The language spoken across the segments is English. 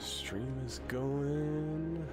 Stream is going.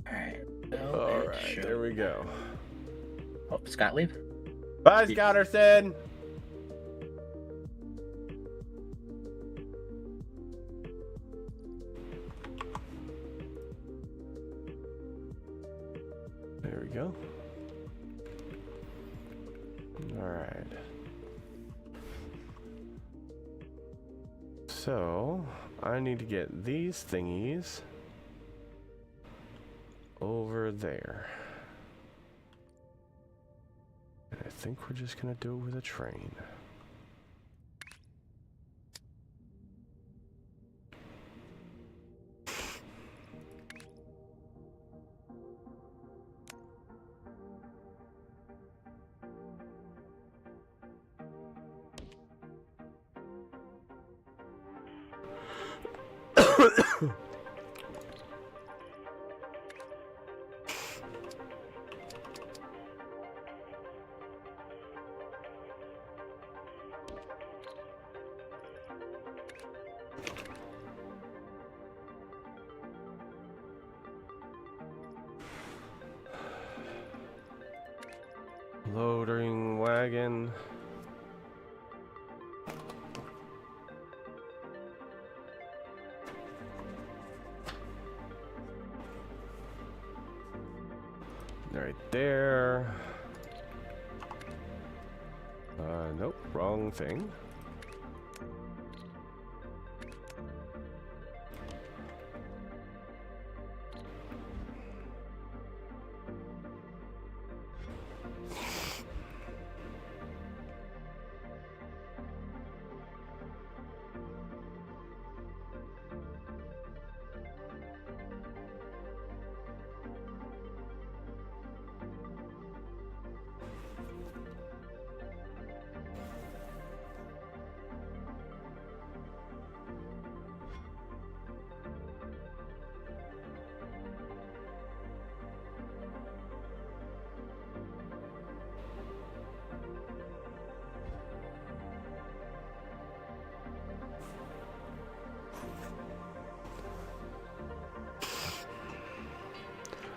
Alright. Alright, there we go. Oh, Scott, leave? Bye, Scotterson! There we go. Alright. So, I need to get these thingies over there. And I think we're just gonna do it with a train. Loading wagon. Right there. Nope, wrong thing.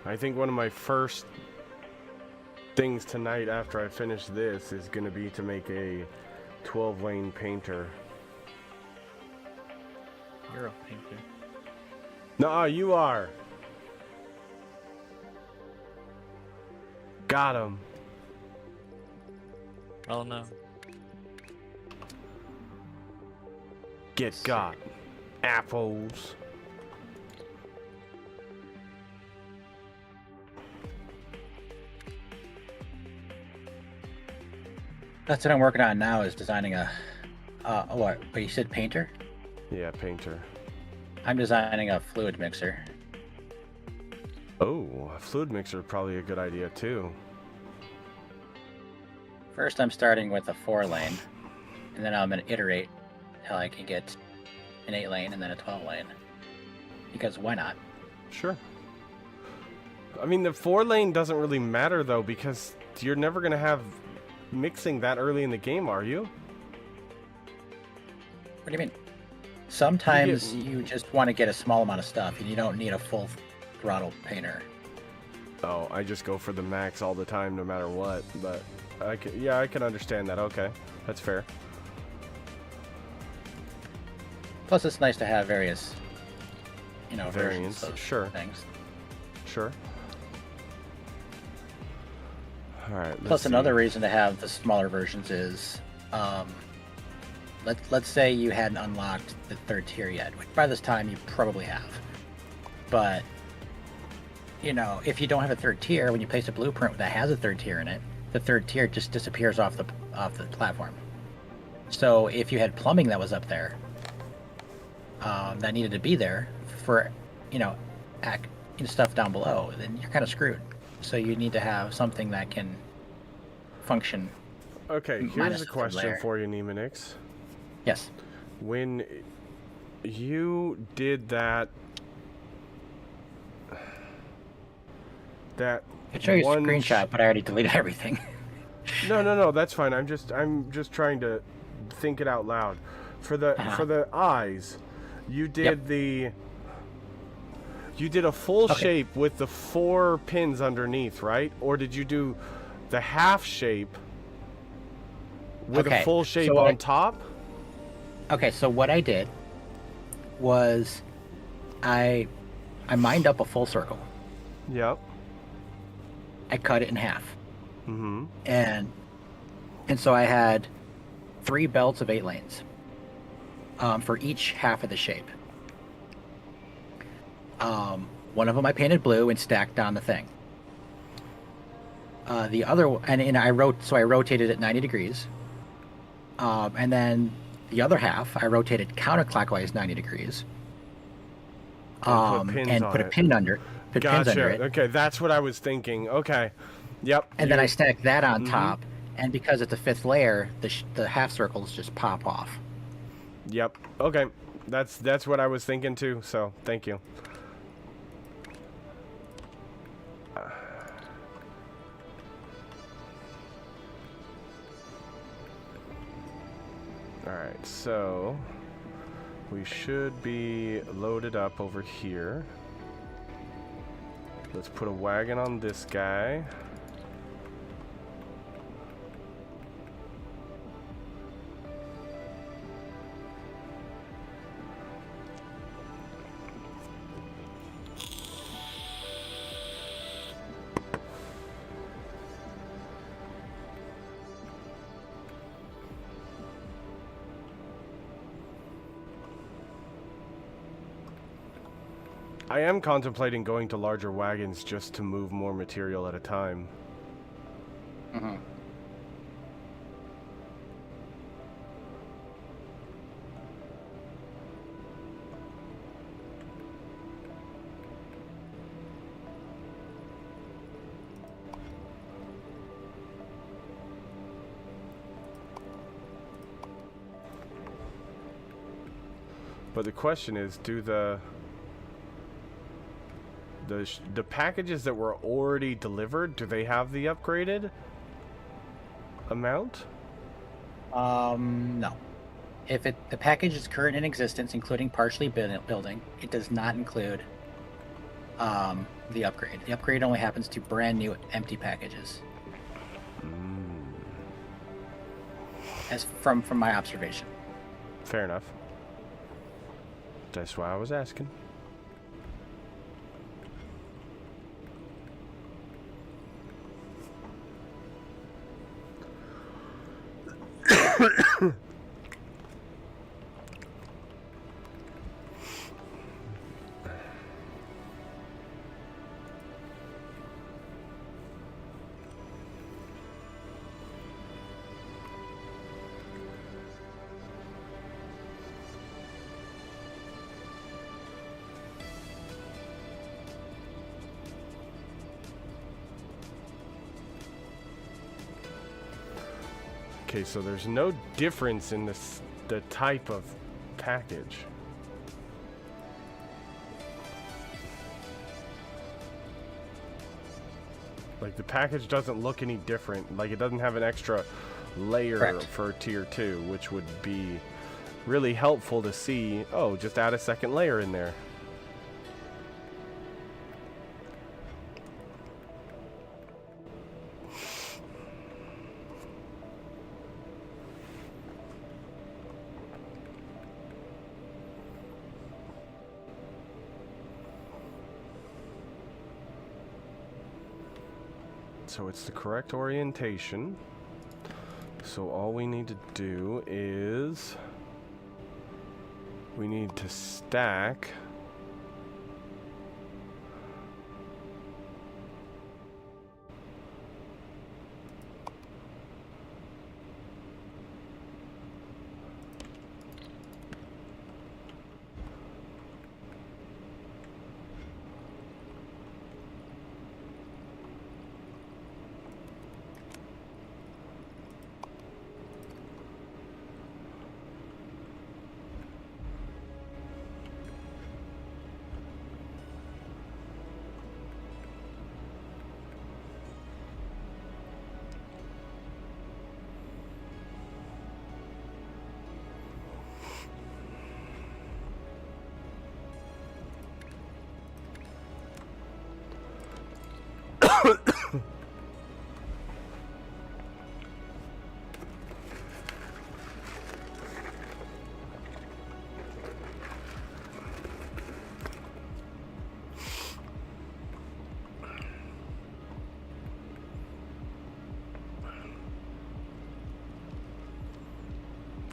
I think one of my first things tonight after I finish this is going to be to make a 12-lane painter. You're a painter. Nuh-uh, you are. Got him. Oh no. Get got. Apples. That's what I'm working on now, is designing a... what you said, painter? Yeah, painter. I'm designing a fluid mixer. Oh, a fluid mixer is probably a good idea too. First, I'm starting with a 4-lane, and then I'm going to iterate till I can get an 8-lane and then a 12-lane. Because why not? Sure. I mean, the 4-lane doesn't really matter though, because you're never going to have mixing that early in the game, are you? What do you mean? Sometimes you just want to get a small amount of stuff, and you don't need a full throttle painter. Oh, I just go for the max all the time, no matter what. But I can understand that. Okay, that's fair. Plus, it's nice to have various, variants. of Sure. things. Sure. All right. Plus, another reason to have the smaller versions is, let's say you hadn't unlocked the 3rd tier yet, which by this time you probably have. But, if you don't have a 3rd tier, when you place a blueprint that has a 3rd tier in it, the 3rd tier just disappears off the platform. So if you had plumbing that was up there, that needed to be there for, stuff down below, then you're kind of screwed. So you need to have something that can function. Okay, here's a question for you, Nemanix. Yes. When you did that I could show you a screenshot, but I already deleted everything. No, that's fine. I'm just trying to think it out loud. For the eyes, you did You did a full Okay. shape with the 4 pins underneath, right? Or did you do the half shape with a Okay, full so shape on top? okay, so what I did was I mined up a full circle. Yep. I cut it in half. Mm-hmm. And so I had 3 belts of 8 lanes for each half of the shape. One of them I painted blue and stacked on the thing. The other, and I rotated it 90 degrees. And then the other half I rotated counterclockwise 90 degrees. And put pins on put a it. pin under, pins under it. Okay, that's what I was thinking. Okay. Yep. And then I stacked that on Mhm. top. And because it's a 5th layer, the half circles just pop off. Yep. Okay. That's what I was thinking too. So thank you. All right. So we should be loaded up over here. Let's put a wagon on this guy. I am contemplating going to larger wagons just to move more material at a time. Mm-hmm. But the question is, do the packages that were already delivered, do they have the upgraded amount? No. If the package is current in existence, including partially building, it does not include the upgrade. The upgrade only happens to brand new empty packages. As from my observation. Fair enough. That's why I was asking. Okay, so there's no difference in the type of package. Like, the package doesn't look any different. Like, it doesn't have an extra layer Correct. for tier 2, which would be really helpful to see. Oh, just add a second layer in there. So it's the correct orientation. So all we need to do is we need to stack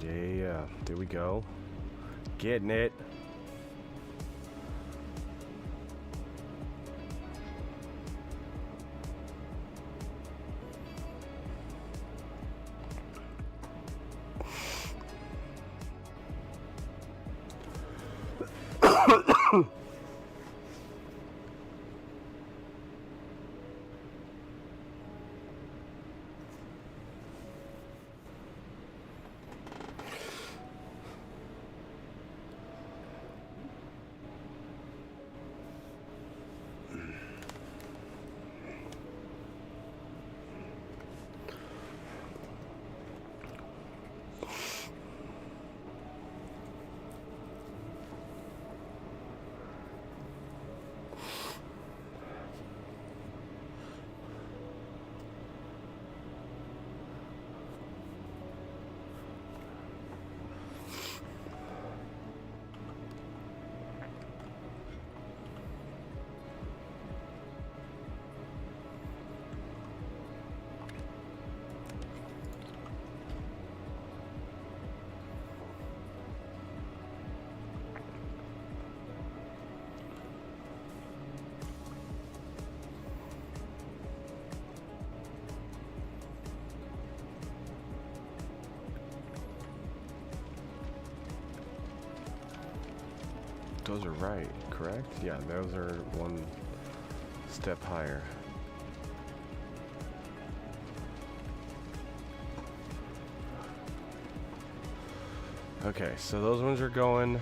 Yeah, there we go. Getting it. Those are right, correct? Yeah, those are one step higher. Okay, so those ones are going.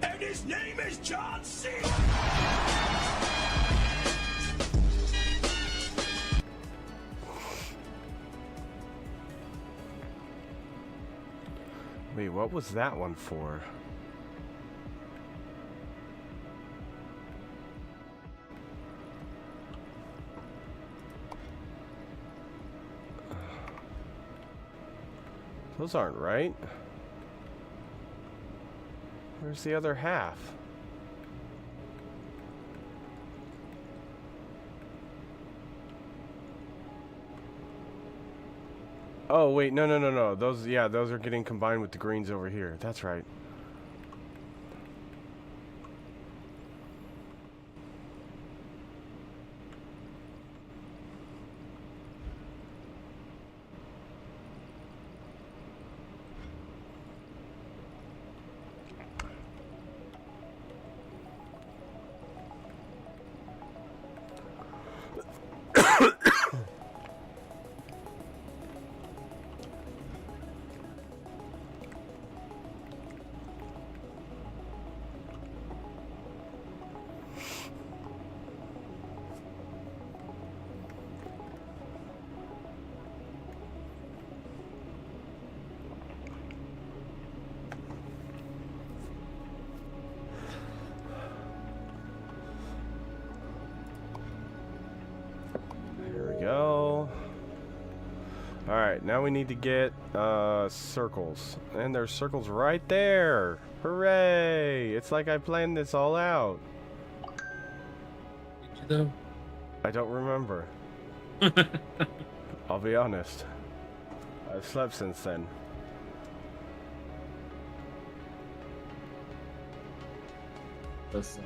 And his name is John C. Wait, what was that one for? Those aren't right. Where's the other half? Oh, wait, no. Those, yeah, those are getting combined with the greens over here. That's right. Alright, now we need to get circles. And there's circles right there! Hooray! It's like I planned this all out. Did you though? I don't remember. I'll be honest. I've slept since then. Listen.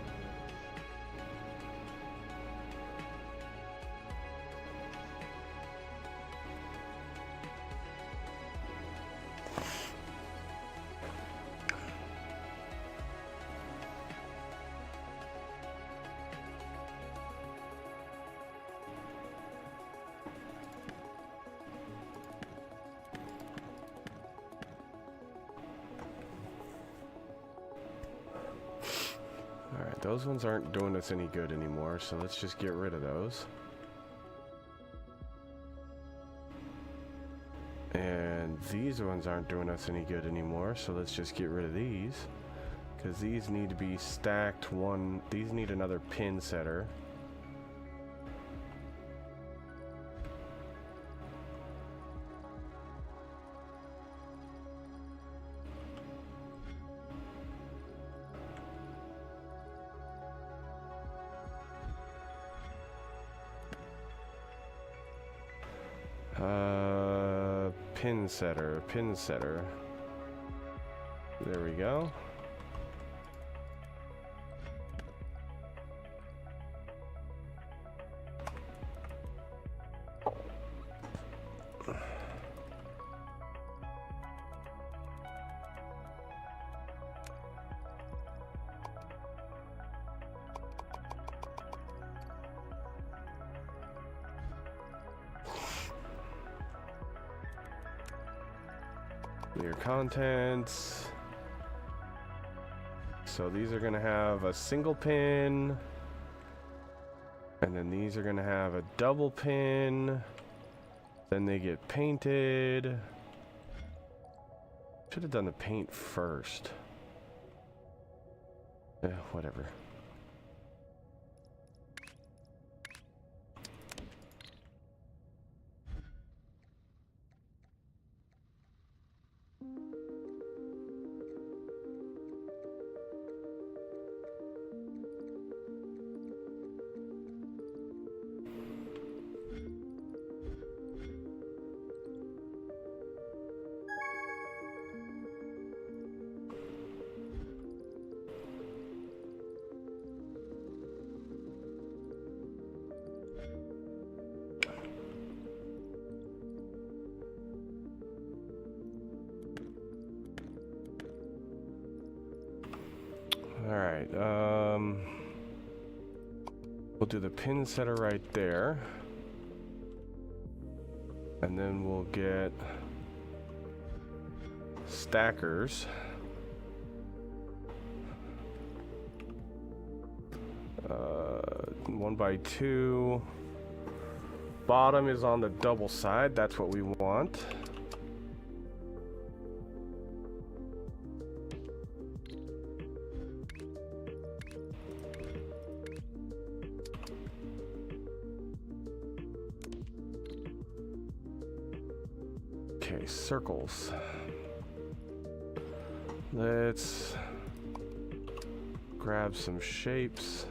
Alright, those ones aren't doing us any good anymore, so let's just get rid of those. And these ones aren't doing us any good anymore, so let's just get rid of these. Because these need to be stacked one... These need another pin setter. Pin setter. There we go. Clear contents. So these are going to have a single pin. And then these are going to have a double pin. Then they get painted. Should have done the paint first. Whatever. Alright, we'll do the pin setter right there. And then we'll get stackers. One by two. Bottom is on the double side, that's what we want. Okay, circles. Let's grab some shapes.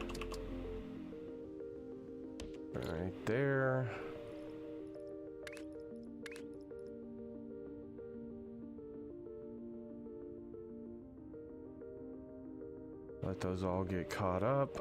Right there. Let those all get caught up.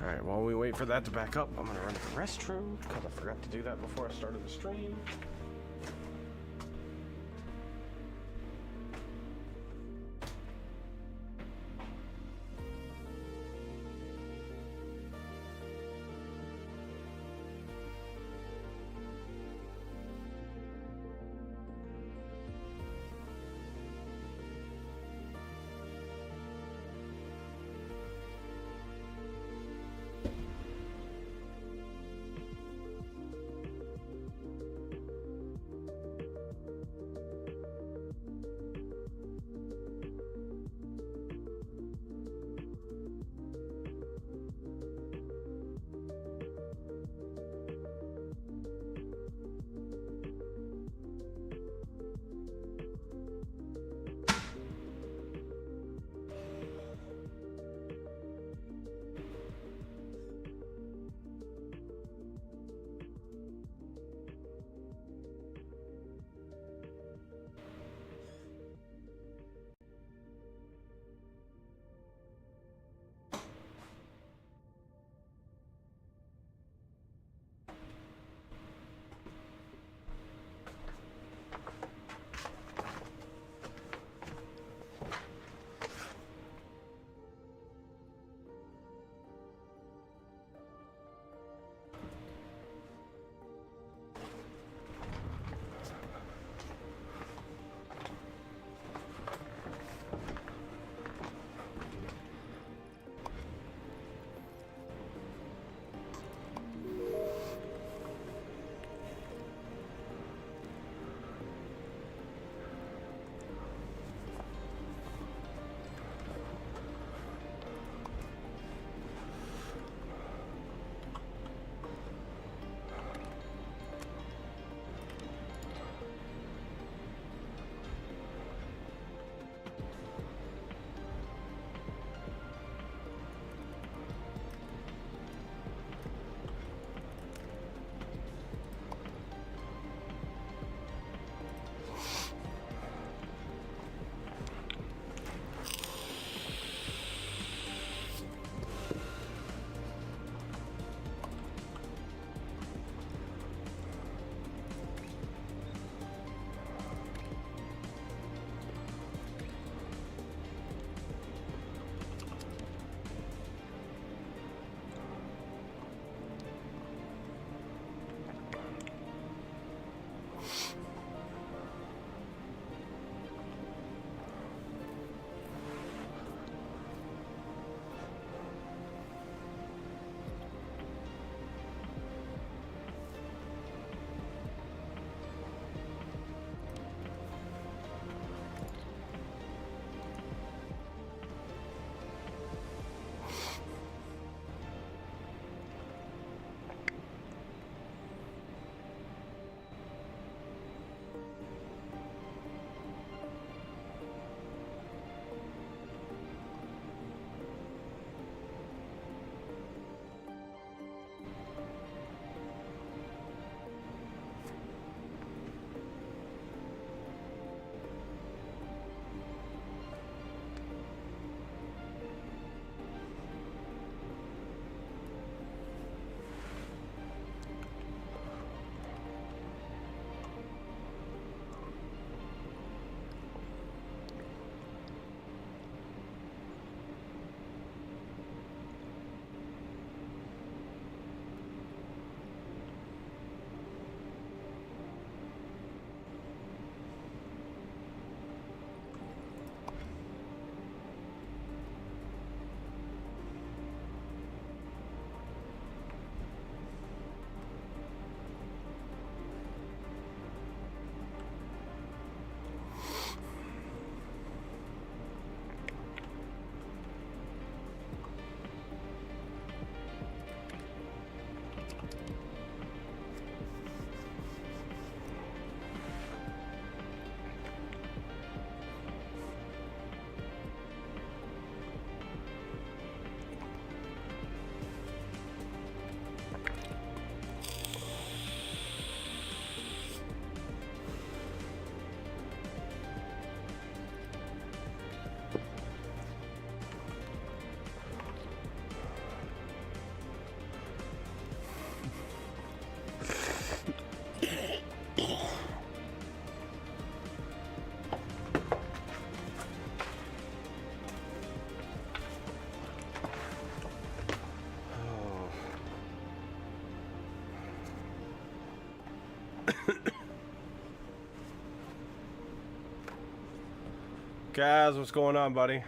Alright, while we wait for that to back up, I'm gonna run to the restroom because I forgot to do that before I started the stream. Gaz, what's going on, buddy?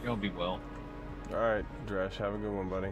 You'll be well. All right, Dresh, have a good one, buddy.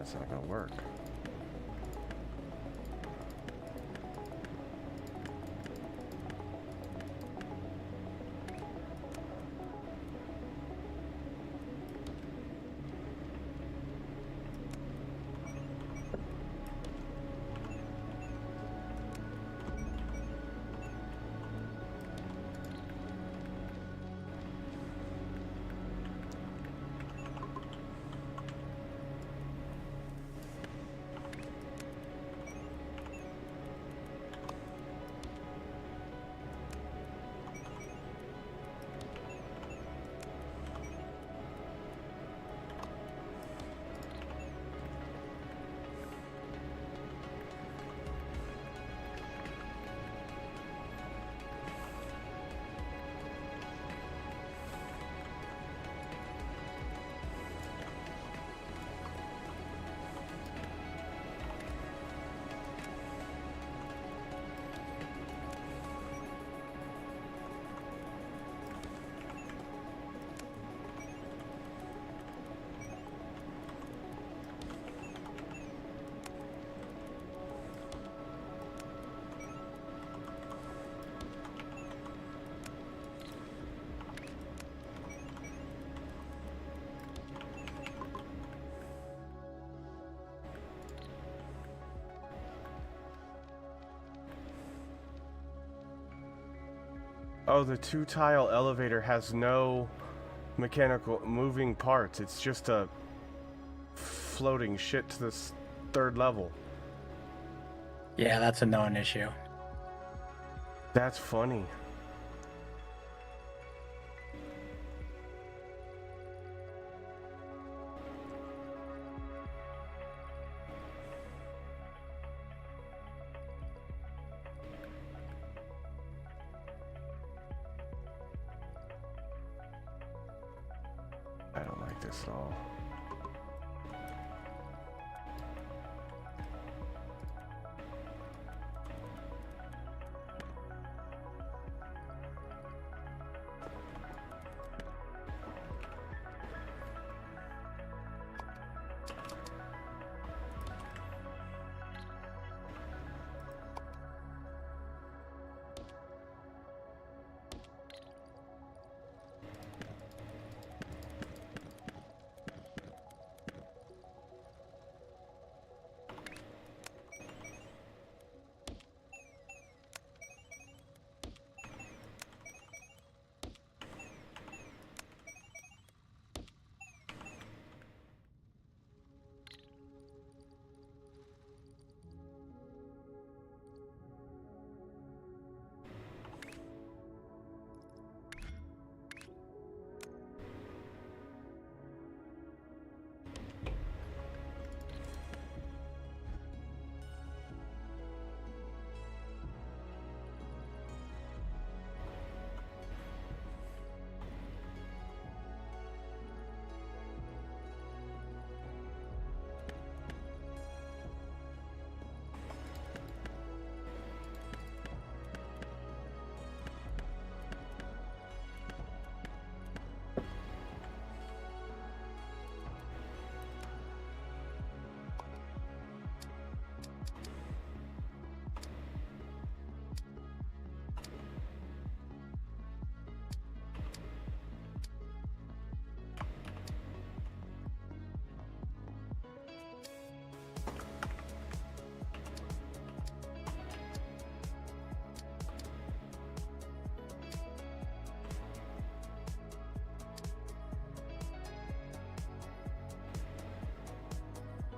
That's not gonna work. Oh, the 2-tile elevator has no mechanical moving parts. It's just a floating shit to this 3rd level. Yeah, that's a known issue. That's funny. I don't like this at all.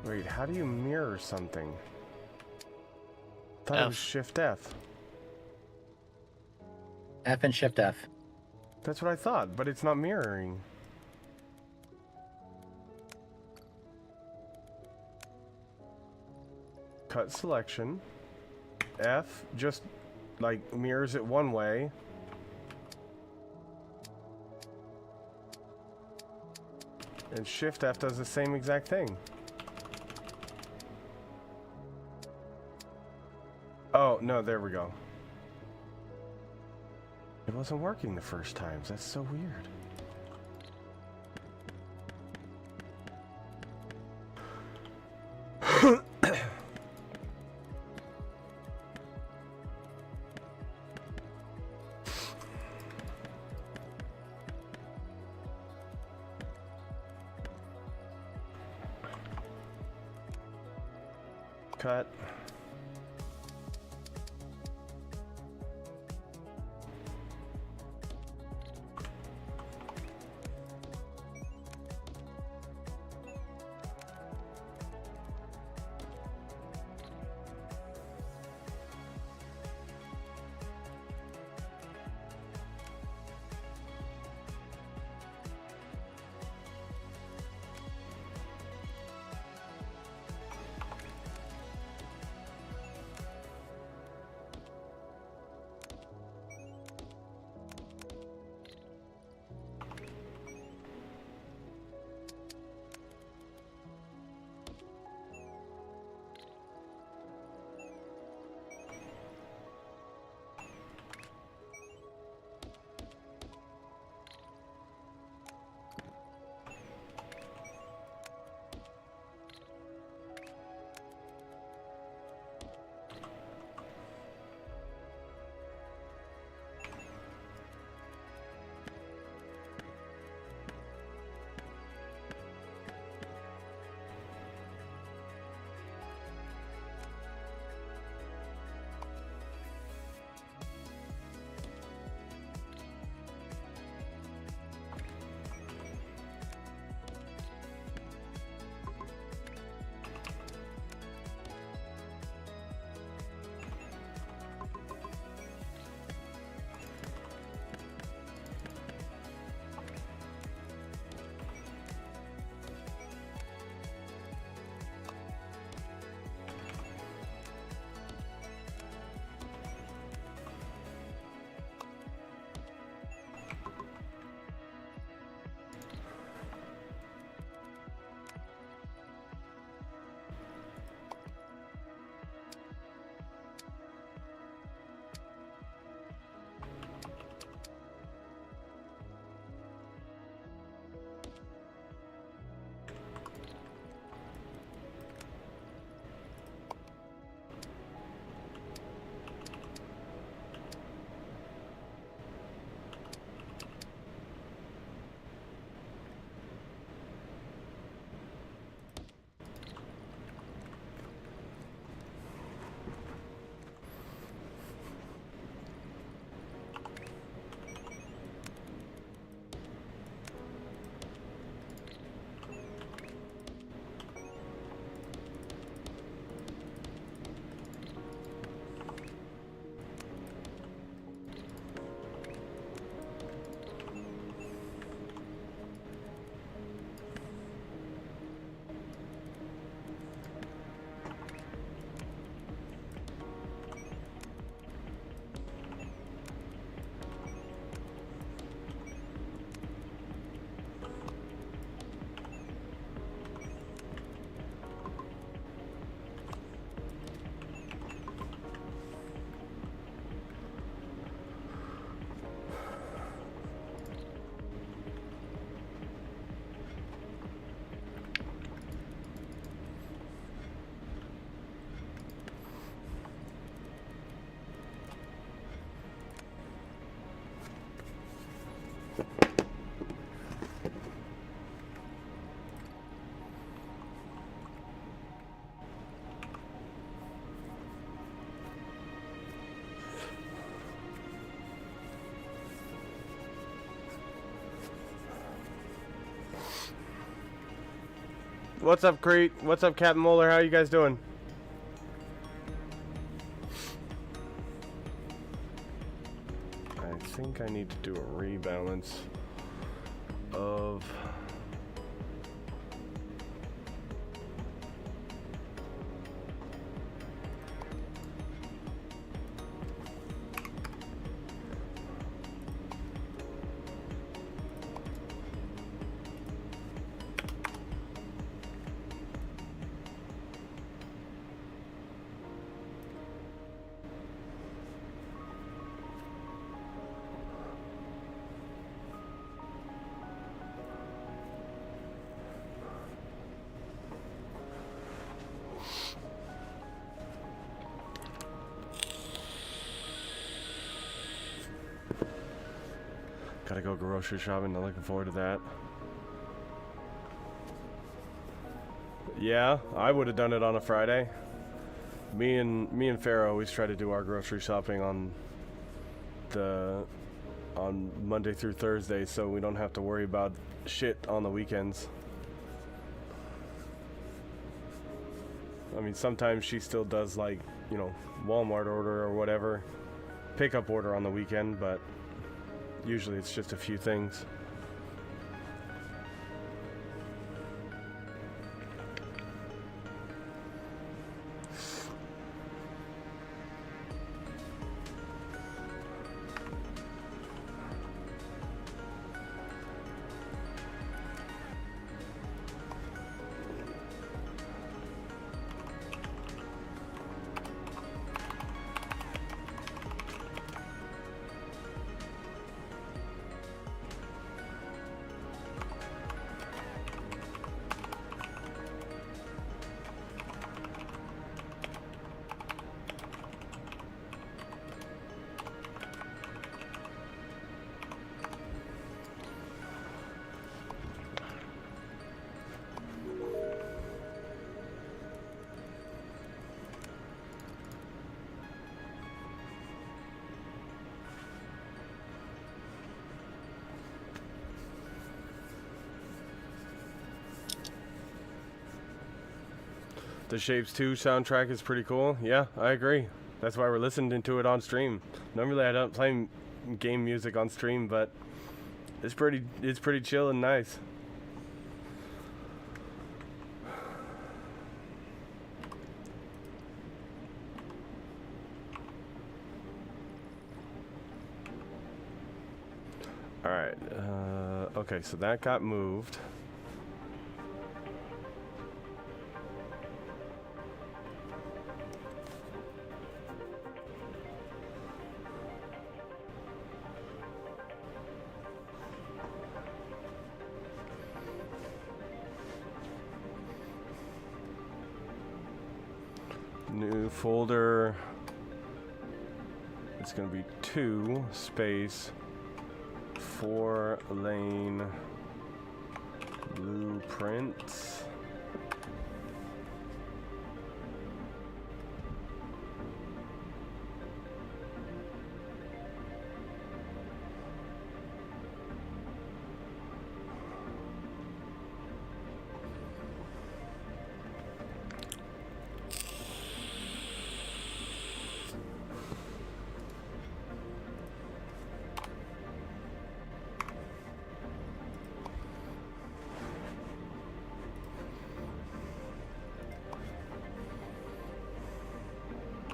Wait, how do you mirror something? I thought it was Shift F. F and Shift F. That's what I thought, but it's not mirroring. Cut selection. F just like mirrors it one way. And Shift F does the same exact thing. Oh, no, there we go. It wasn't working the first times. That's so weird. cut. What's up, Crete? What's up, Captain Moeller? How you guys doing? I think I need to do a rebalance of... Gotta go grocery shopping. I'm looking forward to that. Yeah, I would have done it on a Friday. Me and Farrah always try to do our grocery shopping on Monday through Thursday, so we don't have to worry about shit on the weekends. I mean, sometimes she still does, like, you know, Walmart order or whatever, pickup order on the weekend, but usually it's just a few things. The Shapes 2 soundtrack is pretty cool. Yeah, I agree. That's why we're listening to it on stream. Normally I don't play game music on stream, but it's pretty chill and nice. Alright, okay, so that got moved. New folder. It's going to be 2 space 4 lane blueprints.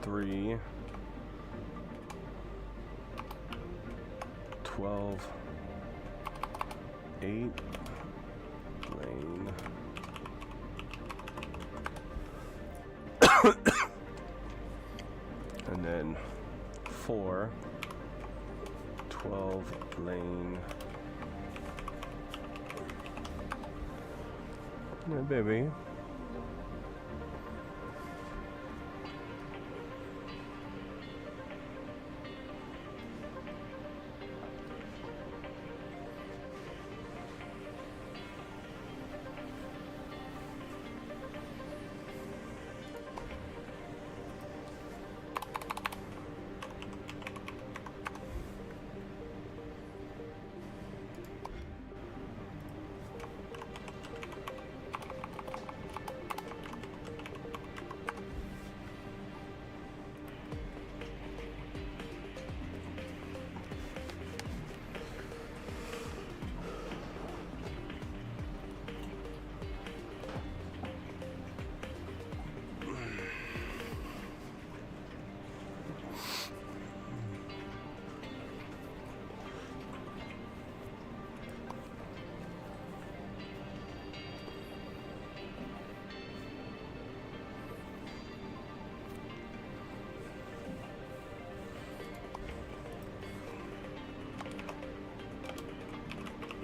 Three 12 8 lane and then 4 12 lane. Yeah, baby.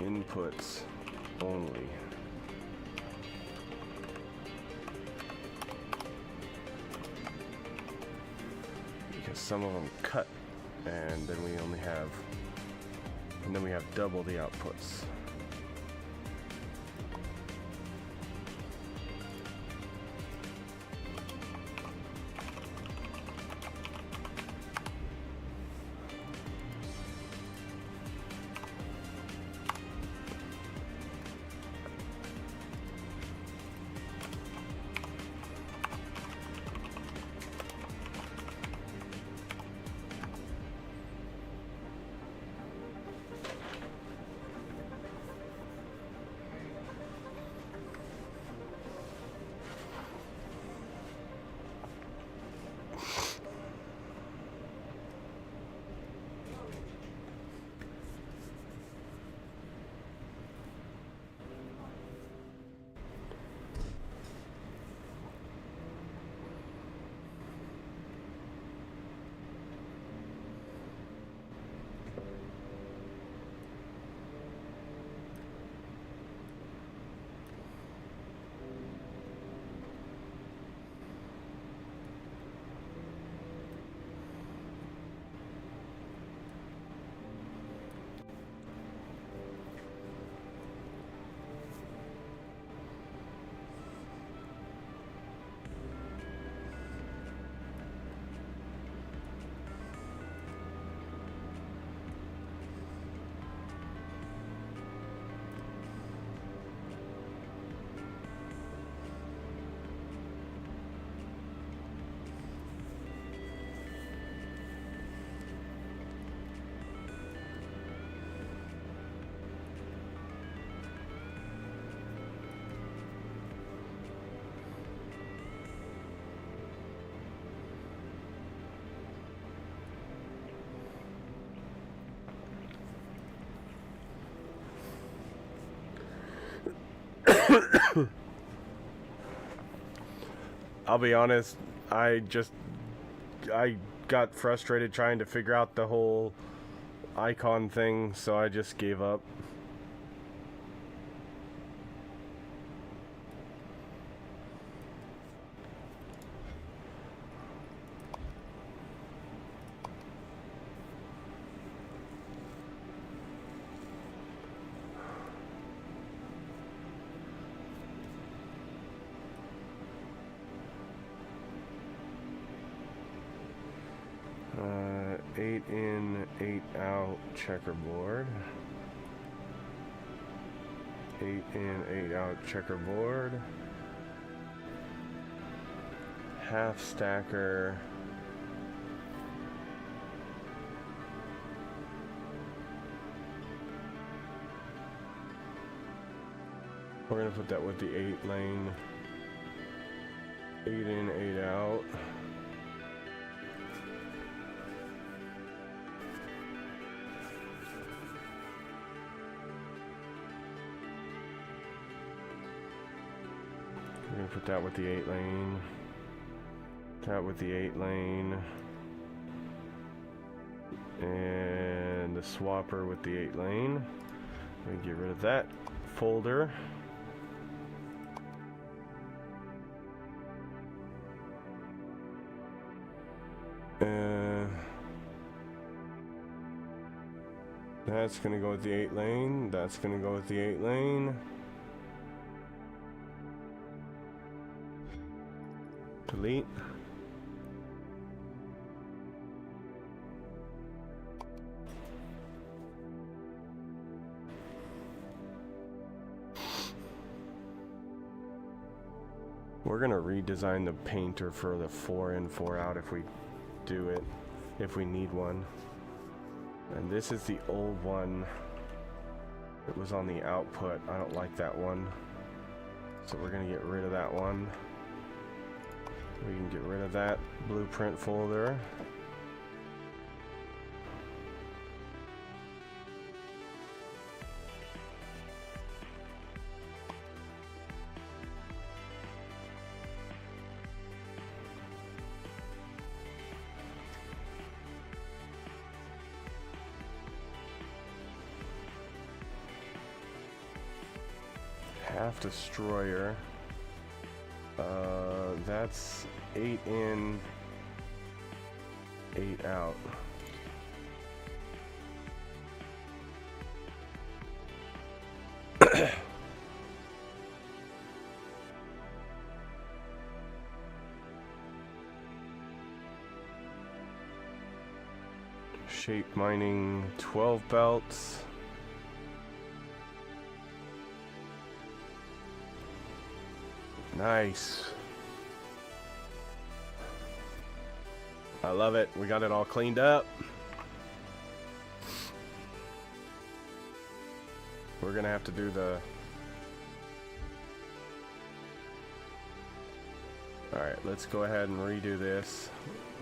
Inputs only. Because some of them cut, and then we only have, and then we have double the outputs. I'll be honest, I got frustrated trying to figure out the whole icon thing, so I just gave up. Uh, 8 in, 8 out checkerboard. 8 in, 8 out checkerboard. Half stacker. We're gonna put that with the 8 lane. 8 in, 8 out. We're gonna put that with the 8 lane. That with the 8 lane. And the swapper with the 8 lane. Let me get rid of that folder. That's gonna go with the 8 lane. That's gonna go with the 8 lane. Delete. We're gonna redesign the painter for the 4 in, 4 out if we do it, if we need one. And this is the old one. It was on the output. I don't like that one. So we're gonna get rid of that one. We can get rid of that blueprint folder. Half destroyer. That's 8 in, 8 out. Shape mining 12 belts. Nice. I love it. We got it all cleaned up. We're gonna have to do the... Alright, let's go ahead and redo this.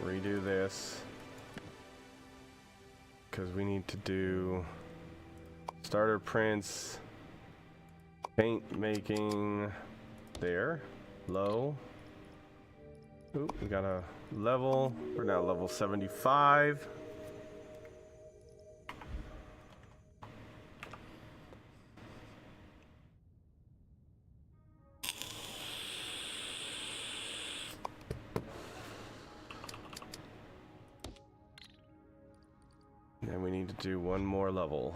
Redo this. Because we need to do starter prints, paint making there, low. Ooh, we got a level. We're now level 75. And we need to do one more level.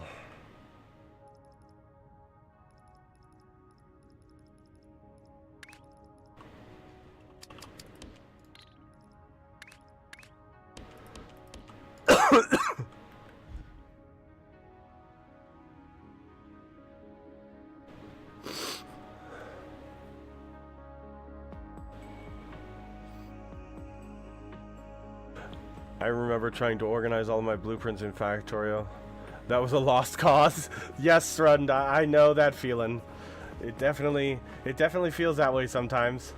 I remember trying to organize all of my blueprints in Factorio. That was a lost cause. Yes, Strund, I know that feeling. It definitely feels that way sometimes.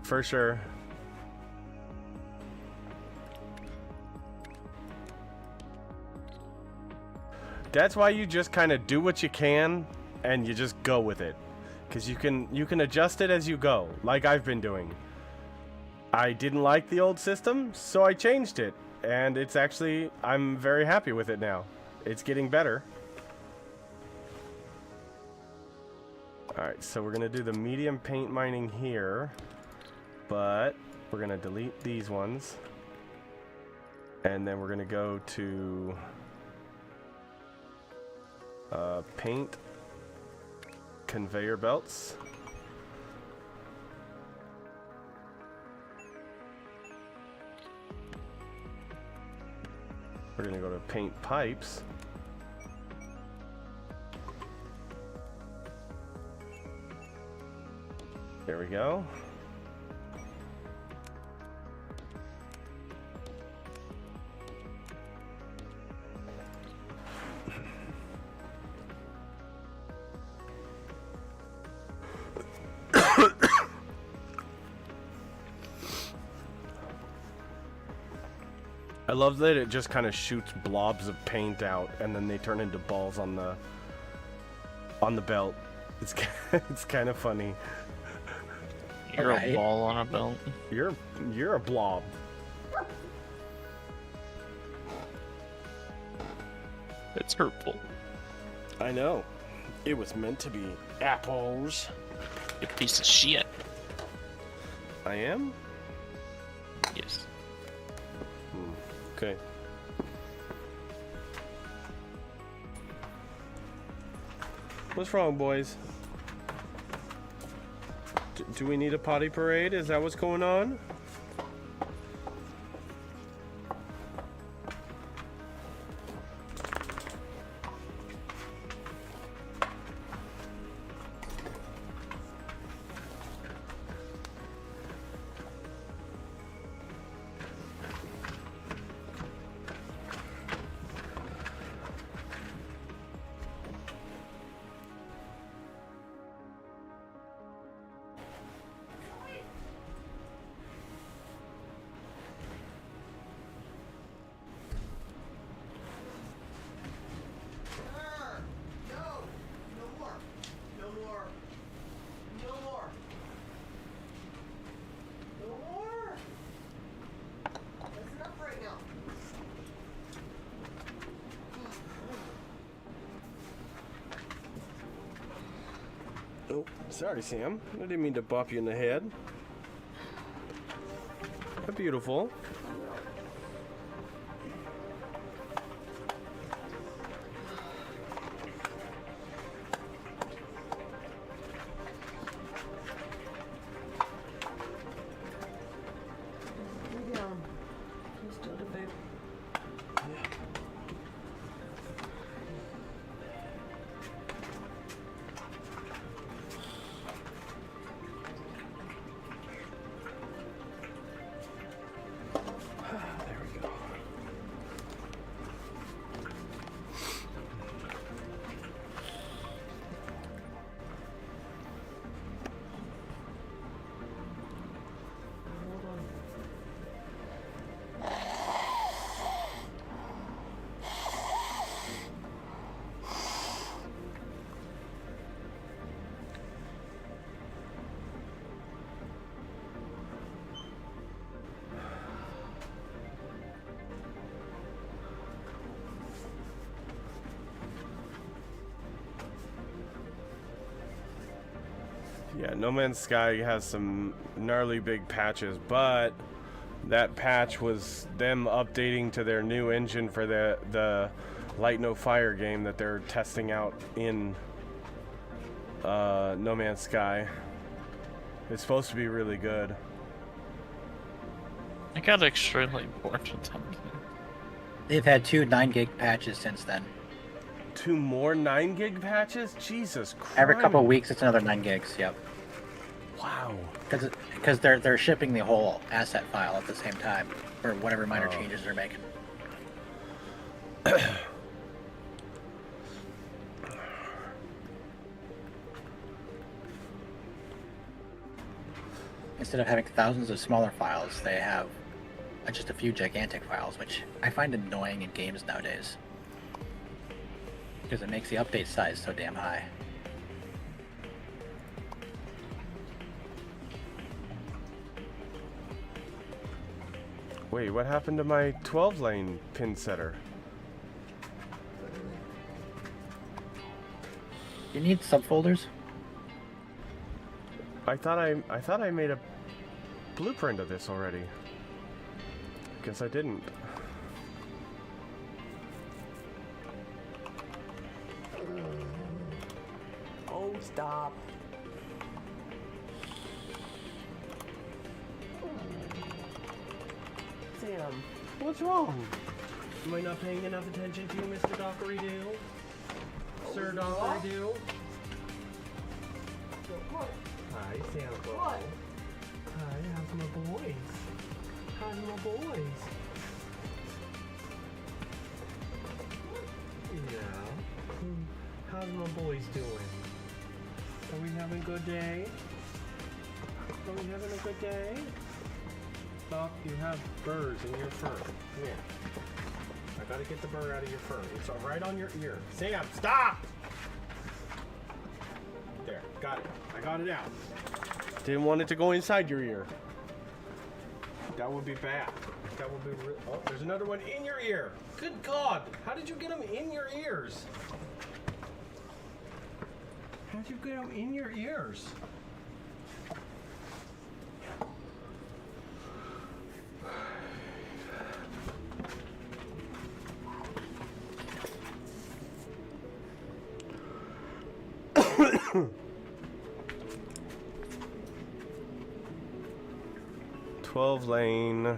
For sure. That's why you just kind of do what you can and you just go with it. Because you can adjust it as you go, like I've been doing. I didn't like the old system, so I changed it. And it's actually, I'm very happy with it now. It's getting better. Alright, so we're going to do the medium paint mining here. But we're going to delete these ones. And then we're going to go to paint conveyor belts. We're going to go to paint pipes. There we go. I love that it just kind of shoots blobs of paint out, and then they turn into balls on the belt. It's it's kind of funny. You're a ball on a belt. You're a blob. It's hurtful. I know. It was meant to be apples. You piece of shit. I am? Yes. Okay. What's wrong, boys? Do we need a potty parade? Is that what's going on? Oh, sorry, Sam. I didn't mean to bop you in the head. Beautiful. Yeah, No Man's Sky has some gnarly big patches, but that patch was them updating to their new engine for the Light No Fire game that they're testing out in No Man's Sky. It's supposed to be really good. I got extremely bored with them. They've had 2 9-gig patches since then. 2 more 9-gig patches? Jesus Christ. Every couple of weeks, it's another 9 gigs. Yep. Wow. Because they're shipping the whole asset file at the same time for whatever minor changes they're making. Instead of having thousands of smaller files, they have just a few gigantic files, which I find annoying in games nowadays. Because it makes the update size so damn high. Wait, what happened to my 12-lane pin setter? You need subfolders? I thought I made a blueprint of this already. Guess I didn't. Oh, stop. Sam, What's wrong? am I not paying enough attention to you, Mr. Dockery-Doo? Sir Dockery-Doo? Hi, Sample. What? Hi, how's my boys? How's my boys? Yeah. How's my boys doing? Are we having a good day? Are we having a good day? Doc, you have burrs in your fur. Yeah. I gotta get the burr out of your fur. It's right on your ear. Sam, stop! There, got it. I got it out. Didn't want it to go inside your ear. That would be bad. That would be oh, there's another one in your ear. Good God! How did you get them in your ears? How'd you get them in your ears? Twelve lane.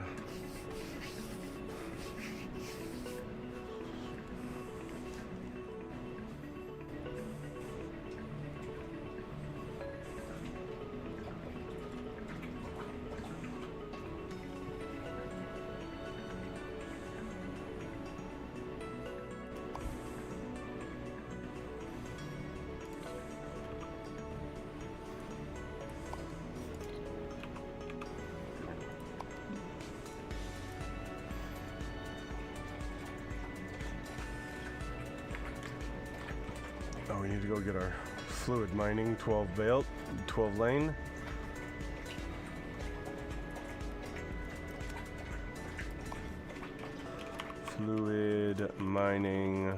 Oh, we need to go get our fluid mining 12 belt, 12 lane. Fluid mining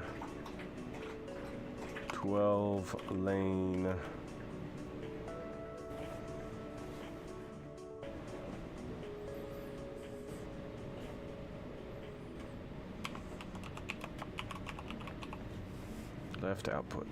12 lane. Left output.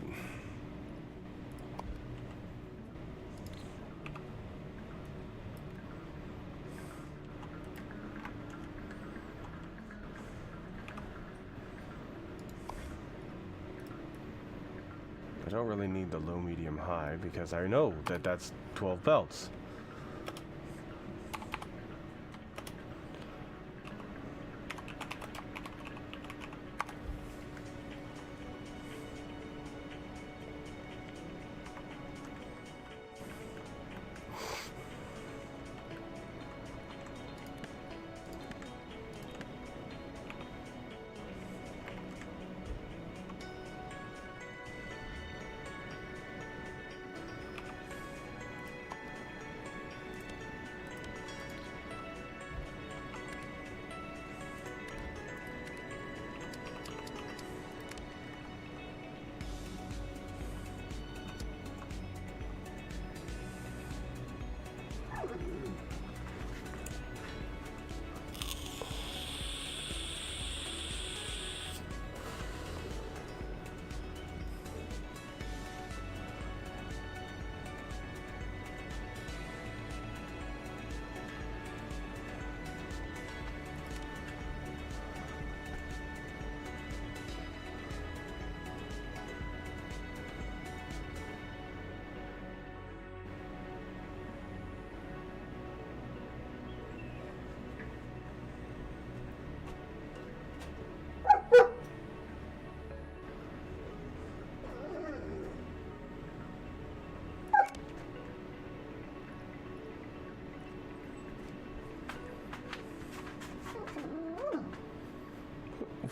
I don't really need the low, medium, high because I know that that's 12 belts.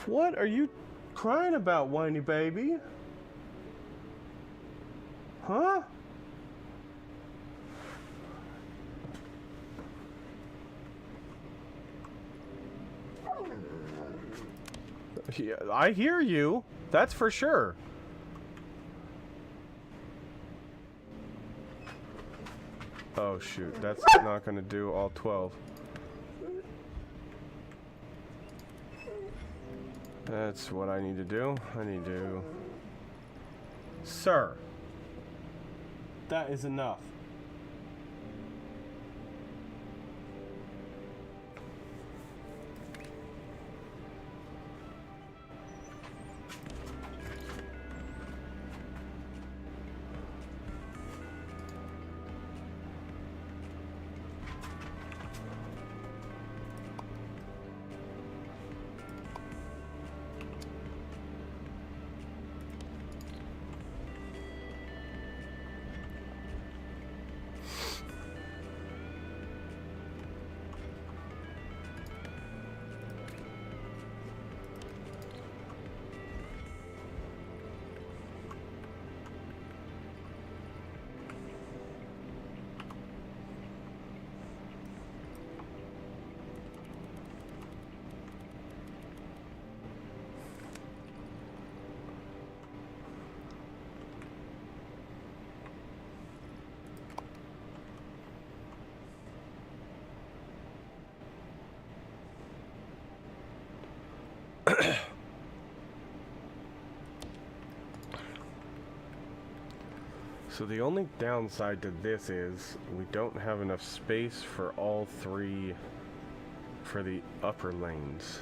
What are you crying about, whiny baby? Huh? Yeah, I hear you. That's for sure. Oh shoot, that's not gonna do all 12. That's what I need to do. I need to... Sir! That is enough. So the only downside to this is we don't have enough space for all three for the upper lanes.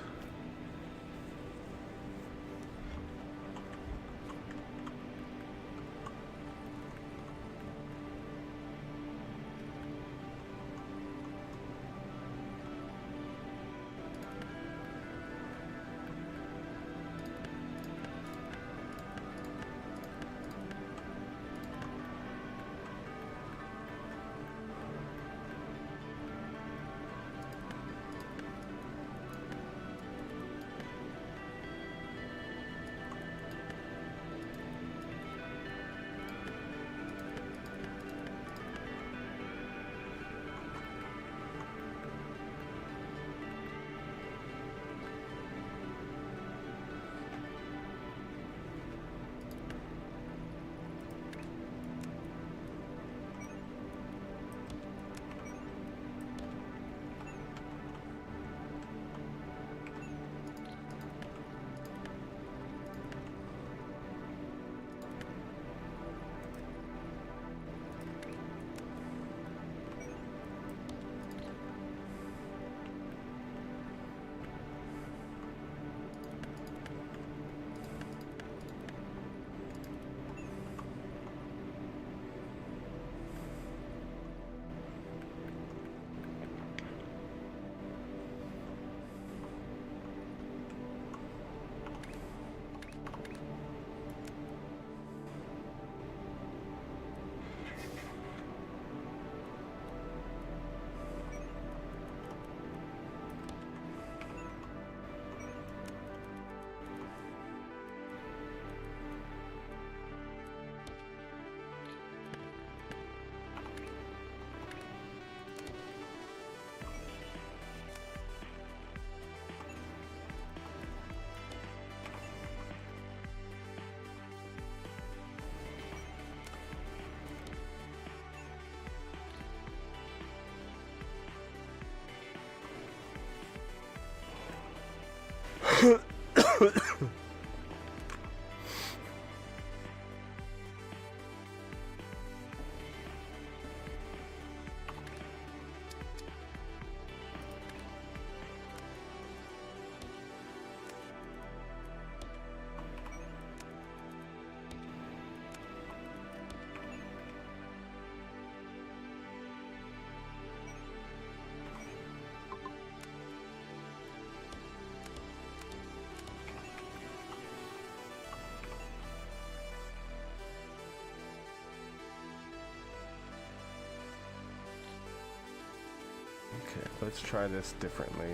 Okay, let's try this differently.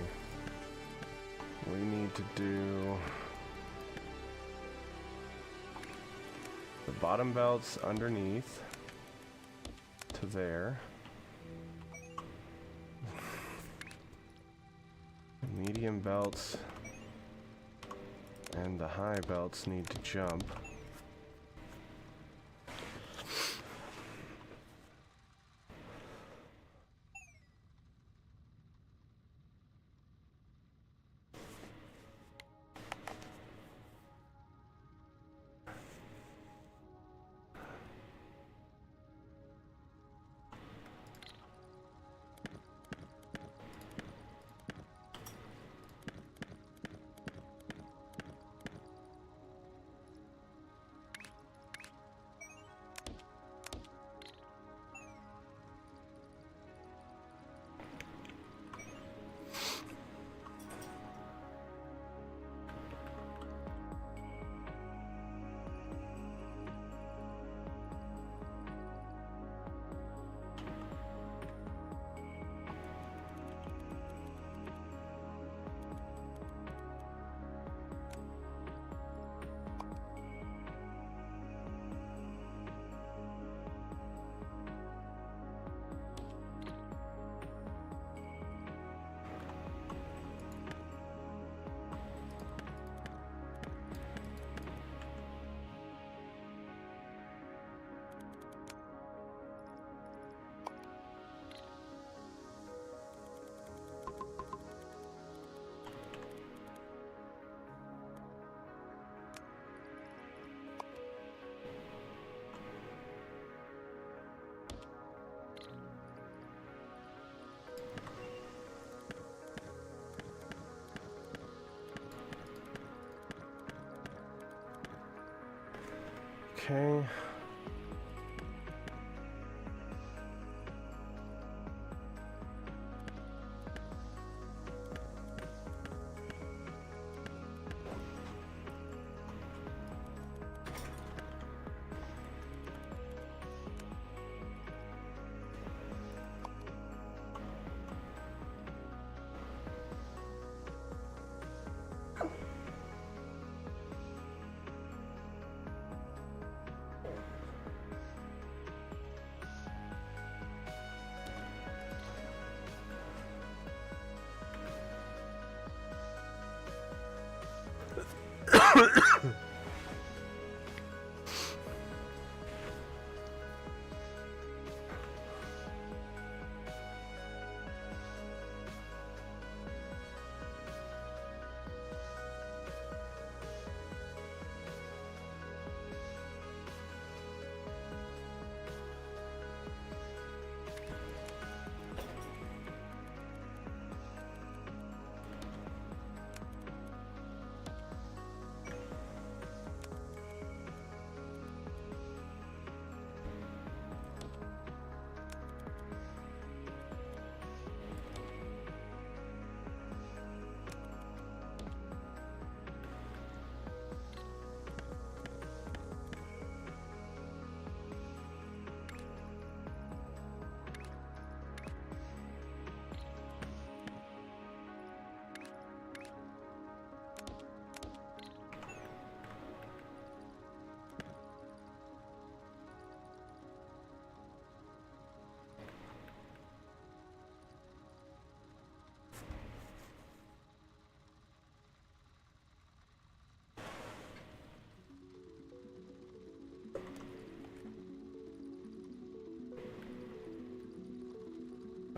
We need to do the bottom belts underneath to there. Medium belts and the high belts need to jump. Okay.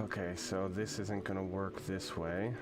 Okay, so this isn't gonna work this way.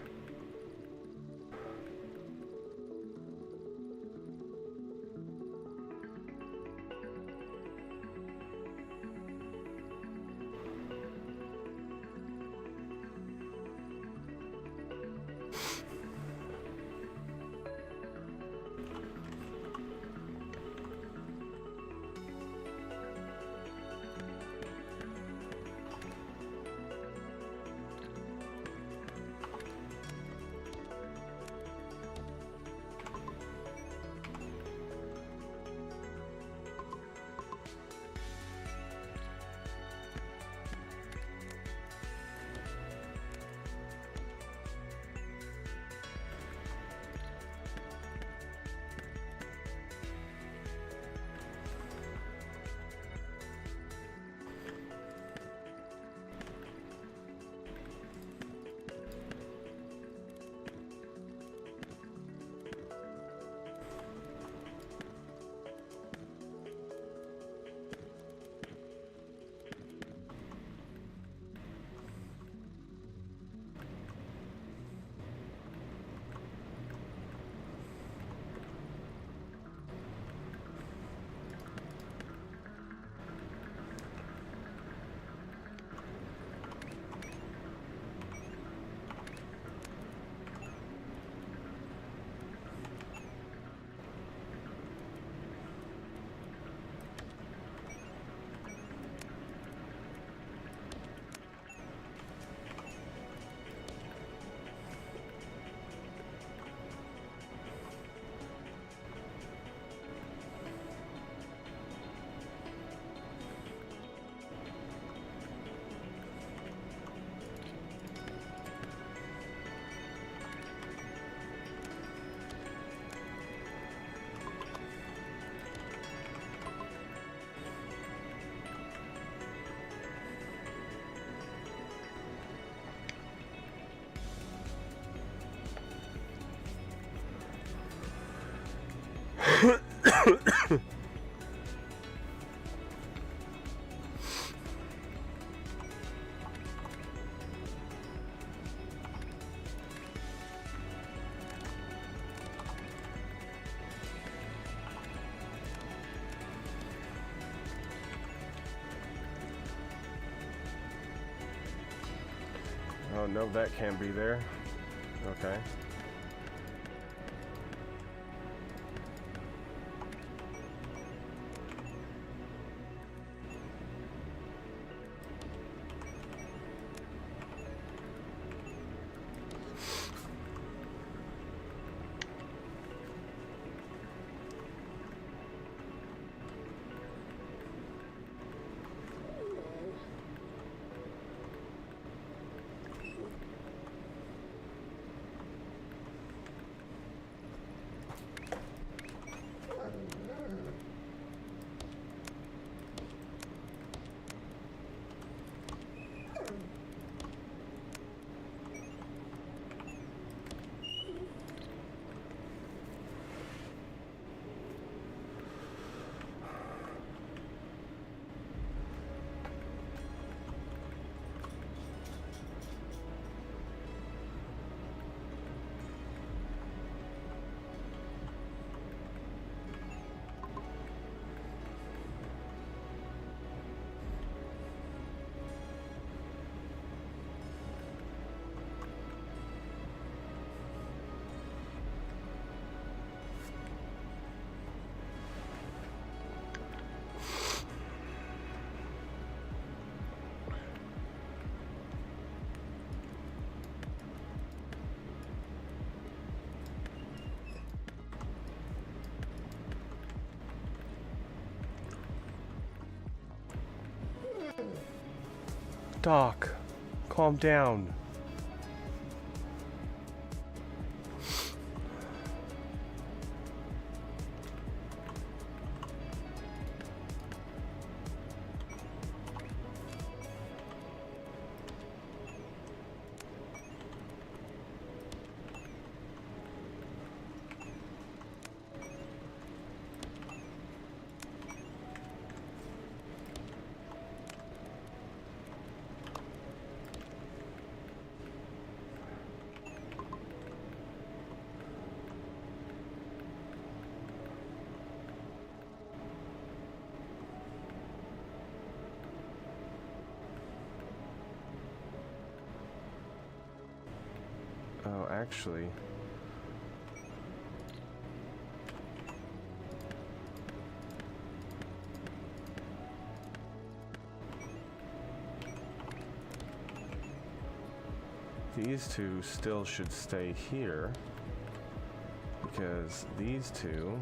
Oh no, that can't be there. Okay. Doc, calm down. Oh, actually. These two still should stay here because these two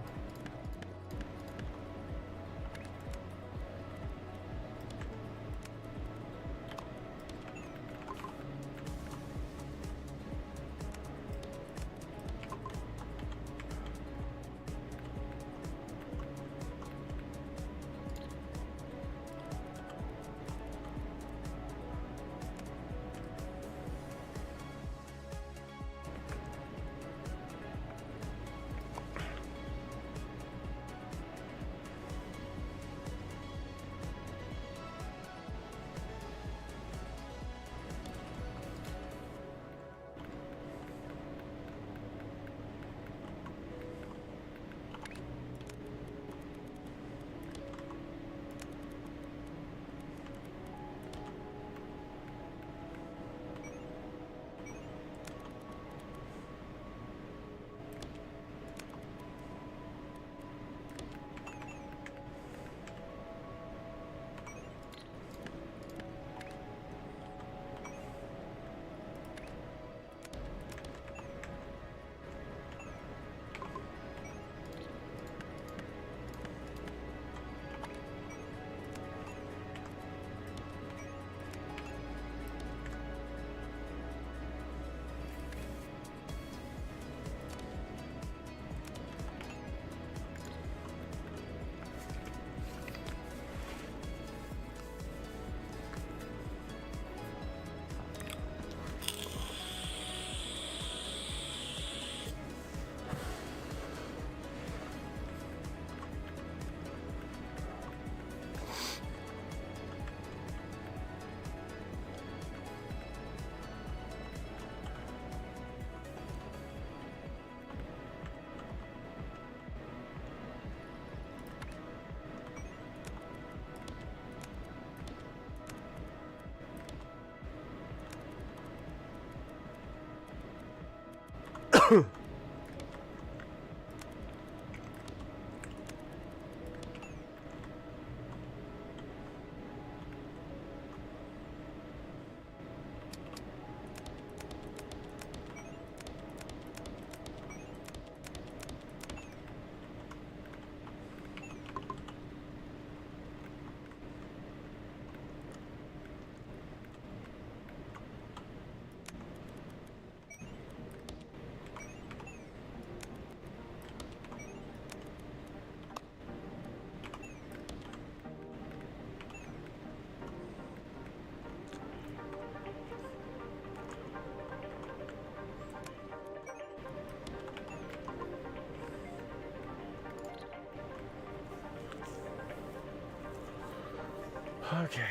Okay.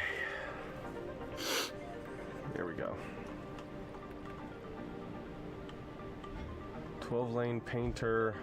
There we go. 12-lane painter.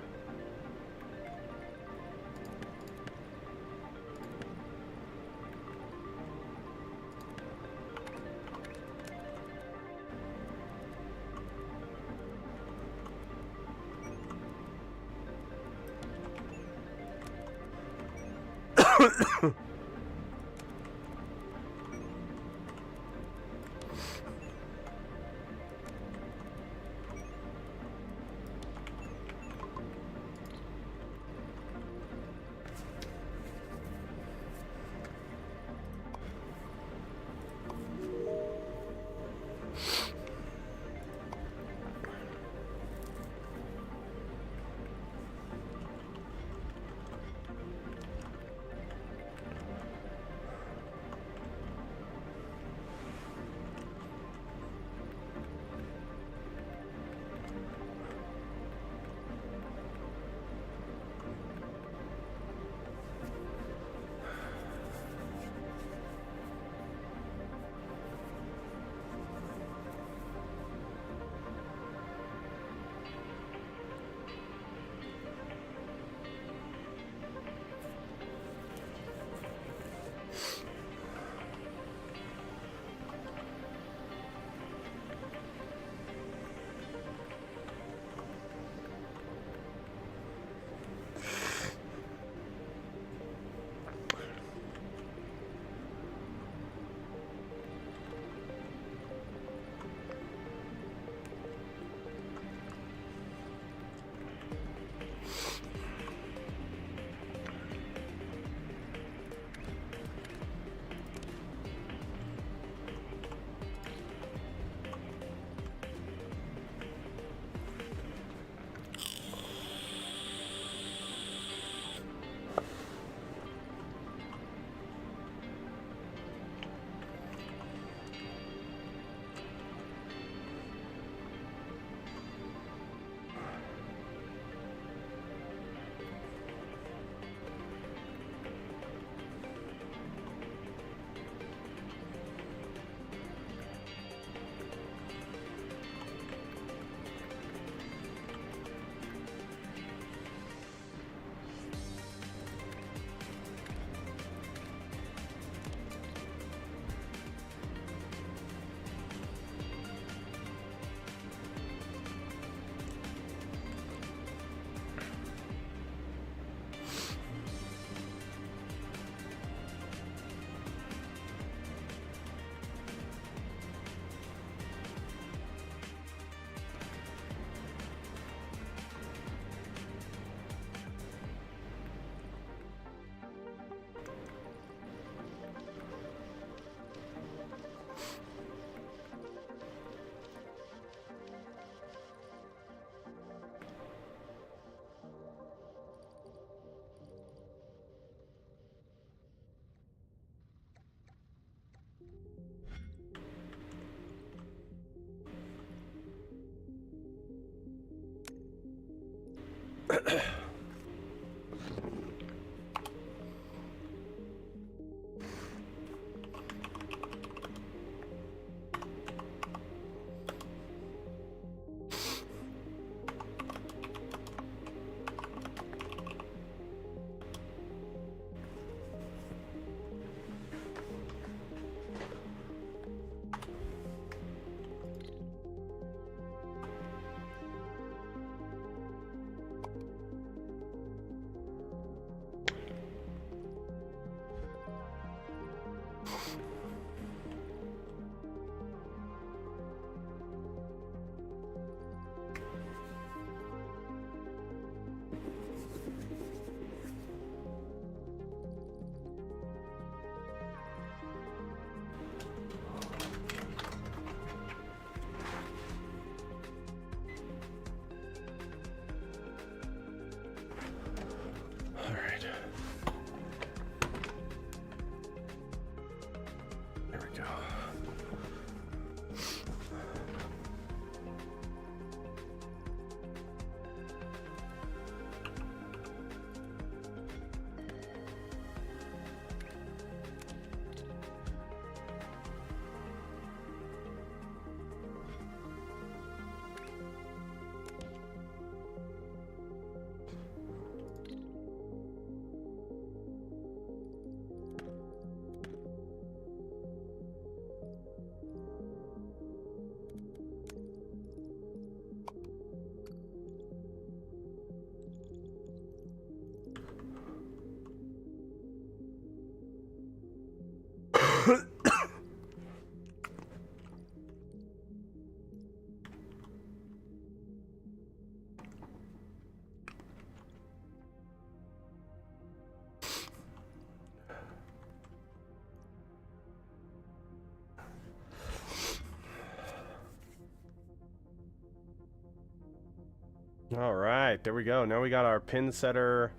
All right, there we go. Now we got our pin setter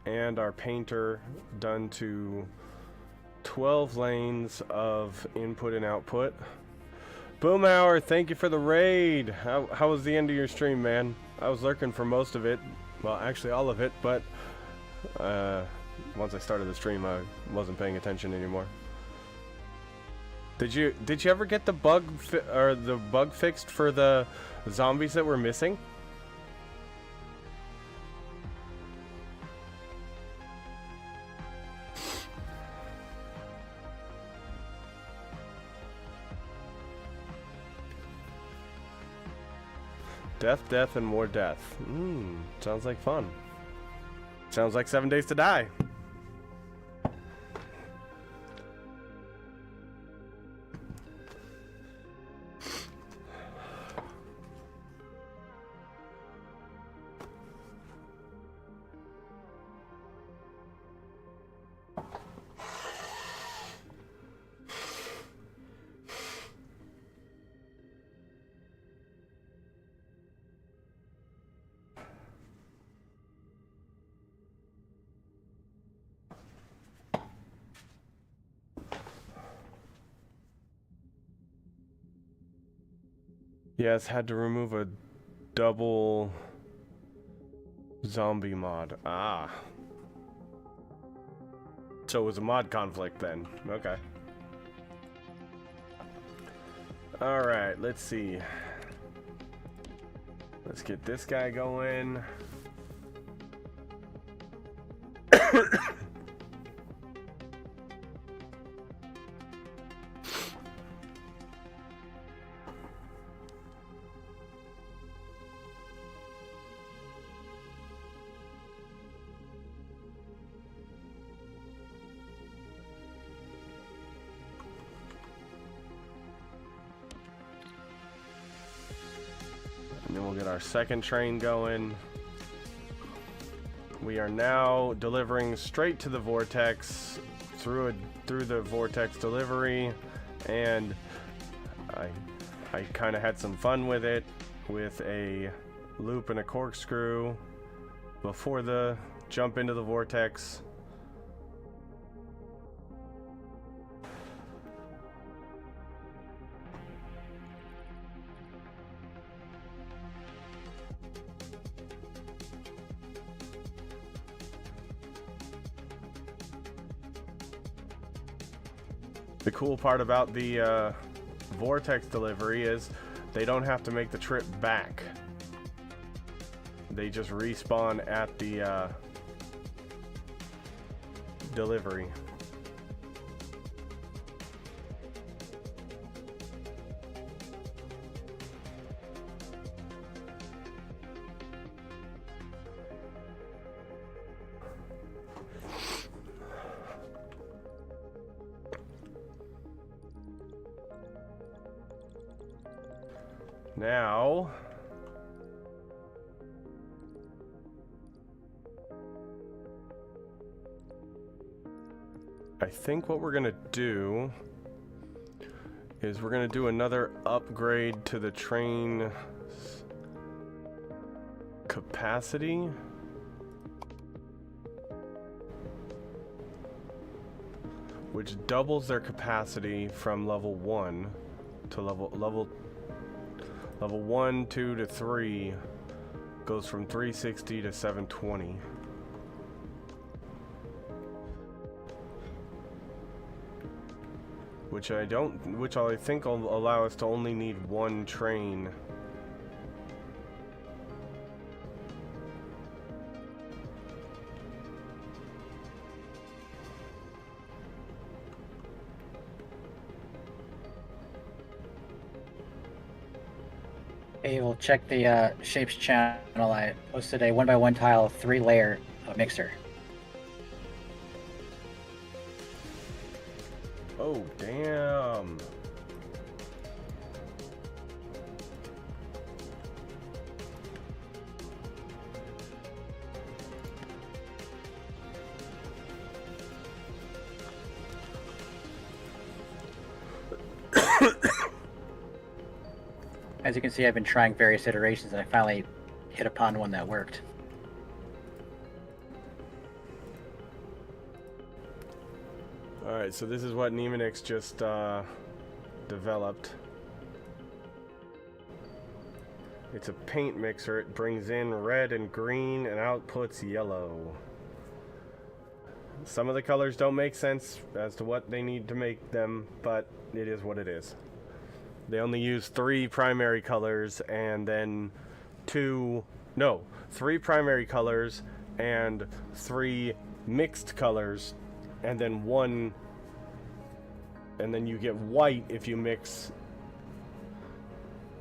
and our painter done to 12 lanes of input and output. Boomhauer, thank you for the raid. How was the end of your stream, man? I was lurking for most of it. Well, actually all of it, but once I started the stream, I wasn't paying attention anymore. Did you ever get the bug fixed for the zombies that were missing? Death, death, and more death. Sounds like fun. Sounds like 7 Days to Die. Yes, had to remove a double zombie mod. Ah. So it was a mod conflict then. Okay. Alright, let's see. Let's get this guy going. And then we'll get our second train going. We are now delivering straight to the vortex through the vortex delivery, and I kind of had some fun with it with a loop and a corkscrew before the jump into the vortex. The cool part about the vortex delivery is they don't have to make the trip back. They just respawn at the delivery. Now, I think what we're gonna do is we're gonna do another upgrade to the train capacity. Which doubles their capacity from level 1 to level 1, 2 to 3 goes from 360 to 720. Which I think will allow us to only need one train. Hey, we'll check the shapes channel. I posted a 1x1 tile 3-layer mixer. Oh, damn. As you can see, I've been trying various iterations, and I finally hit upon one that worked. Alright, so this is what Nemonix just developed. It's a paint mixer. It brings in red and green and outputs yellow. Some of the colors don't make sense as to what they need to make them, but it is what it is. They only use 3 primary colors and then 3 primary colors and 3 mixed colors, and then 1, and then you get white if you mix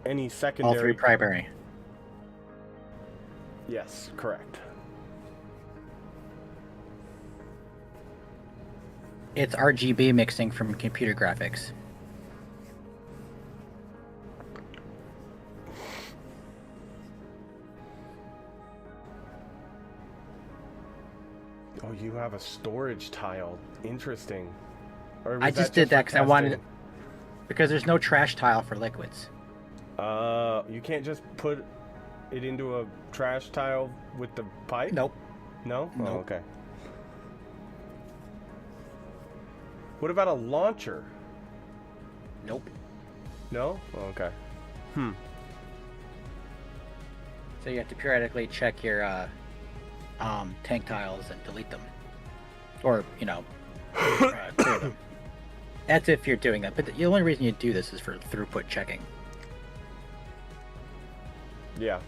any secondary. All 3 primary. Yes, correct. It's RGB mixing from computer graphics. Oh, you have a storage tile. Interesting. Or was I just did for that because I wanted, testing? because there's no trash tile for liquids. You can't just put it into a trash tile with the pipe? Nope. No? Oh, Nope. okay. What about a launcher? Nope. No? Oh, okay. So you have to periodically check your tank tiles and delete them, or clear them. That's if you're doing that. But the only reason you do this is for throughput checking. Yeah.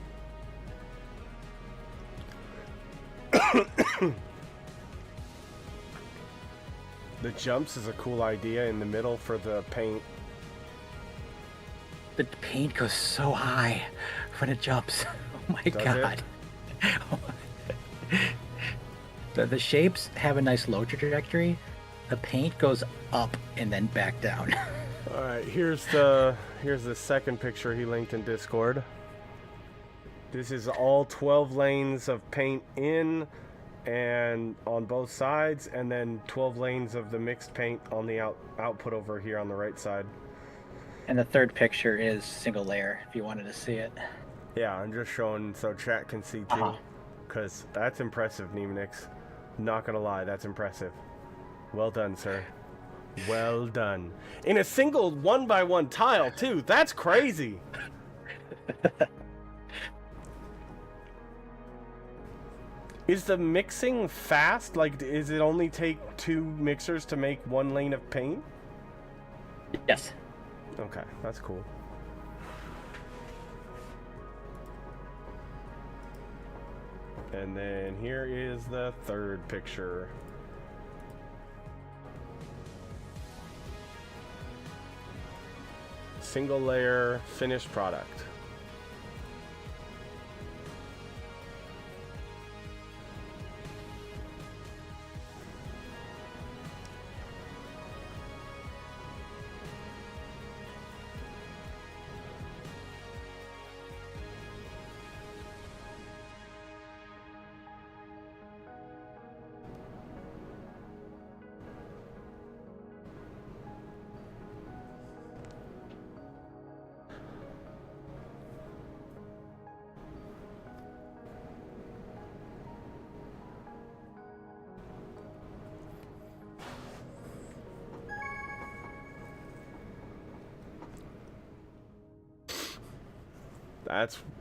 The jumps is a cool idea in the middle for the paint. The paint goes so high when it jumps. Oh my Does god. The shapes have a nice low trajectory. The paint goes up and then back down. All right, here's the second picture he linked in Discord. This is all 12 lanes of paint in and on both sides, and then 12 lanes of the mixed paint on the output over here on the right side. And the third picture is single layer, if you wanted to see it. Yeah, I'm just showing so chat can see too, because that's impressive, Nemonix. Not gonna lie, that's impressive. Well done, sir. Well done. In a single 1x1 tile too. That's crazy. Is the mixing fast? Like, is it only take 2 mixers to make 1 lane of paint? Yes. Okay, that's cool. And then here is the third picture. Single layer finished product.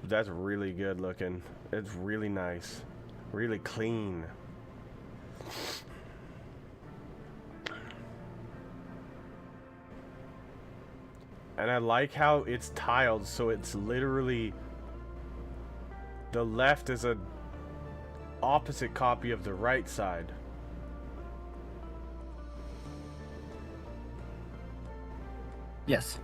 That's really good looking. It's really nice. Really clean. And I like how it's tiled, so it's literally the left is a opposite copy of the right side. Yes.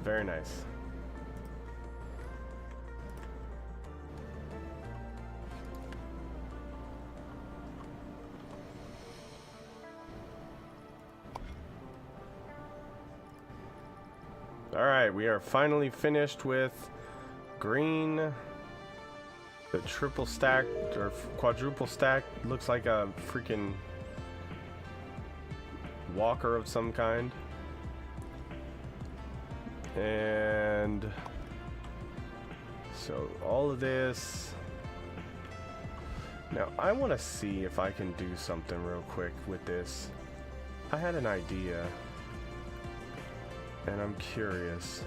Very nice. All right, we are finally finished with green. The triple stack or quadruple stack looks like a freaking walker of some kind. And so all of this. Now I want to see if I can do something real quick with this. I had an idea. And I'm curious.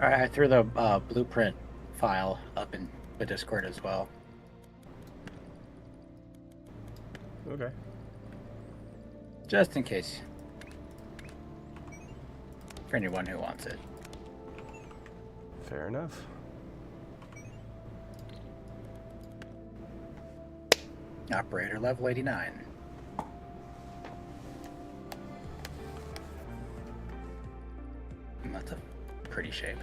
All right, I threw the blueprint file up in the Discord as well. Okay. Just in case. For anyone who wants it. Fair enough. Operator level 89. That's a pretty shape.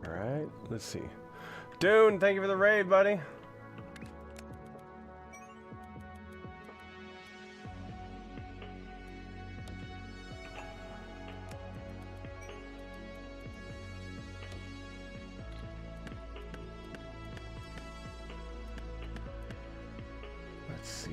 Alright, let's see. Dune, thank you for the raid, buddy. Let's see.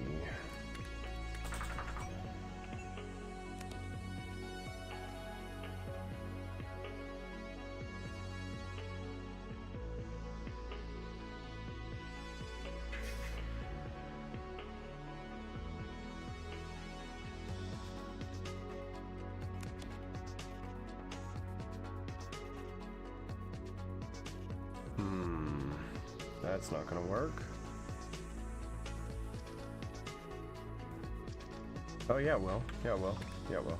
That's not gonna work. Oh yeah, it will. Yeah, it will. Yeah, it will.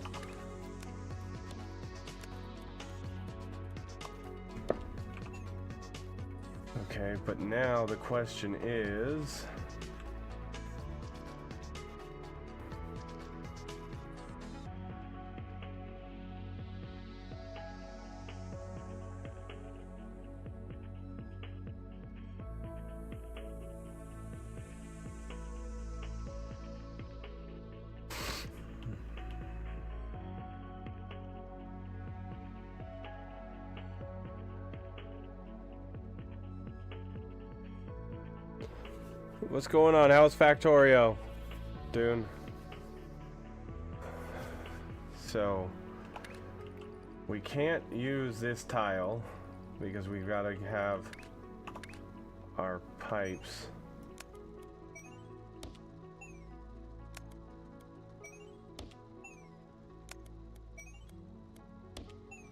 Okay, but now the question is... What's going on? How's Factorio? Dune. So, we can't use this tile because we've got to have our pipes.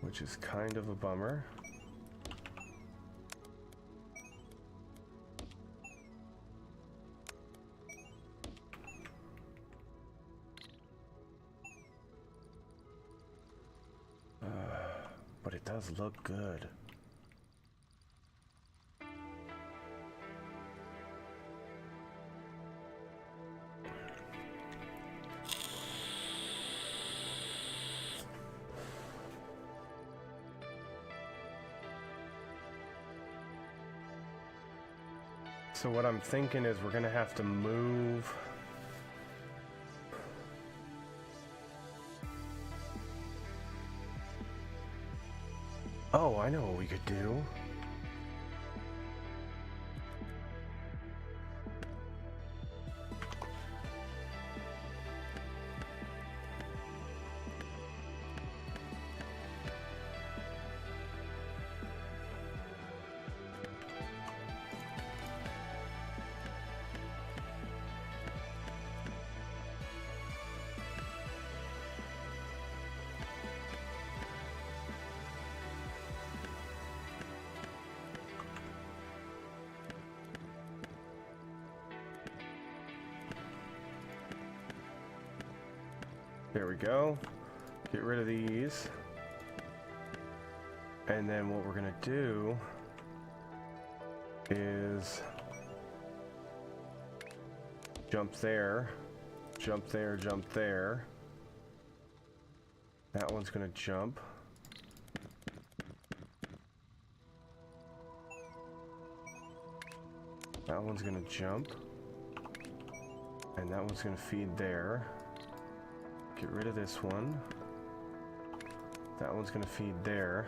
Which is kind of a bummer. But it does look good. So what I'm thinking is we're gonna have to move. Oh, I know what we could do. There we go. Get rid of these. And then what we're gonna do is jump there, jump there, jump there. That one's gonna jump. That one's gonna jump. And that one's gonna feed there. Get rid of this one. That one's gonna feed there.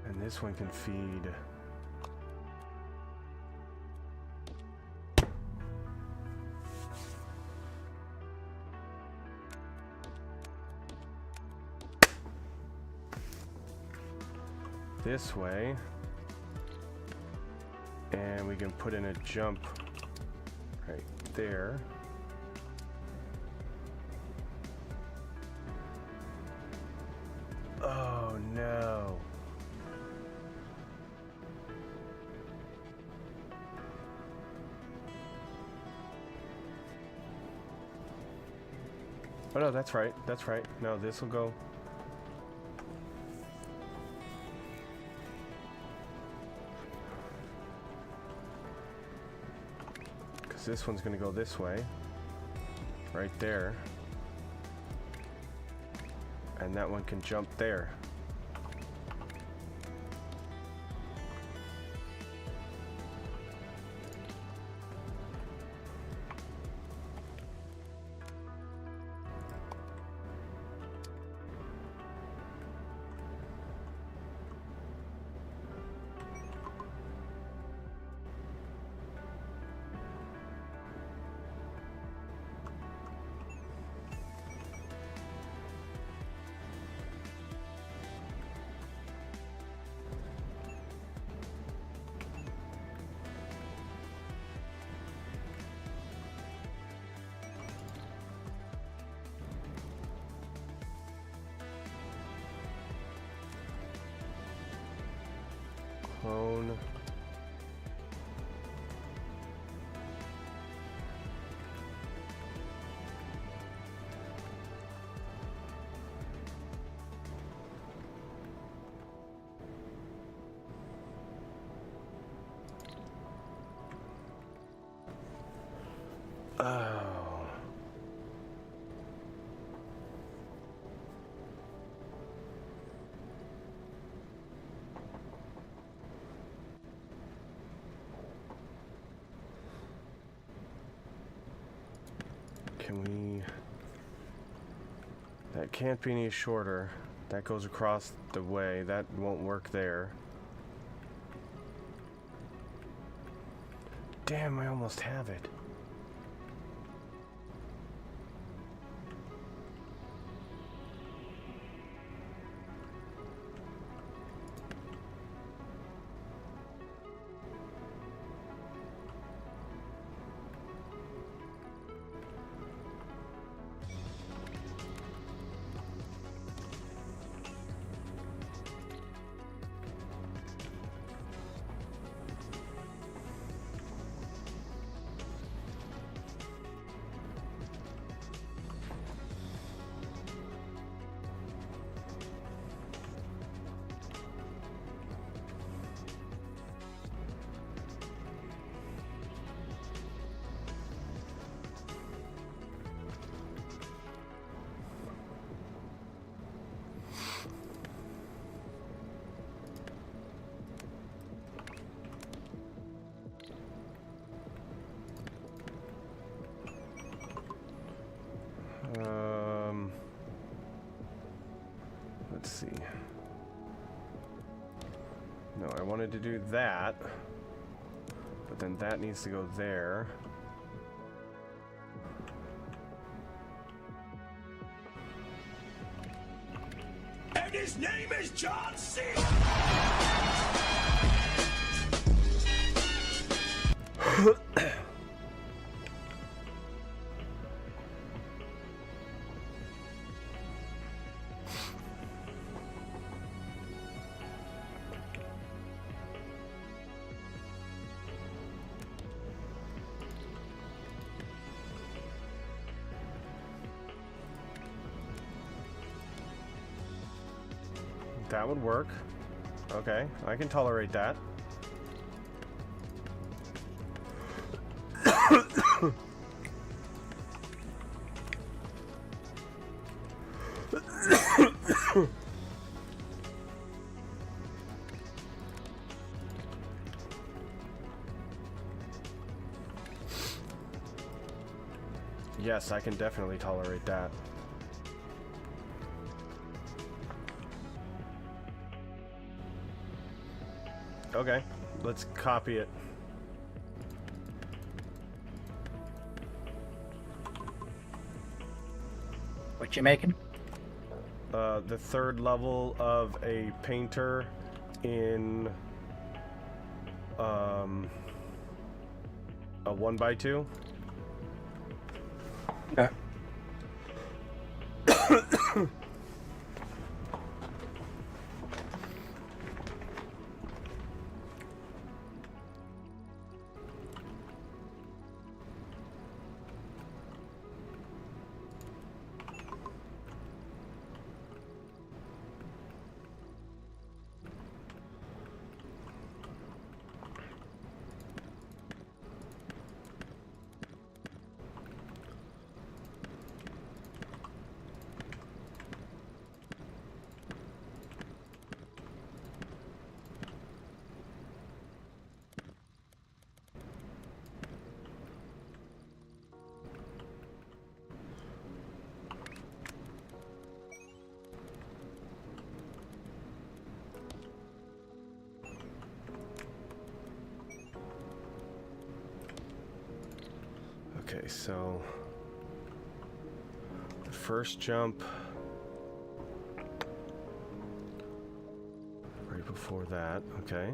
And this one can feed. This way. And we can put in a jump right there. Oh no. Oh no, that's right. That's right. No, this will go. Because this one's going to go this way. Right there. And that one can jump there. Clone. Oh. Can we... That can't be any shorter. That goes across the way. That won't work there. Damn, I almost have it. Let's see. No, I wanted to do that, but then that needs to go there. And his name is John C. That would work. Okay, I can tolerate that. Yes, I can definitely tolerate that. Okay, let's copy it. What you making? The third level of a painter in a 1x2. Okay. Okay, so the first jump right before that, okay.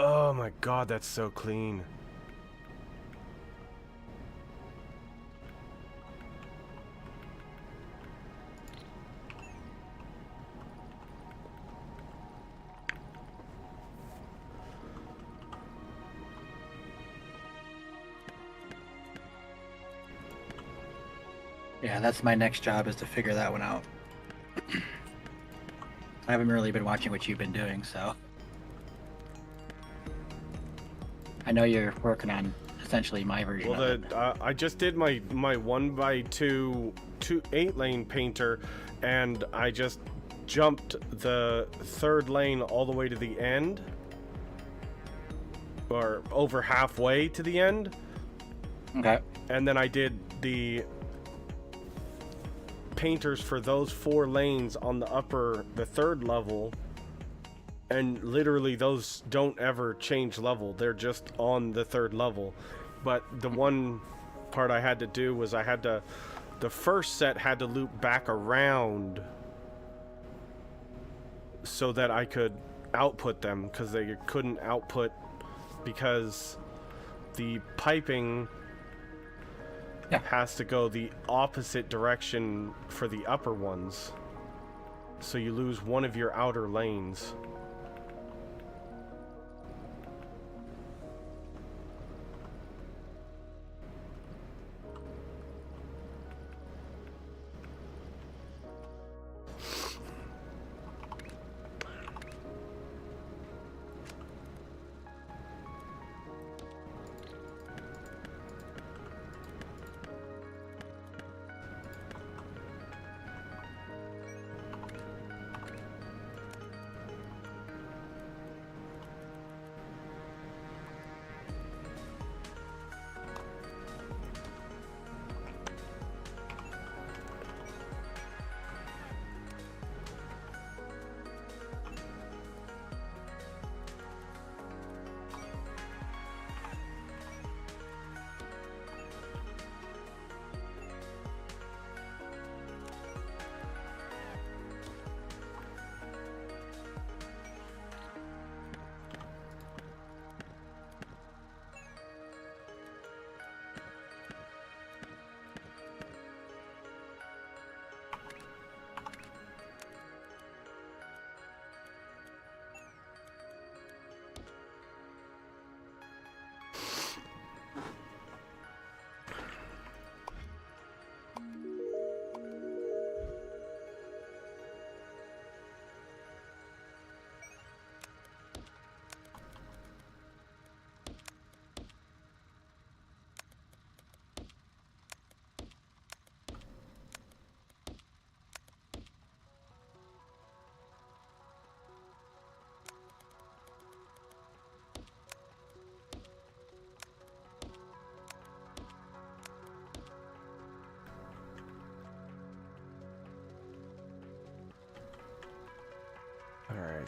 Oh my god, that's so clean. Yeah, that's my next job, is to figure that one out. I haven't really been watching what you've been doing, so I know you're working on essentially my version Well, of it. I just did my 1x2 8-lane painter, and I just jumped the third lane all the way to the end, or over halfway to the end, Okay. and then I did the painters for those 4 lanes on the third level, and literally those don't ever change level. They're just on the third level. But the one part I had to do was the first set had to loop back around so that I could output them, because they couldn't output because the piping has to go the opposite direction for the upper ones. So you lose one of your outer lanes.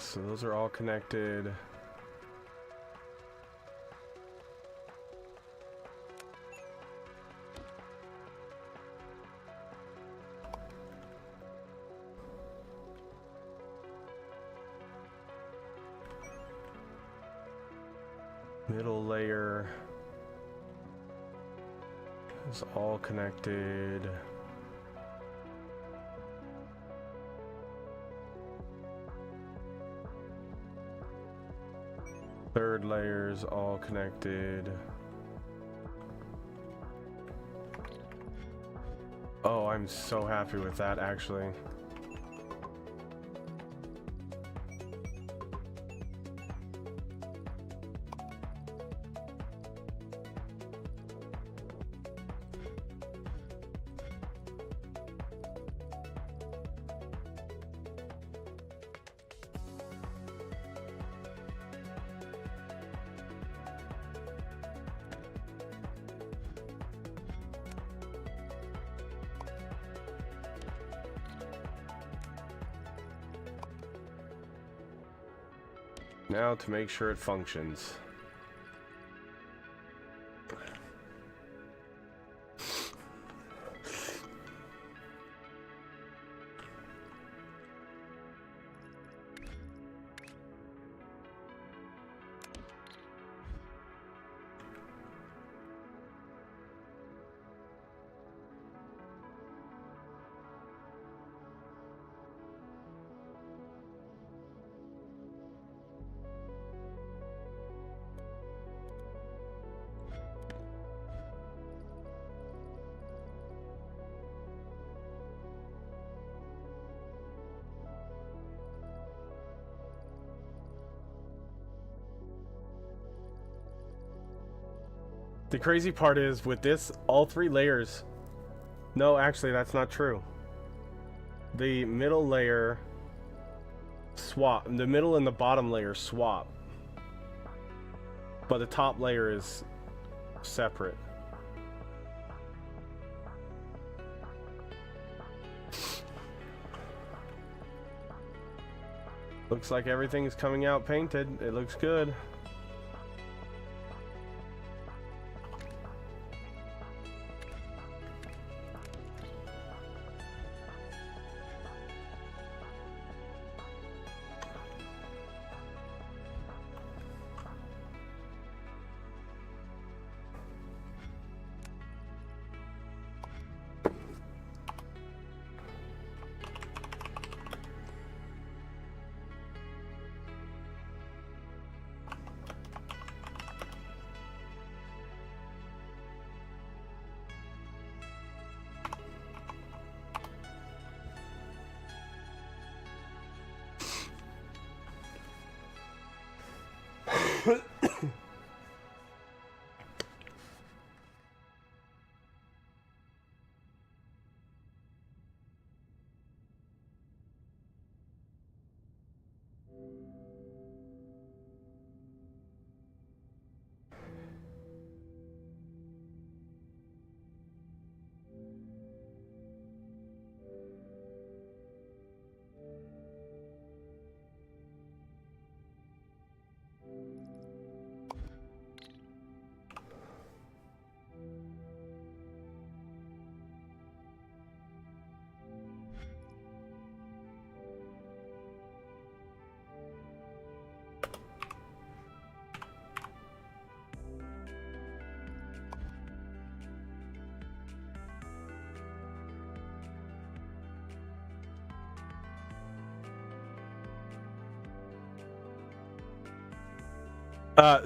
So those are all connected. Middle layer is all connected. Third layer is all connected. Oh, I'm so happy with that actually. Now to make sure it functions. The crazy part is with this, all three layers. No, actually, that's not true. The middle layer swap. The middle and the bottom layer swap. But the top layer is separate. Looks like everything's coming out painted. It looks good.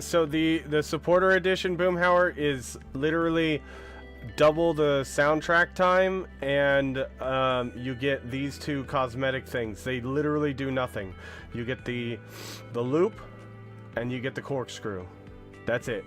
So the supporter edition Boomhauer is literally double the soundtrack time, and you get these two cosmetic things. They literally do nothing. You get the loop, and you get the corkscrew. That's it.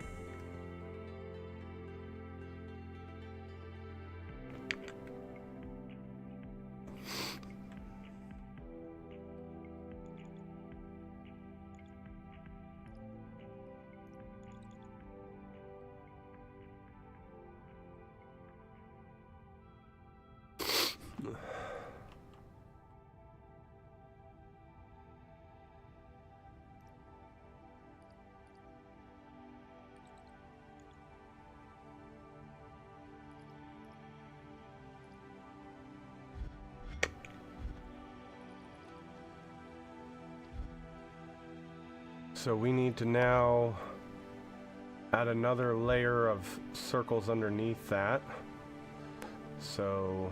So we need to now add another layer of circles underneath that. So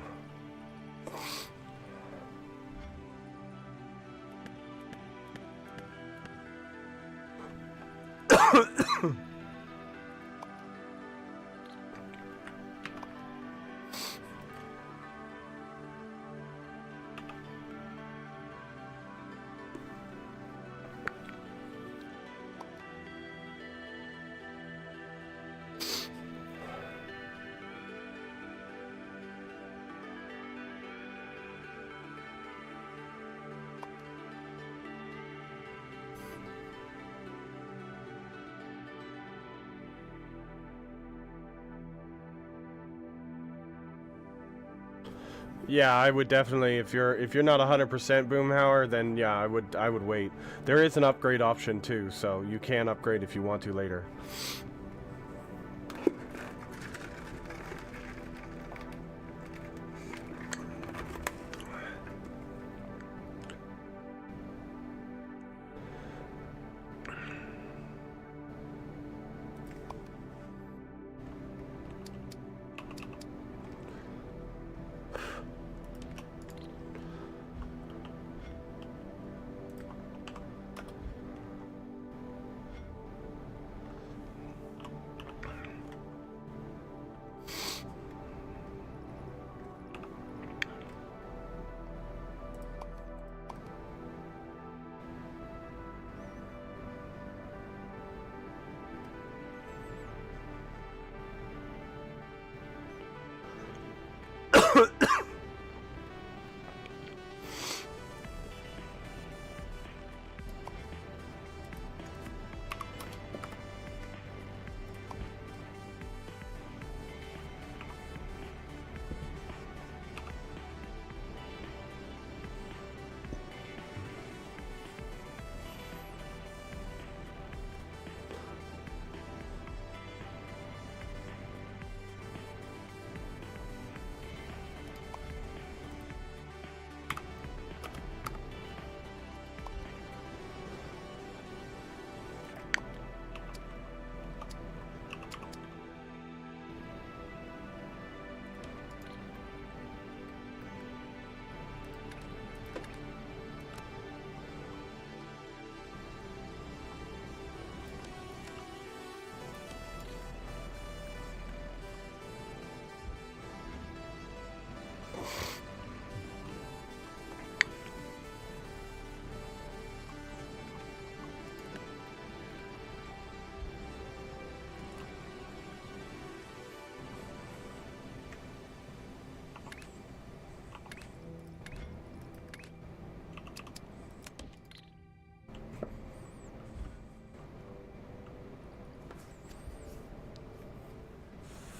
yeah, I would definitely, if you're not 100% Boomhauer, then yeah, I would wait. There is an upgrade option too, so you can upgrade if you want to later.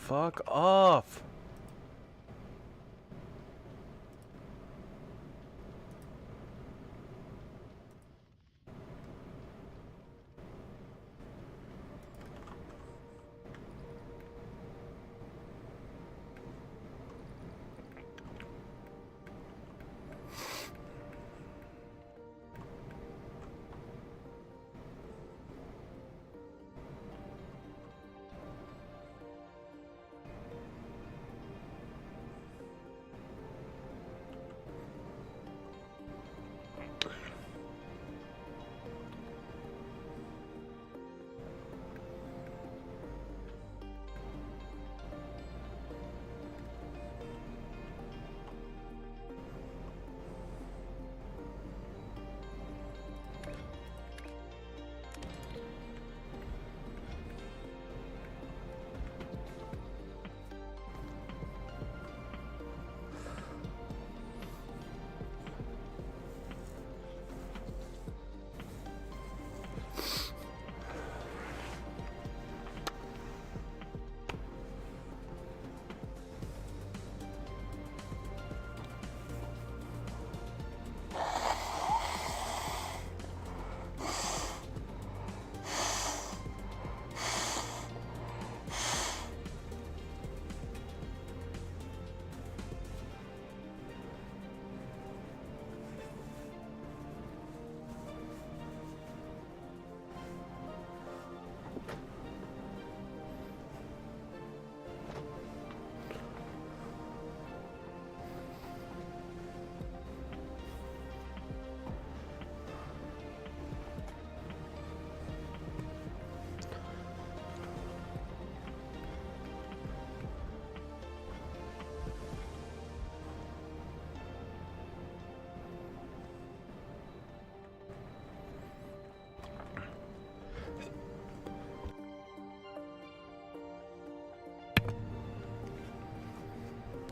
Fuck off!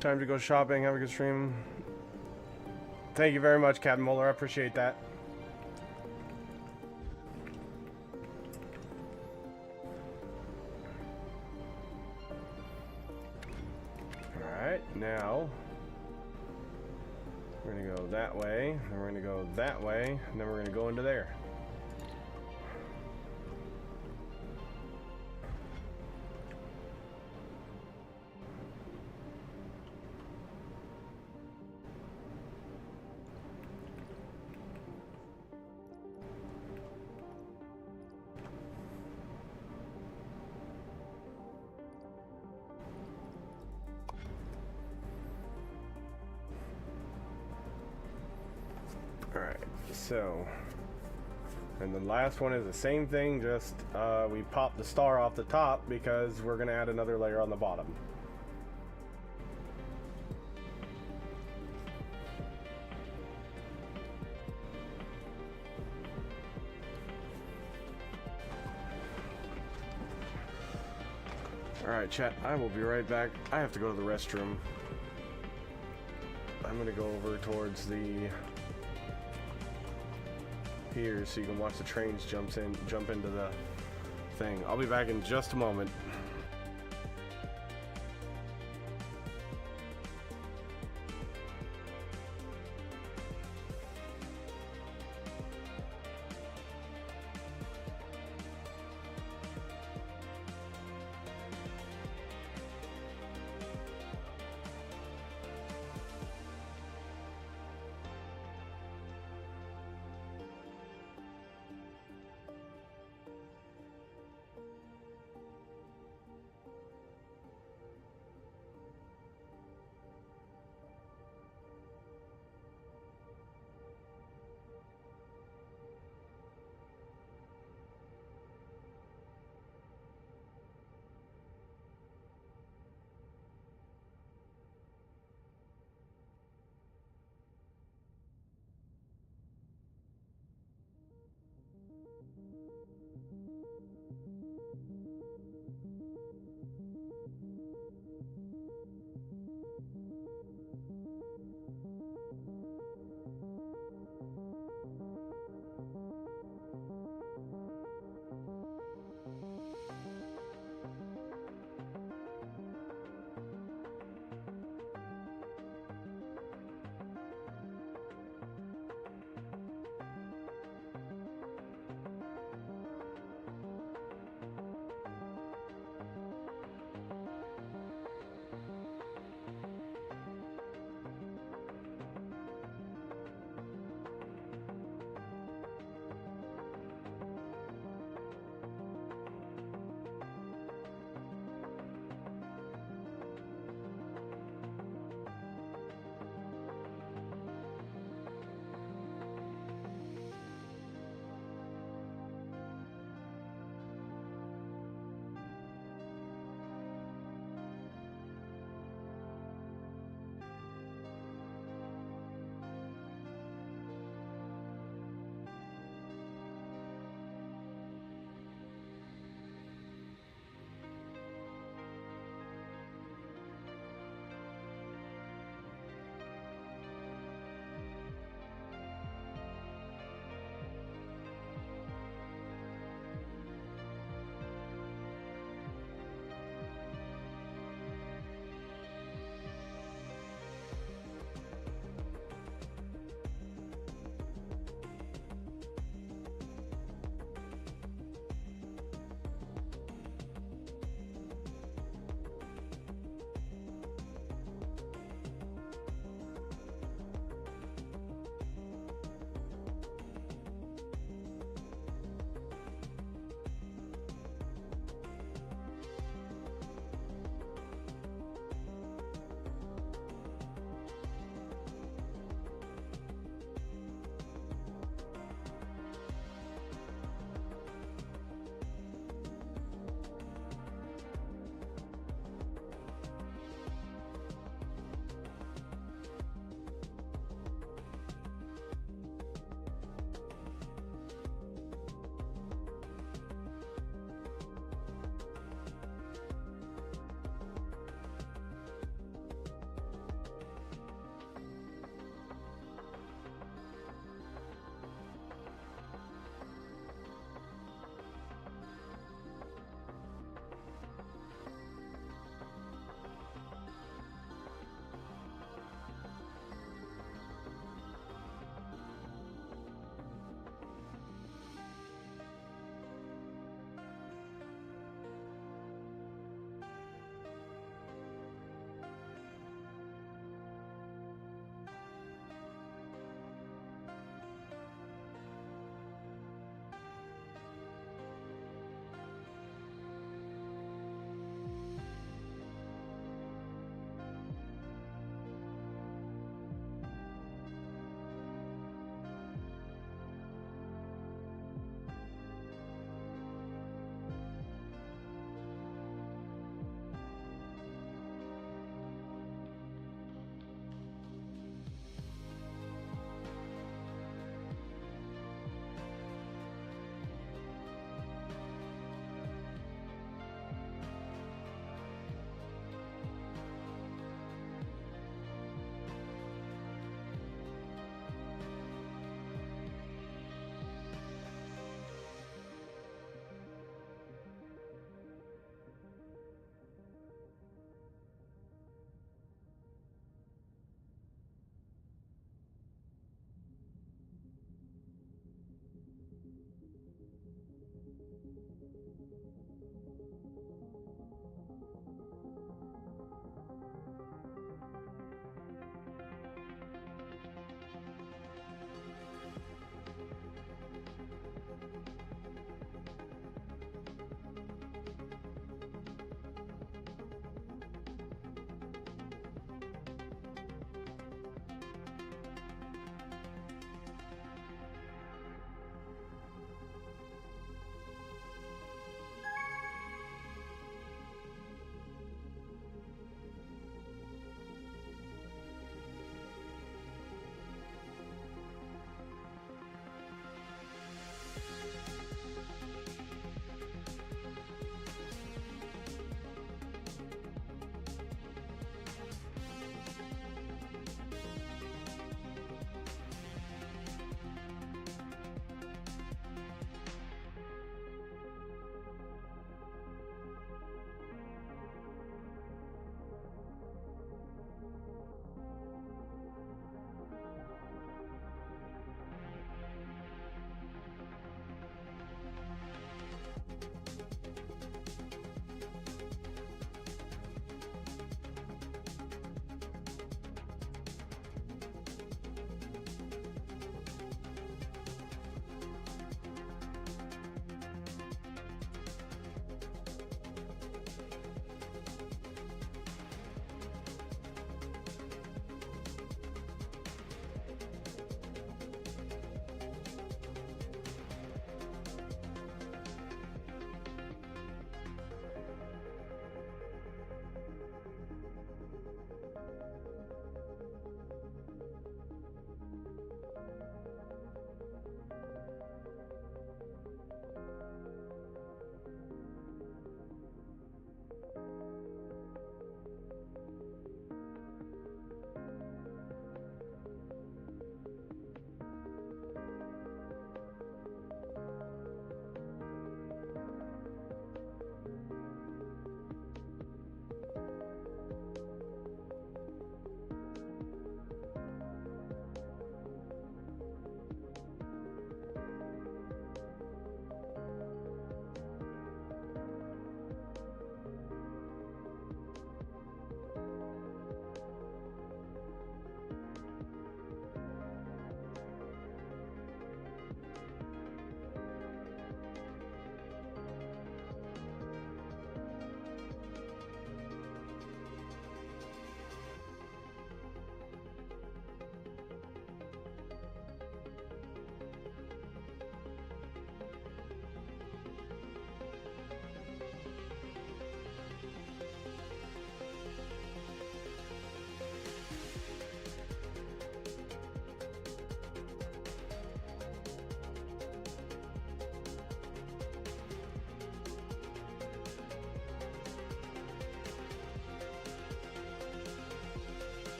Time to go shopping. Have a good stream. Thank you very much, Captain Moeller. I appreciate that. Alright, now we're gonna go that way, then we're gonna go that way, and then we're gonna go into there. Alright, so, and the last one is the same thing, just we pop the star off the top because we're going to add another layer on the bottom. Alright, chat, I will be right back. I have to go to the restroom. I'm going to go over towards the... here so you can watch the trains jump into the thing. I'll be back in just a moment.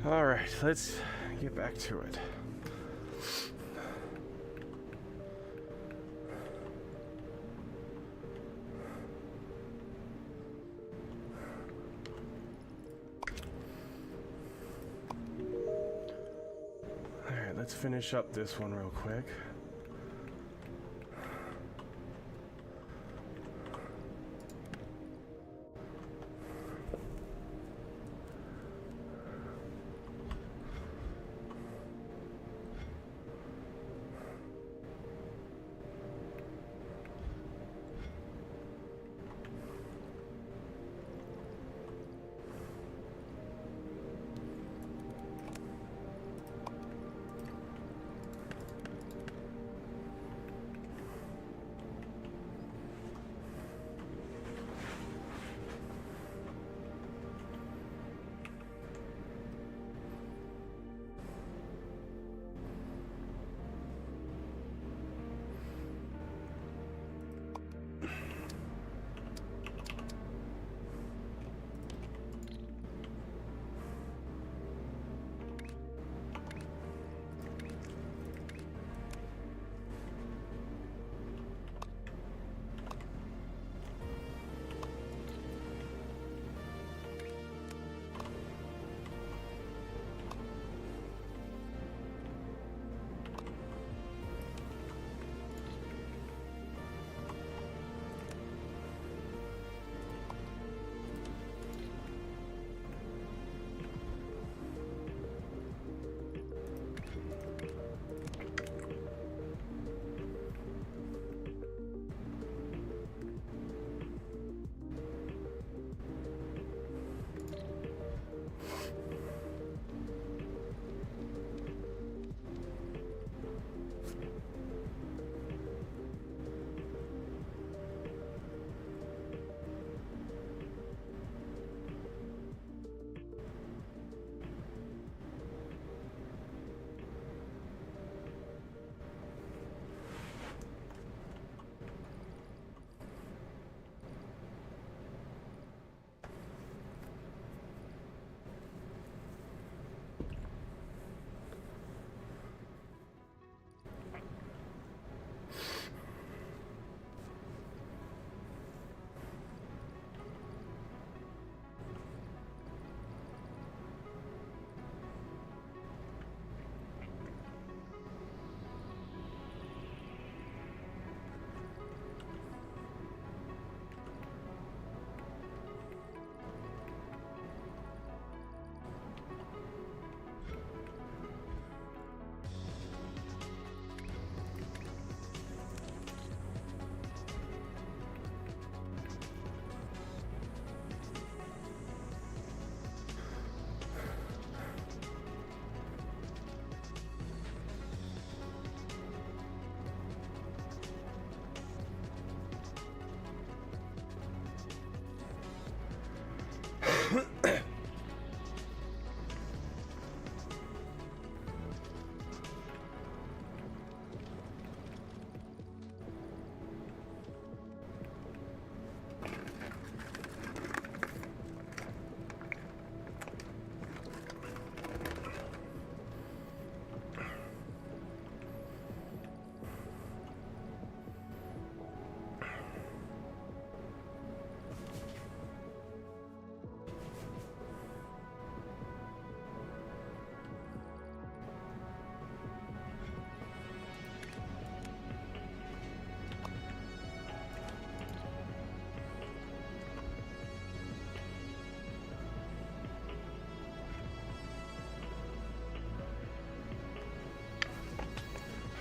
All right, let's get back to it. All right, let's finish up this one real quick.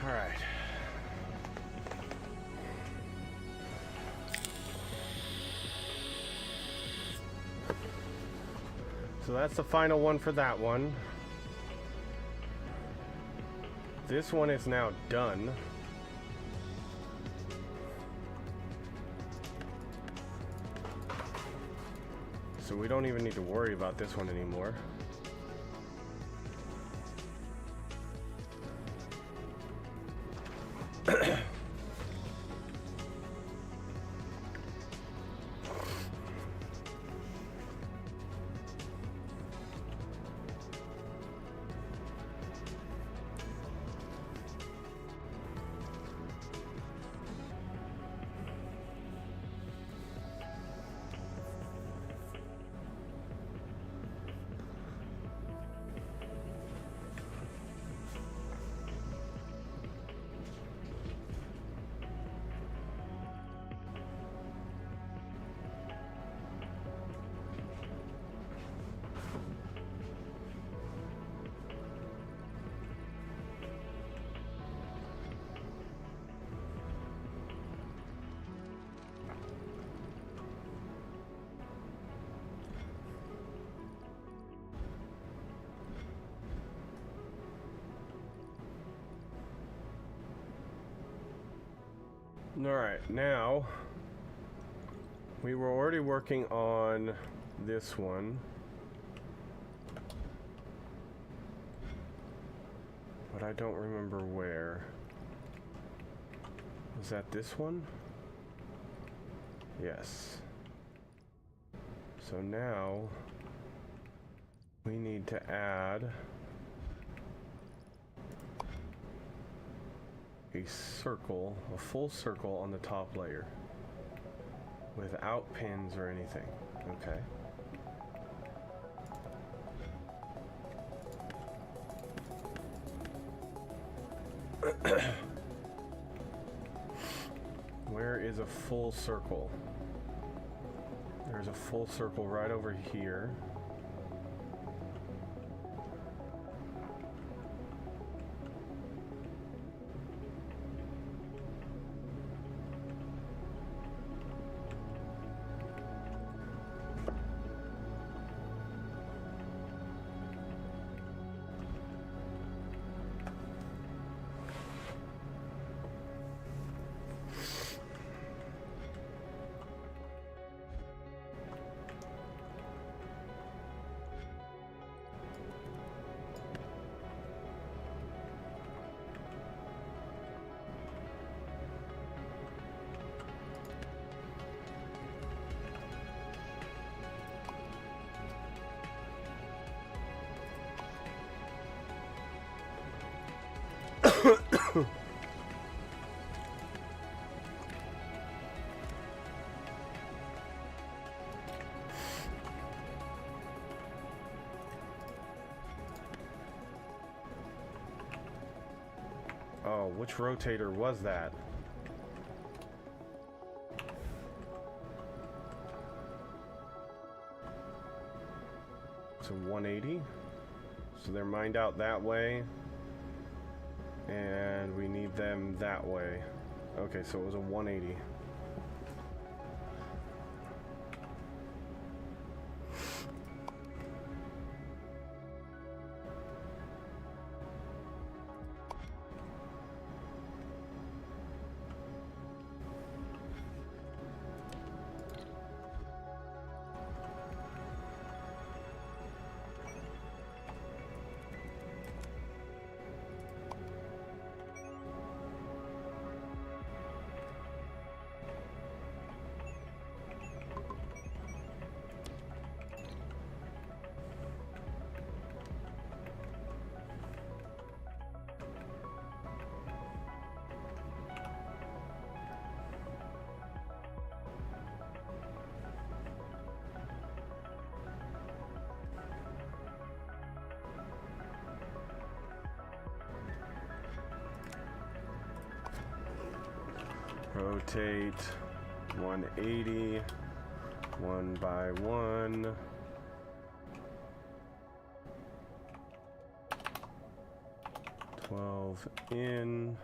All right. So that's the final one for that one. This one is now done. So we don't even need to worry about this one anymore. Alright, now we were already working on this one, but I don't remember where. Was that this one? Yes. So now we need to add a circle, a full circle on the top layer without pins or anything. Okay. Where is a full circle? There's a full circle right over here. Oh, which rotator was that? It's a 180. So they're mined out that way. And we need them that way. Okay, so it was a 180. Rotate 180, 1 by 1. $12 in.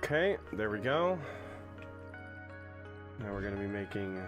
Okay, there we go. Now we're going to be making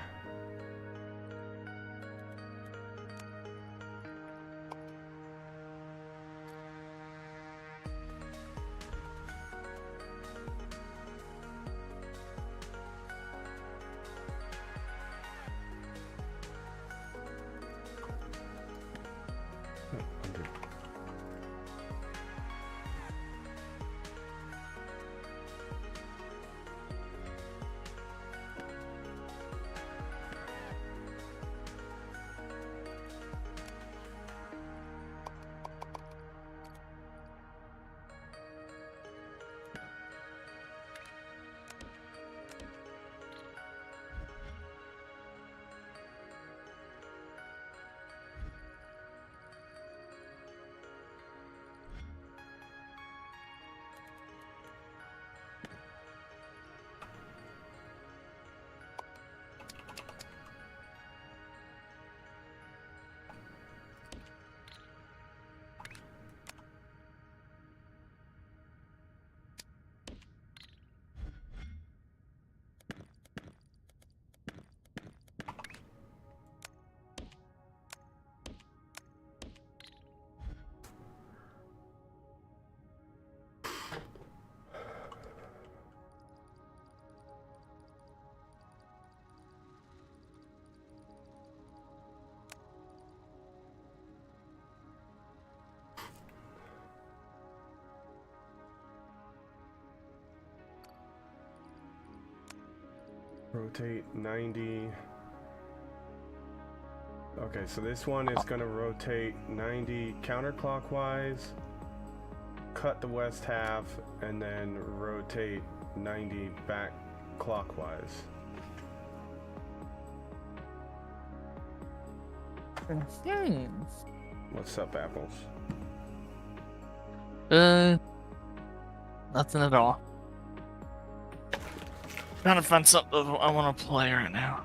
rotate 90. Okay, so this one is going to rotate 90 counterclockwise, cut the west half, and then rotate 90 back clockwise. What's up, Apples? Nothing at all. Trying to find something I want to play right now.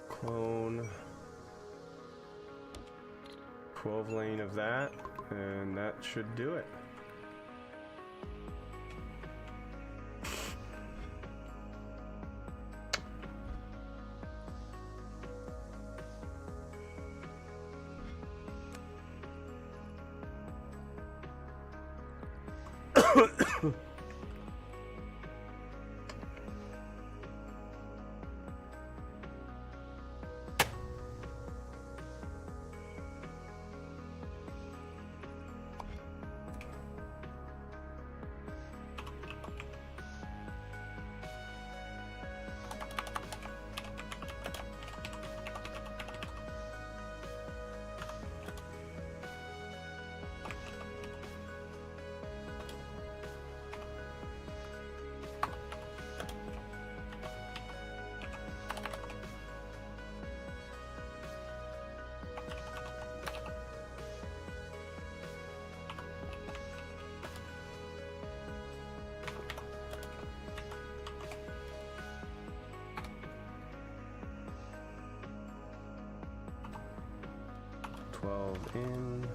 Clone 12 lane of that, and that should do it. in.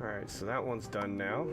Alright, so that one's done now.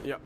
Yep.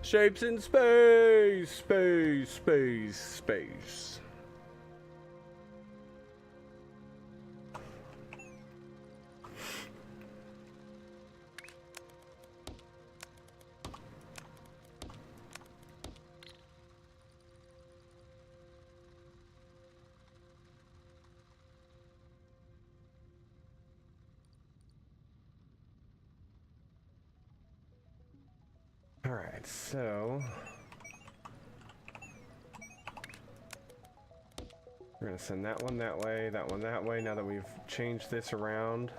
Shapes in space, space, space, space. All right, so we're gonna send that one that way, that one that way. Now that we've changed this around.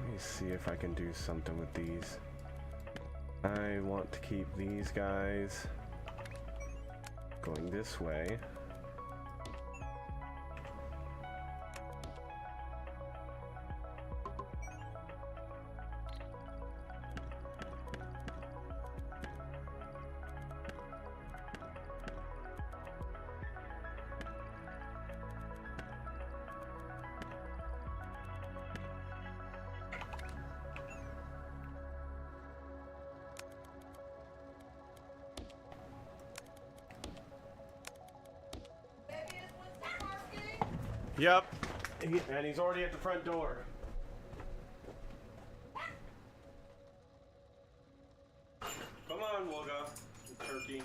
Let me see if I can do something with these. I want to keep these guys going this way. Yep, and he's already at the front door. Come on, Wolga, turkey.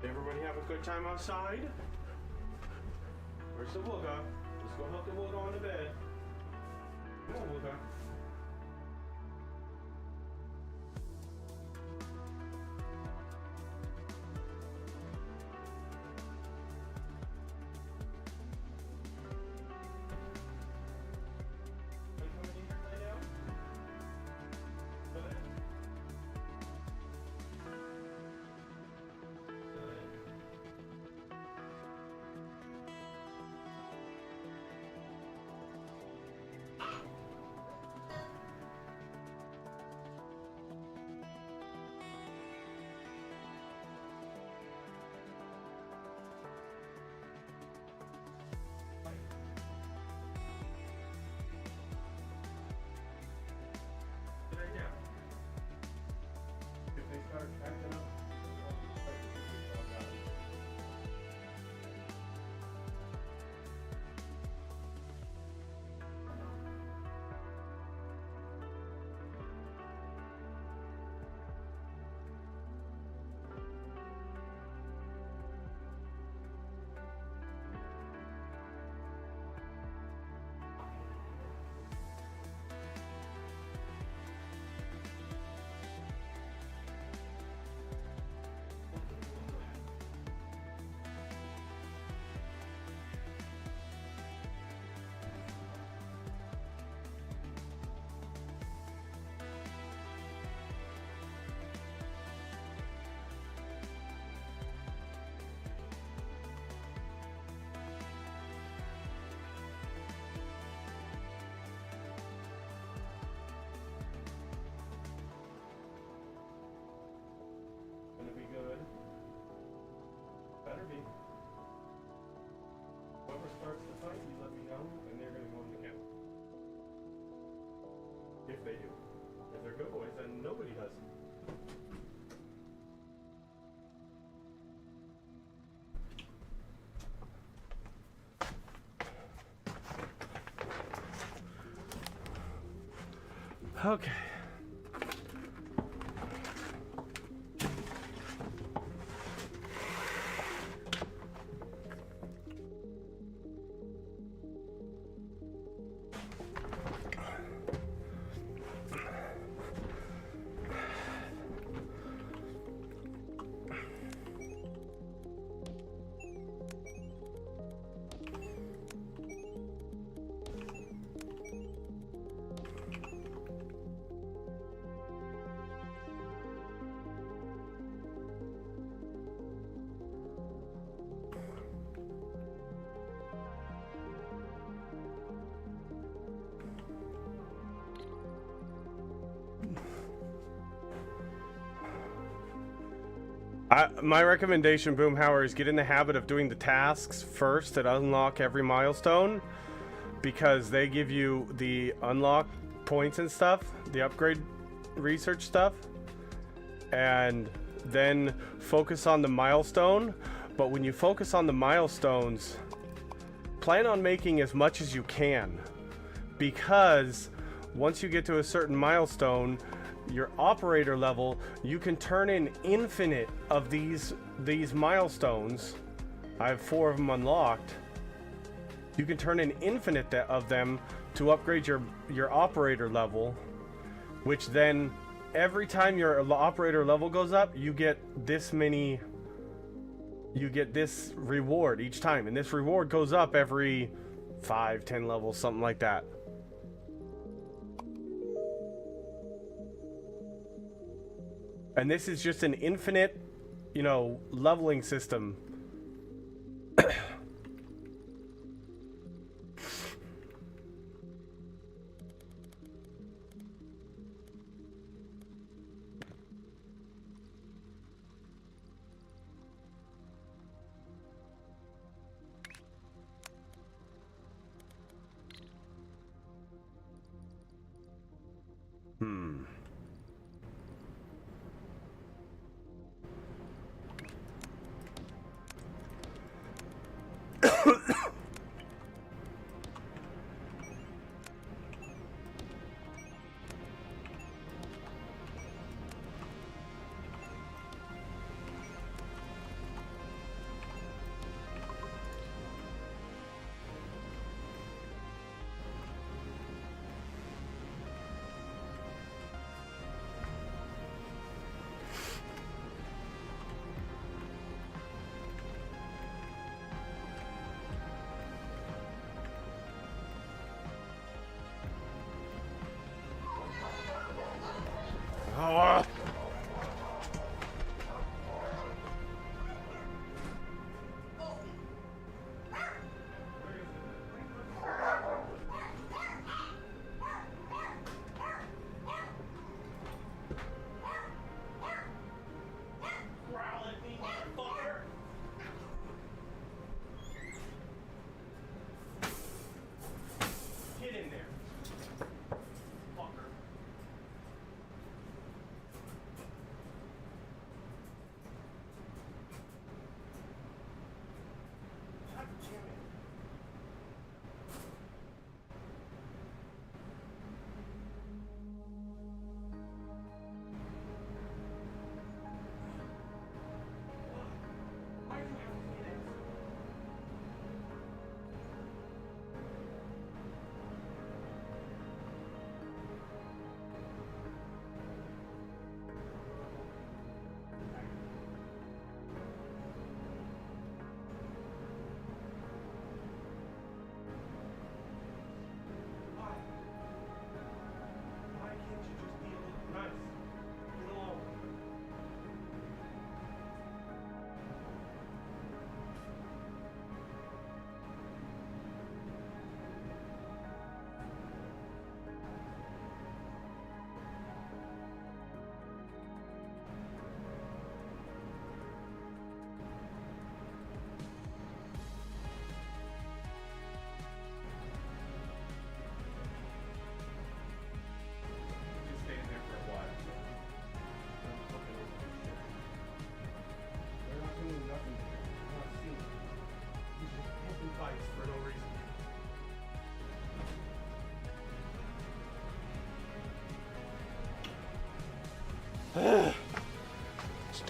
Everybody have a good time outside? Where's the Wolga? Let's go help the Wolga on the bed. Come on, Wolga. If they do. If they're good boys, then nobody does. Okay. My recommendation, Boomhauer, is get in the habit of doing the tasks first that unlock every milestone, because they give you the unlock points and stuff, the upgrade research stuff, and then focus on the milestone. But when you focus on the milestones, plan on making as much as you can, because once you get to a certain milestone, your operator level, you can turn in infinite of these milestones. I have 4 of them unlocked. You can turn in infinite of them to upgrade your operator level, which then every time your operator level goes up, you get this reward each time, and this reward goes up every 5-10 levels, something like that. And this is just an infinite, leveling system.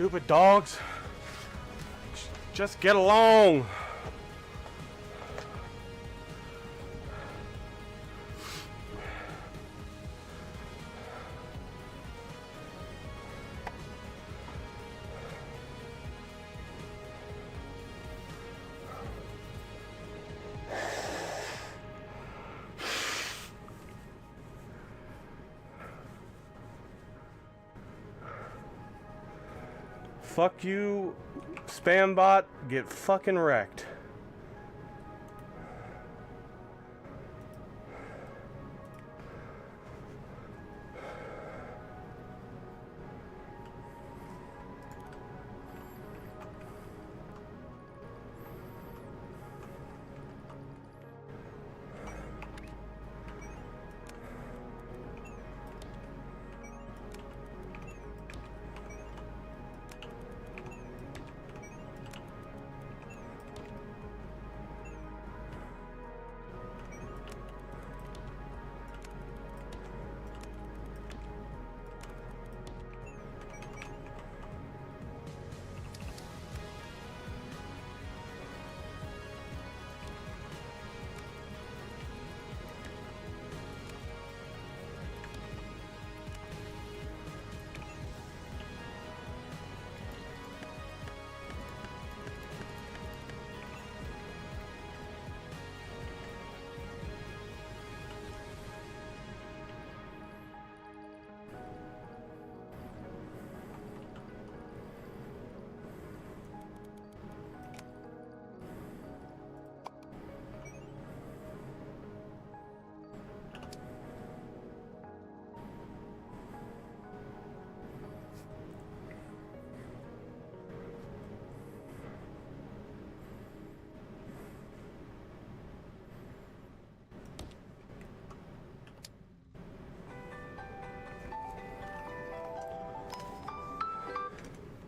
Stupid dogs. Just get along. Fuck you, spam bot. Get fucking wrecked.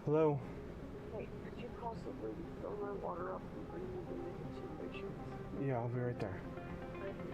Hello. Hey, could you possibly fill my water up and bring me the nicotine pictures? Yeah, I'll be right there. Thank you.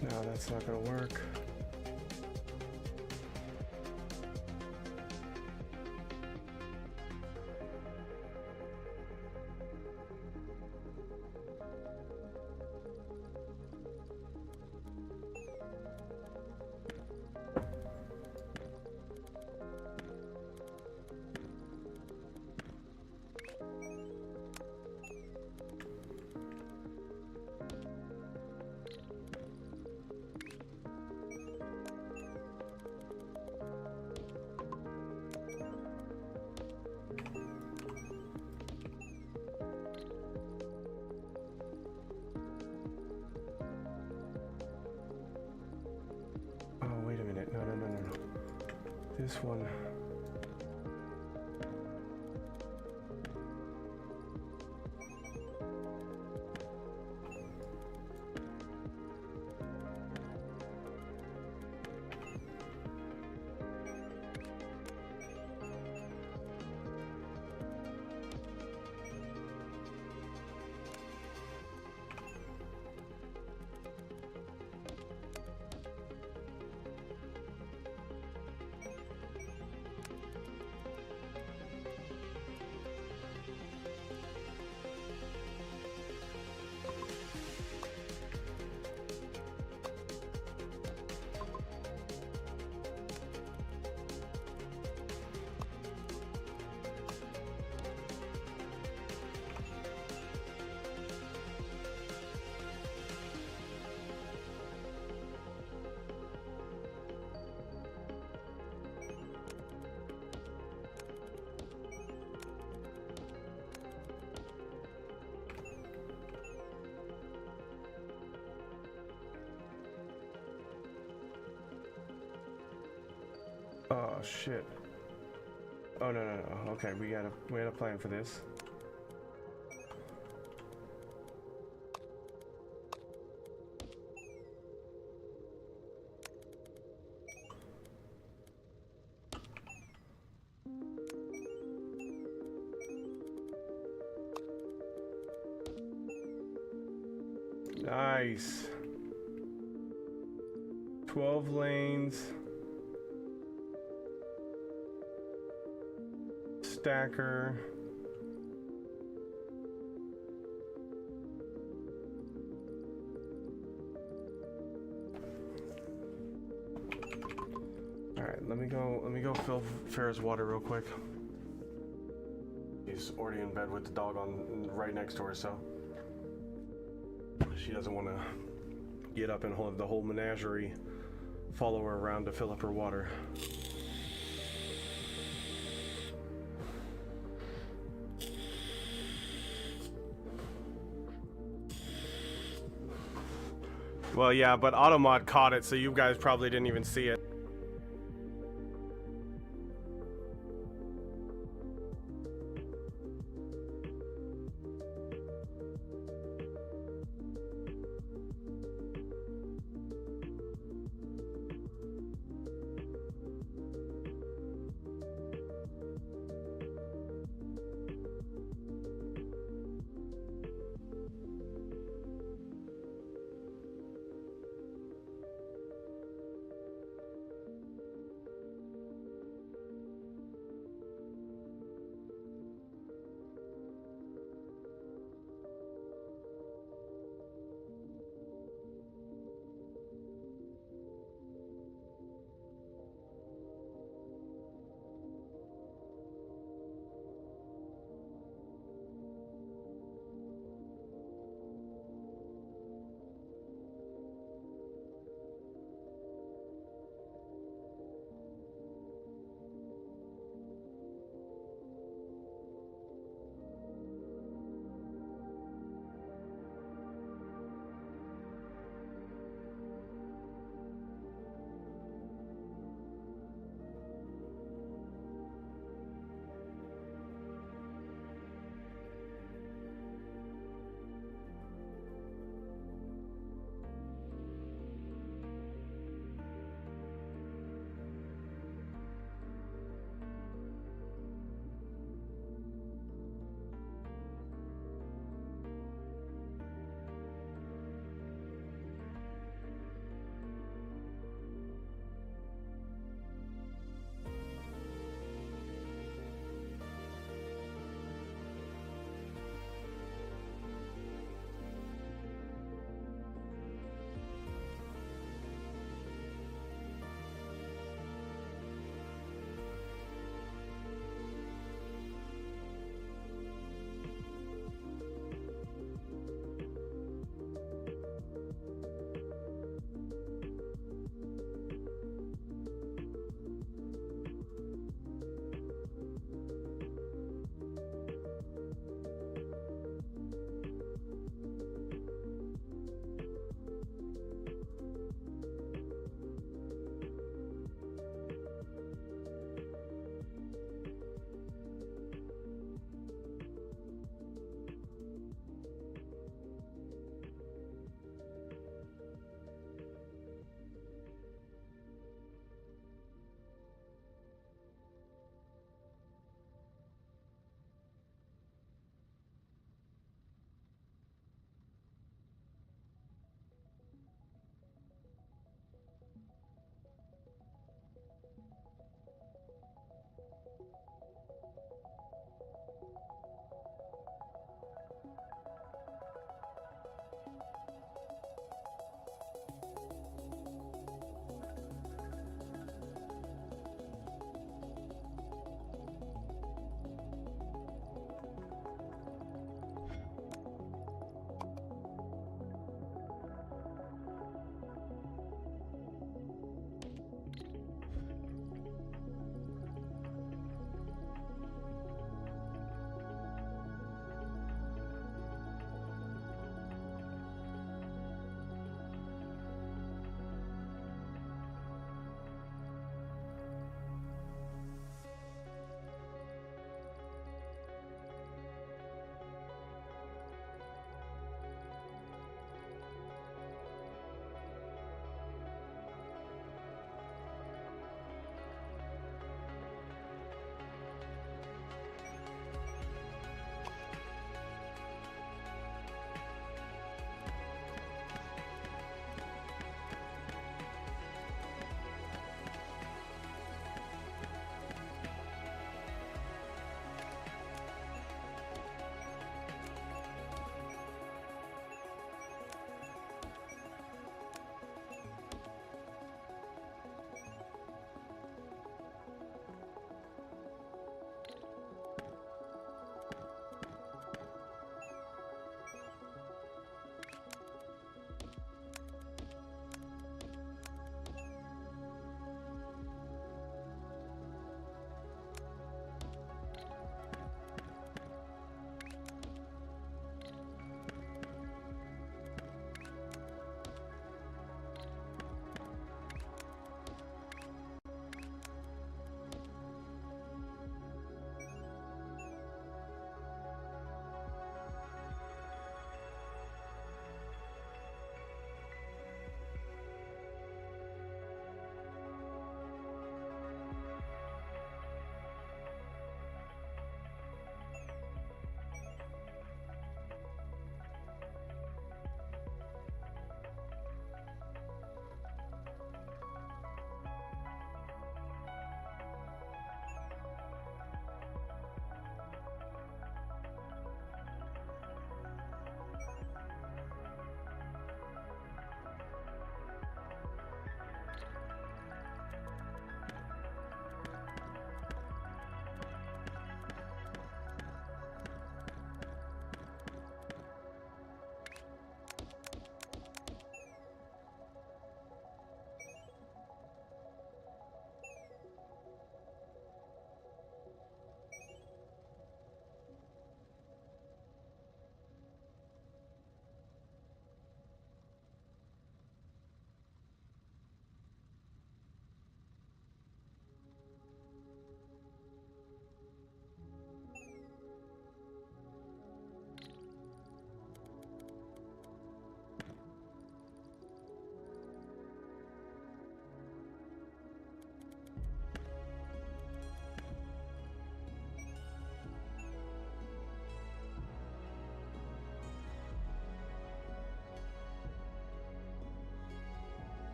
No, that's not gonna work. This one. Oh shit. Oh no. Okay, we had a plan for this. Nice. 12 lanes. Stacker. All right, let me go fill Farrah's water real quick. He's already in bed with the dog on right next to her, so she doesn't want to get up and hold the whole menagerie follow her around to fill up her water. Well, yeah, but Automod caught it, so you guys probably didn't even see it.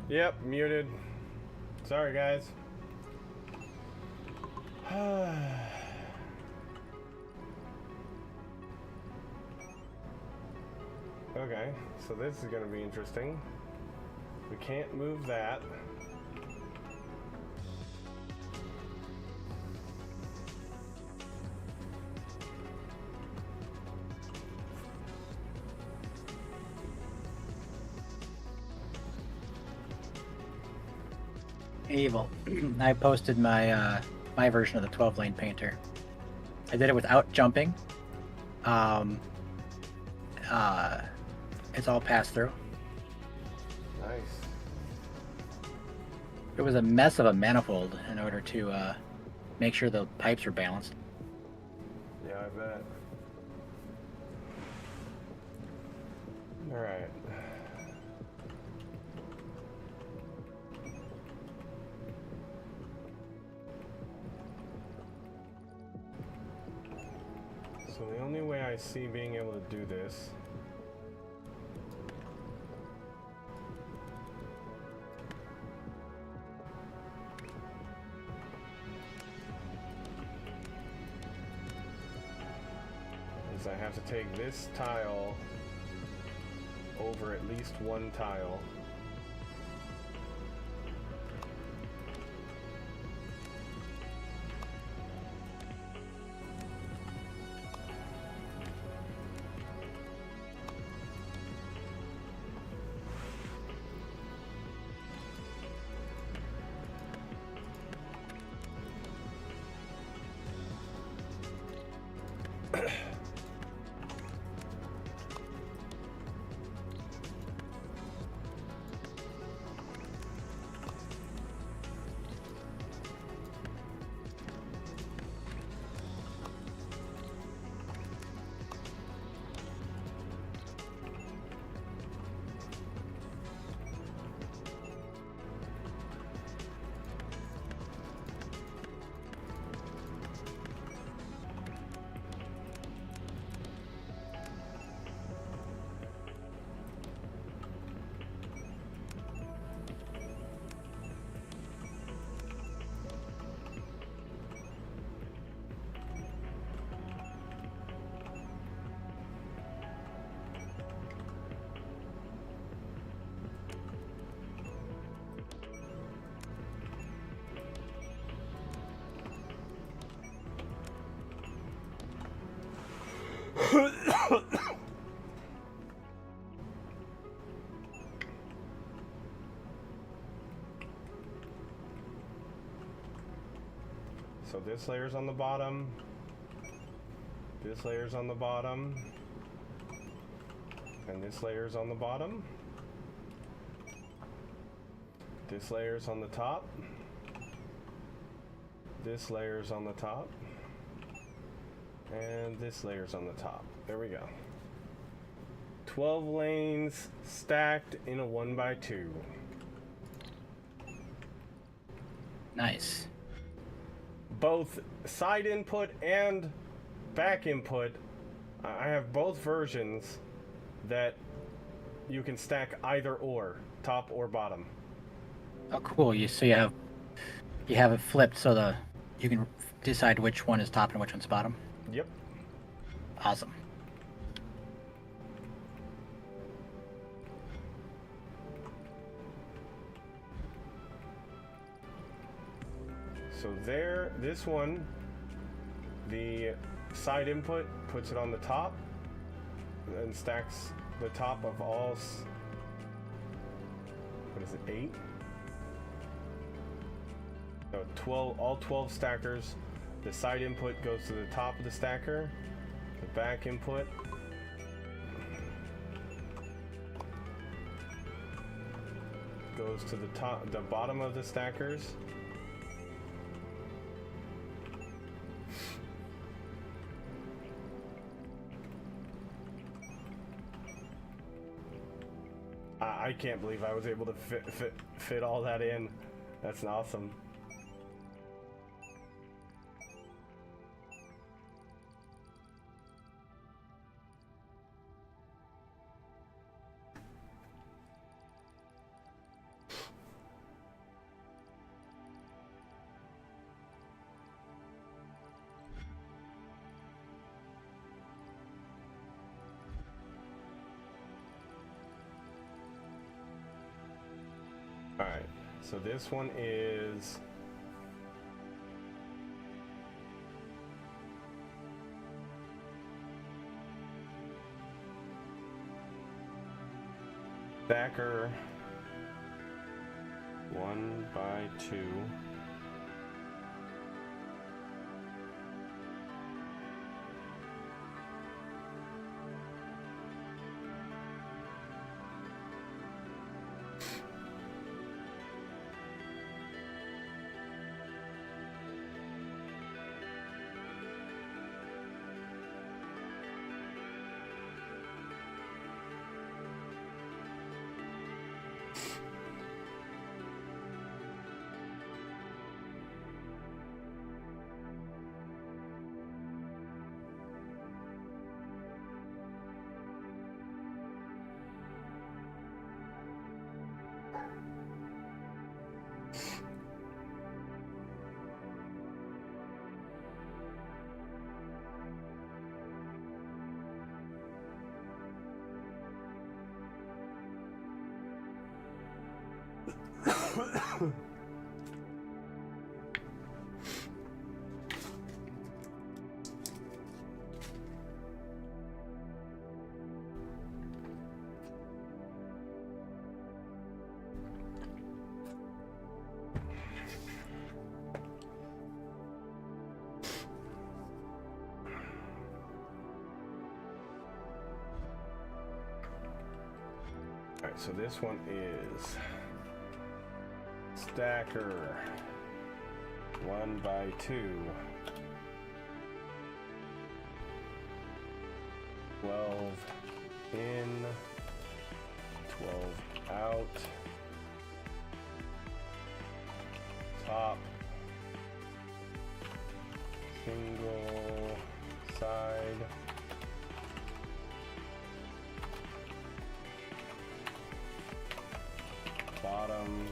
Yep, muted. Sorry, guys. Okay, so this is going to be interesting. We can't move that. Evil. I posted my my version of the 12-lane painter. I did it without jumping. It's all pass through. Nice. It was a mess of a manifold in order to make sure the pipes were balanced. Yeah, I bet. Alright. So the only way I see being able to do this is I have to take this tile over at least one tile. So this layer's on the bottom. This layer's on the bottom. And this layer's on the bottom. This layer's on the top. This layer's on the top. And this layer's on the top. There we go. 12 lanes stacked in a 1x2. Nice. Both side input and back input, I have both versions that you can stack either or, top or bottom. Oh, cool. You have it flipped so you can decide which one is top and which one's bottom. Yep. Awesome. So there, this one, the side input puts it on the top and stacks the top of all, what is it, 8? No, 12, all 12 stackers. The side input goes to the top of the stacker. The back input goes to the bottom of the stackers. I can't believe I was able to fit all that in. That's awesome. Alright, so this one is stacker 1x2. Alright, so this one is stacker 1x2, 12 in, 12 out, top, single side, bottom,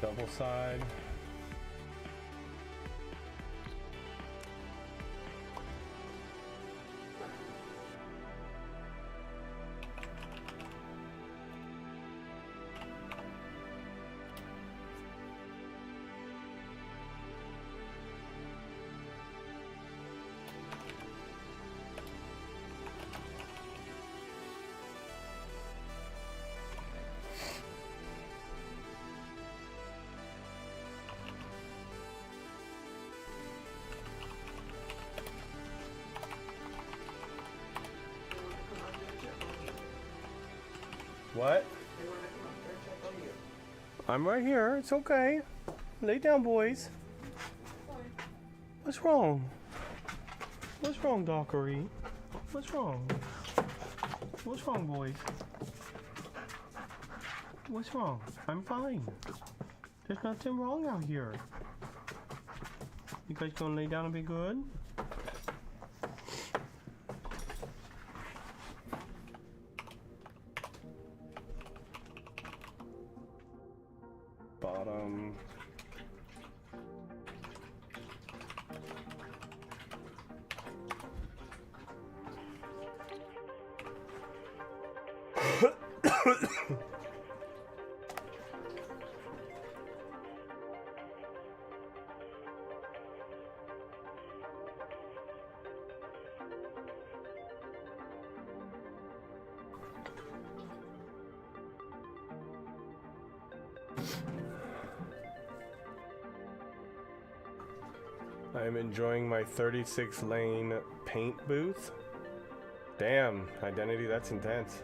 double side, what? I'm right here. It's okay. Lay down, boys. What's wrong? What's wrong, Dockery? What's wrong? What's wrong, boys? What's wrong? I'm fine. There's nothing wrong out here. You guys gonna lay down and be good? Bottom. I'm enjoying my 36 lane paint booth. Damn, Identity, that's intense.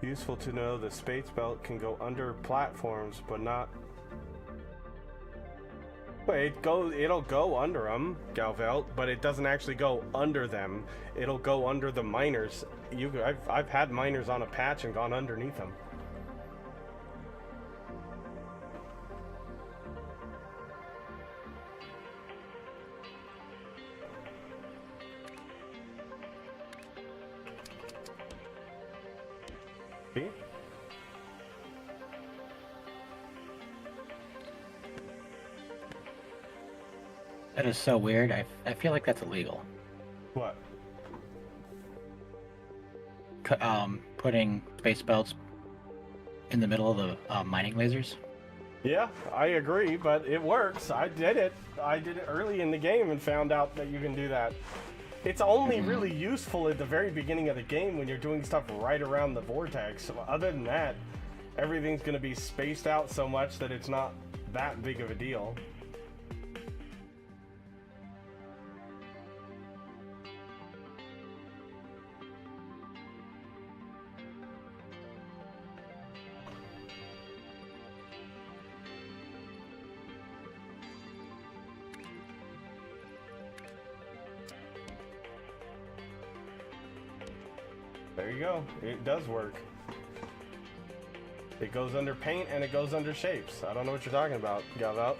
Useful to know the space belt can go under platforms, but not... Wait, it'll go under them, Galvelt, but it doesn't actually go under them. It'll go under the miners. I've had miners on a patch and gone underneath them. See? That is so weird. I feel like that's illegal. What? Putting space belts in the middle of the mining lasers. Yeah, I agree, but it works. I did it. I did it early in the game and found out that you can do that. It's only really useful at the very beginning of the game when you're doing stuff right around the vortex. Other than that, everything's going to be spaced out so much that it's not that big of a deal. There you go. It does work. It goes under paint and it goes under shapes. I don't know what you're talking about, Galvelt.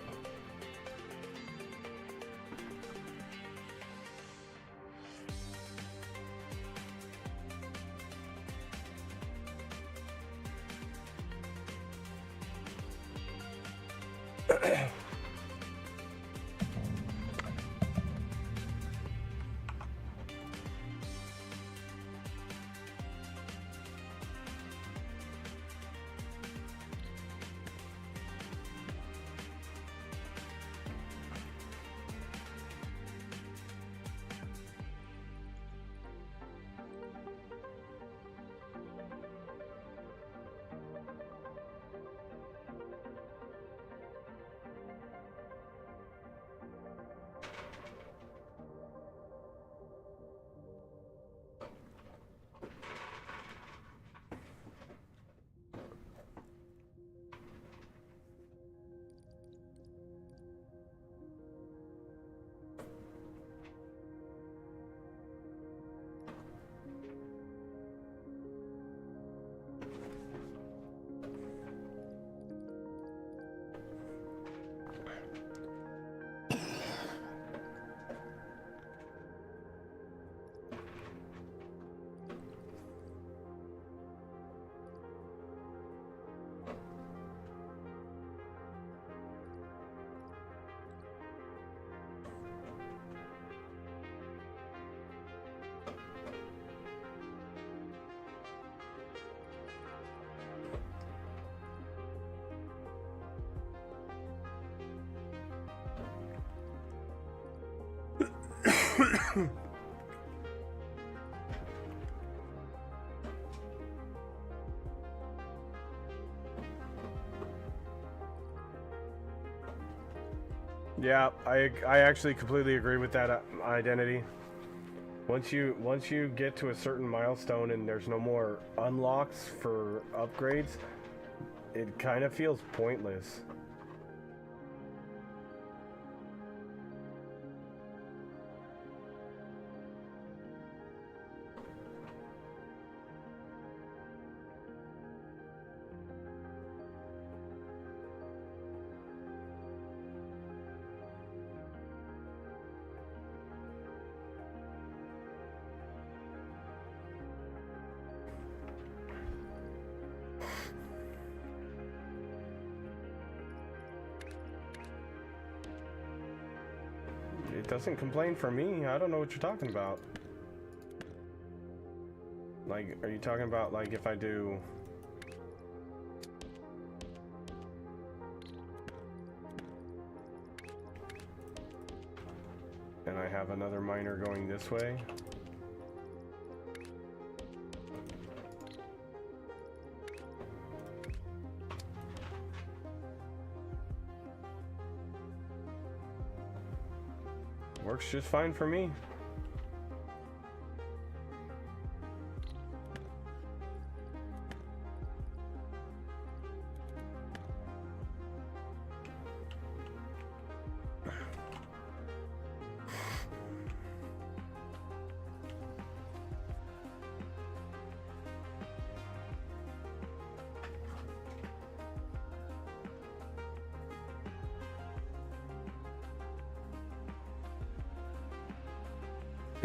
Yeah, I actually completely agree with that identity. Once you get to a certain milestone and there's no more unlocks for upgrades, it kind of feels pointless. It doesn't complain for me. I don't know what you're talking about. Like, are you talking about, like, if I do... and I have another miner going this way? Works just fine for me.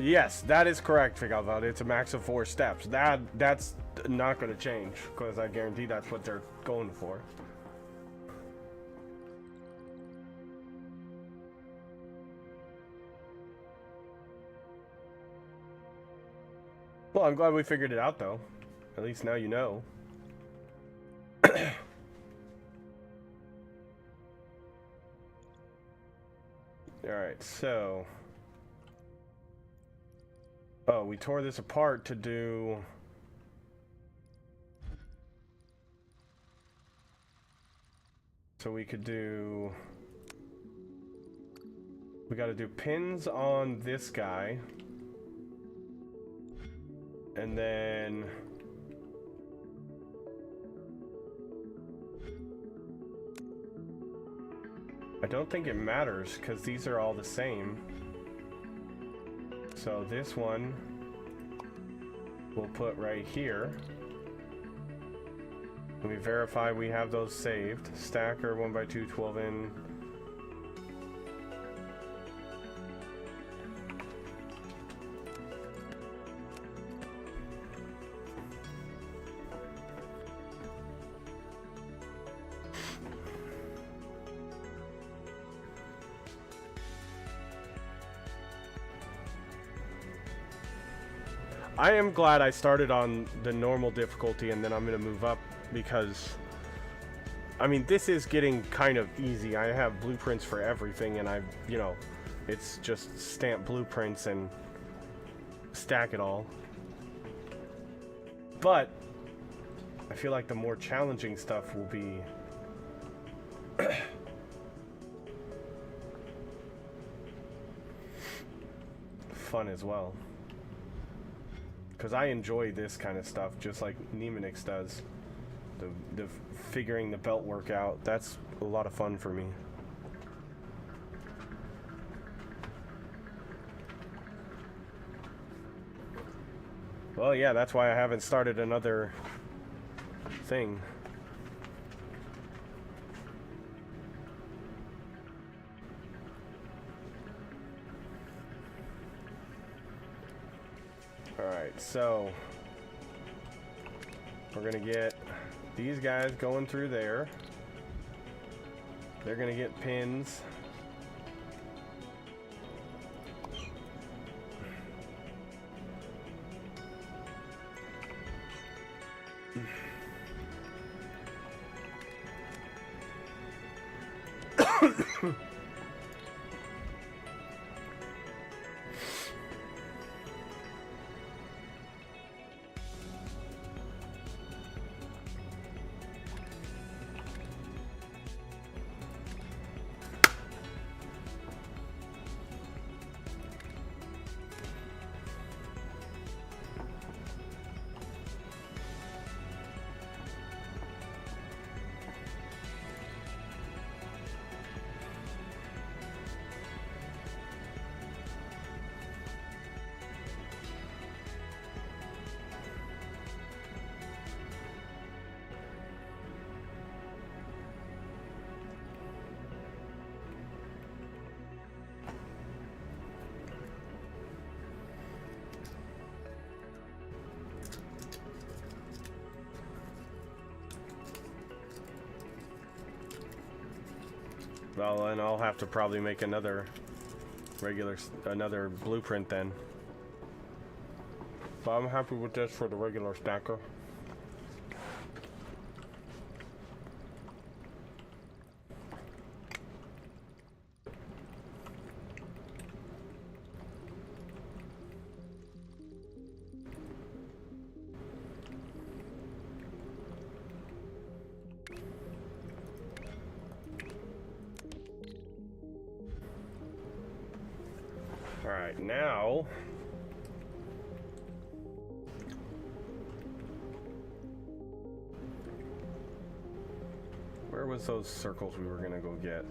Yes, that is correct, Figalvad. It's a max of 4 steps. That's not going to change, because I guarantee that's what they're going for. Well, I'm glad we figured it out, though. At least now you know. Alright, so... Oh, we tore this apart to do... So we could do... We gotta do pins on this guy. And then... I don't think it matters, because these are all the same. So this one we'll put right here. Let me verify we have those saved. Stacker 1x2 12 in. I am glad I started on the normal difficulty and then I'm going to move up because, I mean, this is getting kind of easy. I have blueprints for everything and you know, it's just stamp blueprints and stack it all. But I feel like the more challenging stuff will be fun as well. Because I enjoy this kind of stuff, just like Nemonix does. The figuring the belt work out, that's a lot of fun for me. Well, yeah, that's why I haven't started another thing. Alright, so we're gonna get these guys going through there. They're gonna get pins. Well, and I'll have to probably make another blueprint then. But I'm happy with this for the regular stacker. Alright, now where was those circles we were gonna go get?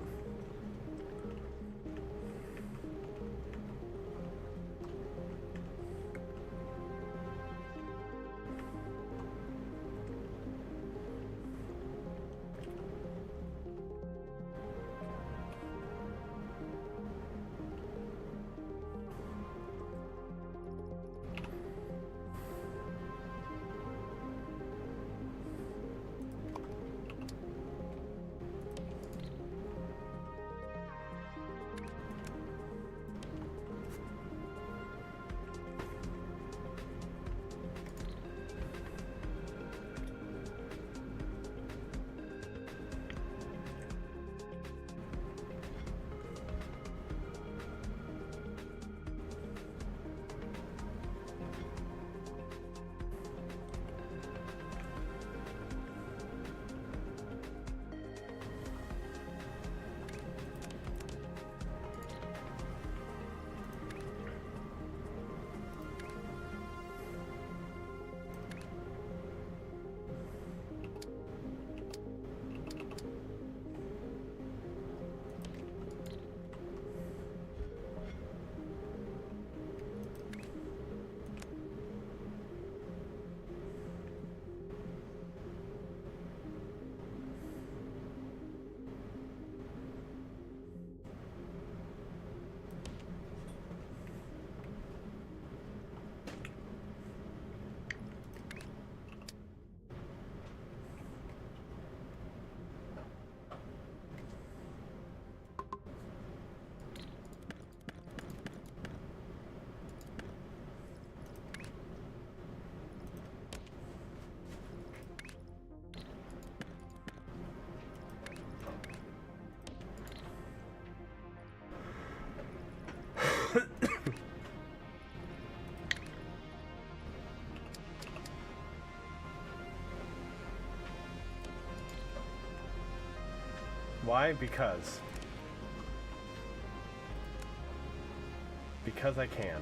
Why? Because. Because I can.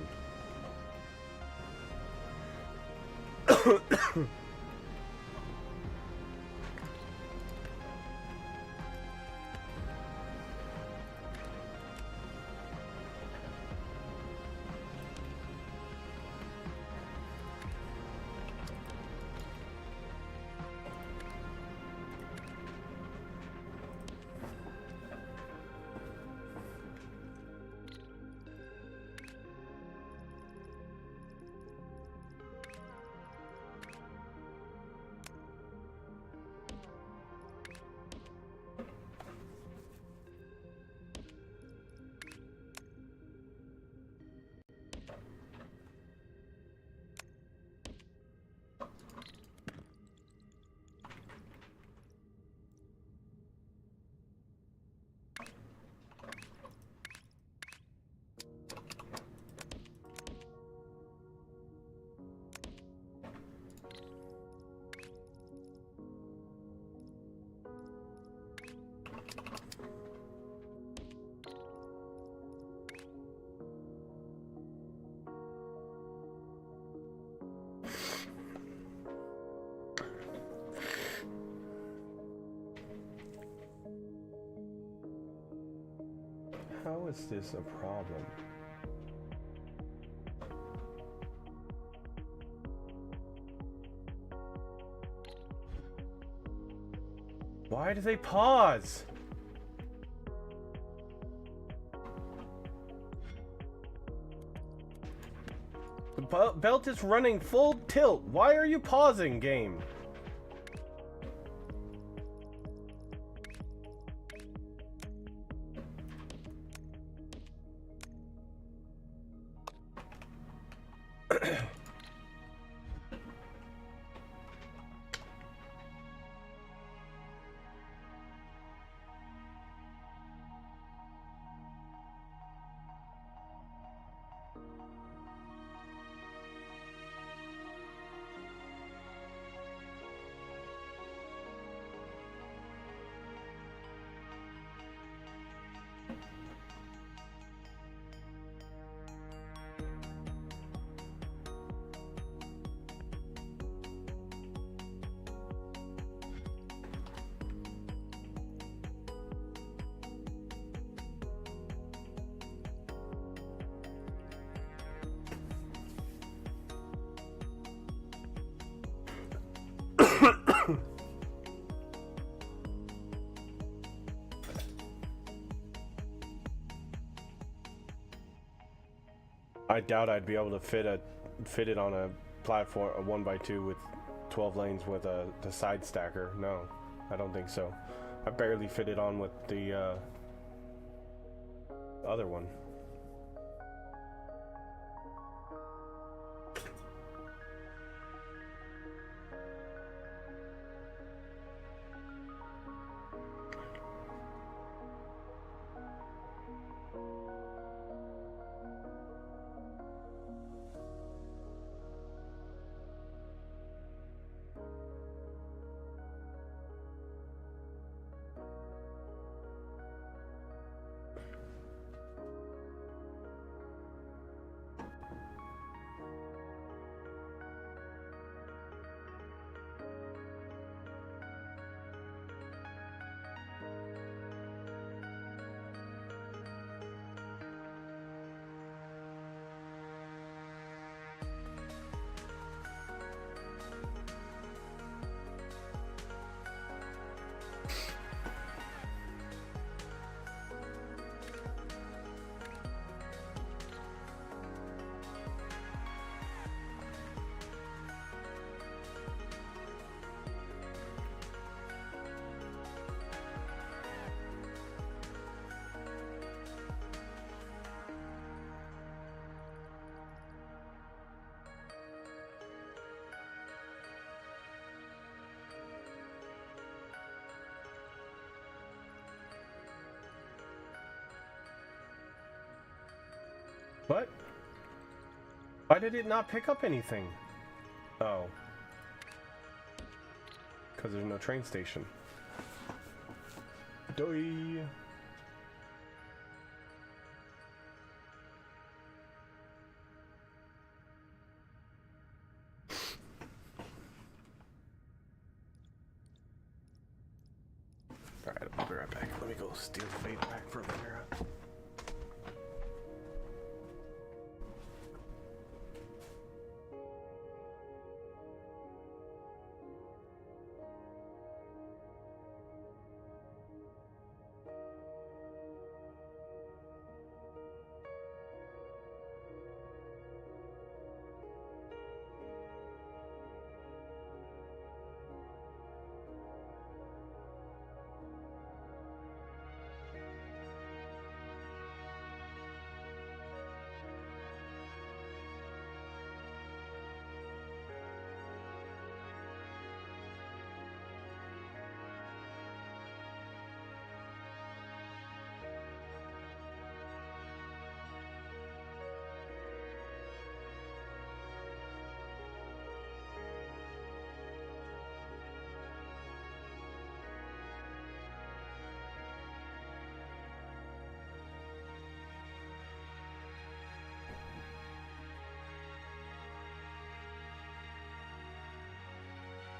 How is this a problem? Why do they pause? The belt is running full tilt. Why are you pausing, game? I doubt I'd be able to fit it on a platform, a 1x2 with 12 lanes with the side stacker. No, I don't think so. I barely fit it on with the other one. What? Why did it not pick up anything? Oh. Because there's no train station. Doi. Alright, I'll be right back. Let me go steal the bait back from there.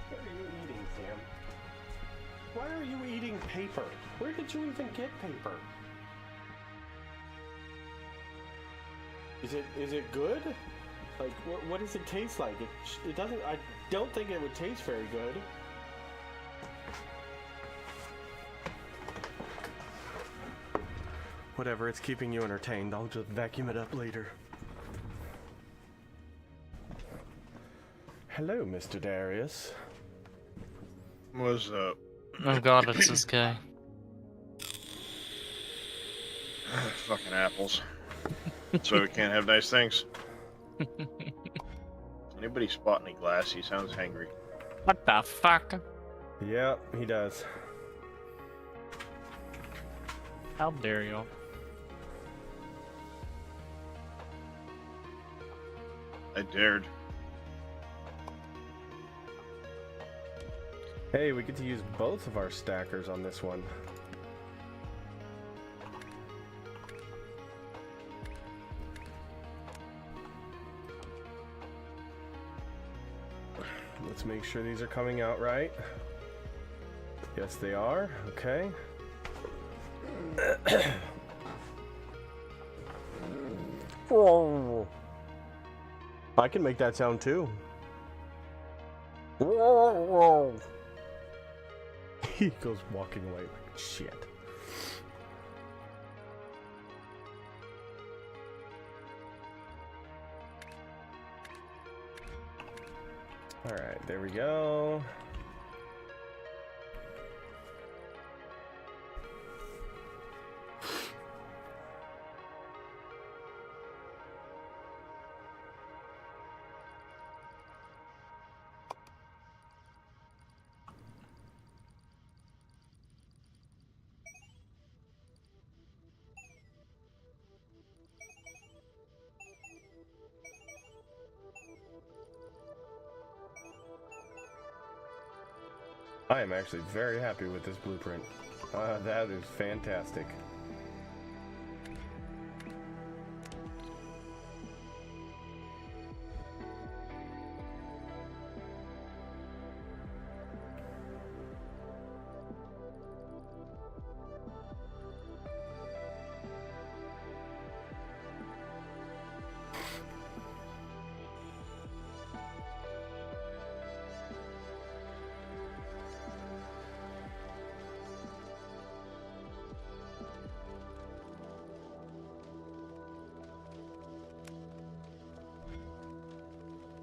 What are you eating, Sam? Why are you eating paper? Where did you even get paper? Is it good? Like, what does it taste like? It doesn't. I don't think it would taste very good. Whatever, it's keeping you entertained. I'll just vacuum it up later. Hello, Mr. Darius. What's up? Oh god, it's this guy. Fucking apples. So we can't have nice things. Anybody spot any glass? He sounds hangry. What the fuck? Yep, he does. How dare you? I dared. Hey, we get to use both of our stackers on this one. Let's make sure these are coming out right. Yes, they are. Okay. I can make that sound too. He goes walking away like shit. Alright, there we go. I am actually very happy with this blueprint. That is fantastic.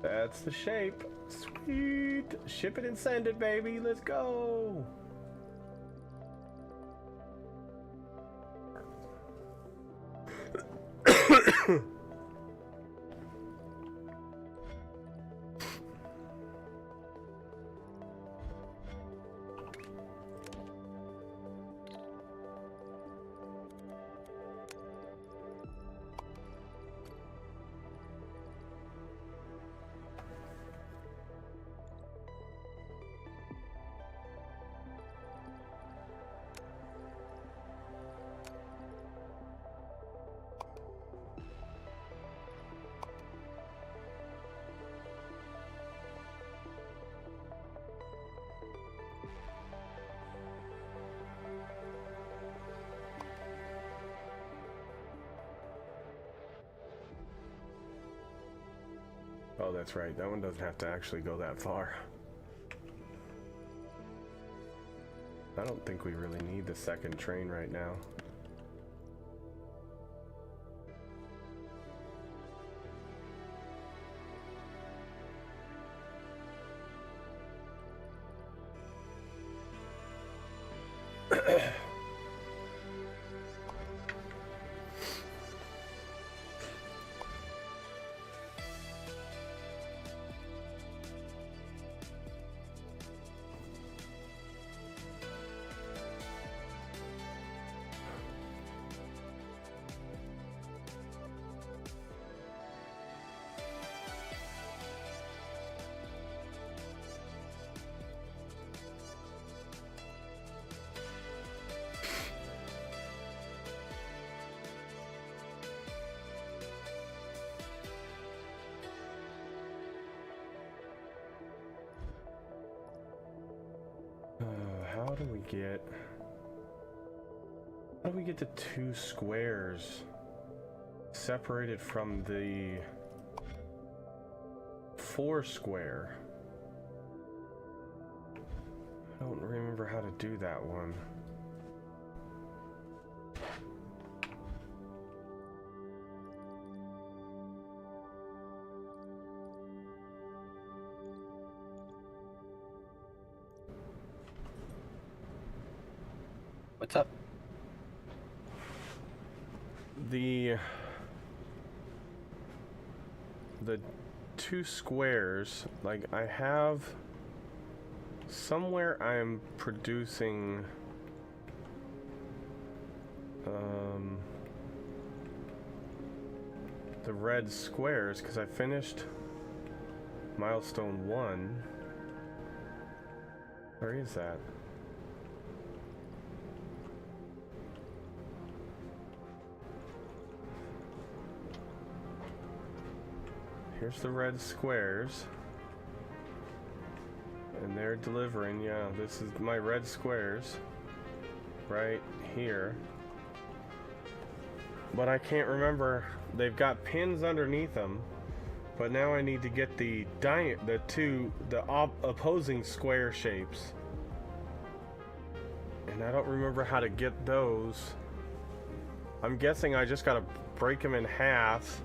That's the shape. Sweet. Ship it and send it, baby. Let's go. Oh, that's right. That one doesn't have to actually go that far. I don't think we really need the second train right now. How do we get the two squares separated from the 4 square? I don't remember how to do that one. What's up? The 2 squares, like I have somewhere I'm producing the red squares because I finished Milestone 1. Where is that? Here's the red squares. And they're delivering, yeah, this is my red squares. Right here. But I can't remember, they've got pins underneath them. But now I need to get the opposing square shapes. And I don't remember how to get those. I'm guessing I just gotta break them in half.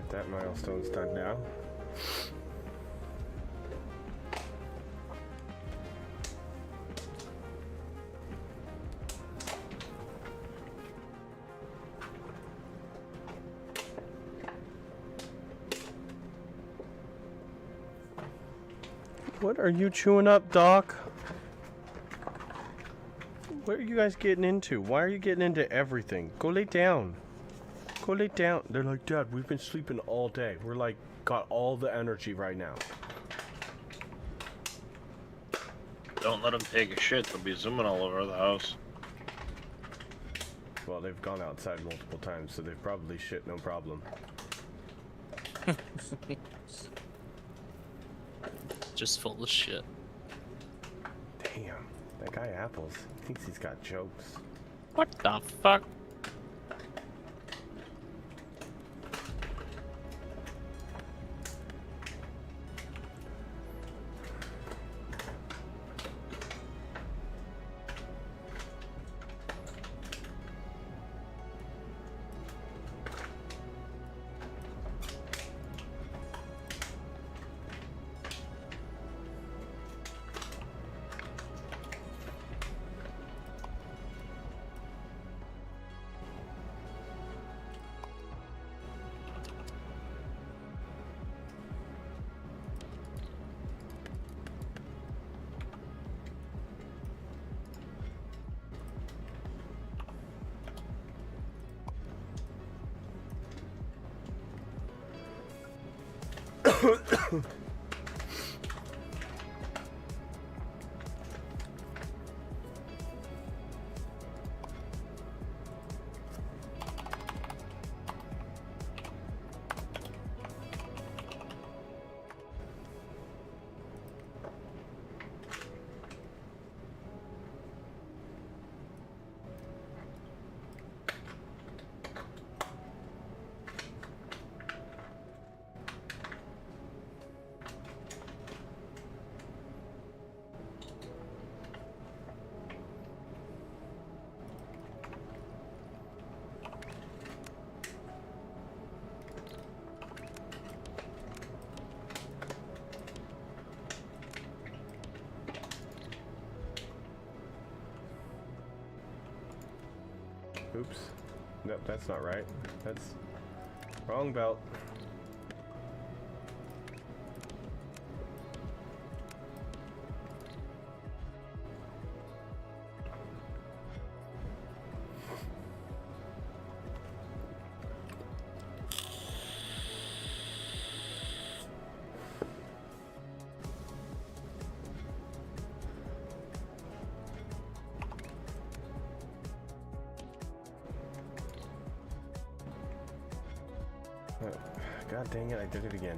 That milestone's done now. What are you chewing up, Doc? What are you guys getting into? Why are you getting into everything? Go lay down. Put it down. They're like, Dad, we've been sleeping all day. We're like, got all the energy right now. Don't let them take a shit. They'll be zooming all over the house. Well, they've gone outside multiple times, so they've probably shit no problem. Just full of shit. Damn, that guy Apples thinks he's got jokes. What the fuck? Oops. Nope, that's not right. That's wrong belt. God dang it, I did it again.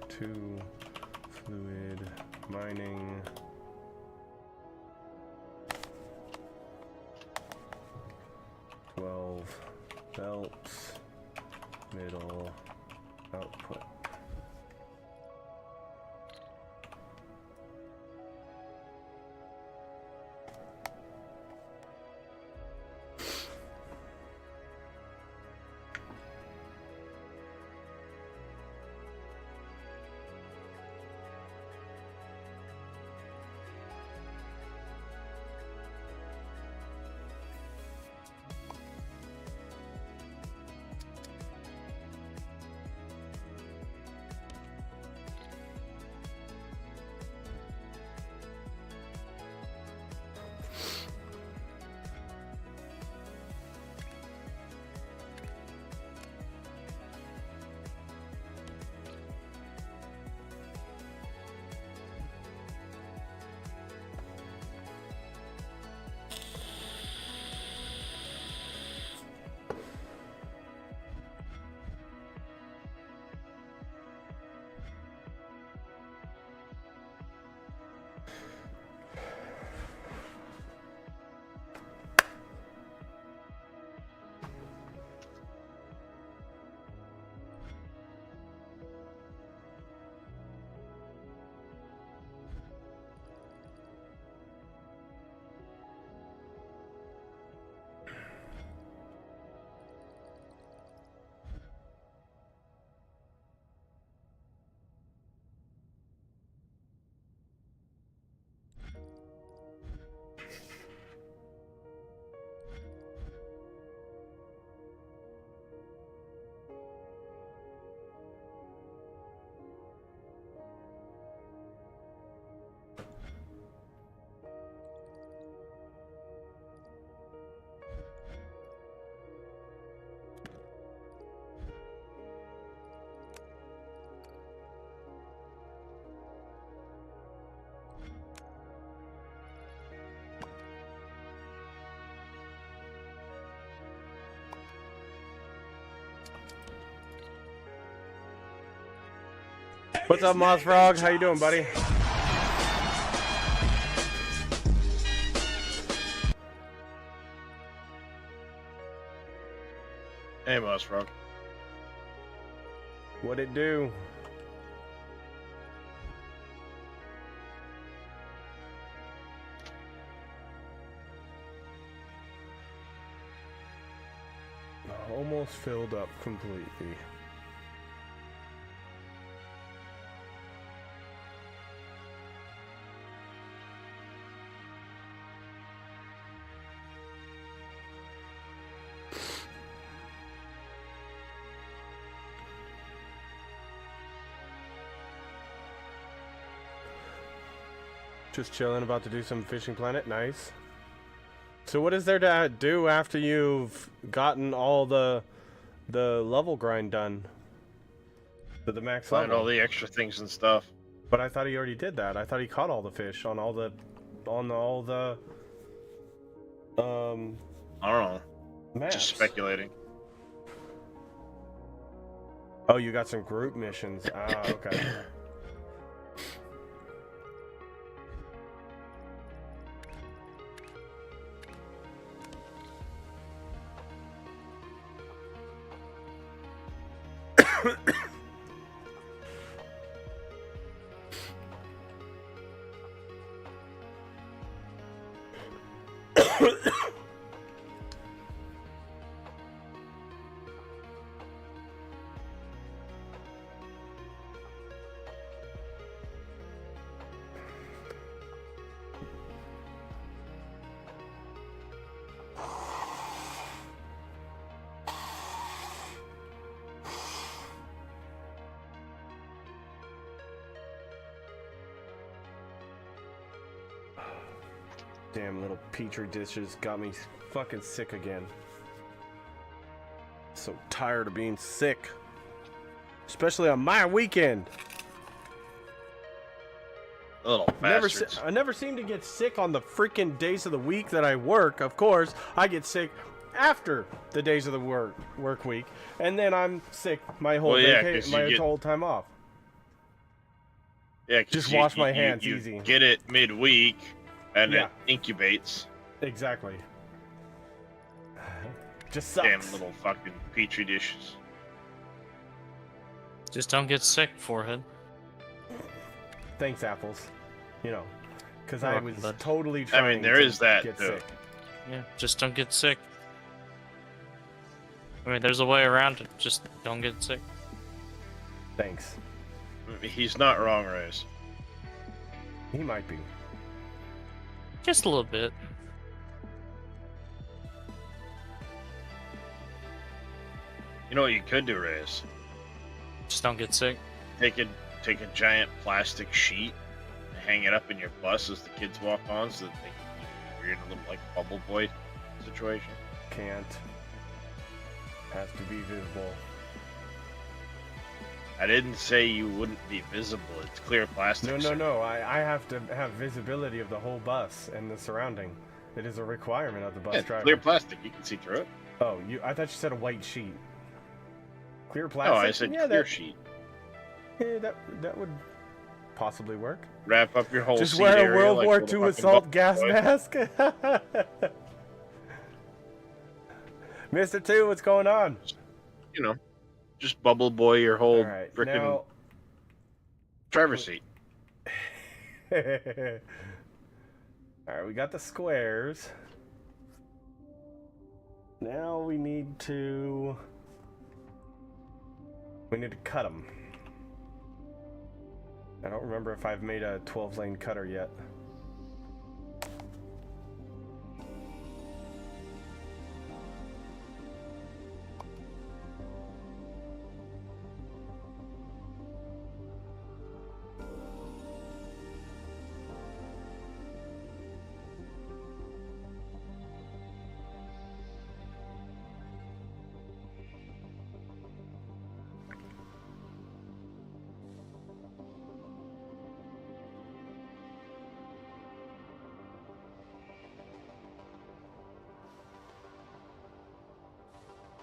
Two fluid mining. Belts, middle, output. What's up, Moss Frog? How you doing, buddy? Hey, Moss Frog. What it do? Almost filled up completely. Just chilling, about to do some Fishing Planet. Nice. So what is there to do after you've gotten all the level grind done? To the max Find level. all the extra things and stuff. But I thought he already did that. I thought he caught all the fish on all the I don't know. maps. Just speculating. Oh, you got some group missions. Ah, okay. Damn little petri dishes got me fucking sick again. So tired of being sick. Especially on my weekend. Little bastards. I never seem to get sick on the freaking days of the week that I work. Of course, I get sick after the days of the work week. And then I'm sick my whole whole time off. Yeah, 'cause Just wash my hands you easy. Get it midweek, and Yeah. it incubates. Exactly. Just sucks. Damn little fucking petri dishes. Just don't get sick, forehead. Thanks, apples. You know, because You're I welcome, was bud. totally trying there to is that, get too. sick. Yeah, just don't get sick. I mean, there's a way around it. Just don't get sick. Thanks. He's not wrong, Reyes. He might be. Just a little bit. You know what you could do, Reyes? Just don't get sick. Take a giant plastic sheet and hang it up in your bus as the kids walk on, so that you're in a little like bubble boy situation. Can't. Has to be visible. I didn't say you wouldn't be visible. It's clear plastic. No, no, sir. no. I have to have visibility of the whole bus and the surrounding. It is a requirement of the bus Yeah, driver. clear plastic. You can see through it. Oh, I thought you said a white sheet. Clear No, plastic. I said yeah, clear sheet. Yeah, that would possibly work. Wrap up your whole Just seat wear a area World like War little II fucking assault bubble gas boy. mask. Mr. 2, what's going on? You know, just bubble boy your whole All right, frickin' now. driver's seat. Alright, we got the squares. Now we need to cut them. I don't remember if I've made a 12-lane cutter yet.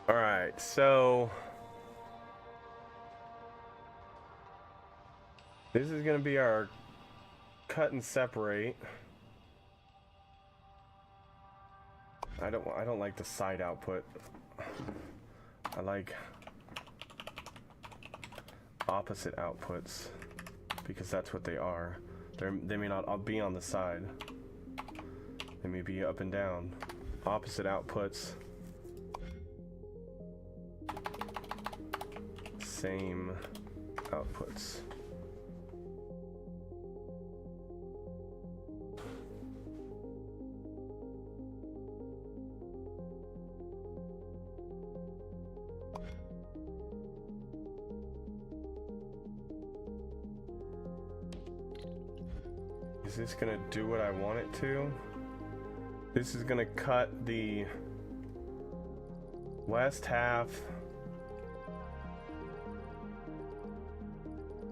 Alright, so This is going to be our cut and separate. I don't like the side output. I like opposite outputs because that's what they are. They may not all be on the side. They may be up and down. Opposite outputs. Same outputs. Is this gonna do what I want it to? This is gonna cut the west half.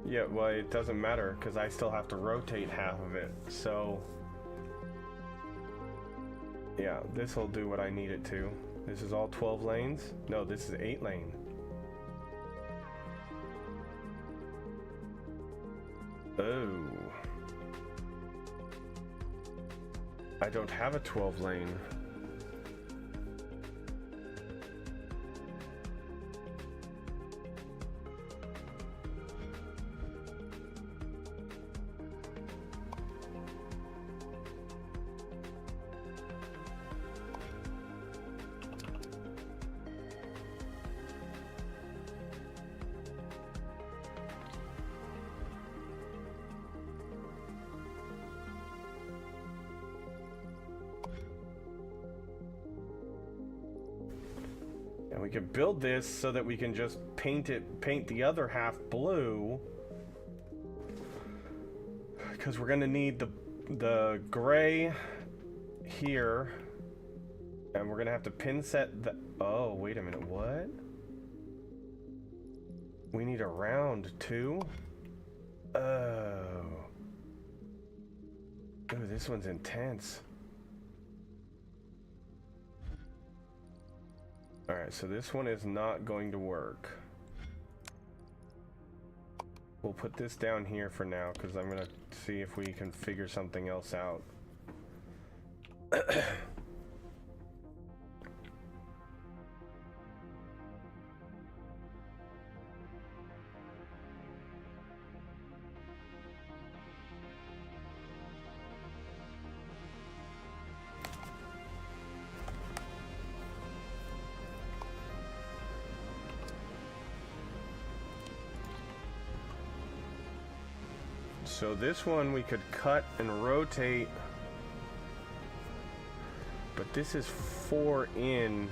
Yeah, well, it doesn't matter because I still have to rotate half of it. So, yeah, this will do what I need it to. This is all 12 lanes. No, this is 8 lane. Oh. I don't have a 12 lane. And we can build this so that we can just paint the other half blue. Because we're gonna need the gray here. And we're gonna have to pin set the, oh, wait a minute, what? We need a round too? Oh. Ooh, this one's intense. Alright, so this one is not going to work. We'll put this down here for now because I'm going to see if we can figure something else out. So this one we could cut and rotate, but this is 4 in,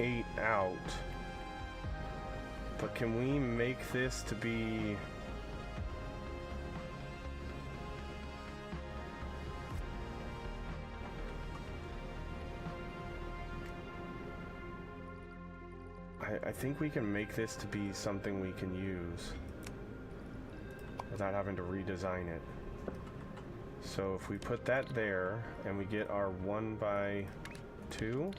8 out. But can we make this to be... I think we can make this to be something we can use without having to redesign it. So if we put that there and we get our 1x2,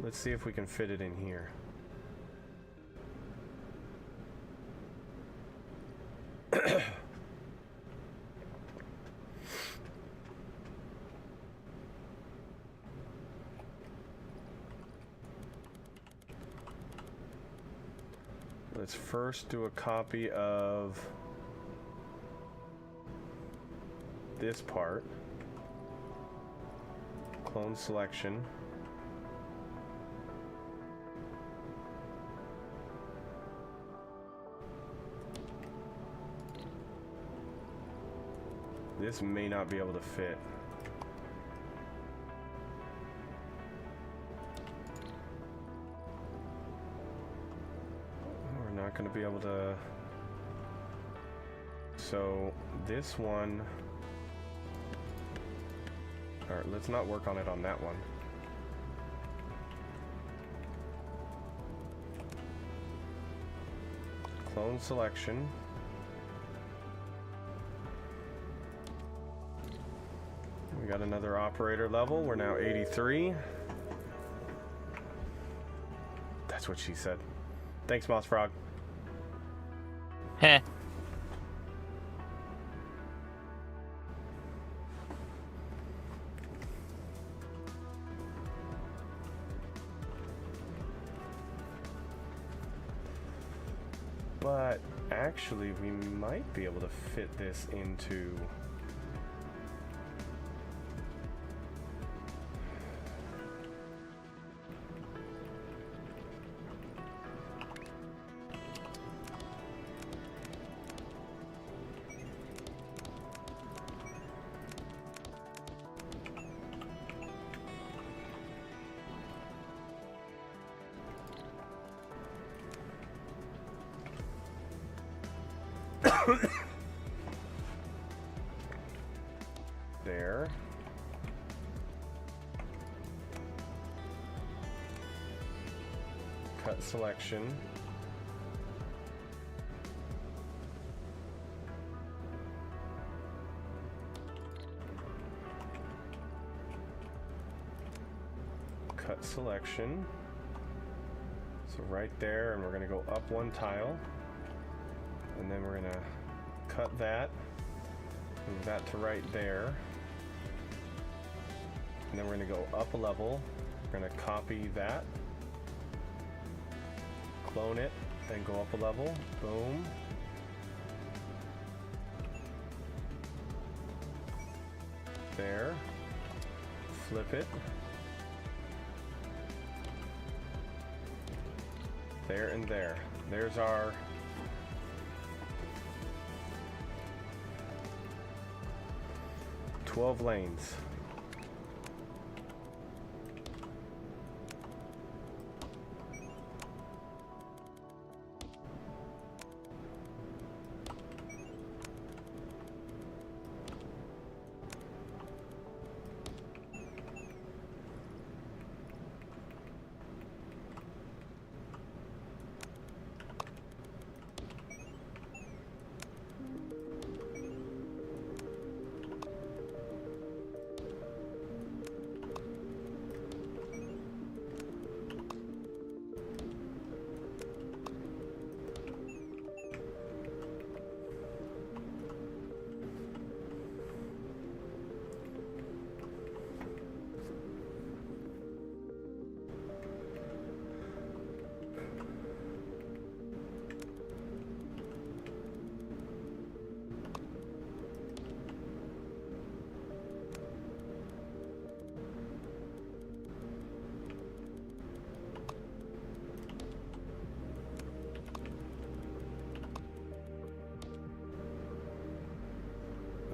let's see if we can fit it in here. Let's first do a copy of this part. Clone selection. This may not be able to fit. Not going to be able to. So this one, all right, let's not work on it on that one. Clone selection. We got another operator level. We're now 83. That's what she said. Thanks, Moss Frog. Heh. But actually, we might be able to fit this into... there. Cut selection. Cut selection. So right there, and we're going to go up one tile. And then we're going to cut that. Move that to right there. And then we're going to go up a level. We're going to copy that. Clone it and go up a level. Boom. There. Flip it. There and there. There's our $12 lanes.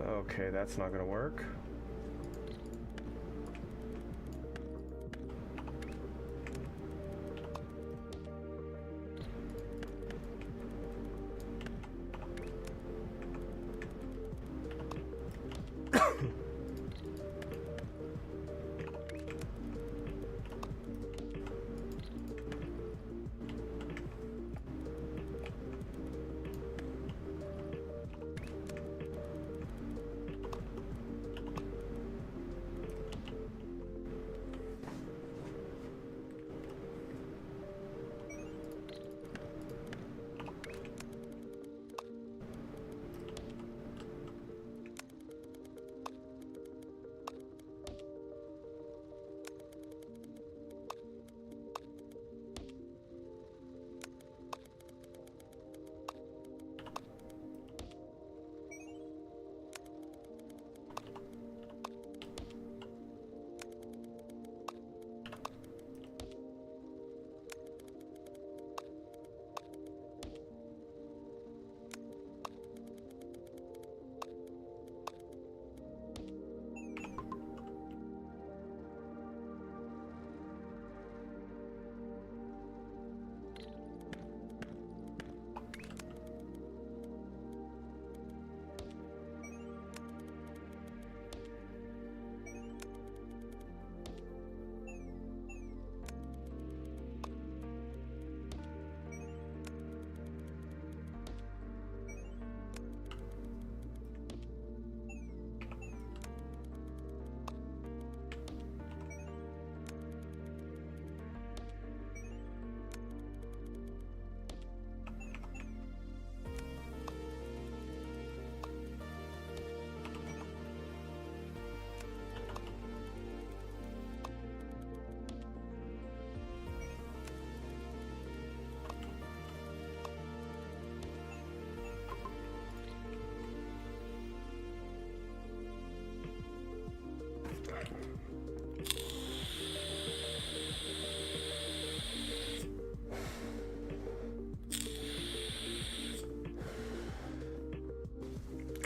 Okay, that's not gonna work.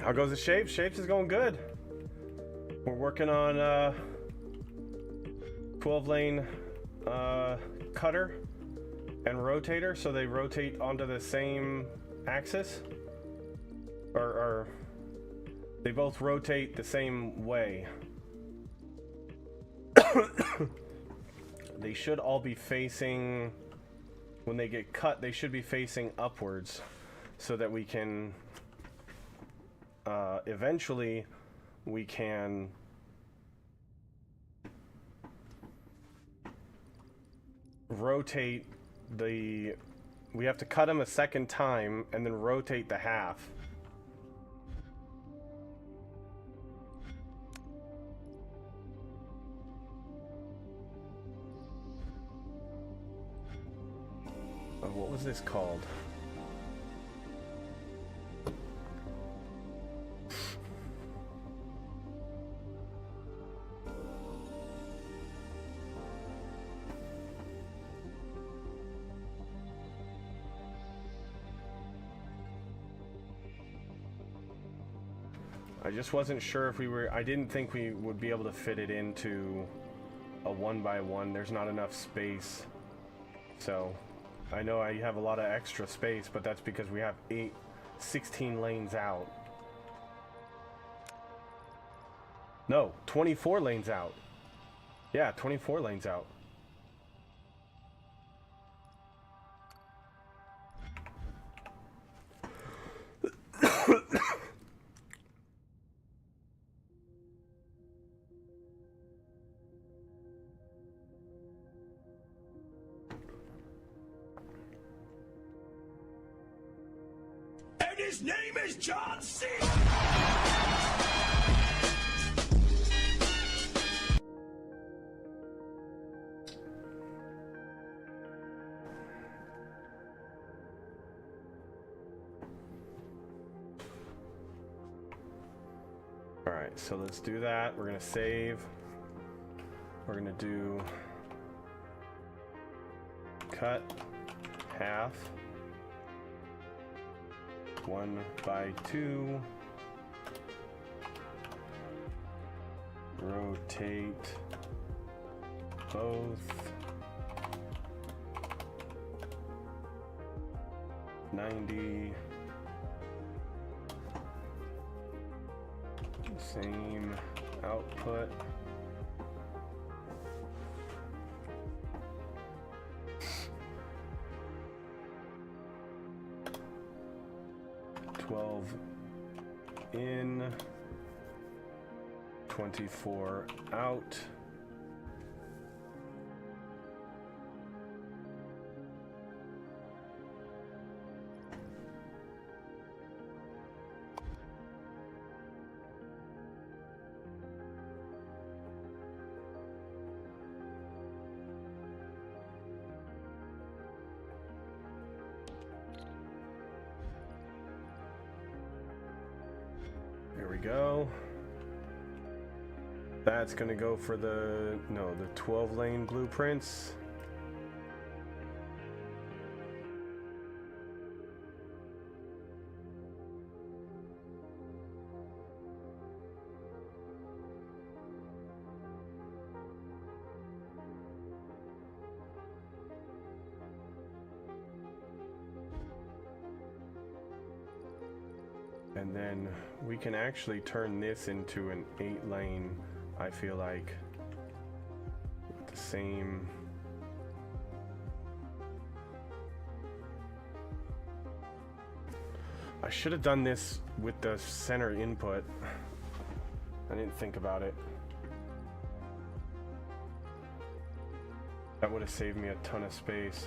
How goes the Shapes? Shapes is going good. We're working on 12 lane cutter and rotator, so they rotate onto the same axis, or they both rotate the same way. They should all be facing, when they get cut, they should be facing upwards, so that we can eventually we can rotate the, we have to cut them a second time and then rotate the half. Oh, what was this called? I just wasn't sure if we were, I didn't think we would be able to fit it into a 1x1. There's not enough space. So, I know I have a lot of extra space, but that's because we have 16 lanes out. No, 24 lanes out. Yeah, 24 lanes out. And his name is John C. Alright, so let's do that. We're gonna save. We're gonna do cut half 1x2, rotate both 90, same output. In 24 out. There we go. That's gonna go for the 12 lane blueprints. And then we can actually turn this into an 8 lane, I feel like. With the same. I should have done this with the center input. I didn't think about it. That would have saved me a ton of space.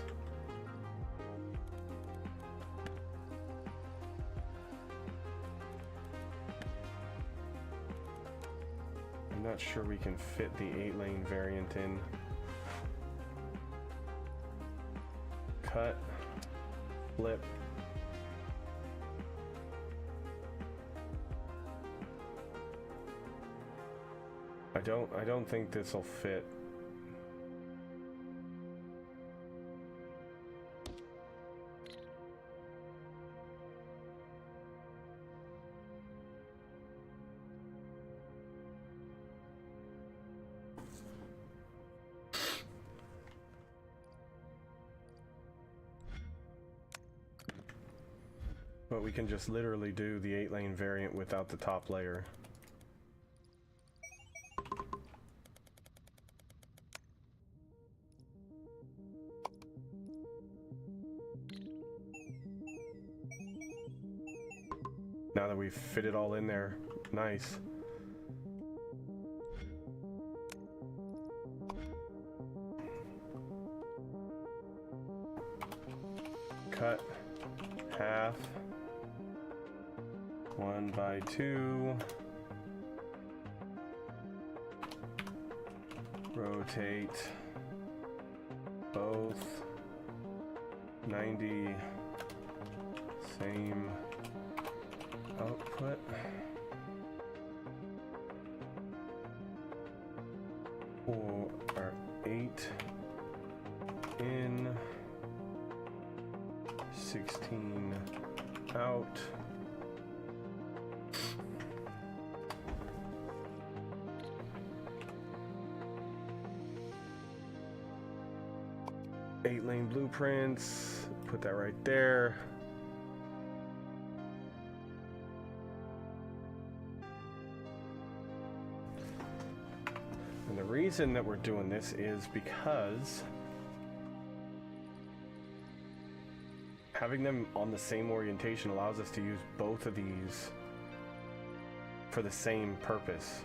I'm not sure we can fit the 8 lane variant in. Cut, flip. I don't think this will fit. But we can just literally do the 8-lane variant without the top layer. Now that we've fit it all in there, nice. Cut half, 1x2, rotate both 90, same output. Or 8 in, 16 out. Eight-lane blueprints. Put that right there. And the reason that we're doing this is because having them on the same orientation allows us to use both of these for the same purpose.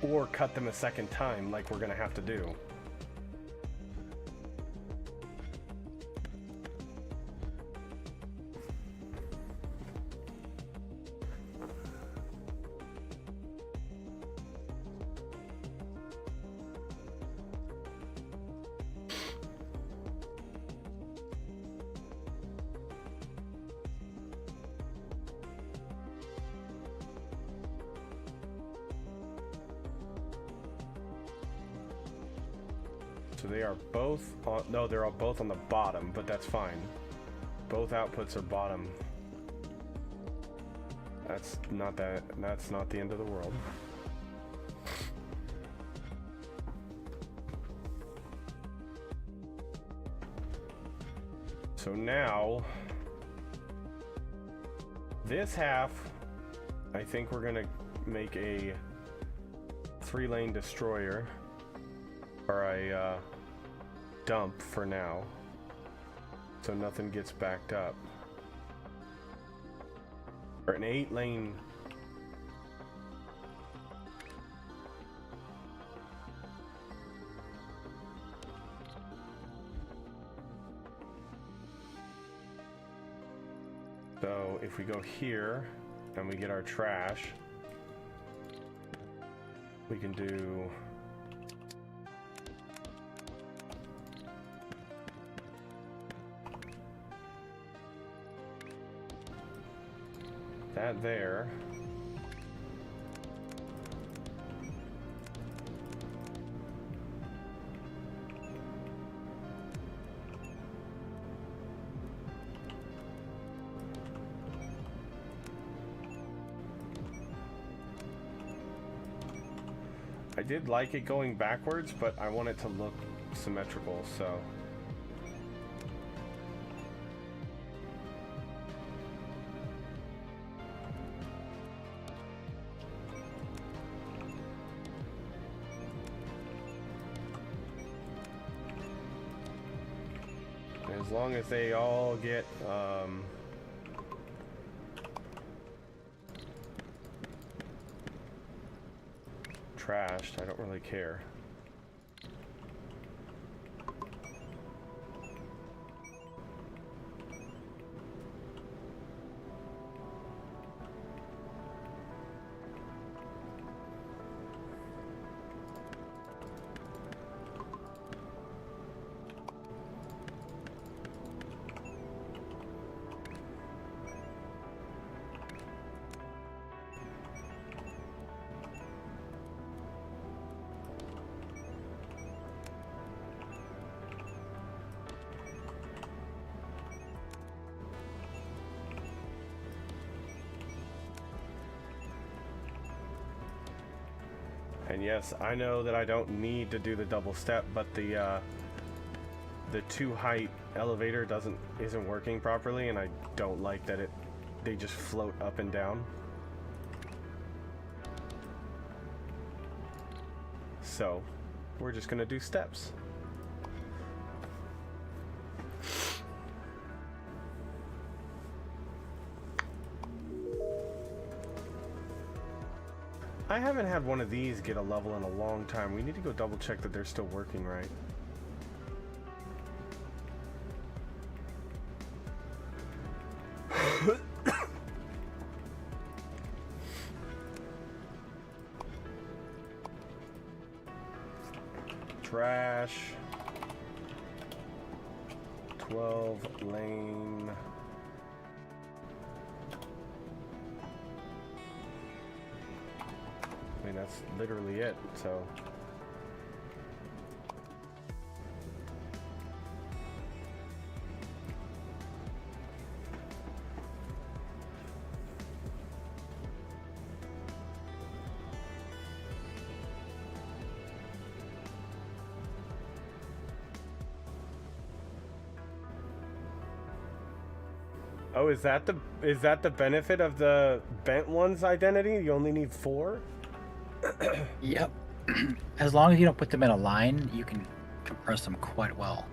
Or cut them a second time like we're gonna have to do. So they are both on, no, they're all both on the bottom, but that's fine. Both outputs are bottom. That's not the end of the world. So now this half, I think we're gonna make a 3-lane destroyer. Or a dump for now, so nothing gets backed up. Or an 8-lane. So if we go here and we get our trash, we can do that there. I did like it going backwards, but I want it to look symmetrical, so as long as they all get trashed, I don't really care. And yes, I know that I don't need to do the double step, but the 2-height elevator isn't working properly, and I don't like that they just float up and down. So, we're just gonna do steps. I haven't had one of these get a level in a long time. We need to go double check that they're still working right. Trash. 12 lane. I mean, that's literally it, so. Oh, is that the benefit of the bent one's identity? You only need 4? Yep. As long as you don't put them in a line, you can compress them quite well.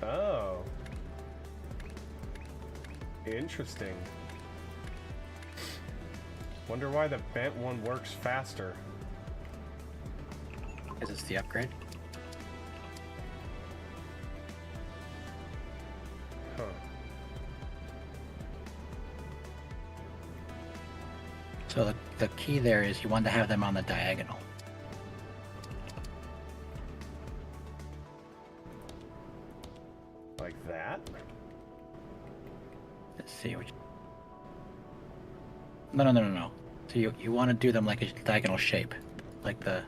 Oh. Interesting. Wonder why the bent one works faster. Because it's the upgrade. Huh. So the key there is you want to have them on the diagonal. Like that? Let's see which. No. So you want to do them like a diagonal shape, like the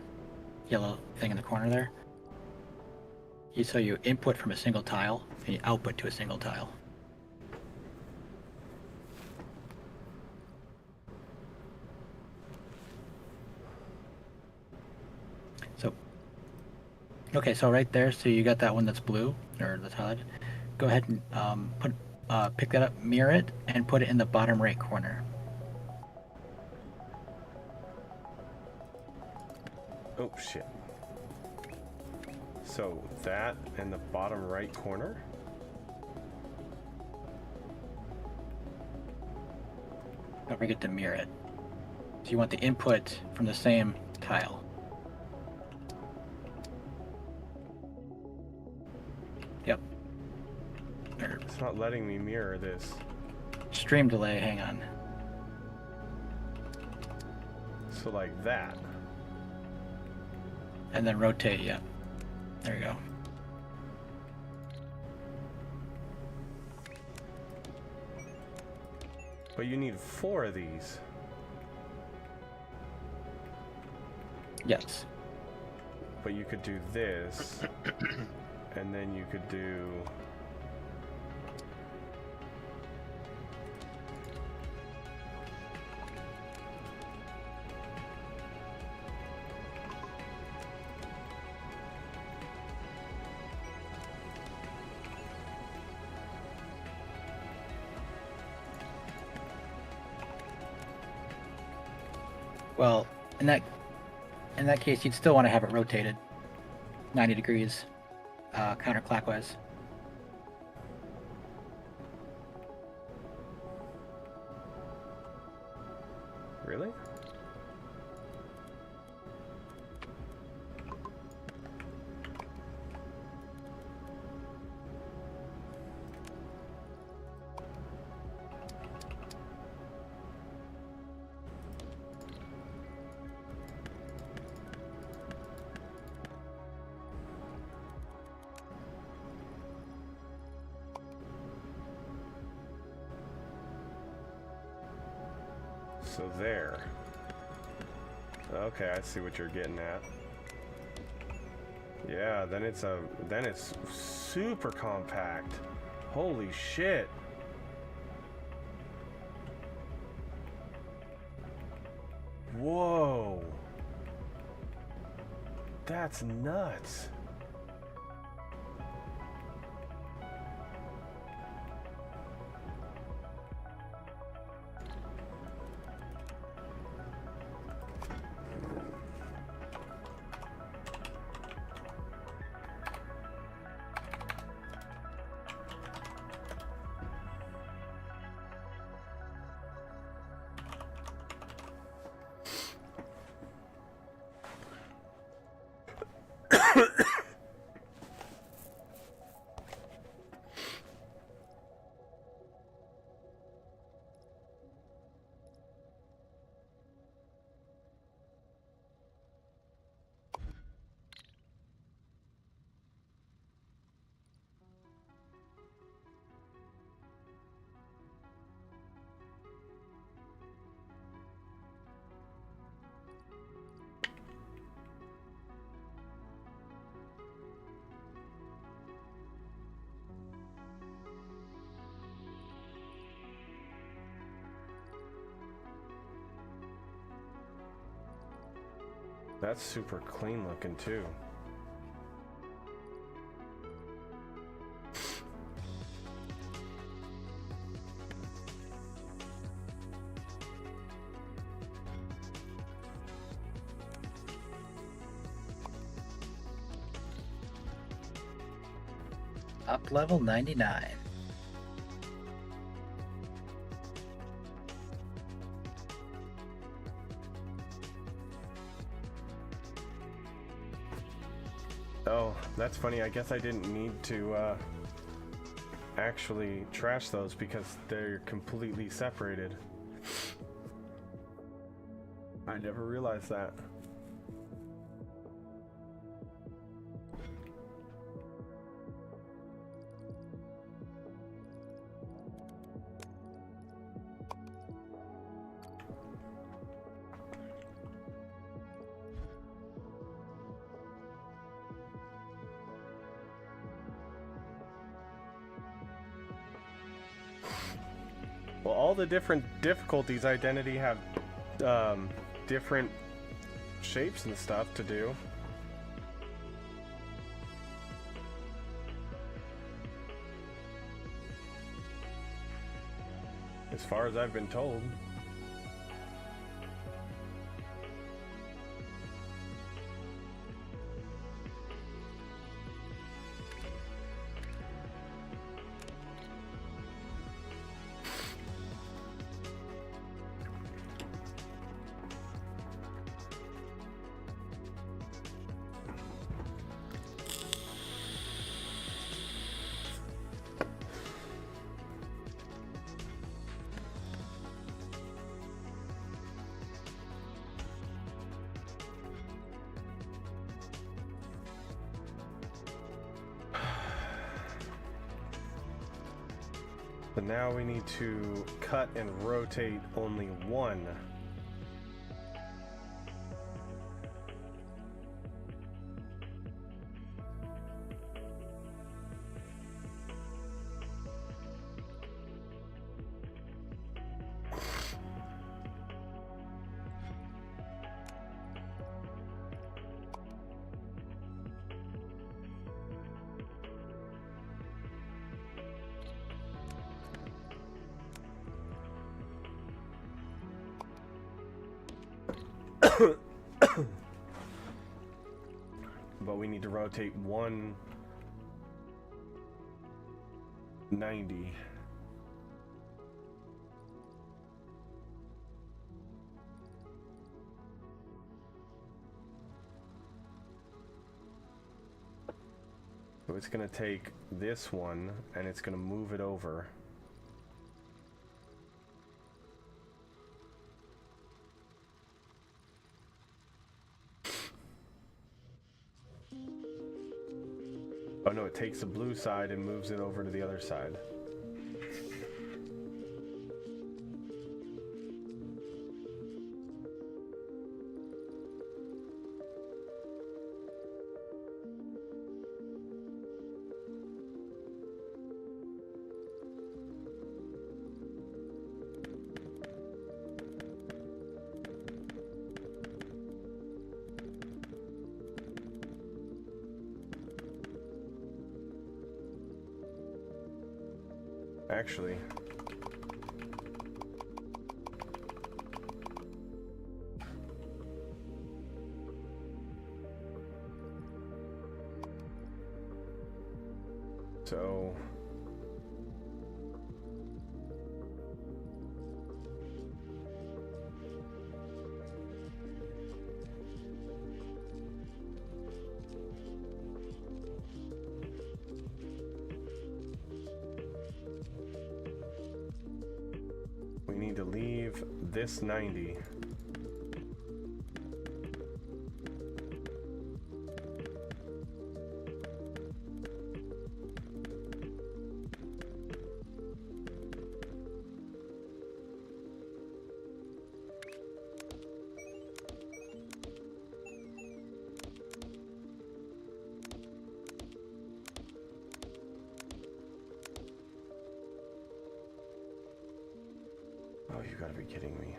yellow thing in the corner there. So you input from a single tile and you output to a single tile. So, okay, so right there, so you got that one that's blue, or the tile. Go ahead and pick that up, mirror it, and put it in the bottom right corner. Oh, shit. So, that in the bottom right corner? Don't forget to mirror it. So you want the input from the same tile. Yep. It's not letting me mirror this. Stream delay, hang on. So like that. And then rotate, yep. There you go. But you need 4 of these. Yes. But you could do this. And then you could do... Well, in that case, you'd still want to have it rotated 90 degrees, counterclockwise. Really? So there. Okay, I see what you're getting at. Yeah, then it's super compact. Holy shit. Whoa. That's nuts. That's super clean looking too. Up level 99. Oh, that's funny. I guess I didn't need to actually trash those because they're completely separated. I never realized that. Well, all the different difficulties Identity have different shapes and stuff to do. As far as I've been told. So now we need to cut and rotate only one. But we need to rotate 190. So it's going to take this one and it's going to move it over. Oh no, it takes the blue side and moves it over to the other side. Actually, so we need to leave this 90. Oh, you gotta be kidding me.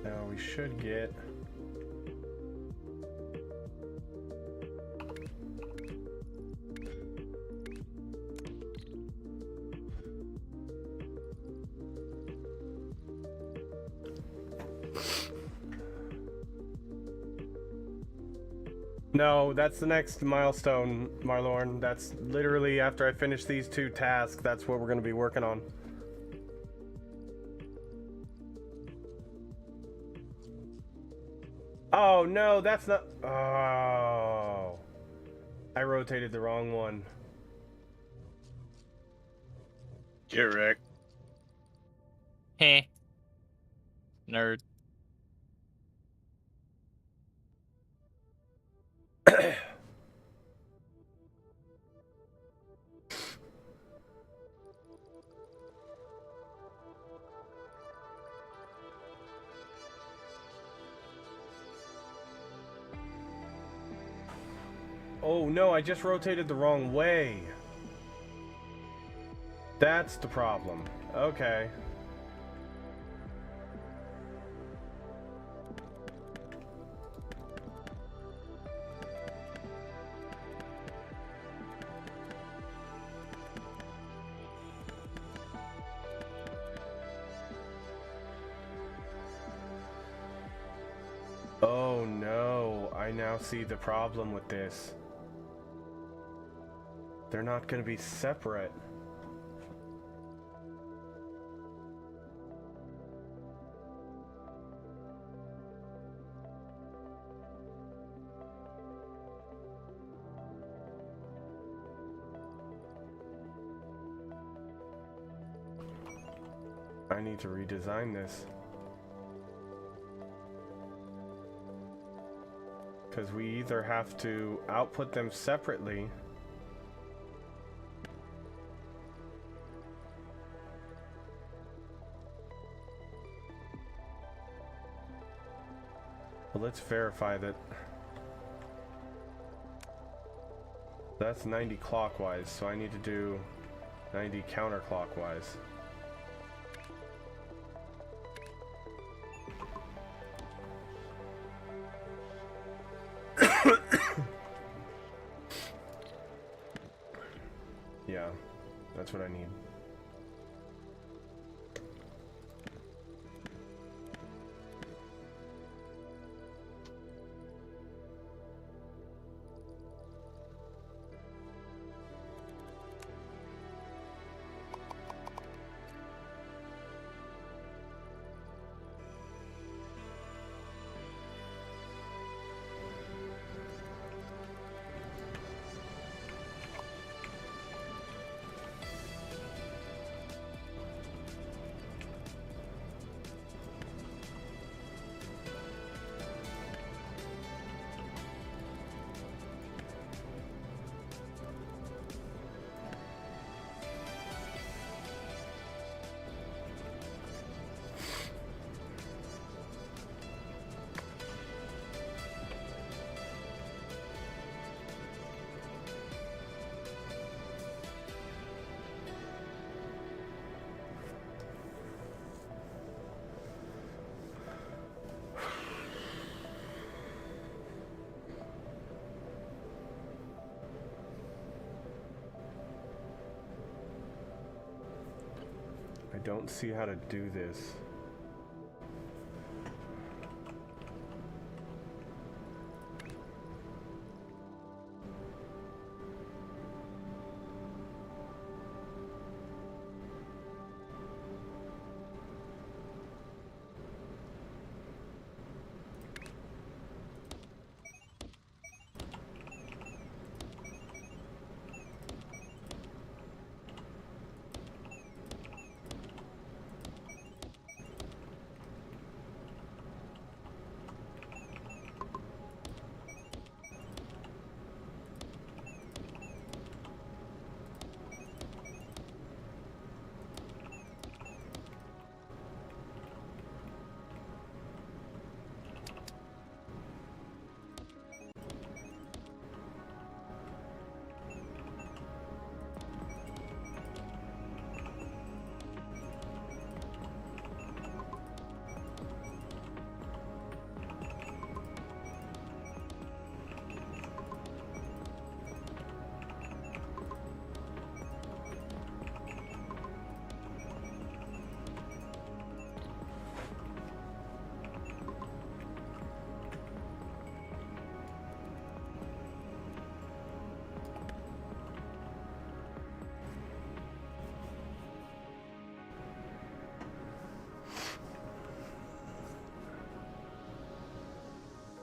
Now we should get No, that's the next milestone, Marlorn. That's literally after I finish these 2 tasks, that's what we're going to be working on. Oh, no, that's not... Oh. I rotated the wrong one. Get wrecked. Heh. Nerd. Oh, no, I just rotated the wrong way. That's the problem. Okay. Oh no, I now see the problem with this. They're not going to be separate. I need to redesign this. Because we either have to output them separately but let's verify that that's 90 clockwise, so I need to do 90 counterclockwise. That's what I need. I don't see how to do this.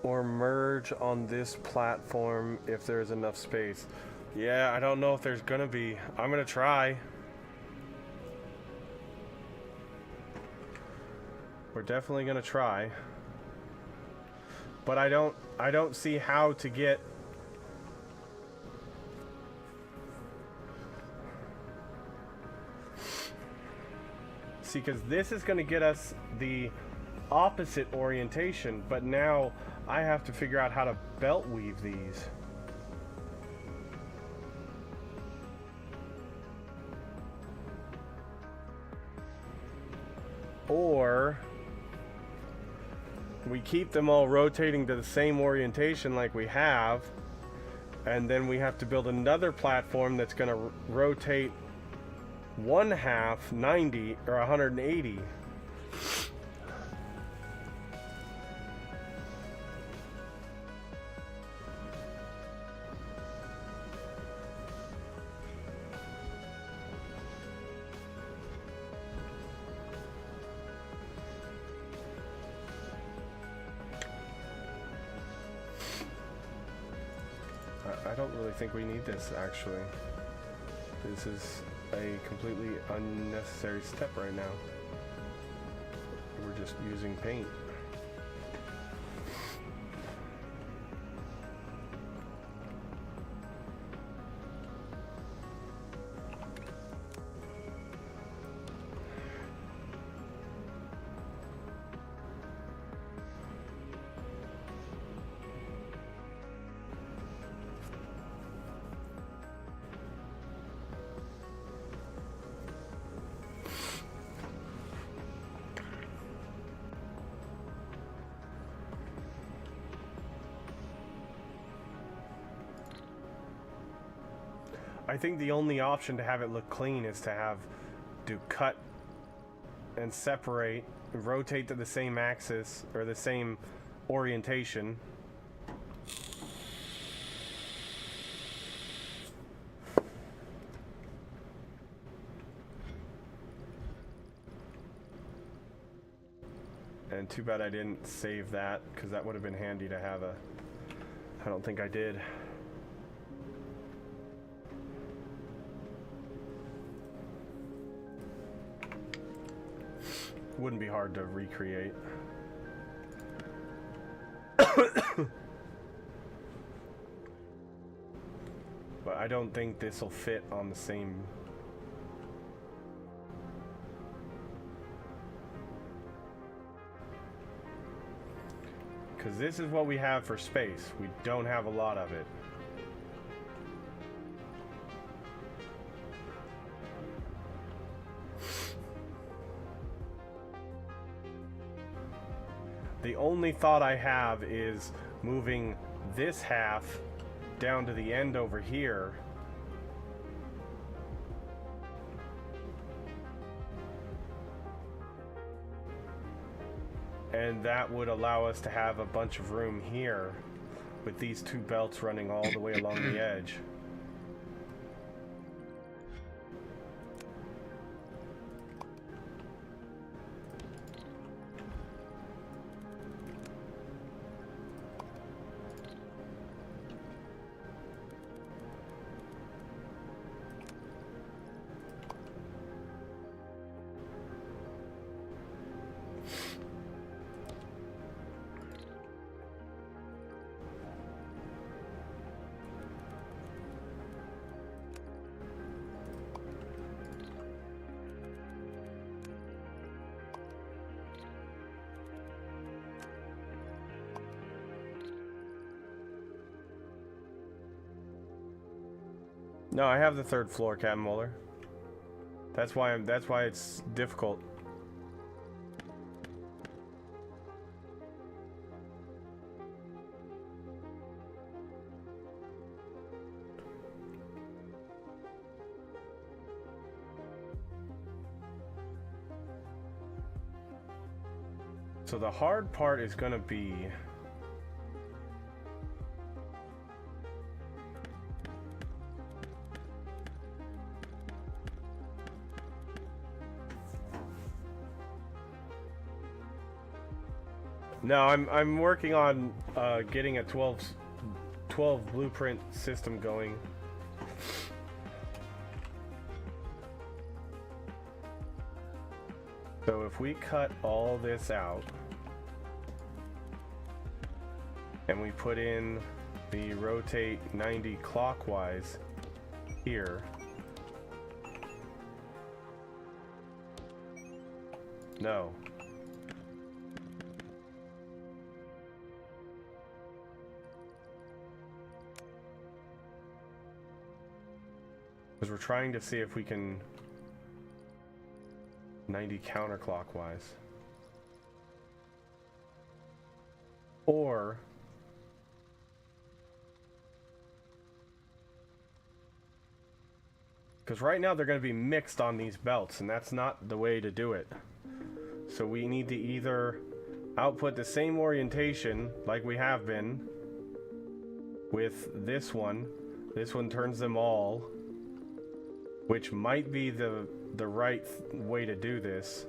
Or merge on this platform if there's enough space. Yeah, I don't know if there's gonna be. I'm gonna try. We're definitely gonna try. But I don't see how to get. See, because this is gonna get us the opposite orientation, but now I have to figure out how to belt weave these. Or we keep them all rotating to the same orientation like we have, and then we have to build another platform that's going to rotate one half 90 or 180. I don't really think we need this, actually. This is a completely unnecessary step right now. We're just using paint. I think the only option to have it look clean is to do cut and separate, rotate to the same axis or the same orientation. And too bad I didn't save that, because that would have been handy to have a... I don't think I did. Wouldn't be hard to recreate. But I don't think this will fit on the same... Because this is what we have for space. We don't have a lot of it. The only thought I have is moving this half down to the end over here. And that would allow us to have a bunch of room here with these two belts running all the way along the edge. No, I have the third floor, Captain Muller. That's why it's difficult. So the hard part is going to be No, I'm working on getting a 12 blueprint system going. So if we cut all this out and we put in the rotate 90 clockwise here. No. Because we're trying to see if we can 90 counterclockwise. Or because right now they're going to be mixed on these belts, and that's not the way to do it. So we need to either output the same orientation like we have been with this one. This one turns them all, which might be the right way to do this.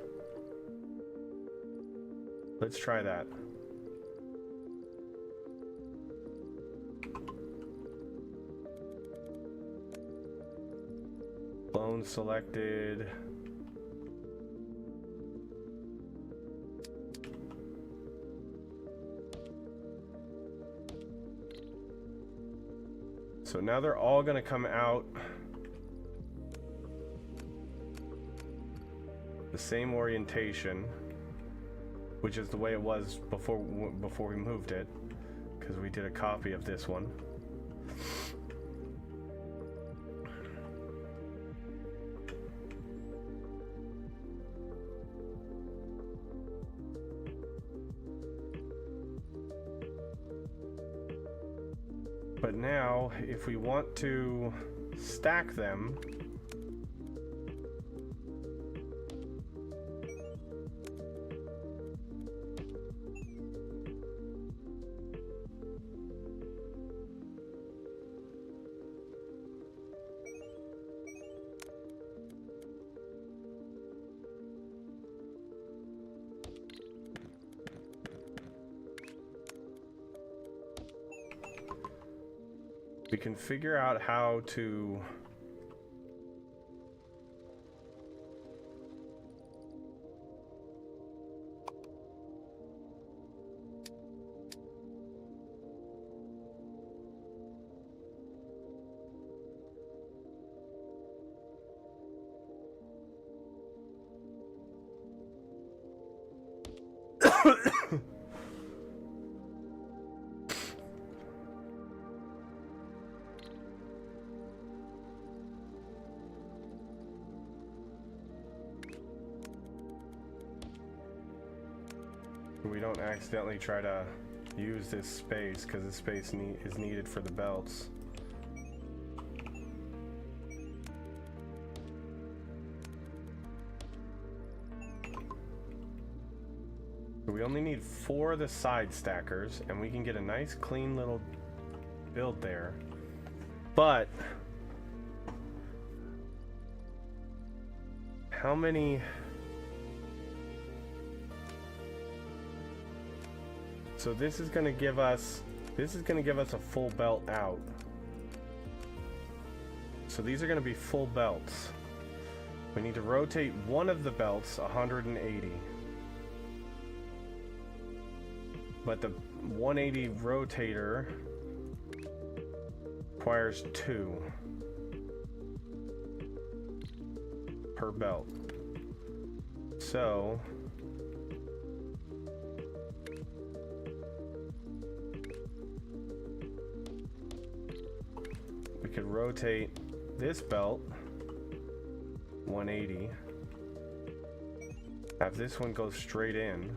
Let's try that. Clone selected. So now they're all going to come out the same orientation, which is the way it was before we moved it, because we did a copy of this one. But now, if we want to stack them. We can figure out how to we don't accidentally try to use this space, because this space is needed for the belts. We only need 4 of the side stackers, and we can get a nice clean little build there. But how many? So this is going to give us a full belt out. So these are going to be full belts. We need to rotate one of the belts 180. But the 180 rotator requires 2 per belt. So we could rotate this belt 180. Have this one go straight in.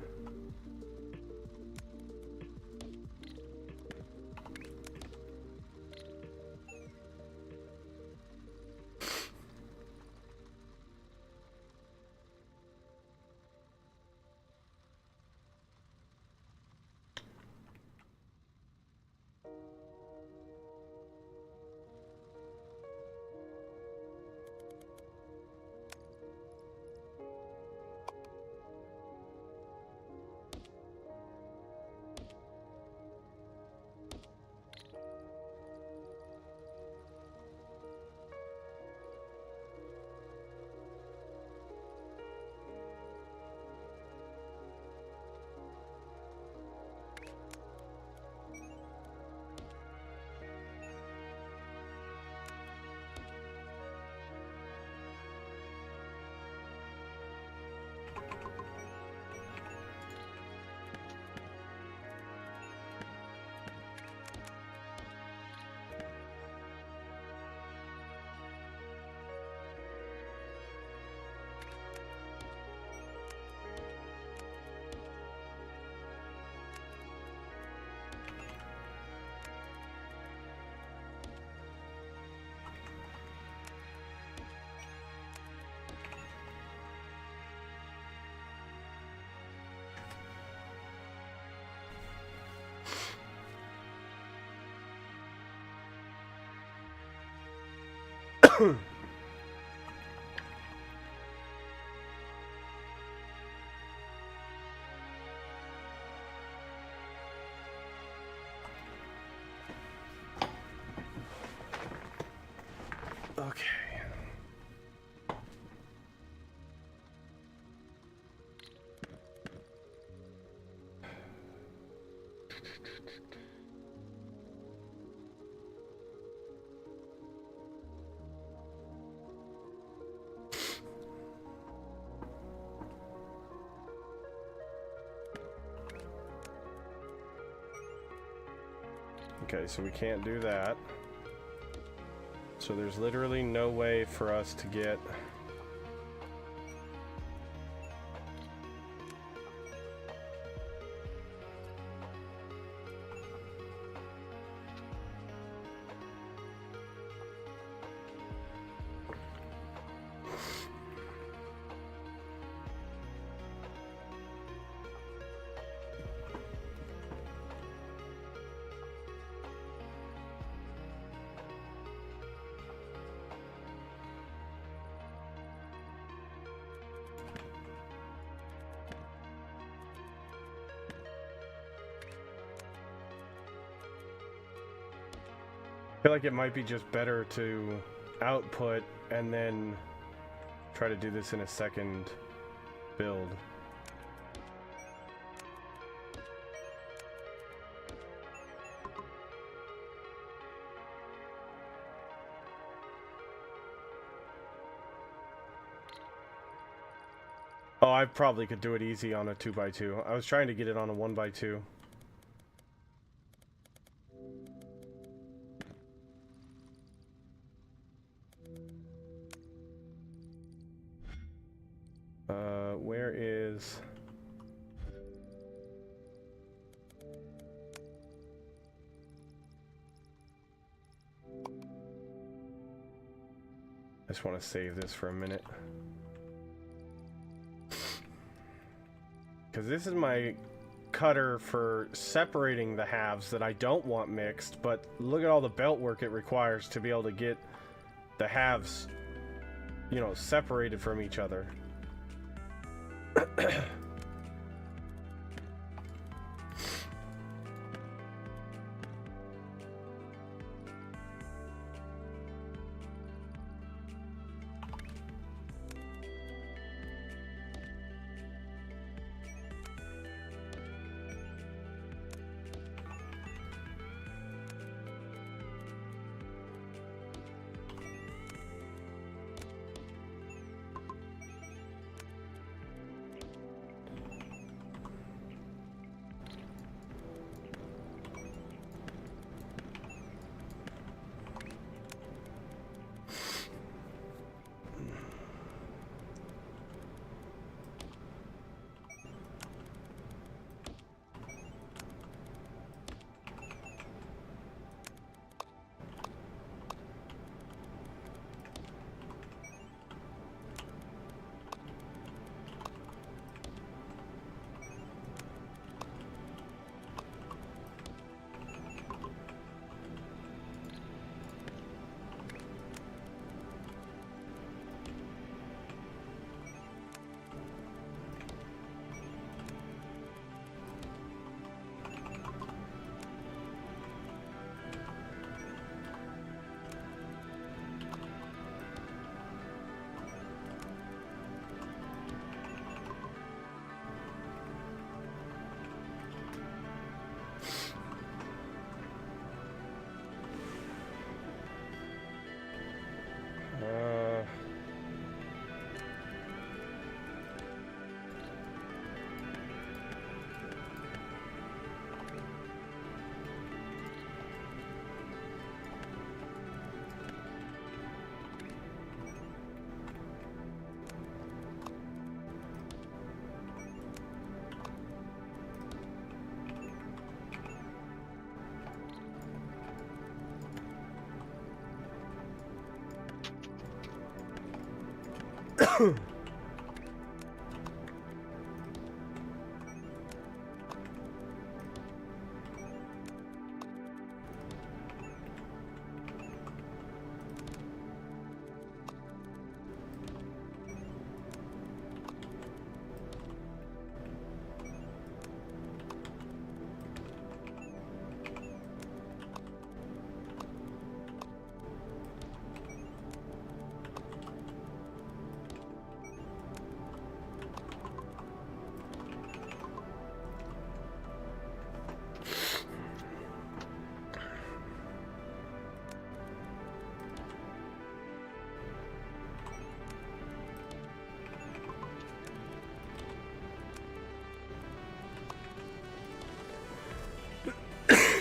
Okay. Okay, so we can't do that. So there's literally no way for us to get feel like it might be just better to output and then try to do this in a second build. Oh, I probably could do it easy on a 2x2. I was trying to get it on a 1x2. Where is... I just want to save this for a minute. Because this is my cutter for separating the halves that I don't want mixed, but look at all the belt work it requires to be able to get the halves, you know, separated from each other.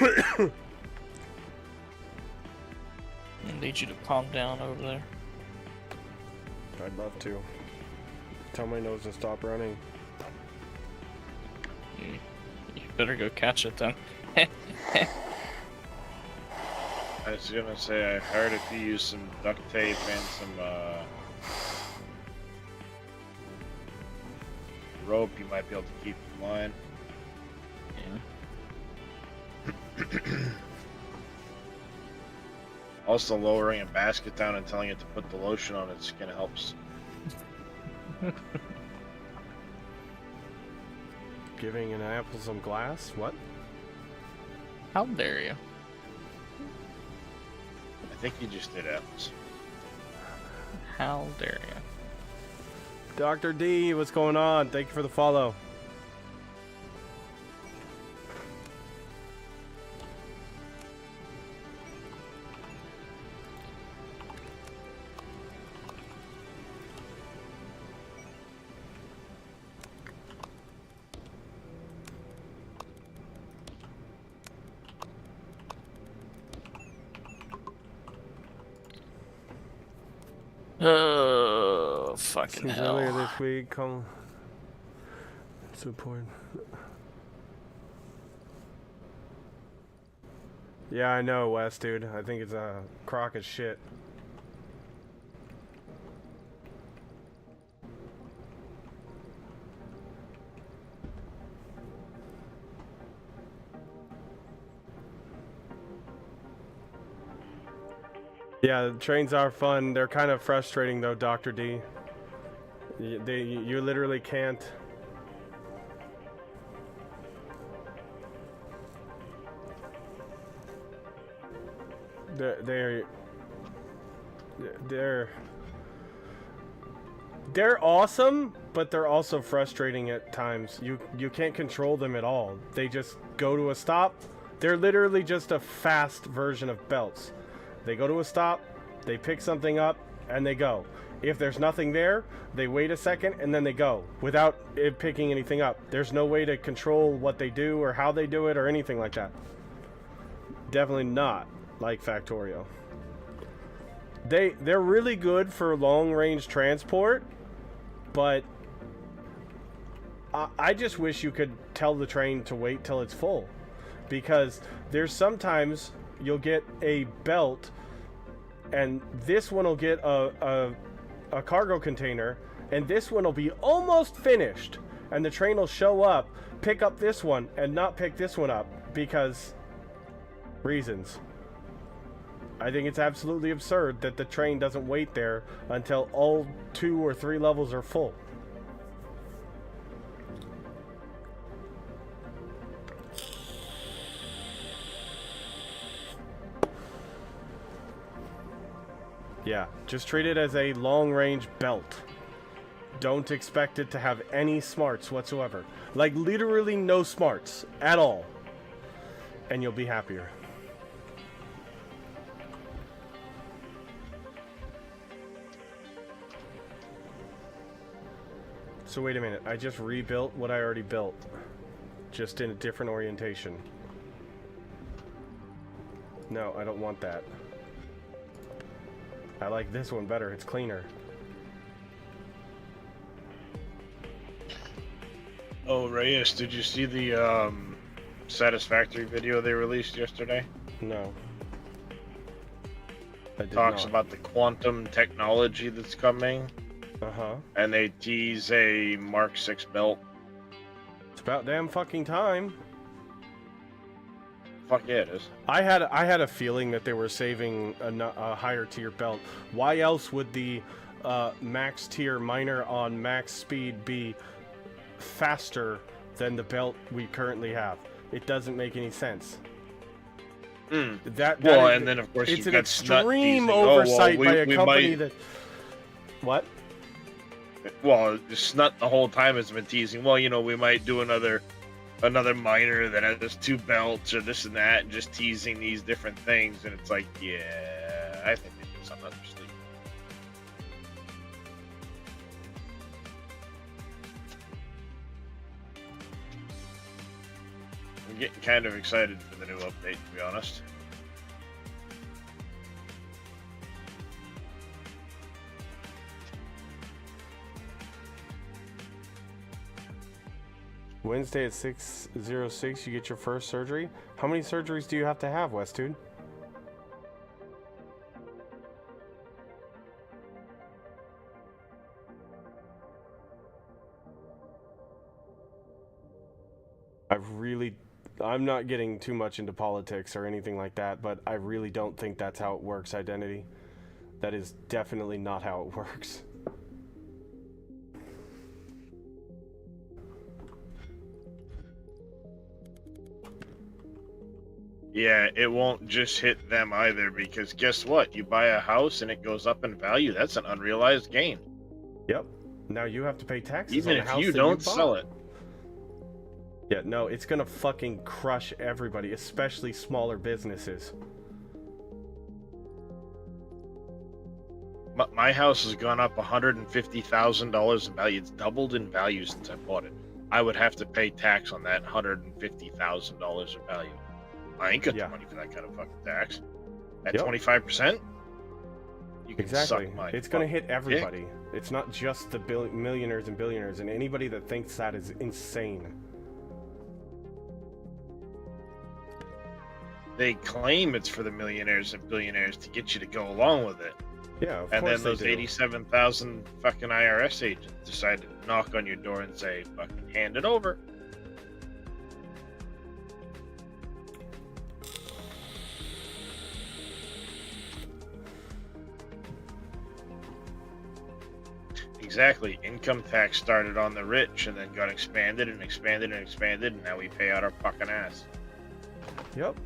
I need you to calm down over there. I'd love to. Tell my nose to stop running. You better go catch it then. I was gonna say, I heard if you use some duct tape and some rope, you might be able to keep in line. Yeah. Also, lowering a basket down and telling it to put the lotion on its skin helps. Giving an apple some glass? What? How dare you? think you just did F's. How dare you? Dr. D, what's going on? Thank you for the follow. Oh, fucking Since hell. earlier this week, come support. Yeah, I know, Wes, dude. I think it's a crock of shit. Yeah, the trains are fun. They're kind of frustrating, though, Dr. D. You literally can't. They're awesome, but they're also frustrating at times. You can't control them at all. They just go to a stop. They're literally just a fast version of belts. They go to a stop, they pick something up, and they go. If there's nothing there, they wait a second, and then they go, without it picking anything up. There's no way to control what they do, or how they do it, or anything like that. Definitely not like Factorio. They're really good for long-range transport, but I just wish you could tell the train to wait till it's full. Because there's sometimes you'll get a belt, and this one will get a cargo container, and this one will be almost finished, and the train will show up, pick up this one, and not pick this one up because reasons. I think it's absolutely absurd that the train doesn't wait there until all 2 or 3 levels are full. Yeah, just treat it as a long-range belt. Don't expect it to have any smarts whatsoever. Like, literally no smarts at all. And you'll be happier. So wait a minute, I just rebuilt what I already built. Just in a different orientation. No, I don't want that. I like this one better, it's cleaner. Oh, Reyes, did you see the Satisfactory video they released yesterday? No. I did Talks not. about the quantum technology that's coming, Uh-huh. and they tease a Mark 6 belt. It's about damn fucking time. Fuck yeah, it is. I had a feeling that they were saving a higher tier belt. Why else would the max tier miner on max speed be faster than the belt we currently have? It doesn't make any sense. That Well, is, and then of course it's you've an got Snut extreme teasing, "Oh, well, oversight by a we company might-" that. What? Well, Snut the whole time has been teasing. Well, you know, we might do another miner that has 2 belts or this and that, and just teasing these different things. And it's like, yeah, I think they did something up their sleeve. I'm getting kind of excited for the new update, to be honest. Wednesday at 6:06, you get your first surgery. How many surgeries do you have to have, Westude? I'm not getting too much into politics or anything like that, but I really don't think that's how it works, Identity. That is definitely not how it works. Yeah, it won't just hit them either, because guess what? You buy a house and it goes up in value. That's an unrealized gain. Yep. Now you have to pay taxes Even on the if house you that don't you sell bought. it. Yeah, no, it's gonna fucking crush everybody, especially smaller businesses. My house has gone up $150,000 in value. It's doubled in value since I bought it. I would have to pay tax on that $150,000 of value. I ain't got Yeah. the money for that kind of fucking tax. At Yep. 25%, you can Exactly. suck my It's gonna fucking hit dick. everybody. It's not just the millionaires and billionaires, and anybody that thinks that is insane. They claim it's for the millionaires and billionaires to get you to go along with it. Yeah, of And course then those they do. 87,000 fucking IRS agents decide to knock on your door and say, fucking hand it over. Exactly. Income tax started on the rich and then got expanded and expanded and expanded, and now we pay out our fucking ass. Yep.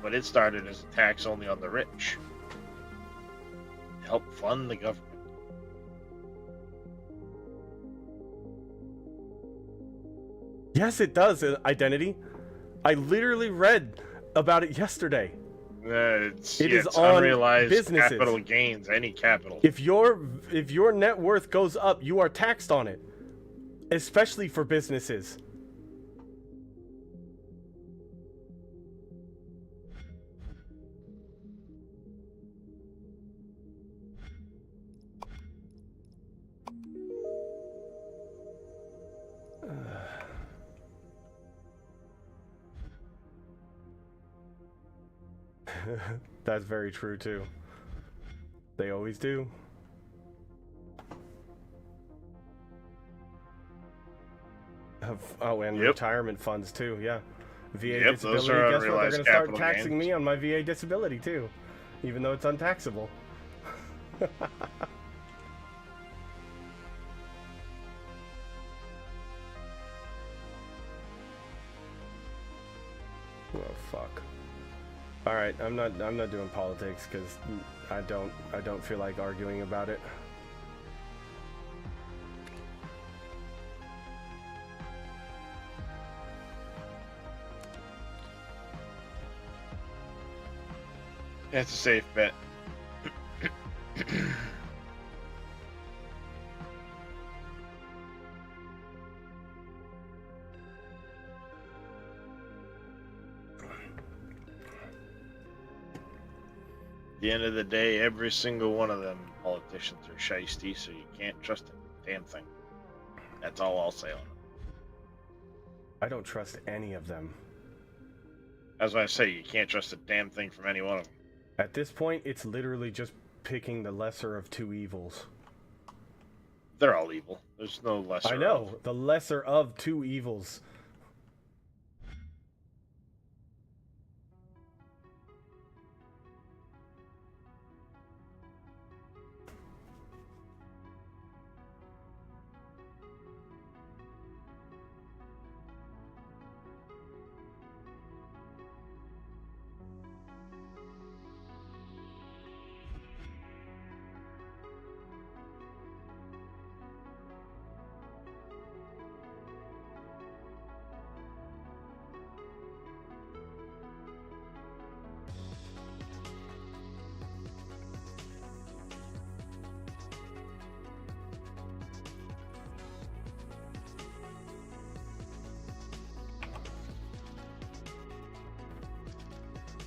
But it started as a tax only on the rich to help fund the government. Yes, it does, Identity. I literally read about it yesterday. It's is on unrealized businesses. capital gains, any capital. If your net worth goes up, you are taxed on it, especially for businesses. That's very true too. They always do. Oh, and Yep. retirement funds too. Yeah, VA Yep, disability. those are Guess what? They're unrealized gonna start capital taxing gains. me on my VA disability too, even though it's untaxable. Oh fuck. All right, I'm not doing politics because I don't feel like arguing about it. That's a safe bet. At the end of the day, every single one of them politicians are shiesty, so you can't trust a damn thing. That's all I'll say on them. I don't trust any of them. That's why I say you can't trust a damn thing from any one of them. At this point, it's literally just picking the lesser of two evils. They're all evil. There's no lesser. I know, of. the lesser of two evils.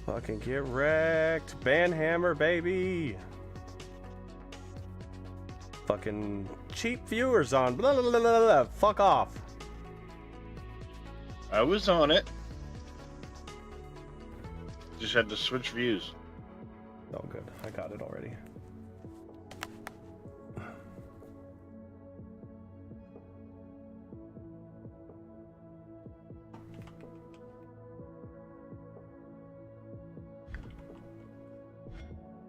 Fucking get wrecked. Banhammer, baby. Fucking cheap viewers on. Blah, blah, blah, blah, blah. Fuck off. I was on it. Just had to switch views. Oh, good. I got it already.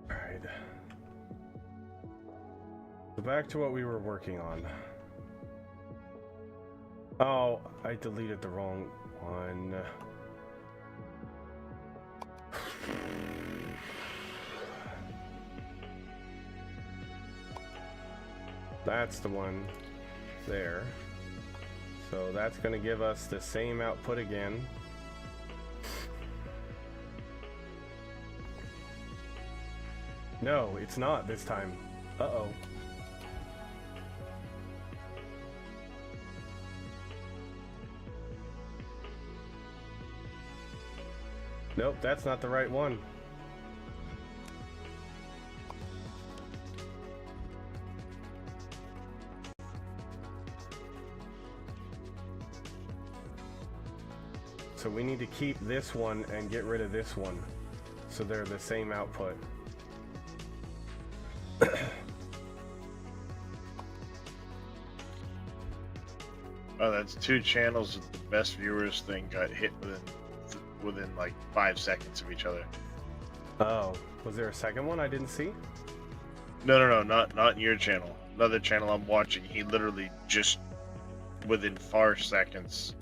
Alright. So back to what we were working on. Oh, I deleted the wrong one. That's the one there. So that's going to give us the same output again. No, it's not this time. Uh-oh. Nope, that's not the right one. So we need to keep this one and get rid of this one, so they're the same output. Oh, that's 2 channels of the best viewers thing got hit within like 5 seconds of each other. Oh, was there a second one I didn't see? No, not in your channel. Another channel I'm watching, he literally just within 4 seconds,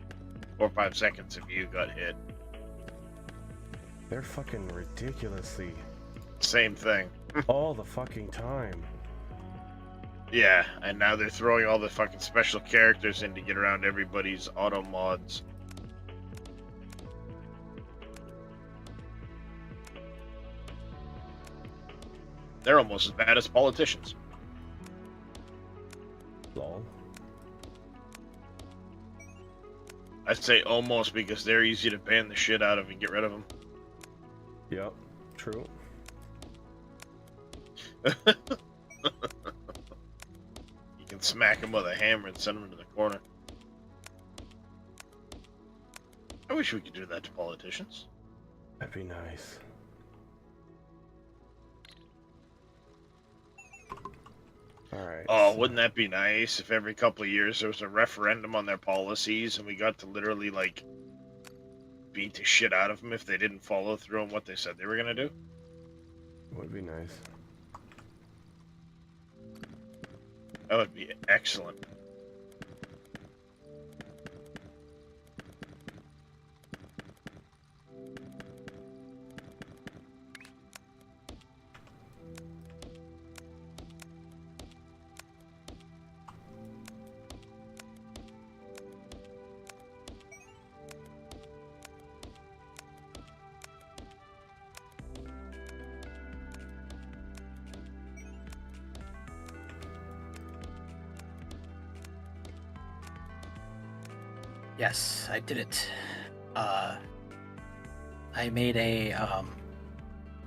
4 or 5 seconds of you got hit. They're fucking ridiculously Same thing. all the fucking time. Yeah, and now they're throwing all the fucking special characters in to get around everybody's auto mods. They're almost as bad as politicians. Lol. I say almost because they're easy to ban the shit out of and get rid of them. Yep, true. You can smack them with a hammer and send them into the corner. I wish we could do that to politicians. That'd be nice. Alright. Oh, wouldn't that be nice if every couple of years there was a referendum on their policies and we got to literally, like, beat the shit out of them if they didn't follow through on what they said they were gonna do? Would be nice. That would be excellent. Yes, I did it. I made a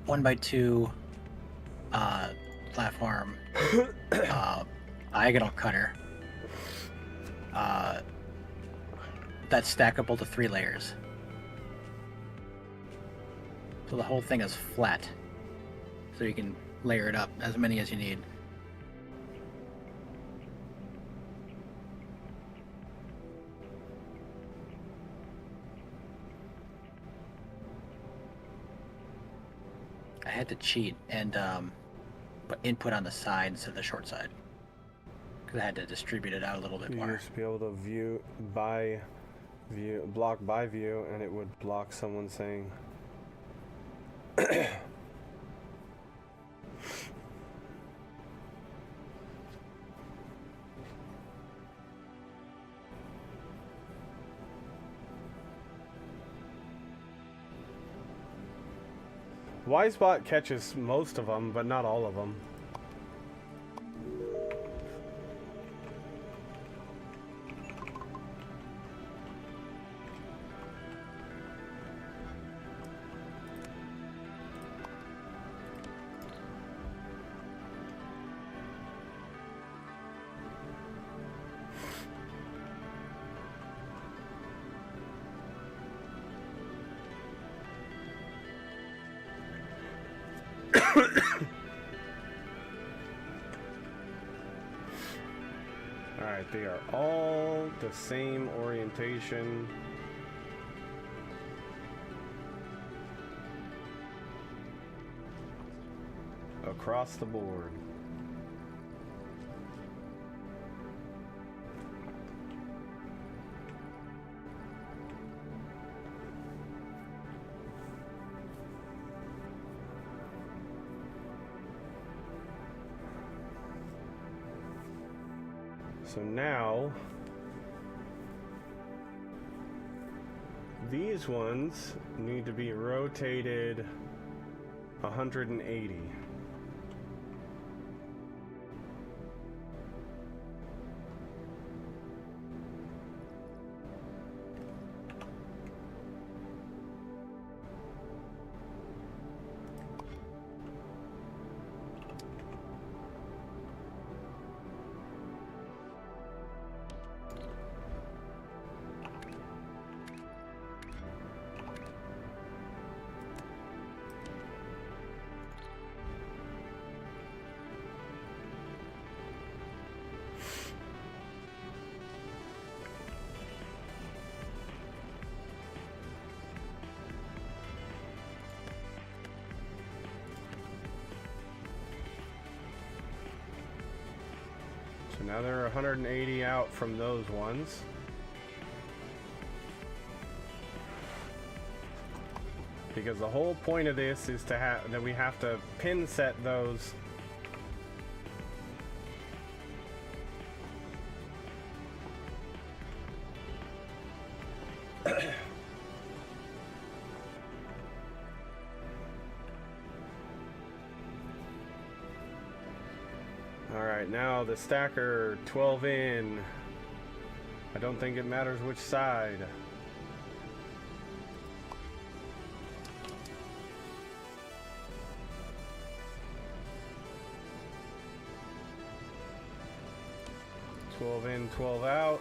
1x2 platform diagonal cutter that's stackable to 3 layers. So the whole thing is flat, so you can layer it up as many as you need. I had to cheat and put input on the side instead of the short side, because I had to distribute it out a little bit You more. used to be able to block by view, and it would block someone saying. Wisebot catches most of them, but not all of them. Alright, they are all the same orientation. Across the board. So now these ones need to be rotated 180. So now they're 180 out from those ones. Because the whole point of this is to have that we have to pin set those. Alright, now the stacker 12 in. I don't think it matters which side. In, 12 out.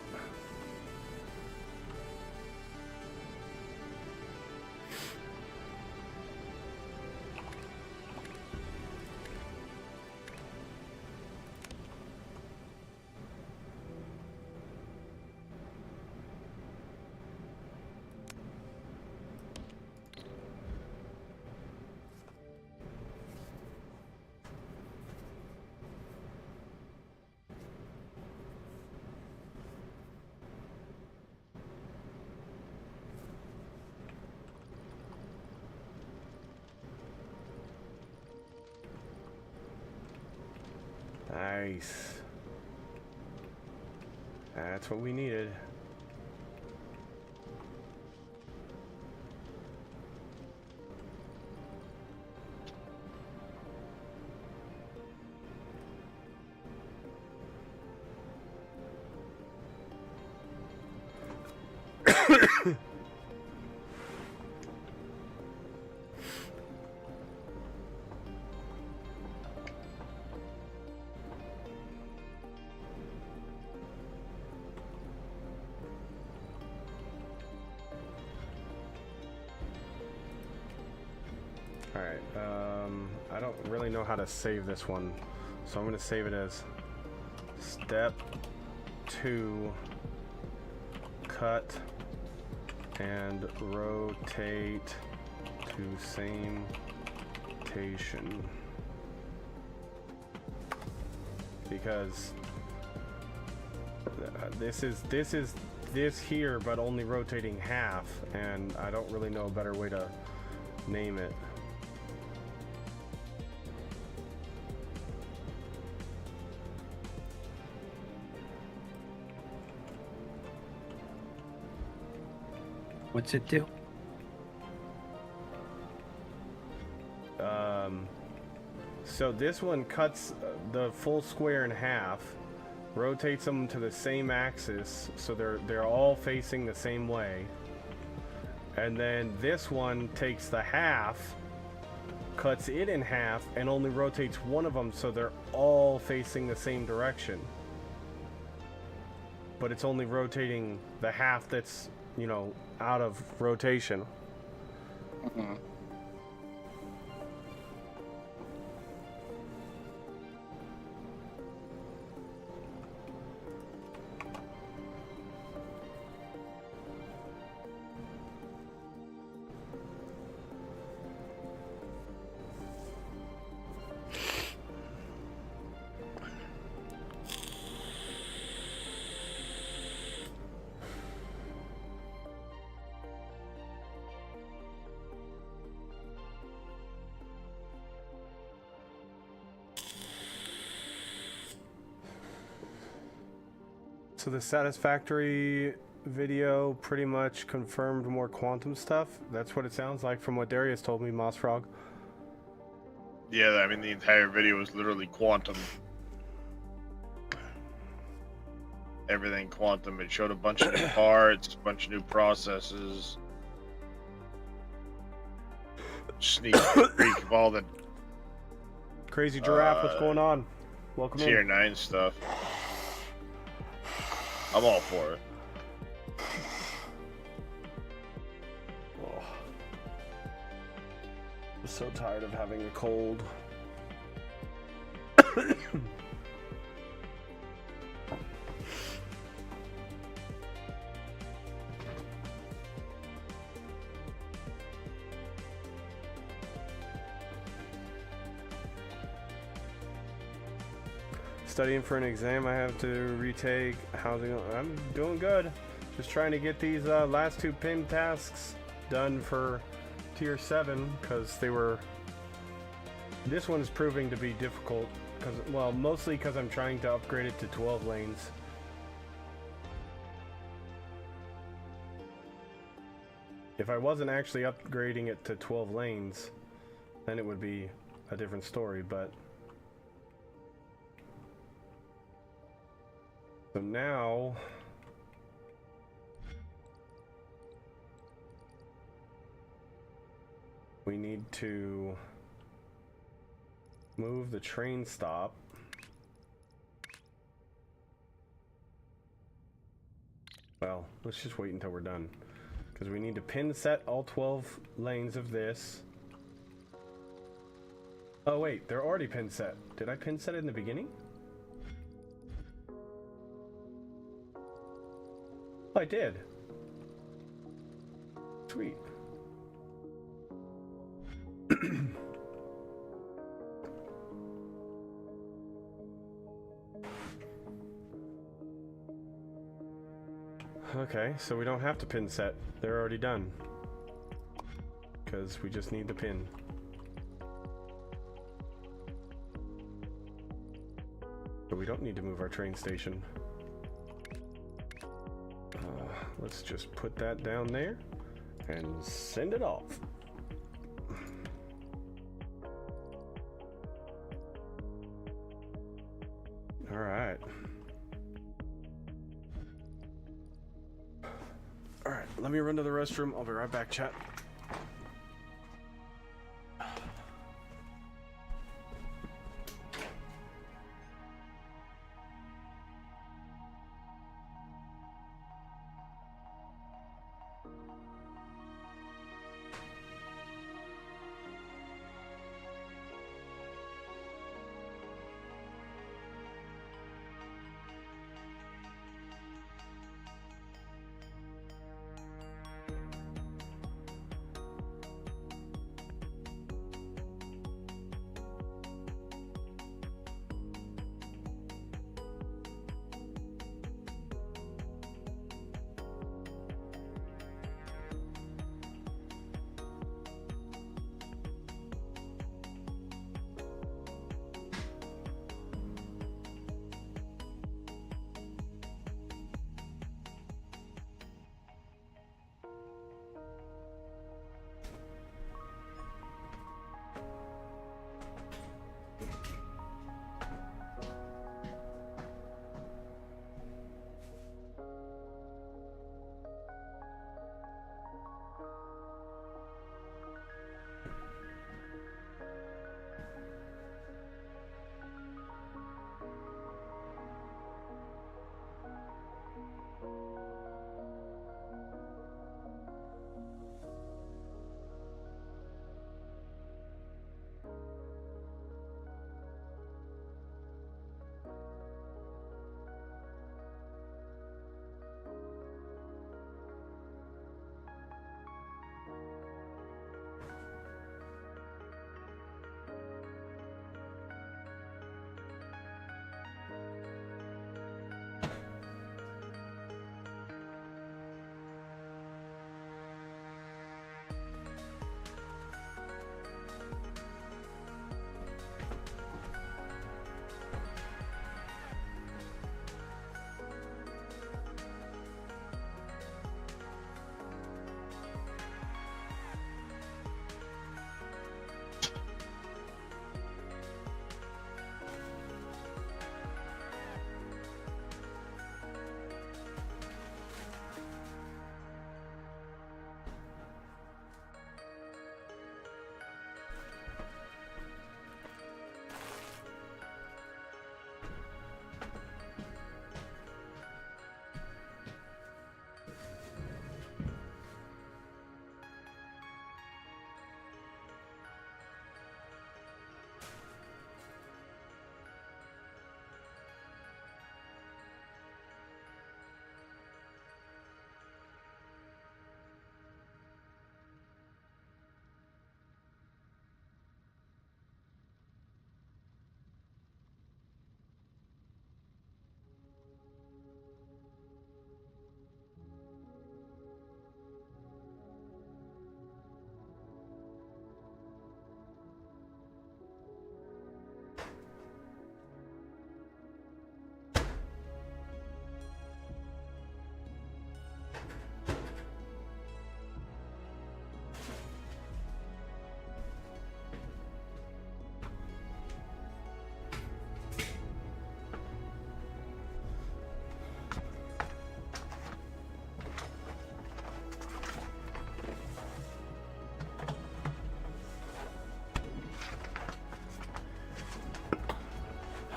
Nice. That's what we needed. Alright, I don't really know how to save this one, so I'm going to save it as step 2, cut and rotate to same rotation. Because this is this here, but only rotating half, and I don't really know a better way to name it. What's it do? So this one cuts the full square in half, rotates them to the same axis, so they're all facing the same way. And then this one takes the half, cuts it in half, and only rotates one of them, so they're all facing the same direction. But it's only rotating the half that's, you know, out of rotation. Mm-hmm. So the Satisfactory video pretty much confirmed more quantum stuff. That's what it sounds like from what Darius told me, Moss Frog. Yeah, I mean, the entire video was literally quantum. Everything quantum. It showed a bunch of new parts, a bunch of new processes. Sneak peek of all the Crazy Giraffe, what's going on? Welcome Tier in. 9 stuff. I'm all for it. Oh. I'm so tired of having a cold. Studying for an exam I have to retake. How's it going? I'm doing good. Just trying to get these last two pin tasks done for tier 7 because they were. This one's proving to be difficult because, well, mostly because I'm trying to upgrade it to 12 lanes. If I wasn't actually upgrading it to 12 lanes, then it would be a different story, but. So now, we need to move the train stop. Well, let's just wait until we're done, because we need to pin set all 12 lanes of this. Oh wait, they're already pin set. Did I pin set it in the beginning? Oh, I did. Sweet. Okay, so we don't have to pin set. They're already done. Because we just need the pin. But we don't need to move our train station. Let's just put that down there and send it off. All right. All right, let me run to the restroom. I'll be right back, chat.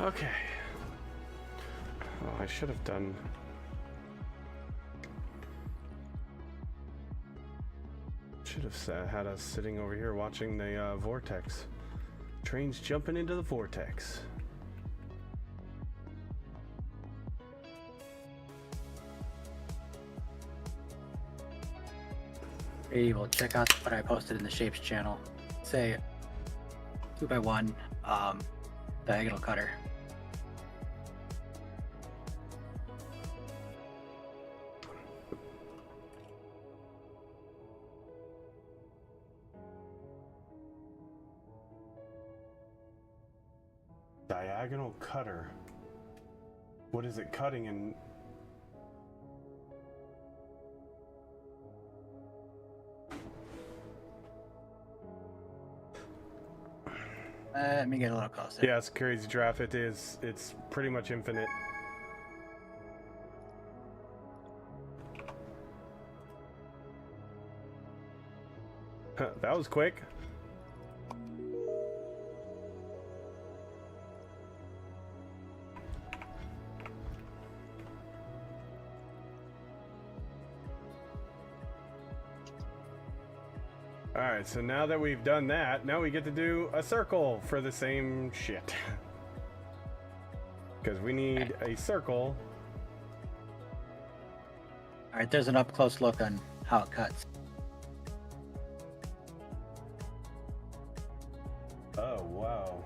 Okay. Oh, I should have done. Should have had us sitting over here watching the vortex. Trains jumping into the vortex. We will check out what I posted in the Shapes channel. Say 2x1 diagonal cutter. Diagonal cutter. What is it cutting in? Let me get a little closer. Yeah, it's crazy draft. It is. It's pretty much infinite. That was quick. Alright, so now that we've done that, now we get to do a circle for the same shit. Because we need a circle. Alright, there's an up close look on how it cuts. Oh, wow.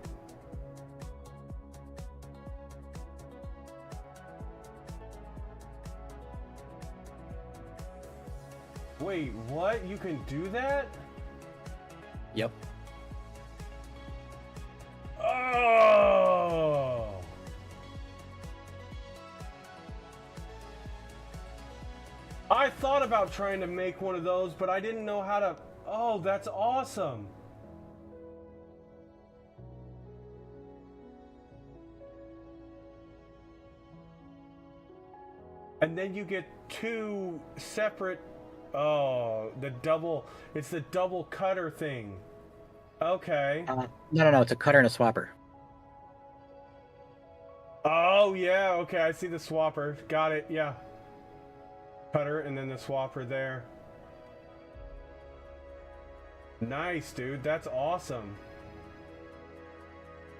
Wait, what? You can do that? Yep. Oh! I thought about trying to make one of those, but I didn't know how to. Oh, that's awesome. And then you get two separate. Oh, the double. It's the double cutter thing. Okay. No, it's a cutter and a swapper. Oh, yeah. Okay, I see the swapper. Got it. Yeah. Cutter and then the swapper there. Nice, dude. That's awesome.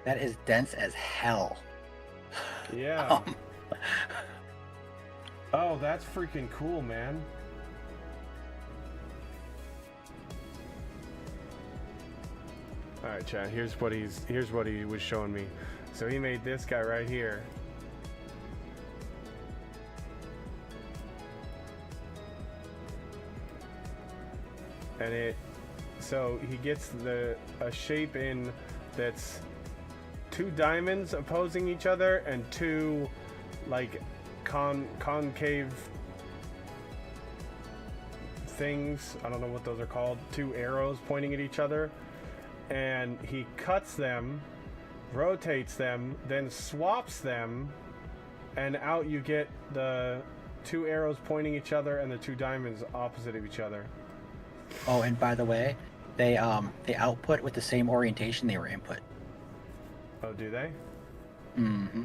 That is dense as hell. Yeah. Oh, that's freaking cool, man. All right, Chad. Here's what he was showing me. So he made this guy right here. And so he gets a shape in that's two diamonds opposing each other and two like concave things. I don't know what those are called. Two arrows pointing at each other. And he cuts them, rotates them, then swaps them, and out you get the two arrows pointing each other and the two diamonds opposite of each other. Oh, and by the way, they output with the same orientation they were input. Oh, do they? Mm-hmm.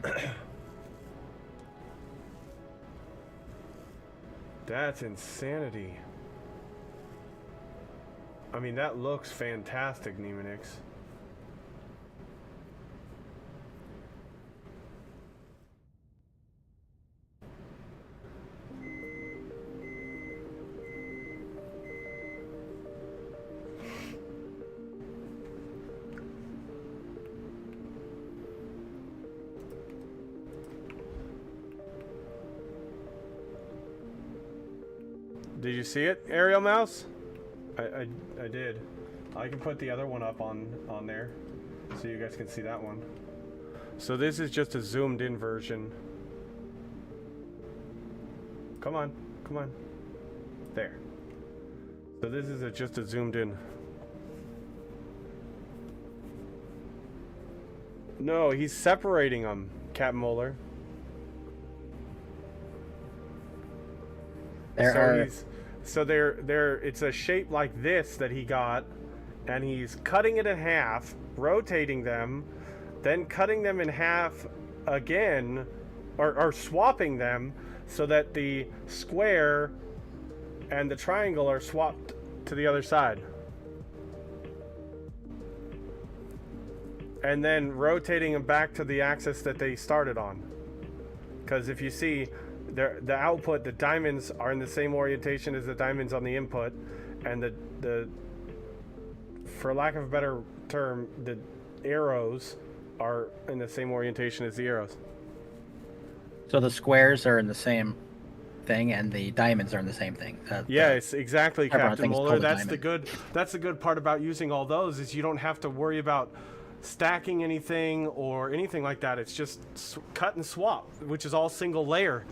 That's insanity. I mean, that looks fantastic, Nemonix. Did you see it, Aerial Mouse? I did. I can put the other one up on there so you guys can see that one. So this is just a zoomed in version. Come on. There. So this is just a zoomed in. No, he's separating them, Captain Moeller. It's a shape like this that he got, and he's cutting it in half, rotating them, then cutting them in half again, or swapping them so that the square and the triangle are swapped to the other side. And then rotating them back to the axis that they started on. Because if you see, the output, the diamonds are in the same orientation as the diamonds on the input, and the for lack of a better term, the arrows are in the same orientation as the arrows. So the squares are in the same thing, and the diamonds are in the same thing. Yes, exactly, everyone Captain thinks it's Muller. called a That's diamond. the good part about using all those is you don't have to worry about stacking anything or anything like that. It's just cut and swap, which is all single layer.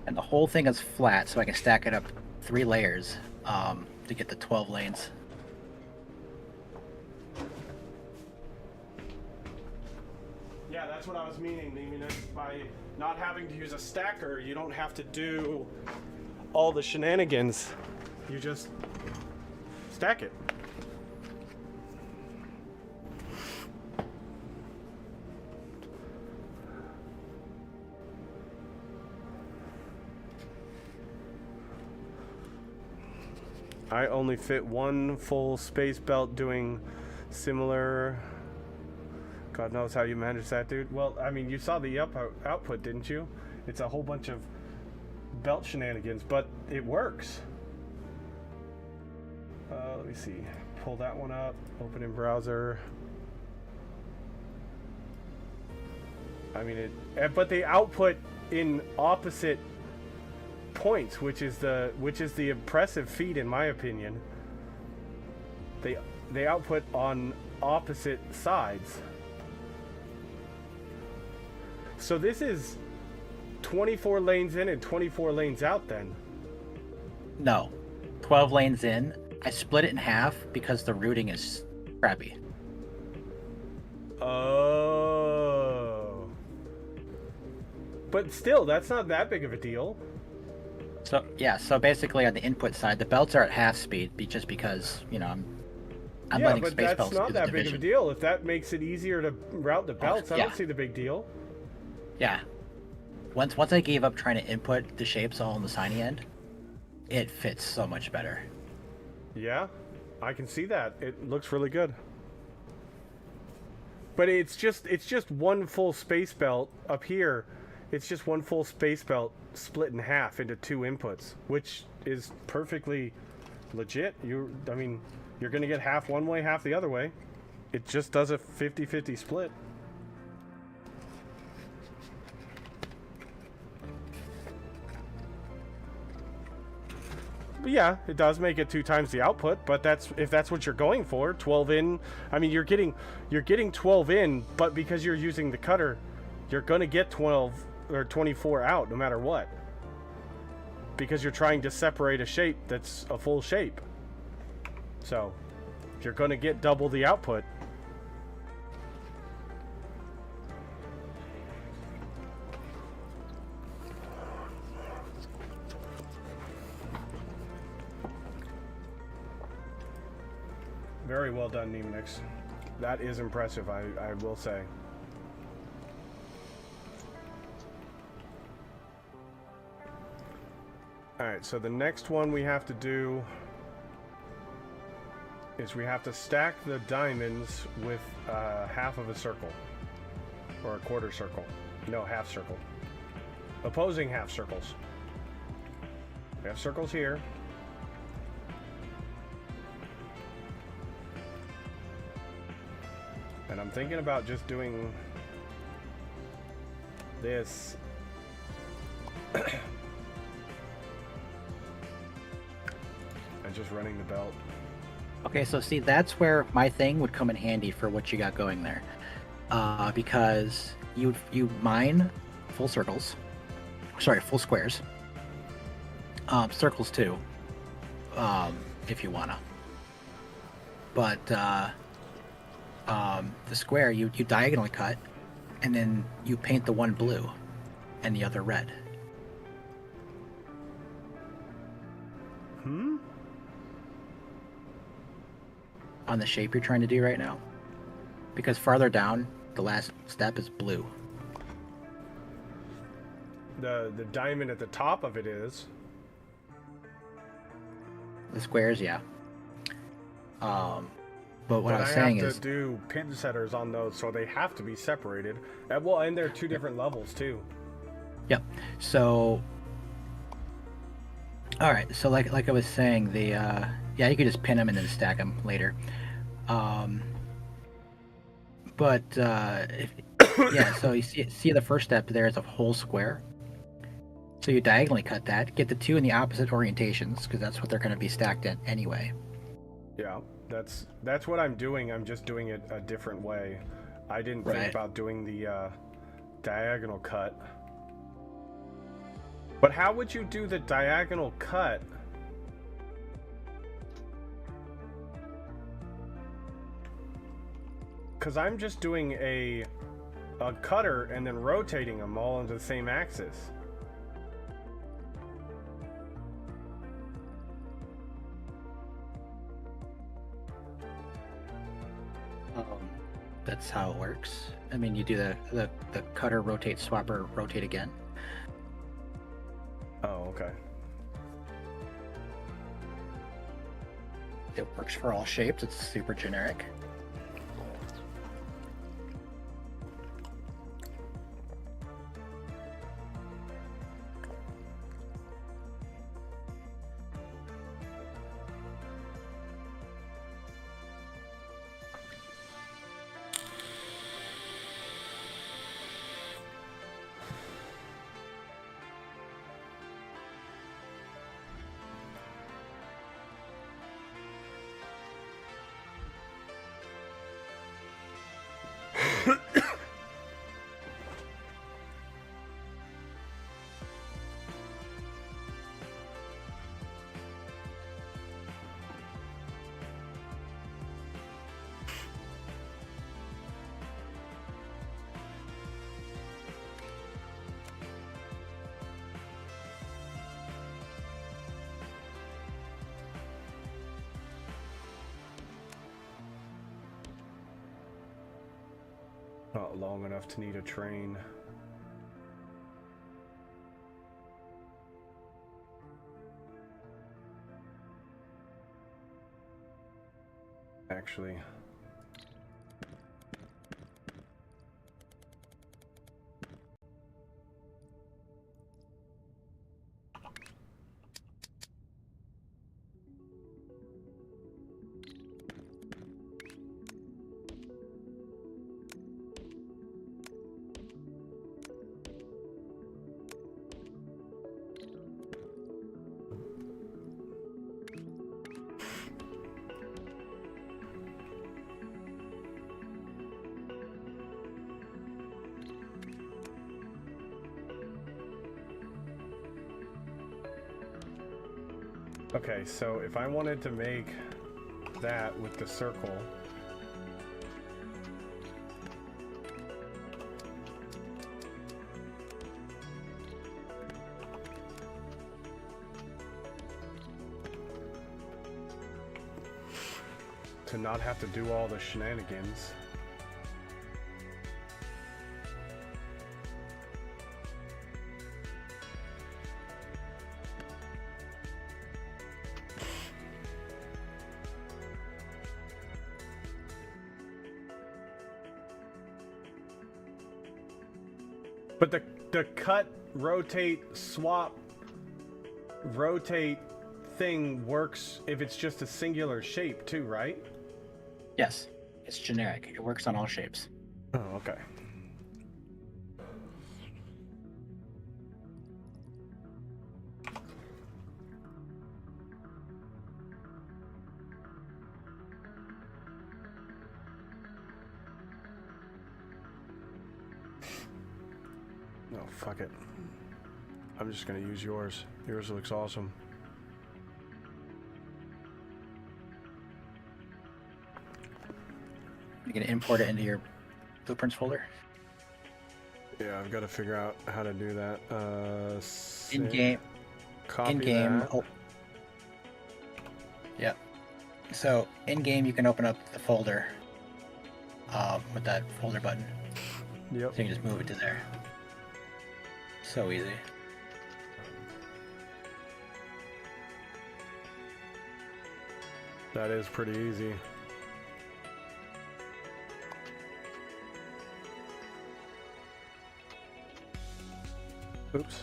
And the whole thing is flat, so I can stack it up 3 layers to get the 12 lanes. Yeah, that's what I was meaning. I mean, by not having to use a stacker, you don't have to do all the shenanigans. You just stack it. I only fit one full space belt doing similar. God knows how you manage that, dude. Well, I mean, you saw the output, didn't you? It's a whole bunch of belt shenanigans, but it works. Let me see. Pull that one up. Open in browser. I mean, but they output in opposite points, which is the impressive feat in my opinion. They output on opposite sides. So this is 24 lanes in and 24 lanes out then. No, 12 lanes in. I split it in half because the routing is crappy. Oh. But still, that's not that big of a deal. So yeah, so basically on the input side, the belts are at half speed, just because I'm Yeah, letting but space that's belts not do the that big of a division. deal. If that makes it easier to route the belts, I yeah. don't see the big deal. Yeah. Once I gave up trying to input the shapes all on the signy end, it fits so much better. Yeah, I can see that. It looks really good. But it's just one full space belt up here. It's just one full space belt split in half into 2 inputs, which is perfectly legit. I mean, you're going to get half one way, half the other way. It just does a 50-50 split. But yeah, it does make it 2 times the output, but if that's what you're going for, 12 in. I mean, you're getting 12 in, but because you're using the cutter, you're going to get 12 or 24 out no matter what. Because you're trying to separate a shape that's a full shape. So, you're going to get double the output. Very well done, Nemonix. That is impressive, I will say. Alright, so the next one we have to do is we have to stack the diamonds with half of a circle. Or a quarter circle. No, half circle. Opposing half circles. We have circles here. And I'm thinking about just doing this. And just running the belt. Okay, so see, that's where my thing would come in handy for what you got going there. Because you mine full circles. Sorry, full squares. Circles too. If you wanna. But the square you diagonally cut, and then you paint the one blue and the other red. On the shape you're trying to do right now. Because farther down, the last step is blue. The diamond at the top of it is. The squares, yeah. But what But I was I saying have is, to do pin setters on those, so they have to be separated. And they're two different levels too. yep. So, all right. So like I was saying, the yeah, you could just pin them and then stack them later. But yeah, so you see the first step there is a whole square. So you diagonally cut that, get the two in the opposite orientations because that's what they're going to be stacked in anyway. Yeah, that's what I'm doing. I'm just doing it a different way. I didn't think Right. about doing the diagonal cut. But how would you do the diagonal cut? Because I'm just doing a cutter and then rotating them all into the same axis. That's how it works. I mean, you do the cutter, rotate, swapper, rotate again. Oh, okay. It works for all shapes. It's super generic. Not long enough to need a train. Actually. Okay, so if I wanted to make that with the circle, to not have to do all the shenanigans. But the cut, rotate, swap, rotate thing works if it's just a singular shape too, right? Yes, it's generic. It works on all shapes. Oh, okay. No, fuck it. I'm just gonna use yours. Yours looks awesome. You're gonna import it into your blueprints folder. Yeah, I've got to figure out how to do that. In game. Copy In game. that. Oh. Yep. So in game, you can open up the folder with that folder button. Yep. So you can just move it to there. So easy. That is pretty easy. Oops.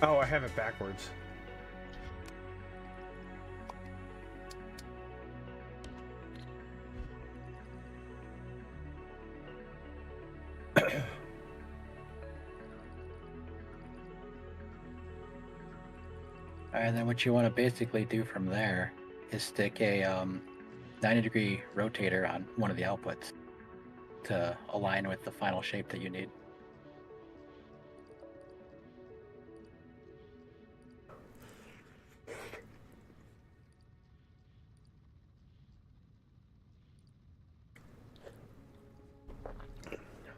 Oh, I have it backwards. And then what you want to basically do from there is stick a 90-degree rotator on one of the outputs to align with the final shape that you need.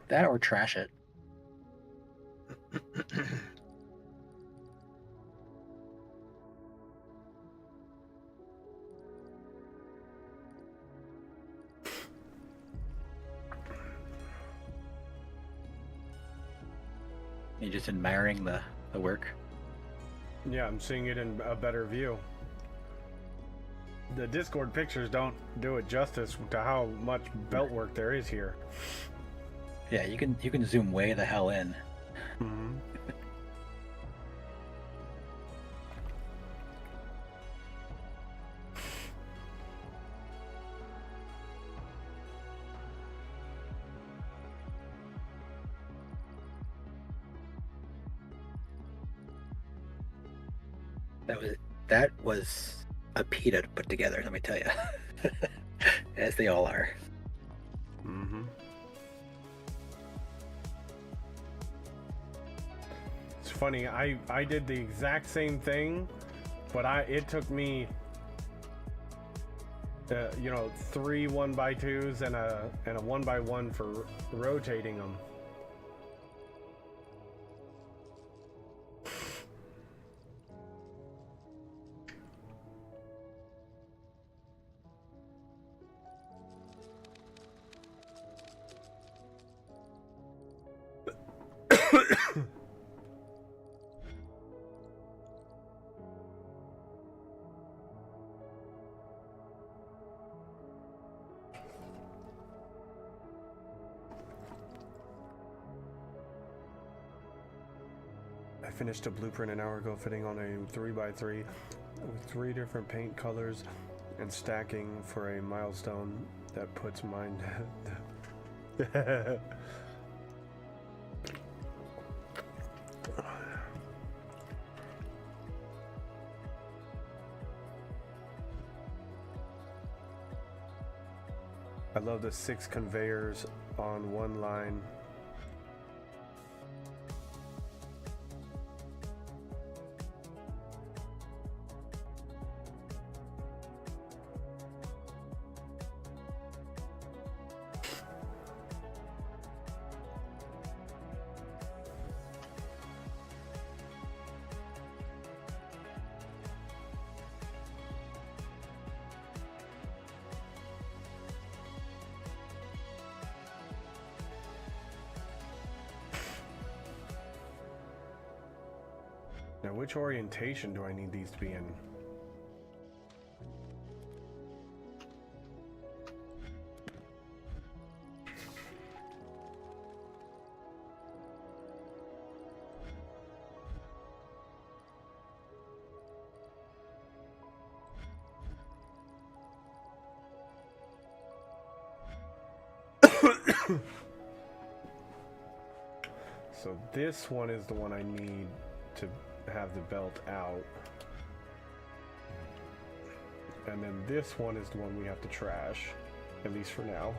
That or trash it. You're just admiring the work. Yeah, I'm seeing it in a better view. The Discord pictures don't do it justice to how much belt work there is here. Yeah, you can zoom way the hell in. Mm-hmm. That was a pita to put together, let me tell you. As they all are. Mm-hmm. It's funny, I did the exact same thing, but it took me 3 1x2s and a 1x1 for rotating them. I finished a blueprint an hour ago fitting on a 3x3 with 3 different paint colors and stacking for a milestone that puts mine. I love the 6 conveyors on one line. Now, which orientation do I need these to be in? So this one is the one I need to have the belt out. And then this one is the one we have to trash, at least for now.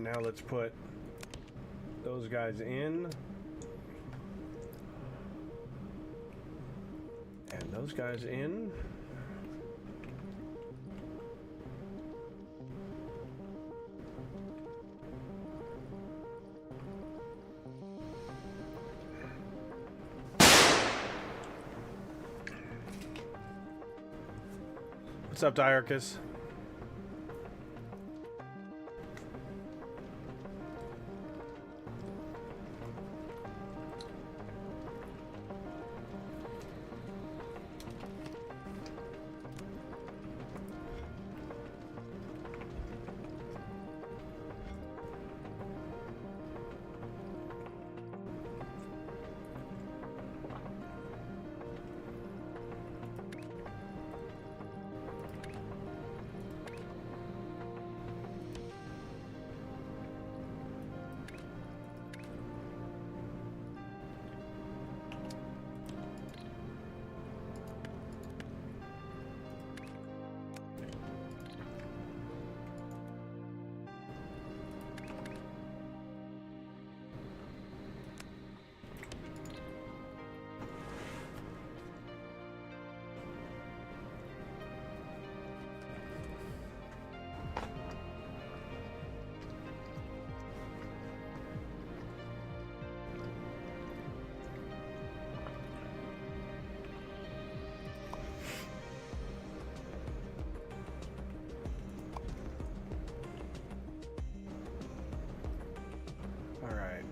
now let's put those guys in. And those guys in. What's up, Diarchus?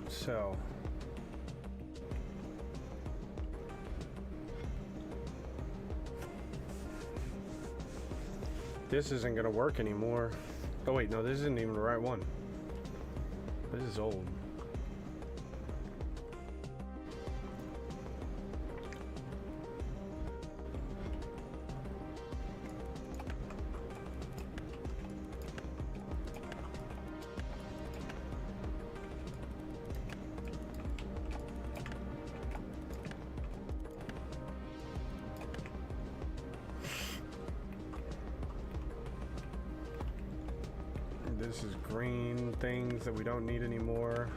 So this isn't gonna work anymore. Oh wait, no, this isn't even the right one. This is old. This is green things that we don't need anymore.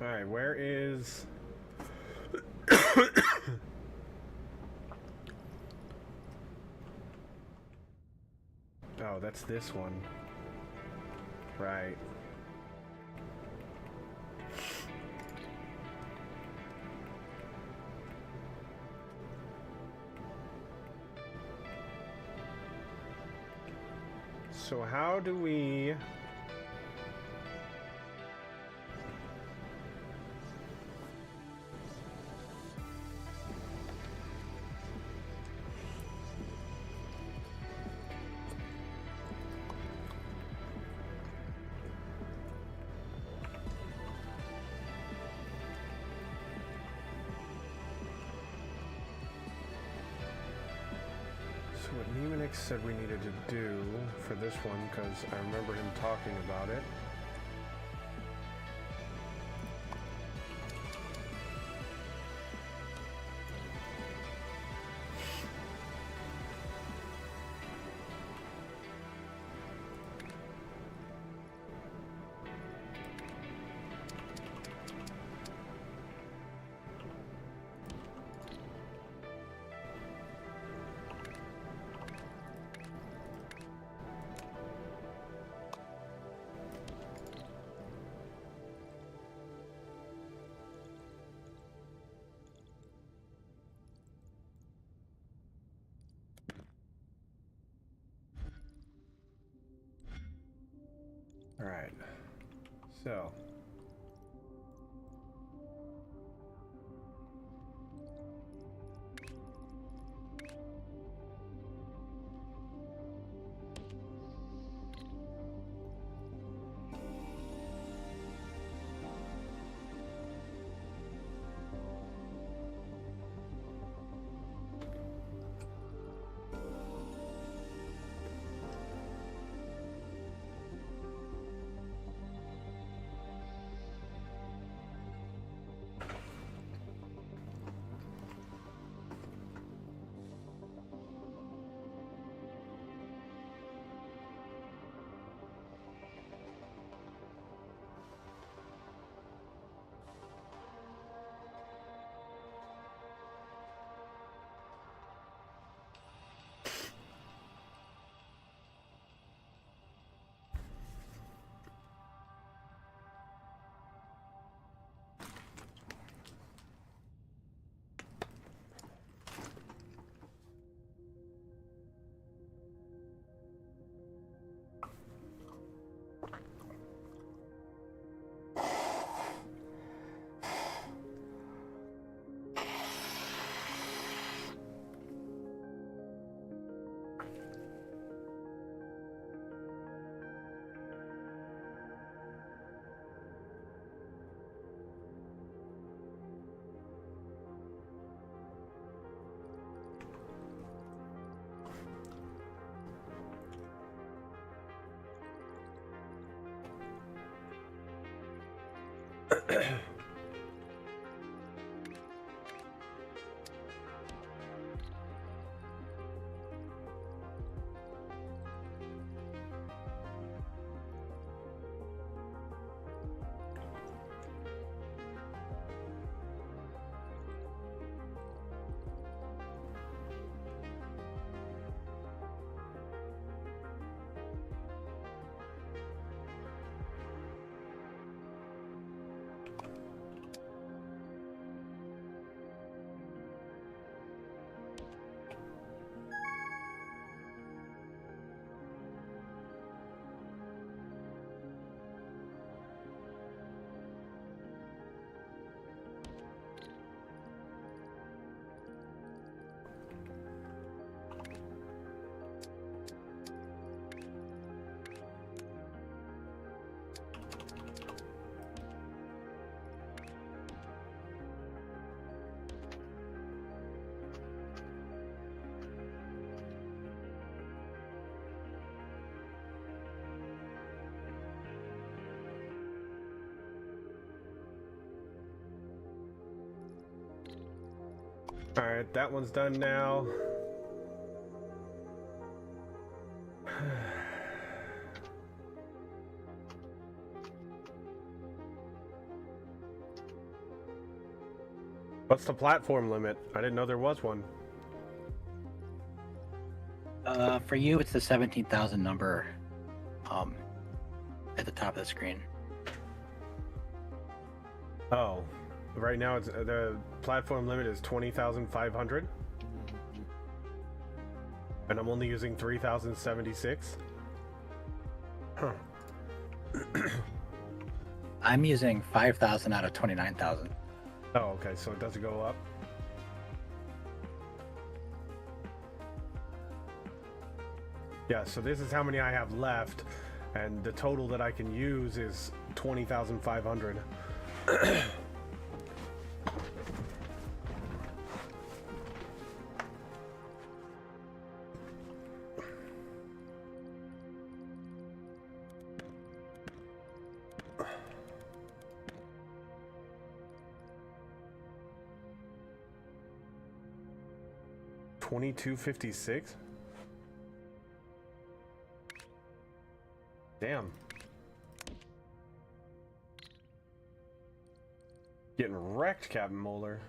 All right, where is... Oh, that's this one. Right. So how do we... So what Nemanix said we needed to do for this one, because I remember him talking about it, All right. So. All right, that one's done now. What's the platform limit? I didn't know there was one. For you, it's the 17,000 number at the top of the screen. Oh, right now it's the platform limit is 20,500, and I'm only using 3,076. Huh. I'm using 5,000 out of 29,000. Oh, okay, so it doesn't go up. Yeah, so this is how many I have left, and the total that I can use is 20,500. $22.56. Damn. Getting wrecked, Captain Moeller.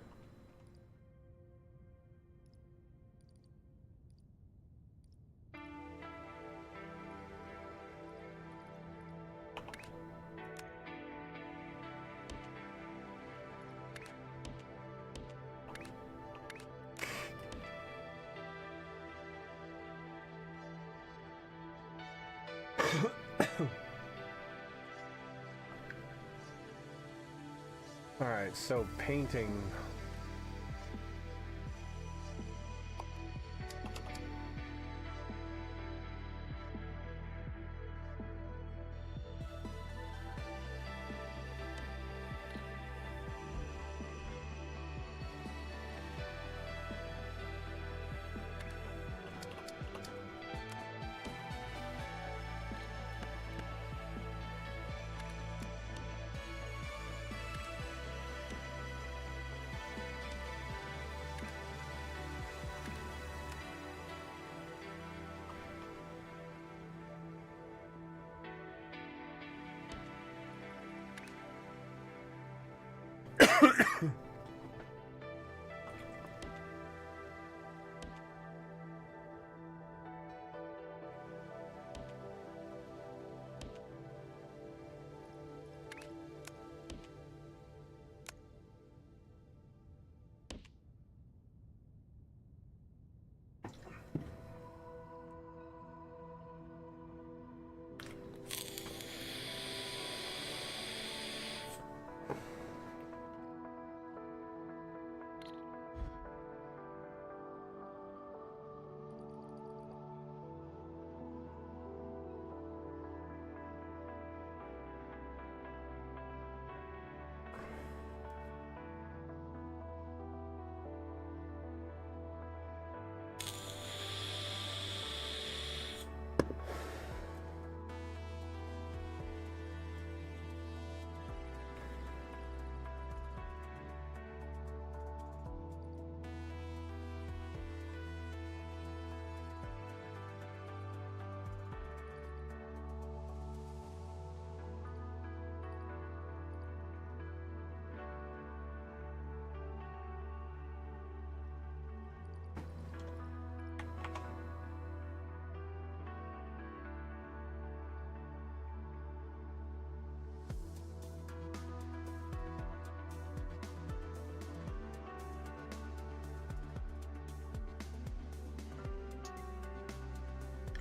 Alright, so painting.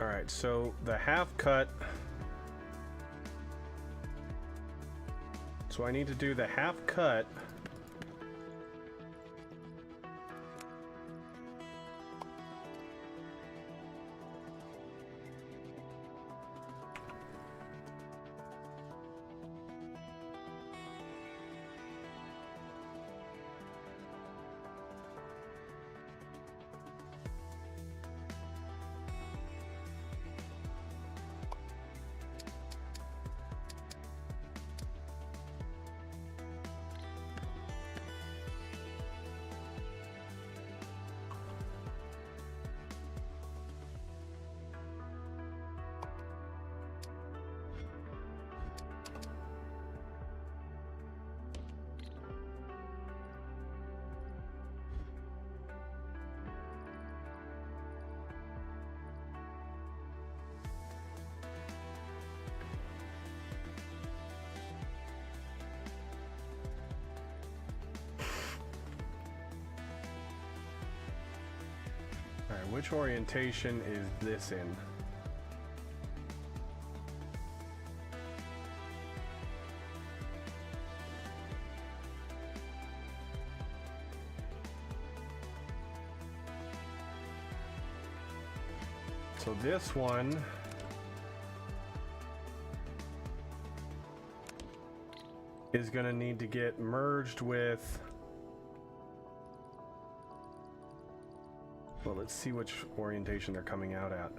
Alright, so the half cut. So I need to do the half cut. Alright, which orientation is this in? So this one is going to need to get merged with... Well, let's see which orientation they're coming out at.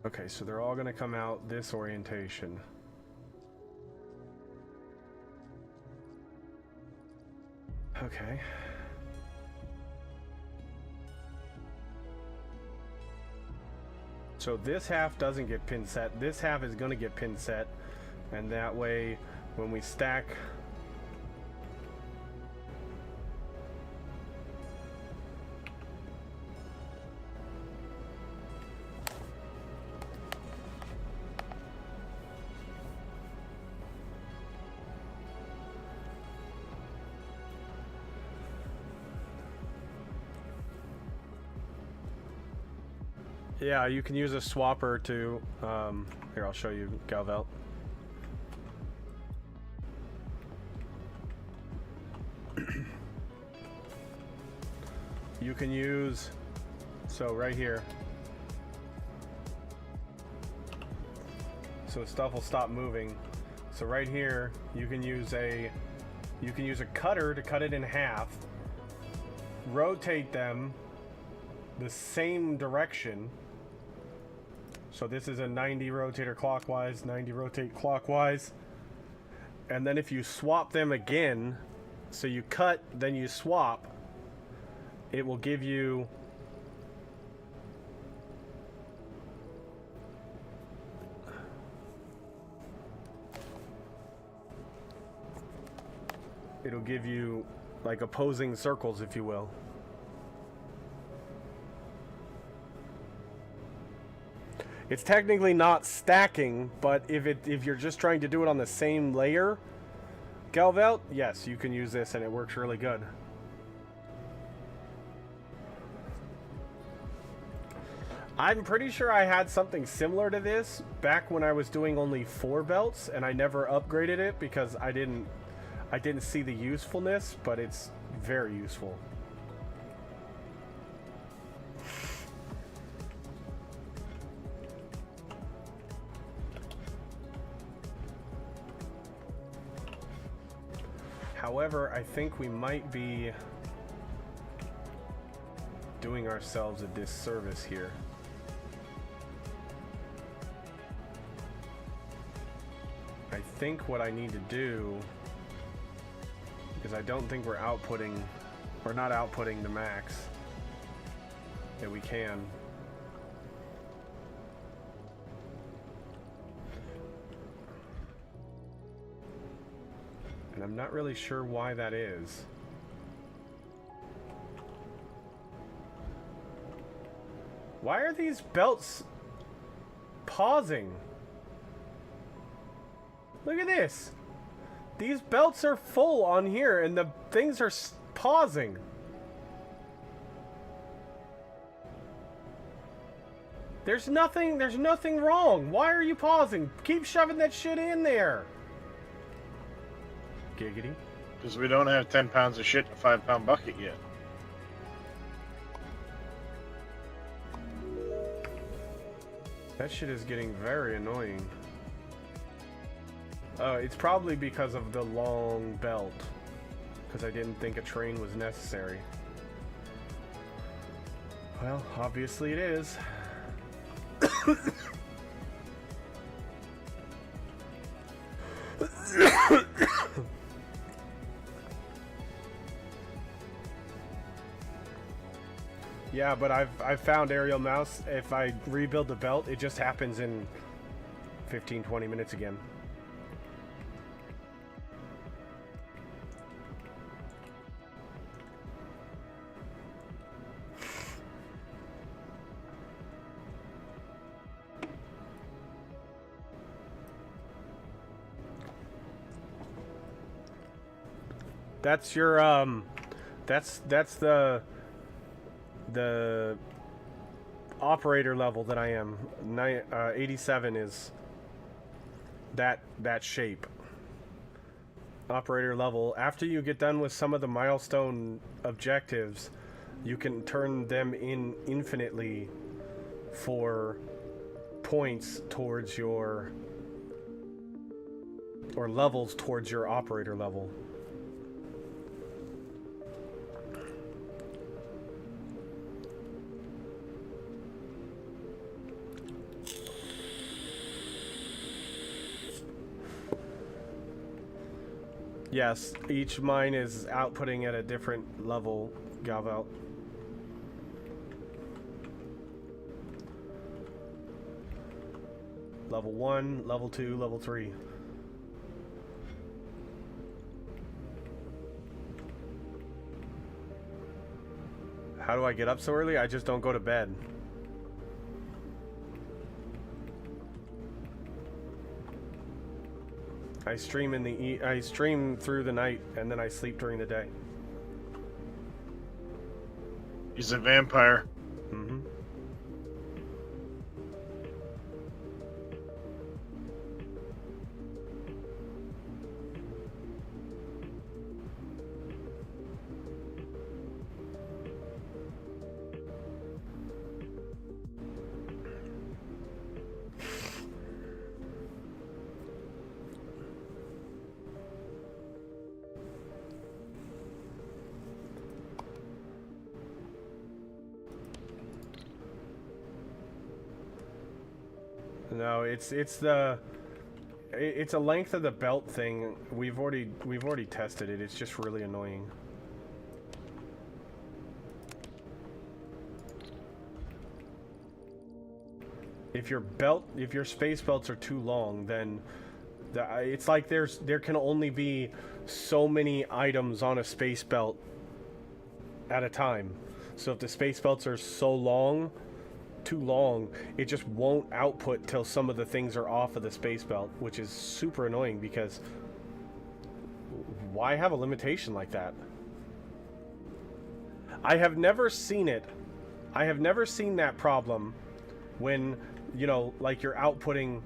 Okay, so they're all going to come out this orientation. Okay. So this half doesn't get pin set. This half is going to get pin set. And that way, when we stack... Yeah, you can use a swapper to, here, I'll show you, Galvelt. You can use, so right here. So stuff will stop moving. So right here, you can use a cutter to cut it in half, rotate them the same direction. So this is a 90 rotator clockwise, 90 rotate clockwise. And then if you swap them again, so you cut, then you swap, it will give you like opposing circles, if you will. It's technically not stacking, but if you're just trying to do it on the same layer, Galvelt, yes, you can use this and it works really good. I'm pretty sure I had something similar to this back when I was doing only 4 belts, and I never upgraded it because I didn't see the usefulness, but it's very useful. However, I think we might be doing ourselves a disservice here. I think what I need to do, because I don't think we're not outputting the max that we can. And I'm not really sure why that is. Why are these belts pausing? Look at this. These belts are full on here and the things are pausing. There's nothing wrong. Why are you pausing? Keep shoving that shit in there. Giggity. Because we don't have 10 pounds of shit in a 5-pound bucket yet. That shit is getting very annoying. Oh, it's probably because of the long belt. Because I didn't think a train was necessary. Well, obviously it is. Yeah, but I've found aerial mouse. If I rebuild the belt, it just happens in 15-20 minutes again. That's your that's the operator level that I am. 87 is that shape. Operator level. After you get done with some of the milestone objectives, you can turn them in infinitely for points towards your, or levels towards your operator level. Yes, each mine is outputting at a different level, Galvelt. Level 1, level 2, level 3. How do I get up so early? I just don't go to bed. I stream through the night and then I sleep during the day. He's a vampire. Mm-hmm. No, it's a length of the belt thing. We've already tested it. It's just really annoying. If your space belts are too long, then it's like there can only be so many items on a space belt at a time. So if the space belts are too long, it just won't output till some of the things are off of the space belt, which is super annoying because why have a limitation like that? I have never seen it. I have never seen that problem when, you know, like you're outputting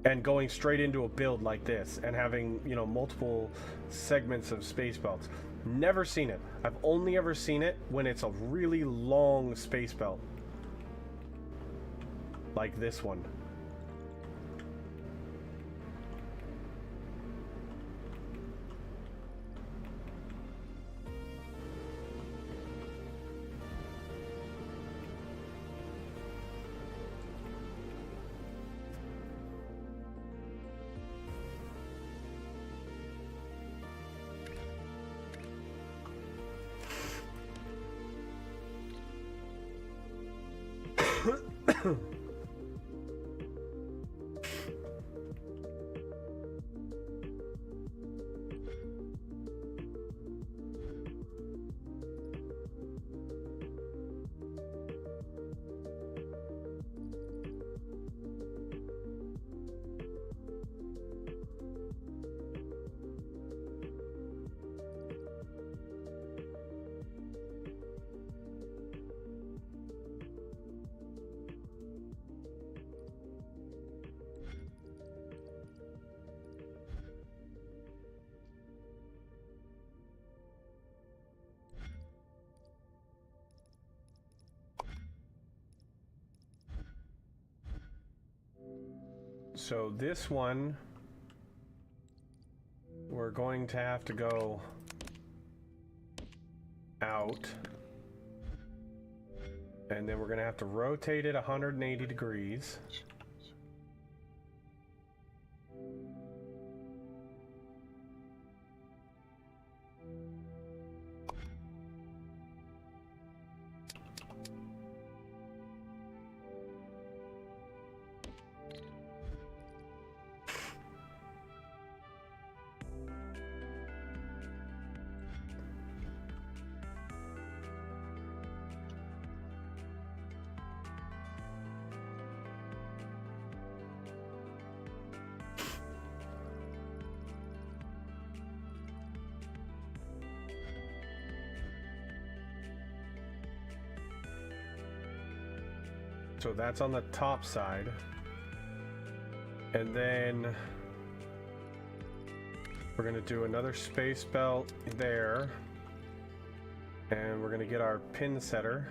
and going straight into a build like this and having, you know, multiple segments of space belts. Never seen it. I've only ever seen it when it's a really long space belt. Like this one. So this one, we're going to have to go out, and then we're going to have to rotate it 180 degrees. So that's on the top side. And then we're going to do another space belt there. And we're going to get our pin setter.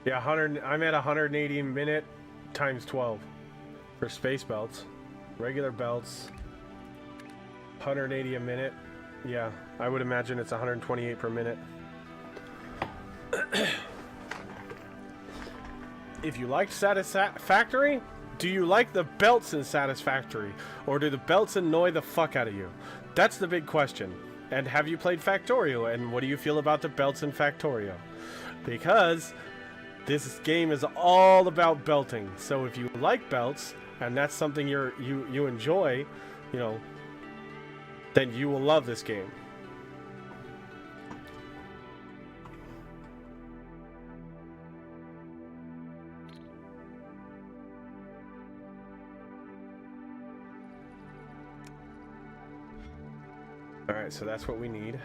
Yeah, I'm at 180 minute times 12 for space belts. Regular belts, 180 a minute. Yeah, I would imagine it's 128 per minute. If you liked Satisfactory, do you like the belts in Satisfactory? Or do the belts annoy the fuck out of you? That's the big question. And have you played Factorio? And what do you feel about the belts in Factorio? Because this game is all about belting. So if you like belts, and that's something you enjoy, you know, then you will love this game. Alright, so that's what we need.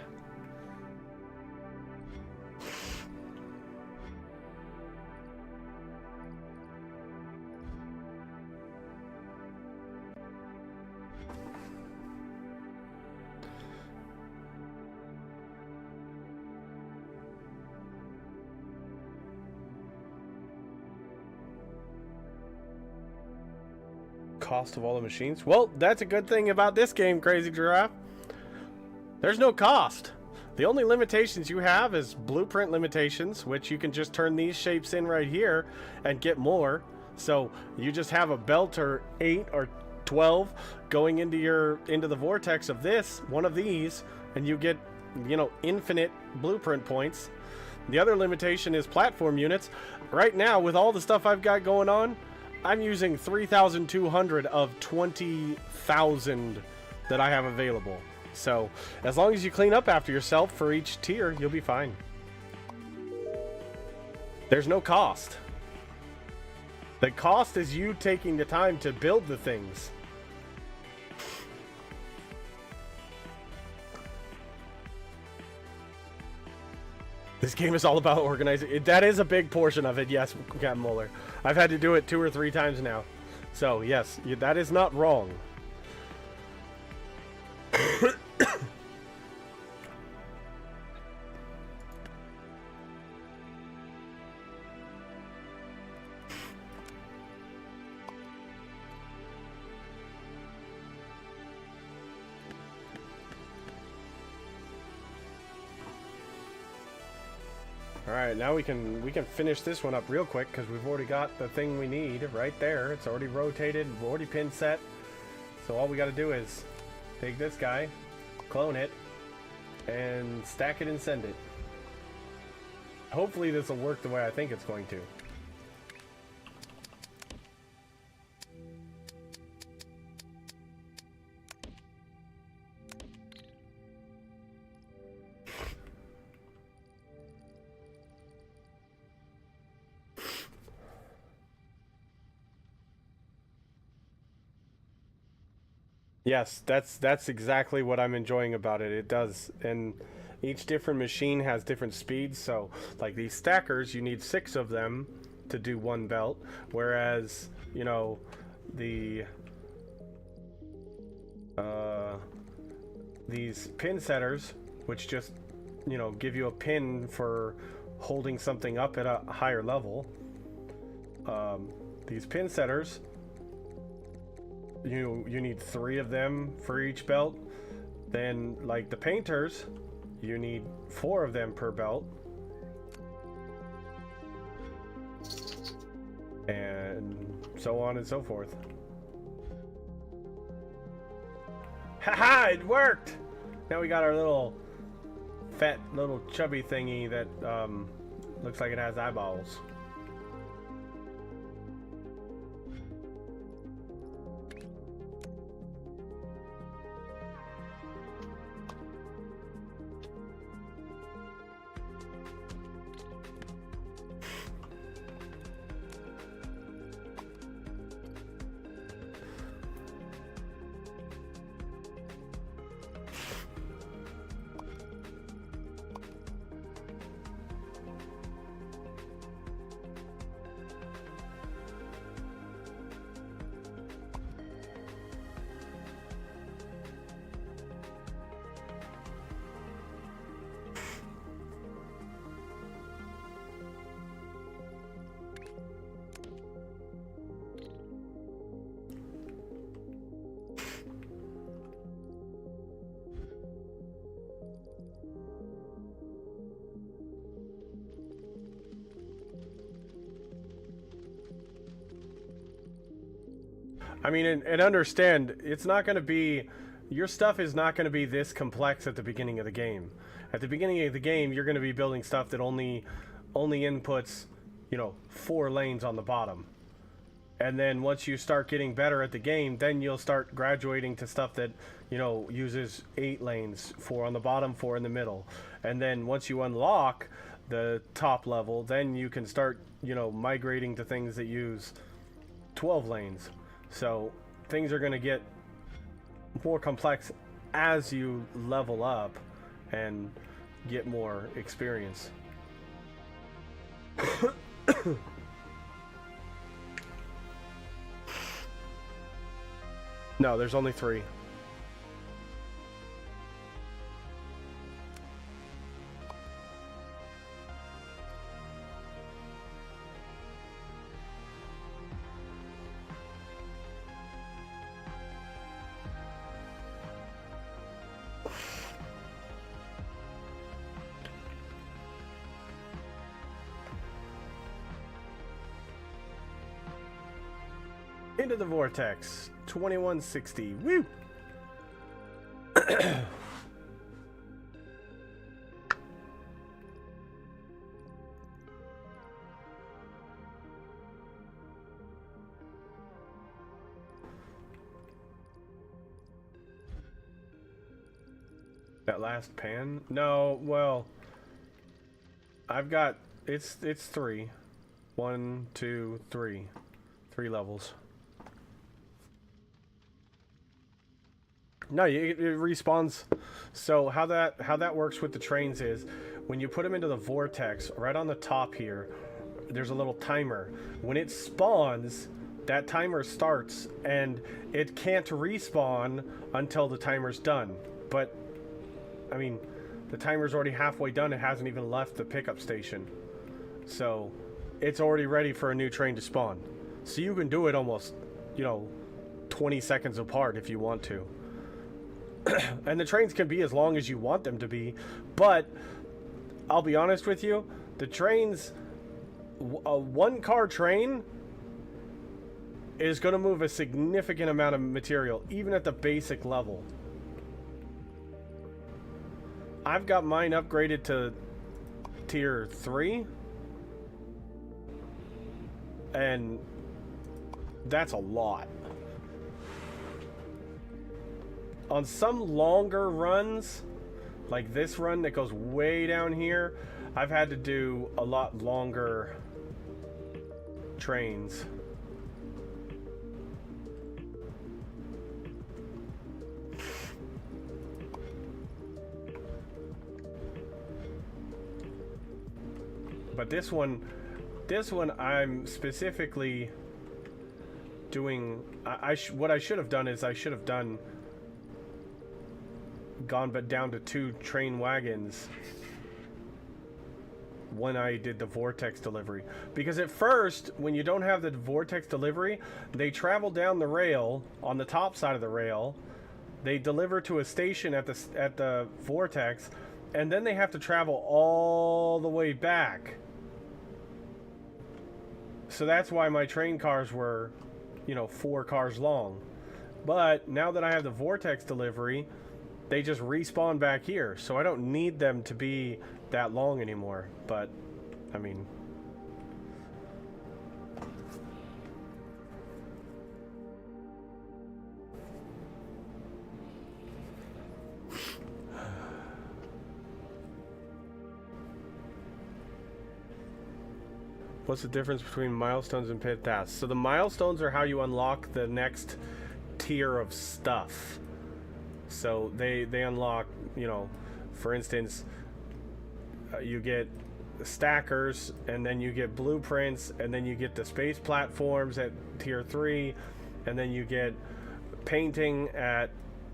Cost of all the machines? Well, that's a good thing about this game, Crazy Giraffe. There's no cost. The only limitations you have is blueprint limitations, which you can just turn these shapes in right here and get more. So you just have a belt or 8 or 12 going into the vortex of this, one of these, and you get, you know, infinite blueprint points. The other limitation is platform units. Right now, with all the stuff I've got going on, I'm using 3,200 of 20,000 that I have available. So, as long as you clean up after yourself for each tier, you'll be fine. There's no cost. The cost is you taking the time to build the things. This game is all about organizing. That is a big portion of it, yes, Captain Muller. I've had to do it 2 or 3 times now. So, yes, that is not wrong. Alright, now we can finish this one up real quick because we've already got the thing we need right there. It's already rotated, we're already pin set. So all we got to do is take this guy, clone it, and stack it and send it. Hopefully this will work the way I think it's going to. Yes, that's exactly what I'm enjoying about it. It does, and each different machine has different speeds. So, like these stackers, you need 6 of them to do 1 belt, whereas, you know, the these pin setters, which just, you know, give you a pin for holding something up at a higher level. These pin setters, you need 3 of them for each belt. Then, like the painters, you need 4 of them per belt, and so on and so forth. Haha, it worked! Now we got our little fat little chubby thingy that looks like it has eyeballs. I mean, and understand, it's not going to be, your stuff is not going to be this complex at the beginning of the game. At the beginning of the game, you're going to be building stuff that only inputs, you know, 4 lanes on the bottom. And then once you start getting better at the game, then you'll start graduating to stuff that, you know, uses 8 lanes, 4 on the bottom, 4 in the middle. And then once you unlock the top level, then you can start, you know, migrating to things that use 12 lanes. So things are going to get more complex as you level up and get more experience. No, there's only 3. Into the vortex. 2160. Woo! That last pan? No, well, I've got it's 3. 1, 2, 3. 3 levels. No, it respawns. So how that works with the trains is when you put them into the vortex, right on the top here, there's a little timer. When it spawns, that timer starts, and it can't respawn until the timer's done. But, I mean, the timer's already halfway done. It hasn't even left the pickup station. So, it's already ready for a new train to spawn. So you can do it almost, 20 seconds apart if you want to. And the trains can be as long as you want them to be, but I'll be honest with you, the trains, a 1-car train is going to move a significant amount of material, even at the basic level. I've got mine upgraded to tier 3, and that's a lot. On some longer runs, like this run that goes way down here, I've had to do a lot longer trains. But this one I'm specifically doing. What I should have done is I should have gone but down to 2 train wagons when I did the vortex delivery, because at first when you don't have the vortex delivery, they travel down the rail on the top side of the rail, they deliver to a station at the vortex, and then they have to travel all the way back. So that's why my train cars were 4 cars long. But now that I have the vortex delivery, they just respawn back here, so I don't need them to be that long anymore. But, I mean... What's the difference between milestones and pit tasks? So the milestones are how you unlock the next tier of stuff. So they unlock, for instance, you get stackers, and then you get blueprints, and then you get the space platforms at tier 3, and then you get painting at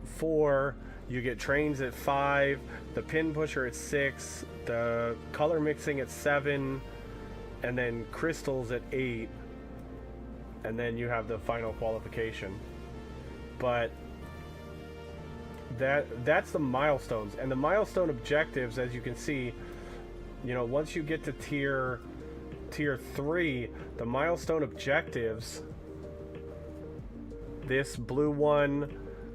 4, you get trains at 5, the pin pusher at 6, the color mixing at 7, and then crystals at 8, and then you have the final qualification. But that's the milestones, and the milestone objectives, as you can see, once you get to tier 3, the milestone objectives, this blue one,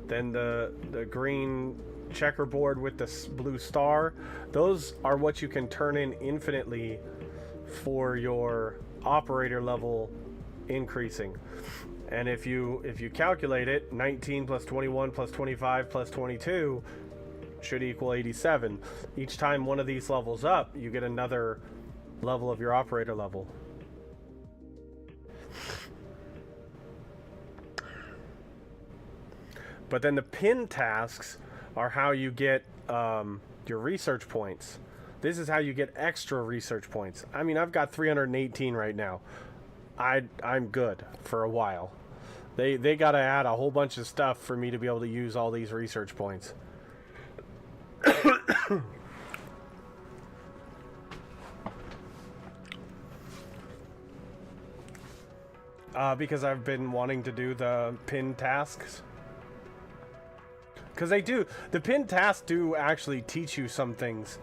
then the green checkerboard with the blue star, those are what you can turn in infinitely for your operator level increasing. And if you calculate it, 19 plus 21 plus 25 plus 22 should equal 87. Each time one of these levels up, you get another level of your operator level. But then the pin tasks are how you get your research points. This is how you get extra research points. I mean, I've got 318 right now. I'm good for a while. They got to add a whole bunch of stuff for me to be able to use all these research points. Because I've been wanting to do the pin tasks. Because the pin tasks do actually teach you some things.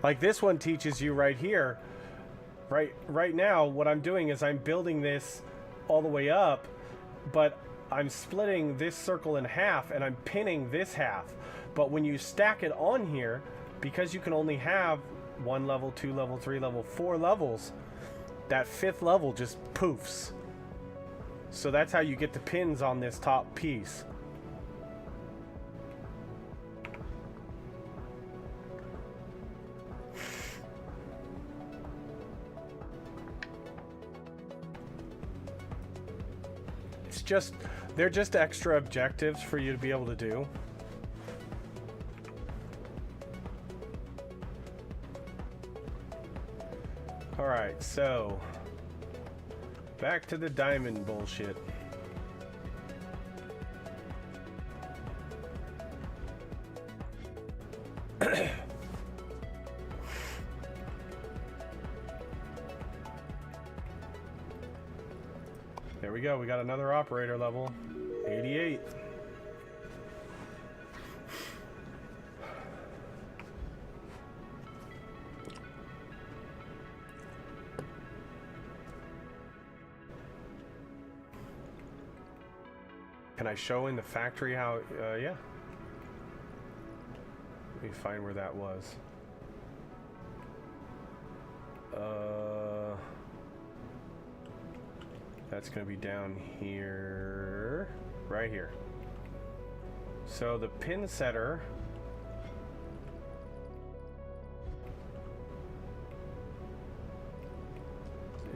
Like this one teaches you right here. Right now, what I'm doing is I'm building this all the way up, but I'm splitting this circle in half and I'm pinning this half. But when you stack it on here, because you can only have 1 level, 2 level, 3 level, 4 levels, that 5th level just poofs. So that's how you get the pins on this top piece. They're just extra objectives for you to be able to do. Alright, so back to the diamond bullshit. There we go, we got another operator level. 88. Can I show in the factory how, yeah. Let me find where that was. That's gonna be down here, right here. So the pin setter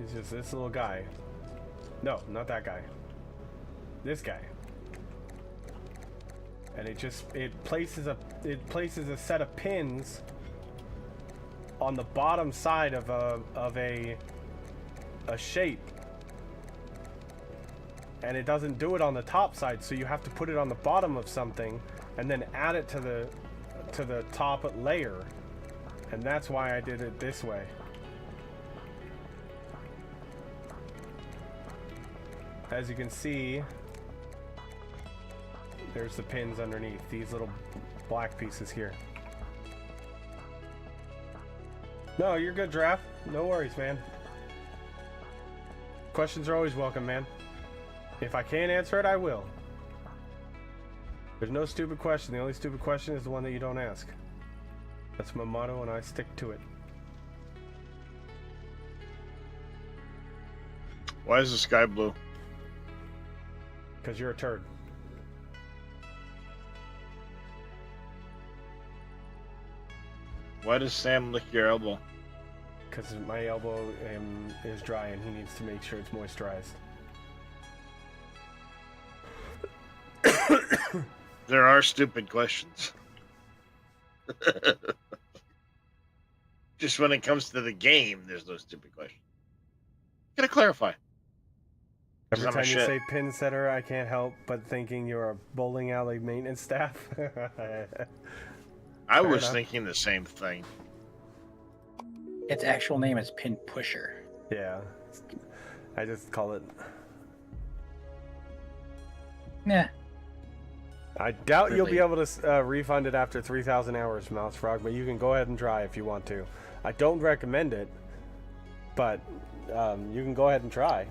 is just this little guy. No, not that guy. This guy. And it places a set of pins on the bottom side of a shape. And it doesn't do it on the top side, so you have to put it on the bottom of something and then add it to the top layer. And that's why I did it this way. As you can see, there's the pins underneath, these little black pieces here. No, you're good, Draft. No worries, man. Questions are always welcome, man. If I can't answer it, I will. There's no stupid question. The only stupid question is the one that you don't ask. That's my motto, and I stick to it. Why is the sky blue? Because you're a turd. Why does Sam lick your elbow? Because my elbow is dry, and he needs to make sure it's moisturized. There are stupid questions. Just when it comes to the game, there's no stupid question. Gotta clarify. Every time you say pin setter, I can't help but thinking you're a bowling alley maintenance staff. I was thinking the same thing. Its actual name is Pin Pusher. Yeah. I just call it... Yeah. I doubt you'll be able to refund it after 3,000 hours, Mouse Frog, but you can go ahead and try if you want to. I don't recommend it, but you can go ahead and try.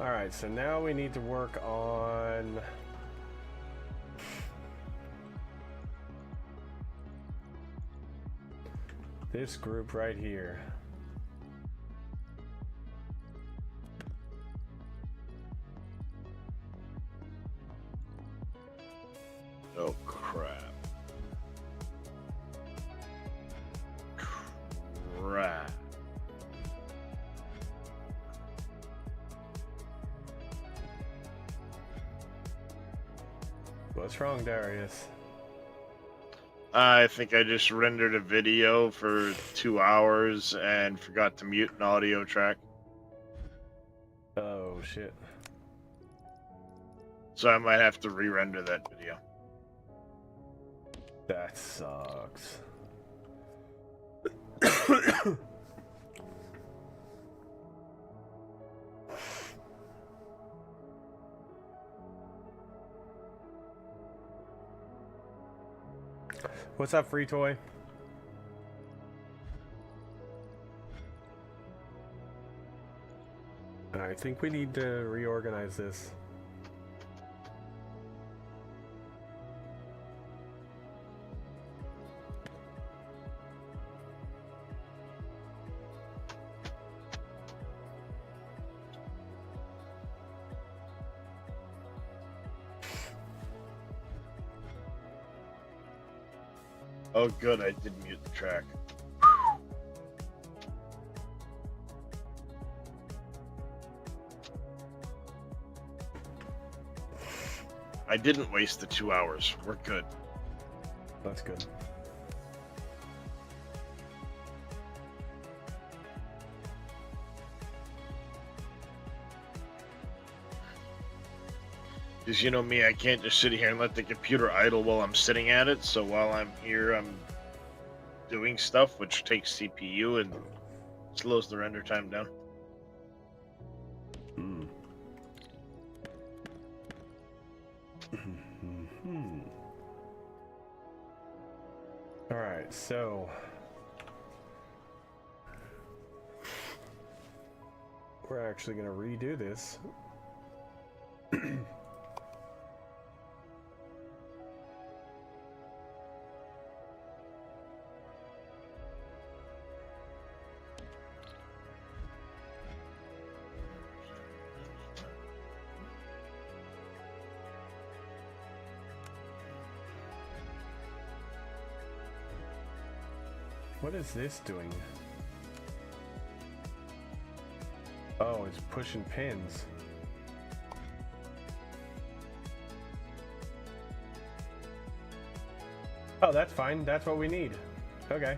Alright, so now we need to work on... this group right here. Oh crap. What's wrong, Darius? I think I just rendered a video for 2 hours and forgot to mute an audio track. Oh, shit. So I might have to re-render that video. That sucks. What's up, Free Toy? I think we need to reorganize this. Oh, good, I did mute the track. I didn't waste the 2 hours. We're good. That's good. Because you know me, I can't just sit here and let the computer idle while I'm sitting at it. So while I'm here, I'm doing stuff, which takes CPU and slows the render time down. Hmm. All right, so we're actually going to redo this. What is this doing? Oh, it's pushing pins. Oh, that's fine. That's what we need. Okay.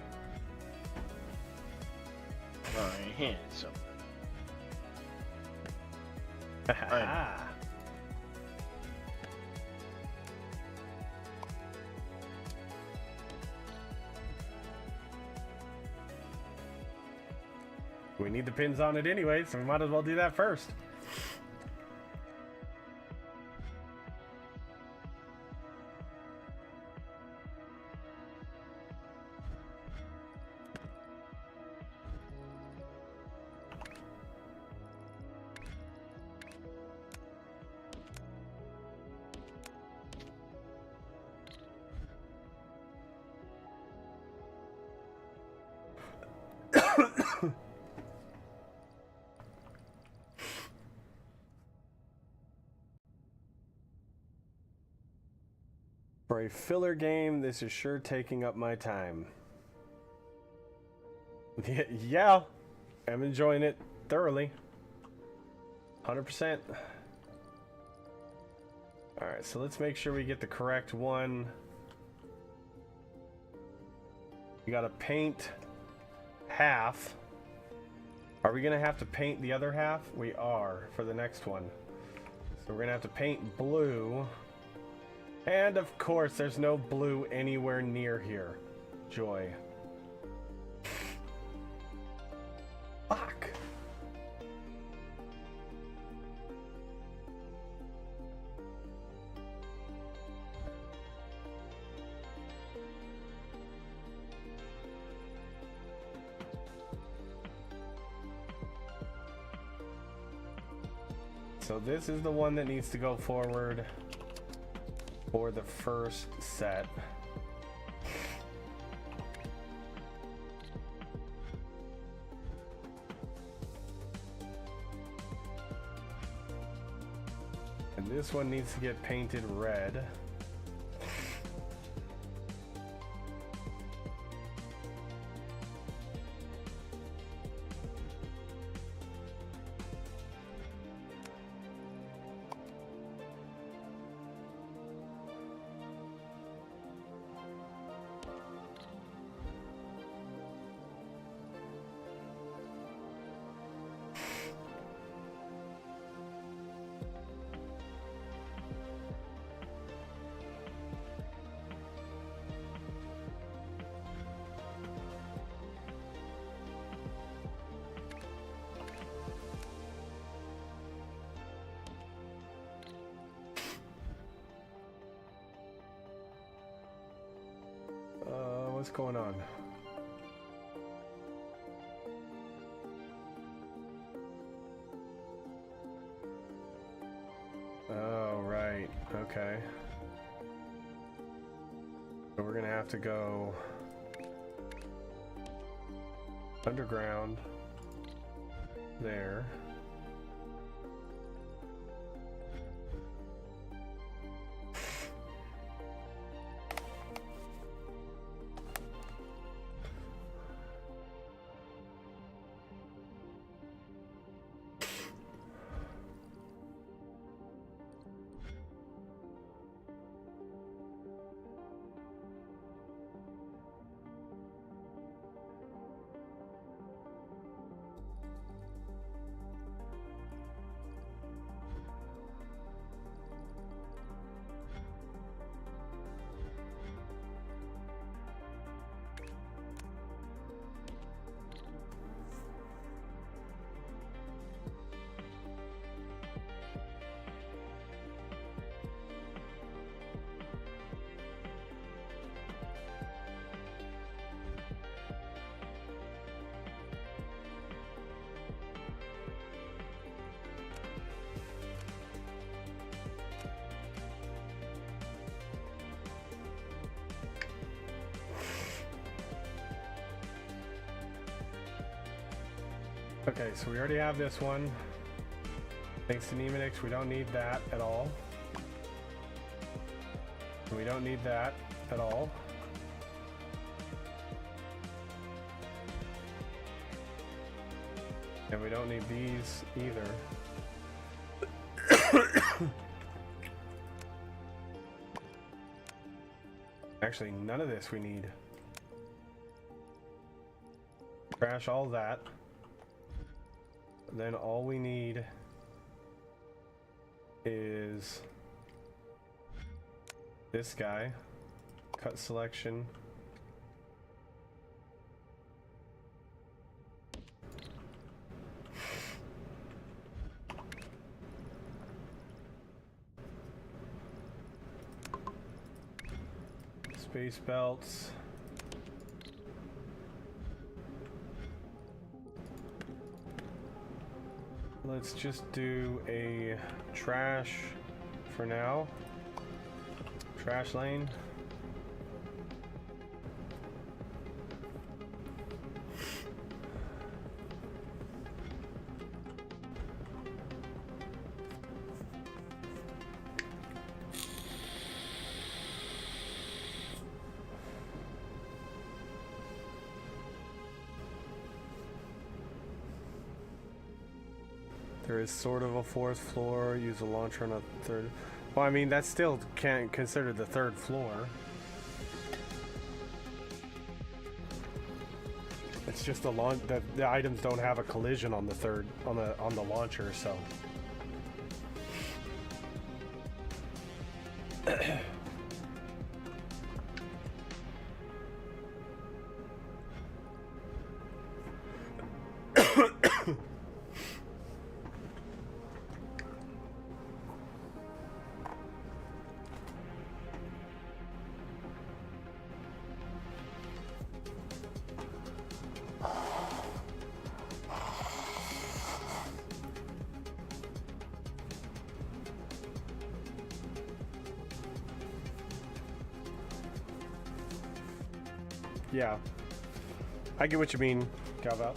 My hands up. Ah. We need the pins on it anyway, so we might as well do that first. For a filler game, this is sure taking up my time. Yeah, I'm enjoying it thoroughly. 100%. Alright, so let's make sure we get the correct one. We gotta paint half. Are we gonna have to paint the other half? We are for the next one. So we're gonna have to paint blue. And of course, there's no blue anywhere near here. Joy. Fuck. So this is the one that needs to go forward for the first set. And this one needs to get painted red. what's going on? Oh, right. Okay. So we're gonna have to go underground there. Okay, so we already have this one. Thanks to Nemonix, we don't need that at all. We don't need that at all. And we don't need these either. Actually, none of this we need. Trash all that. Then all we need is this guy. Cut selection. Space belts. Let's just do a trash for now. Trash lane. There is sort of a fourth floor. Use a launcher on a third. Well, I mean, that still can't consider the third floor. It's just the items don't have a collision on the third on the launcher, so. Yeah, I get what you mean, Galval.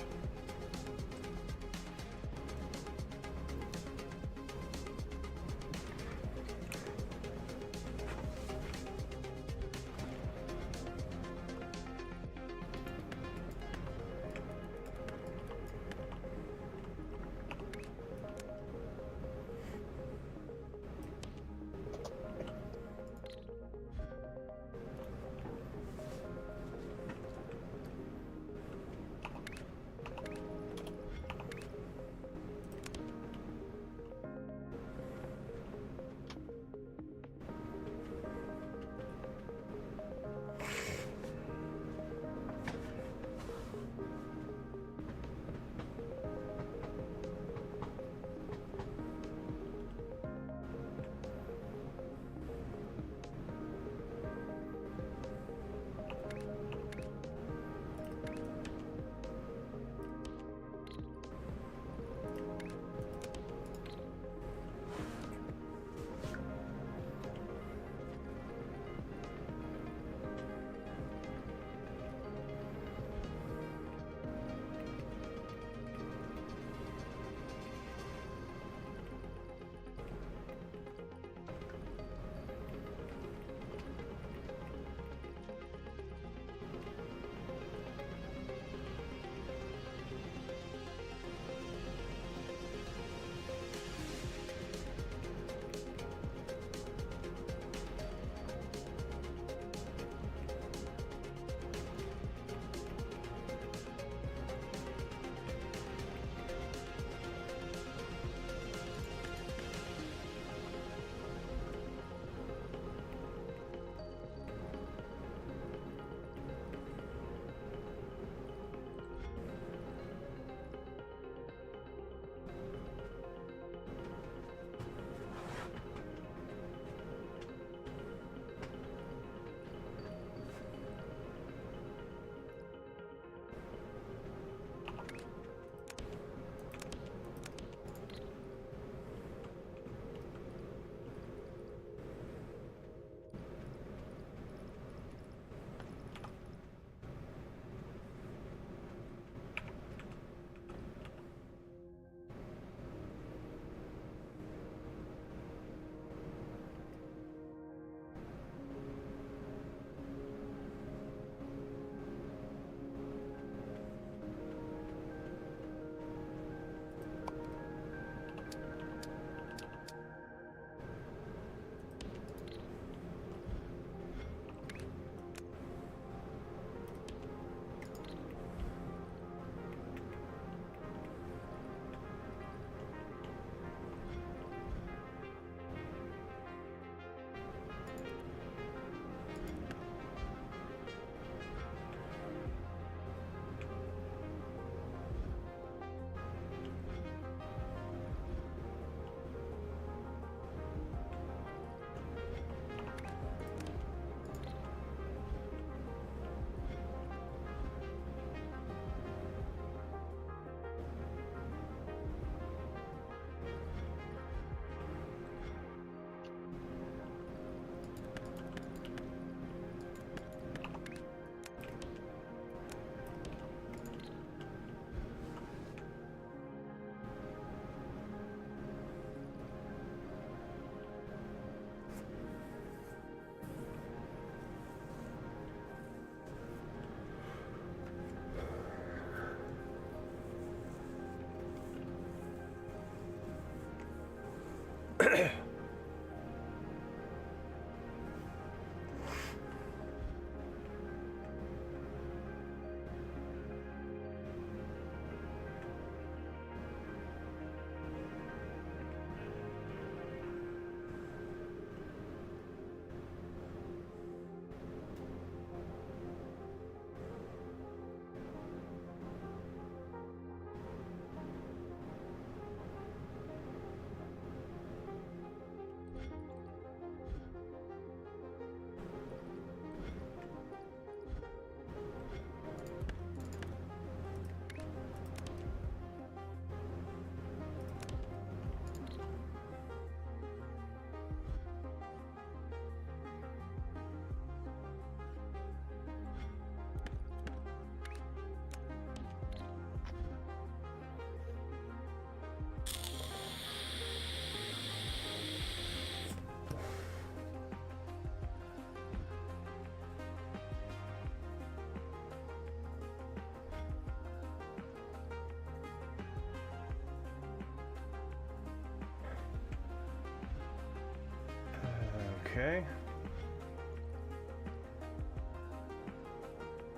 Okay.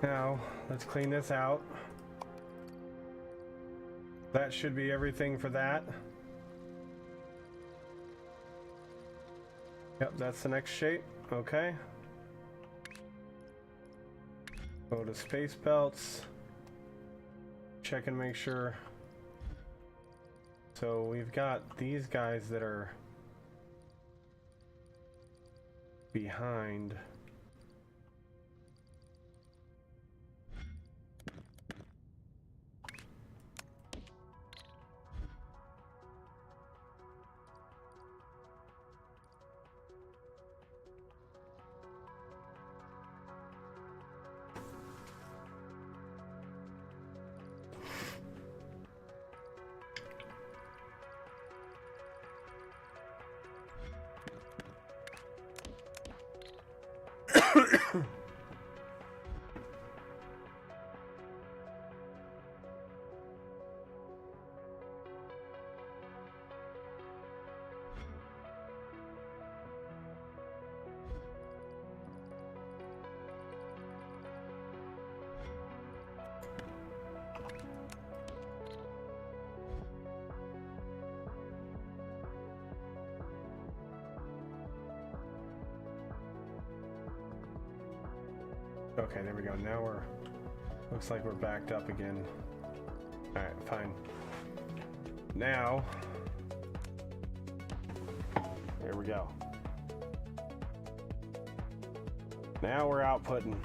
Now, let's clean this out. That should be everything for that. Yep, that's the next shape. Okay. Go to space belts. Check and make sure. So we've got these guys that are behind. Okay, there we go. Now we're, looks like we're backed up again. Alright, fine. Now, here we go. Now we're outputting.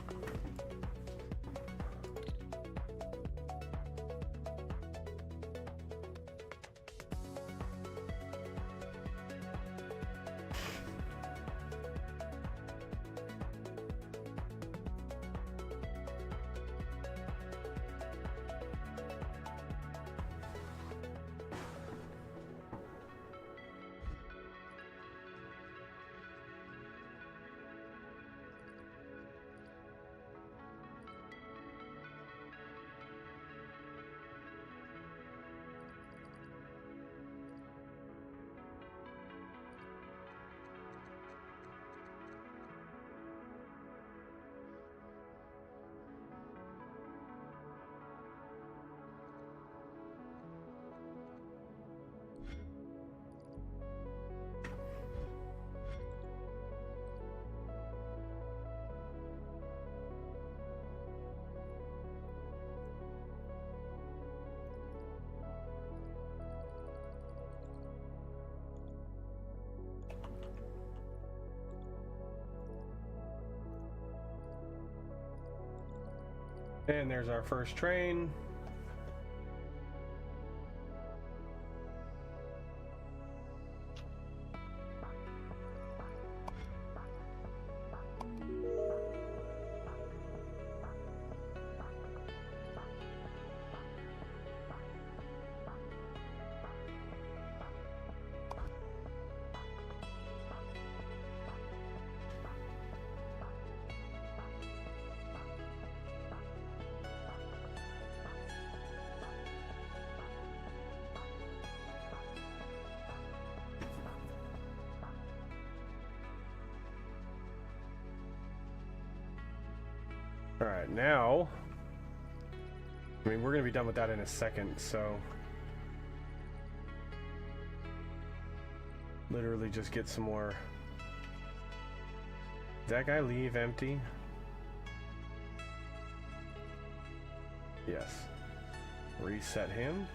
And there's our first train. Alright, now... I mean, we're going to be done with that in a second, so... Literally just get some more... Did that guy leave empty? Yes. Reset him.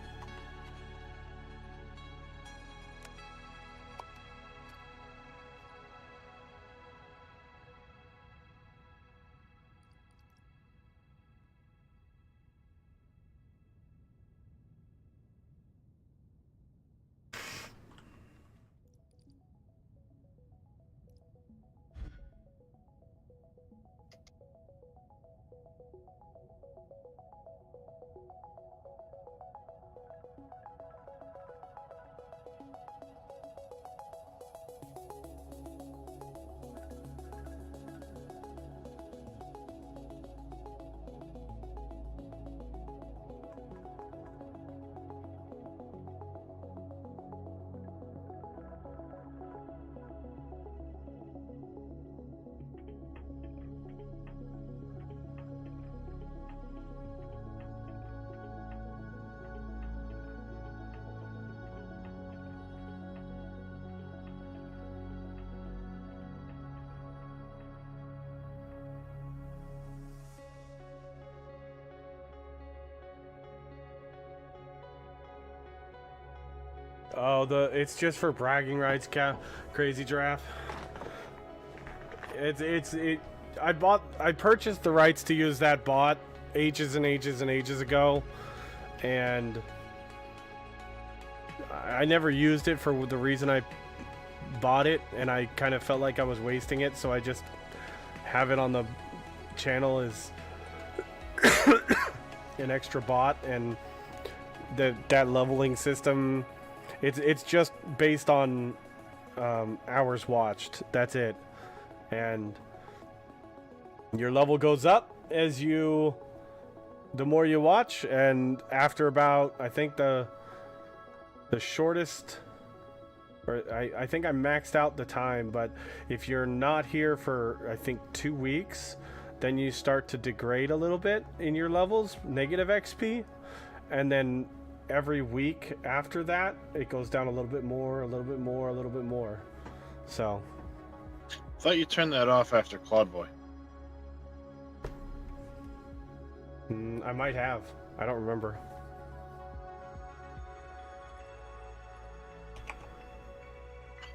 Oh, it's just for bragging rights, Crazy Giraffe. I purchased the rights to use that bot ages and ages and ages ago, and I never used it for the reason I bought it, and I kind of felt like I was wasting it, so I just have it on the channel as an extra bot, and that leveling system. It's just based on hours watched. That's it. And your level goes up as the more you watch, and after about, I think the shortest, or I think I maxed out the time, but if you're not here for, I think, 2 weeks, then you start to degrade a little bit in your levels, negative XP, and then every week after that, it goes down a little bit more, a little bit more, a little bit more. So. I thought you turned that off after Claude Boy. I might have. I don't remember.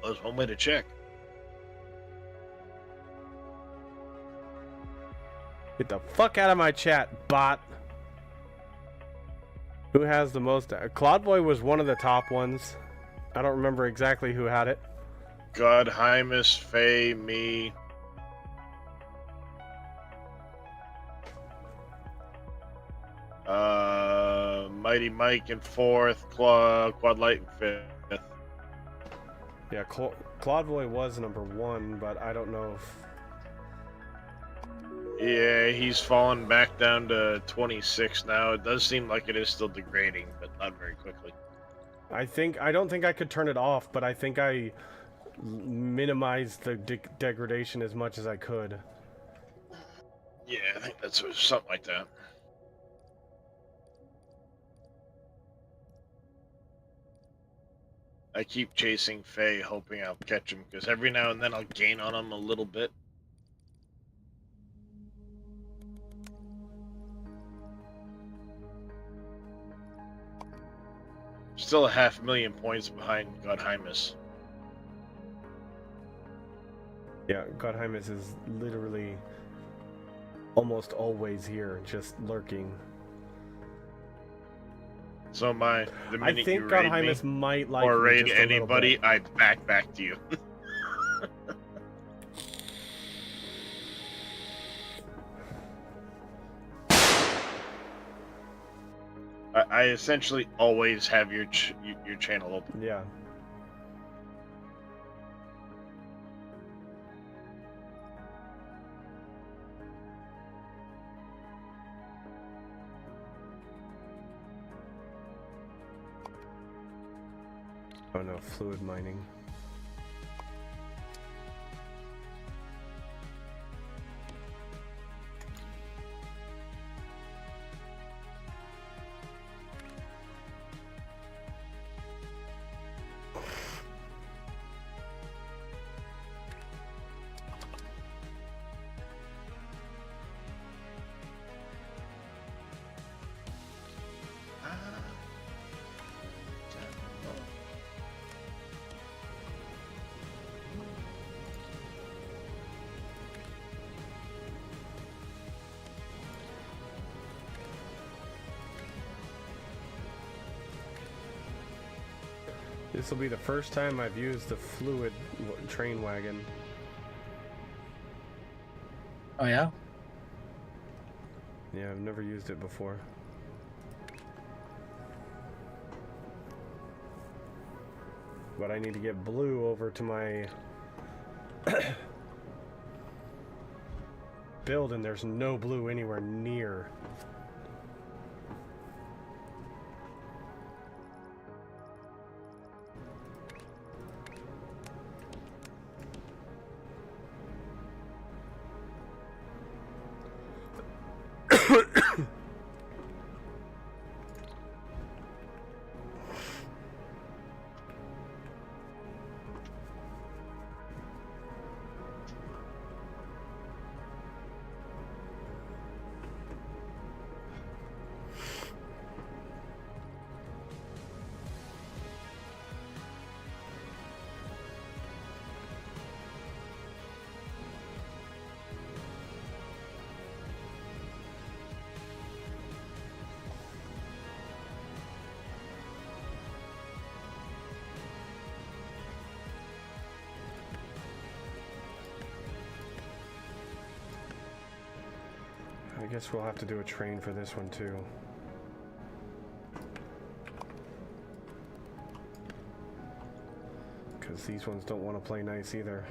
Well, there's one way to check. Get the fuck out of my chat, bot. Who has the most? Claude Boy was one of the top ones. I don't remember exactly who had it. God, Hymus, Faye, me. Mighty Mike in 4th, Quad Light in 5th. Yeah, Claude Boy was number 1, but I don't know if... Yeah, he's fallen back down to 26 now. It does seem like it is still degrading, but not very quickly. I don't think I could turn it off, but I think I minimized the degradation as much as I could. Yeah, I think that's something like that. I keep chasing Faye, hoping I'll catch him, because every now and then I'll gain on him a little bit. Still a 500,000 points behind Godheimus. Yeah, Godheimus is literally almost always here, just lurking. So the minute I think you raid Godheimus me, might like or me raid just a little anybody, bit. I back to you. I essentially always have your channel open. Yeah. Oh no, fluid mining. This will be the first time I've used the fluid train wagon. Oh yeah. Yeah, I've never used it before. But I need to get blue over to my build, and there's no blue anywhere near. I guess we'll have to do a train for this one too. Because these ones don't want to play nice either.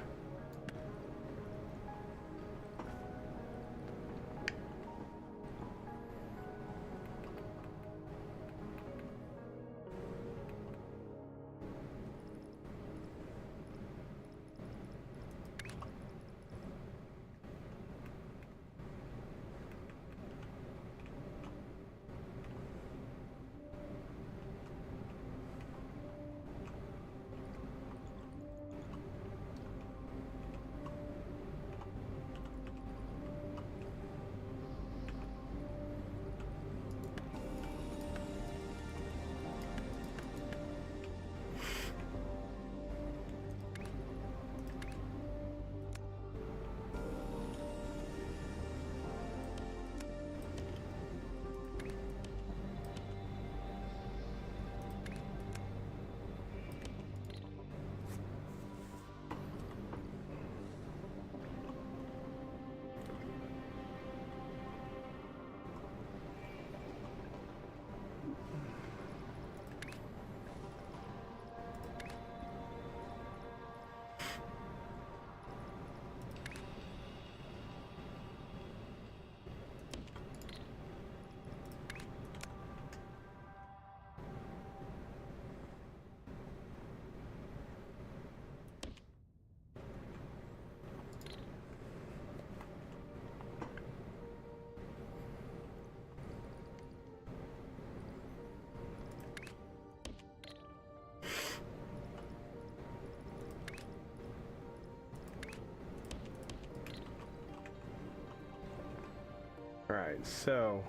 Alright, so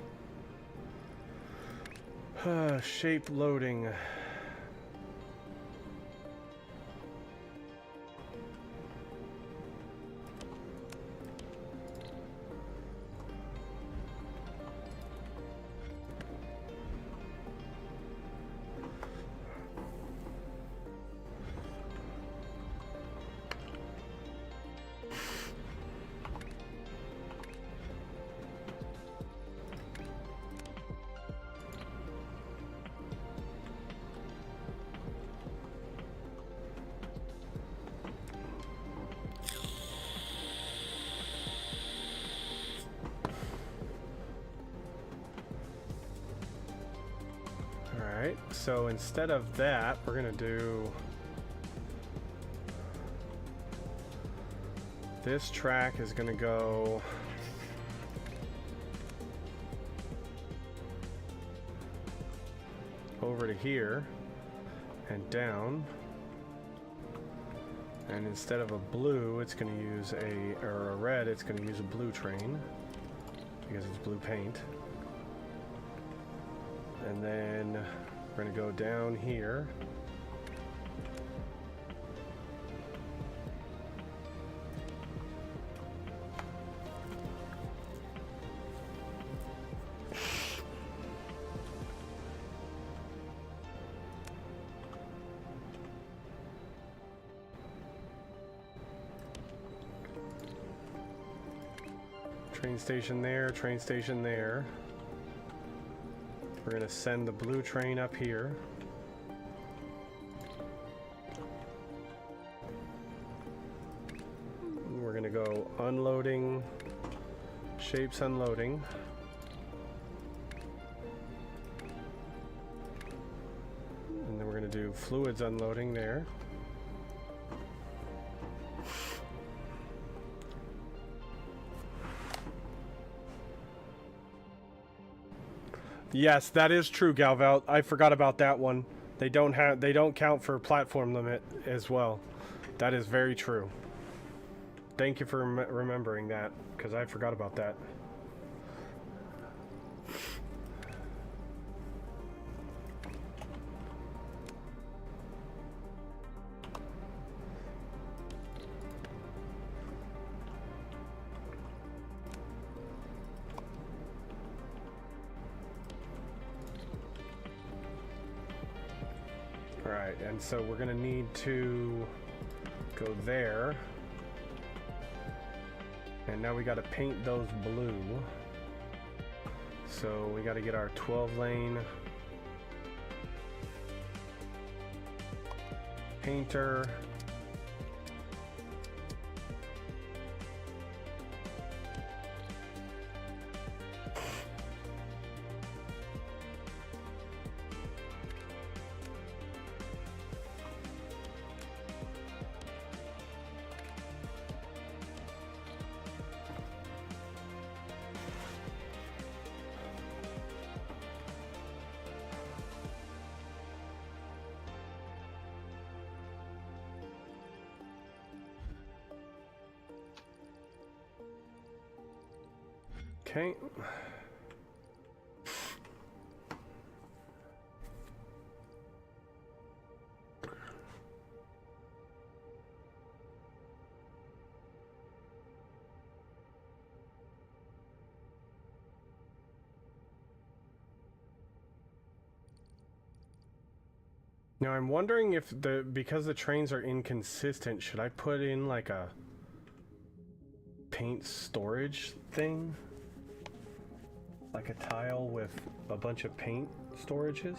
shape loading. Alright, so instead of that, we're gonna do this track is gonna go over to here and down, and instead of a blue, it's gonna use a red, it's gonna use a blue train because it's blue paint. And then we're going to go down here. Train station there, train station there. We're gonna send the blue train up here. We're gonna go unloading, shapes unloading. And then we're gonna do fluids unloading there. Yes, that is true, Galval. I forgot about that one. They don't count for platform limit as well. That is very true. Thank you for remembering that, because I forgot about that. Alright, and so we're gonna need to go there. And now we gotta paint those blue. So we gotta get our 12 lane painter. Okay. Now I'm wondering if because the trains are inconsistent, should I put in like a paint storage thing? Like a tile with a bunch of paint storages?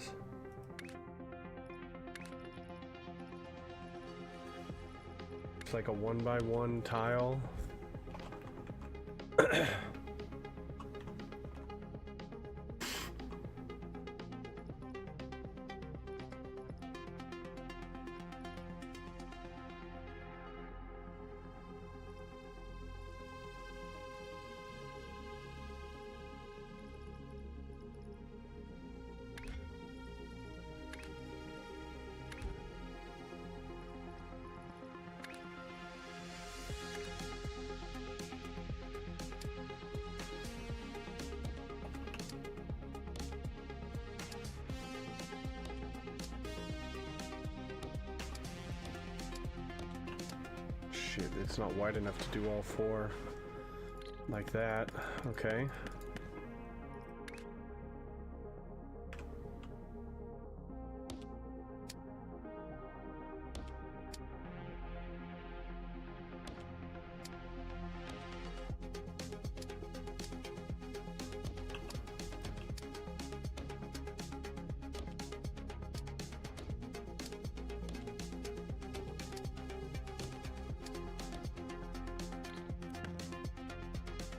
It's like a 1x1 tile. Shit, it's not wide enough to do all four like that. Okay.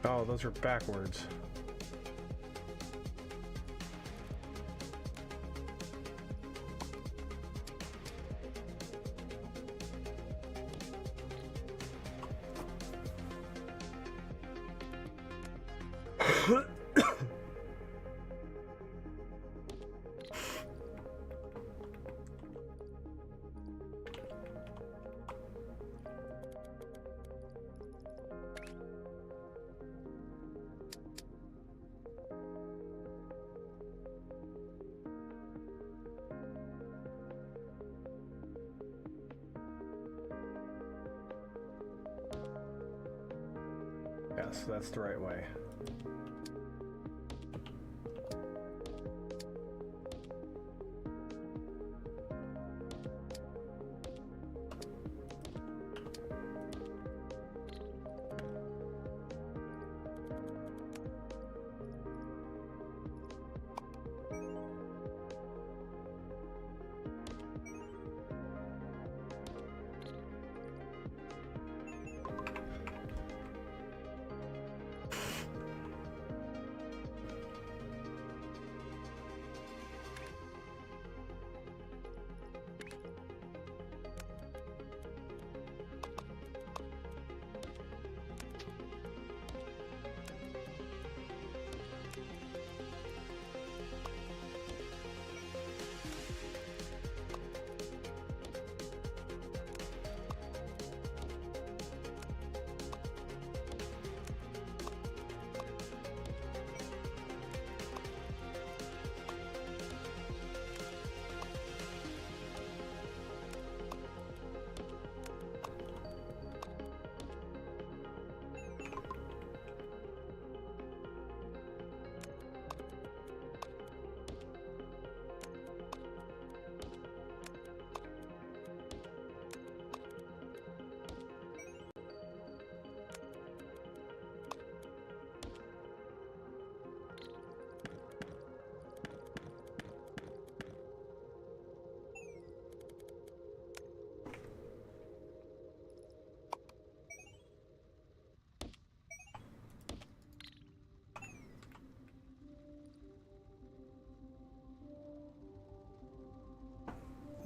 Oh, those are backwards. Yes, that's the right way.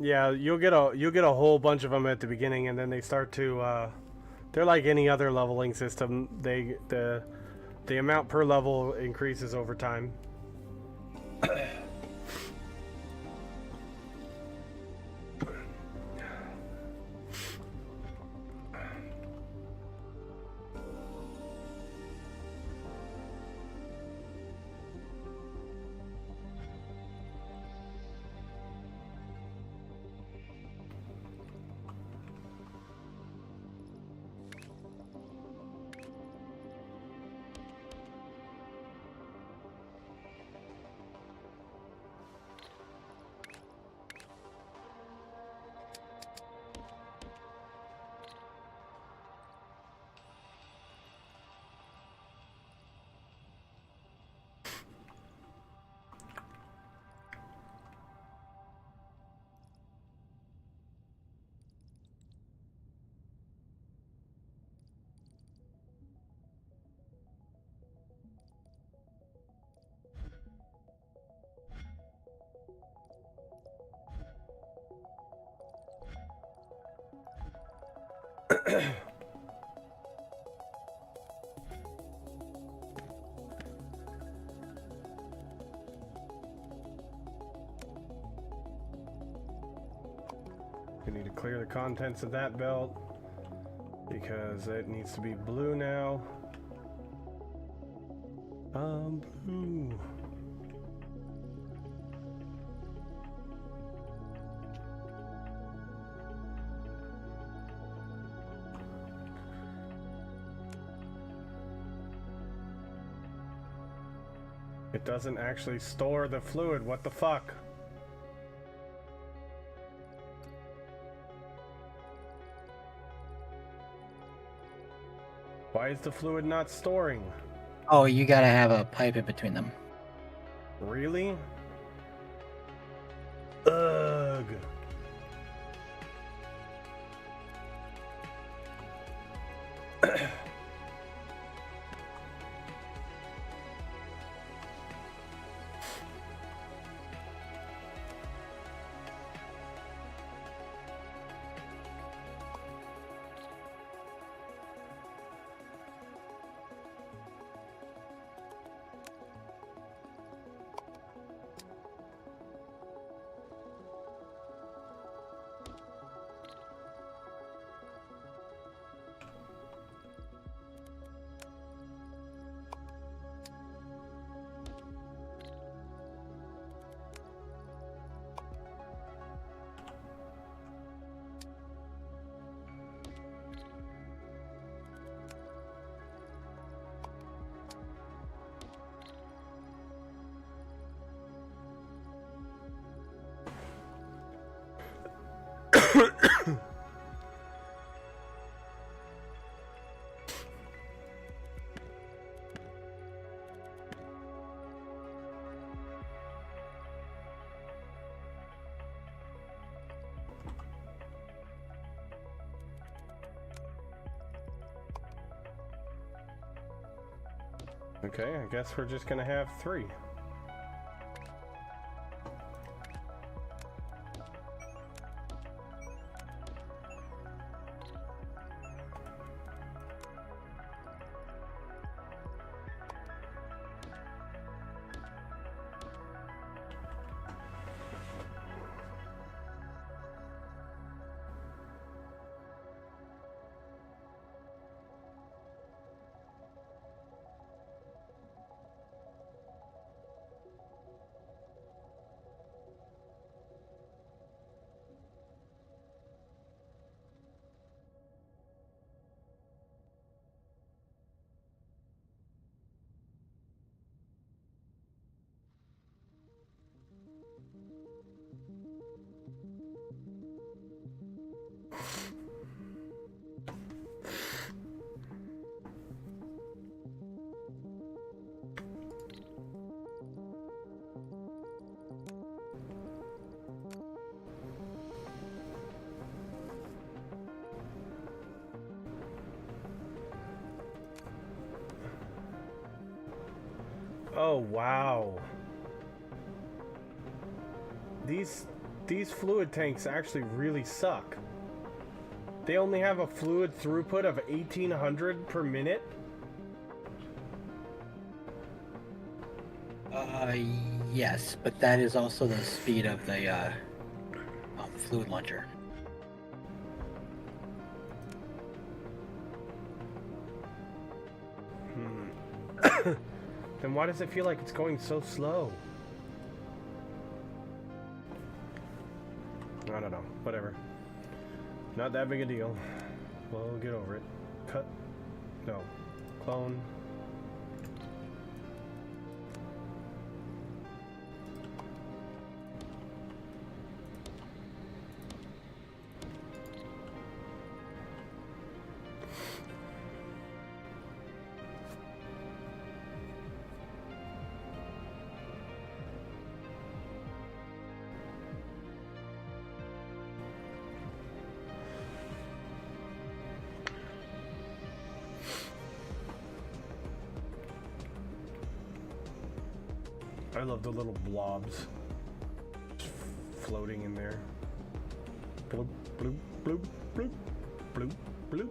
Yeah, you'll get a whole bunch of them at the beginning, and then they start to. They're like any other leveling system. The amount per level increases over time. We need to clear the contents of that belt because it needs to be blue now. Blue. It doesn't actually store the fluid. What the fuck? Why is the fluid not storing? Oh, you gotta have a pipe in between them. Really? Ugh. Okay, I guess we're just gonna have 3. Oh, wow. these fluid tanks actually really suck. They only have a fluid throughput of 1800 per minute. Yes, but that is also the speed of the fluid launcher. Then why does it feel like it's going so slow? I don't know. Whatever. Not that big a deal. We'll get over it. Cut. No. Clone. I love the little blobs just floating in there. Bloop, bloop, bloop, bloop, bloop, bloop.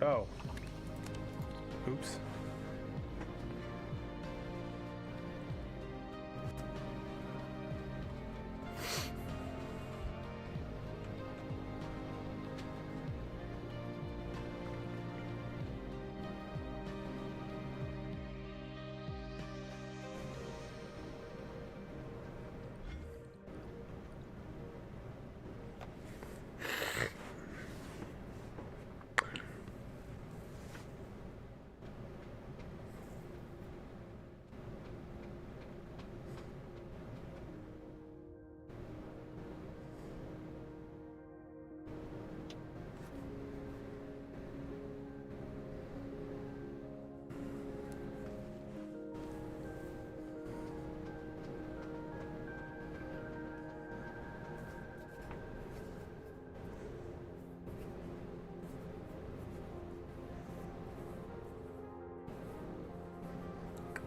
Oh. Oops.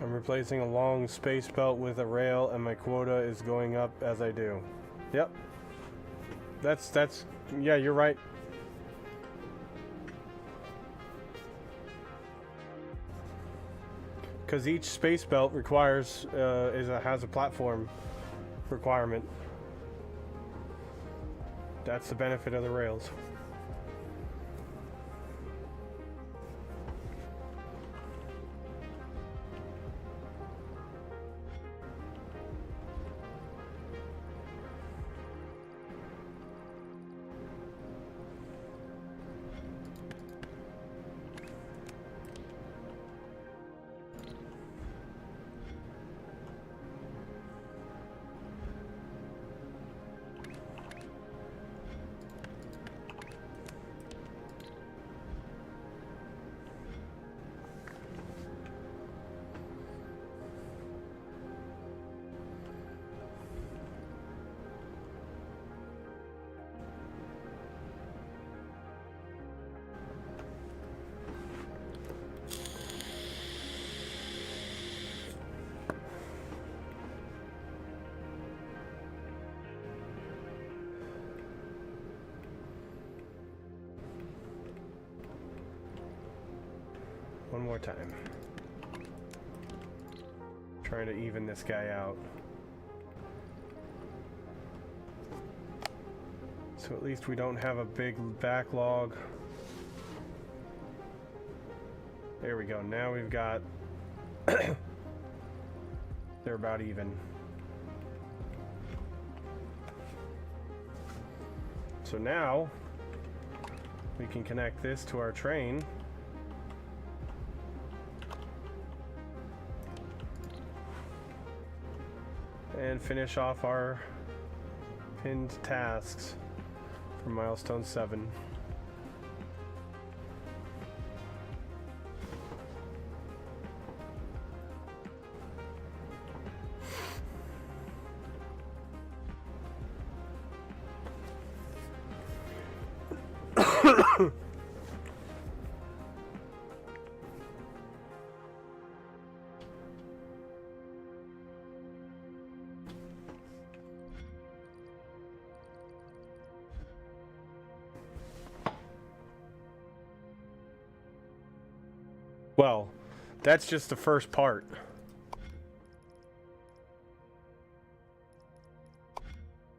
I'm replacing a long space belt with a rail, and my quota is going up as I do. Yep. That's yeah, you're right. Because each space belt requires has a platform requirement. That's the benefit of the rails. more time. Trying to even this guy out. So at least we don't have a big backlog. There we go. Now we've got... They're about even. So now we can connect this to our train. And finish off our pinned tasks for Milestone 7. Well, that's just the first part.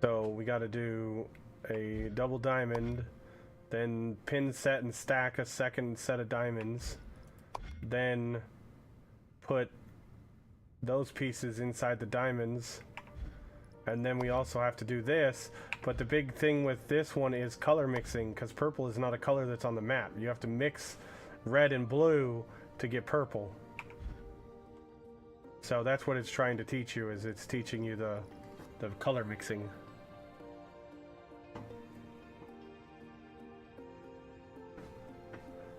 So we got to do a double diamond, then pin set and stack a second set of diamonds, then put those pieces inside the diamonds, and then we also have to do this. But the big thing with this one is color mixing, because purple is not a color that's on the map. You have to mix red and blue to get purple. So that's what it's trying to teach you, is it's teaching you the color mixing.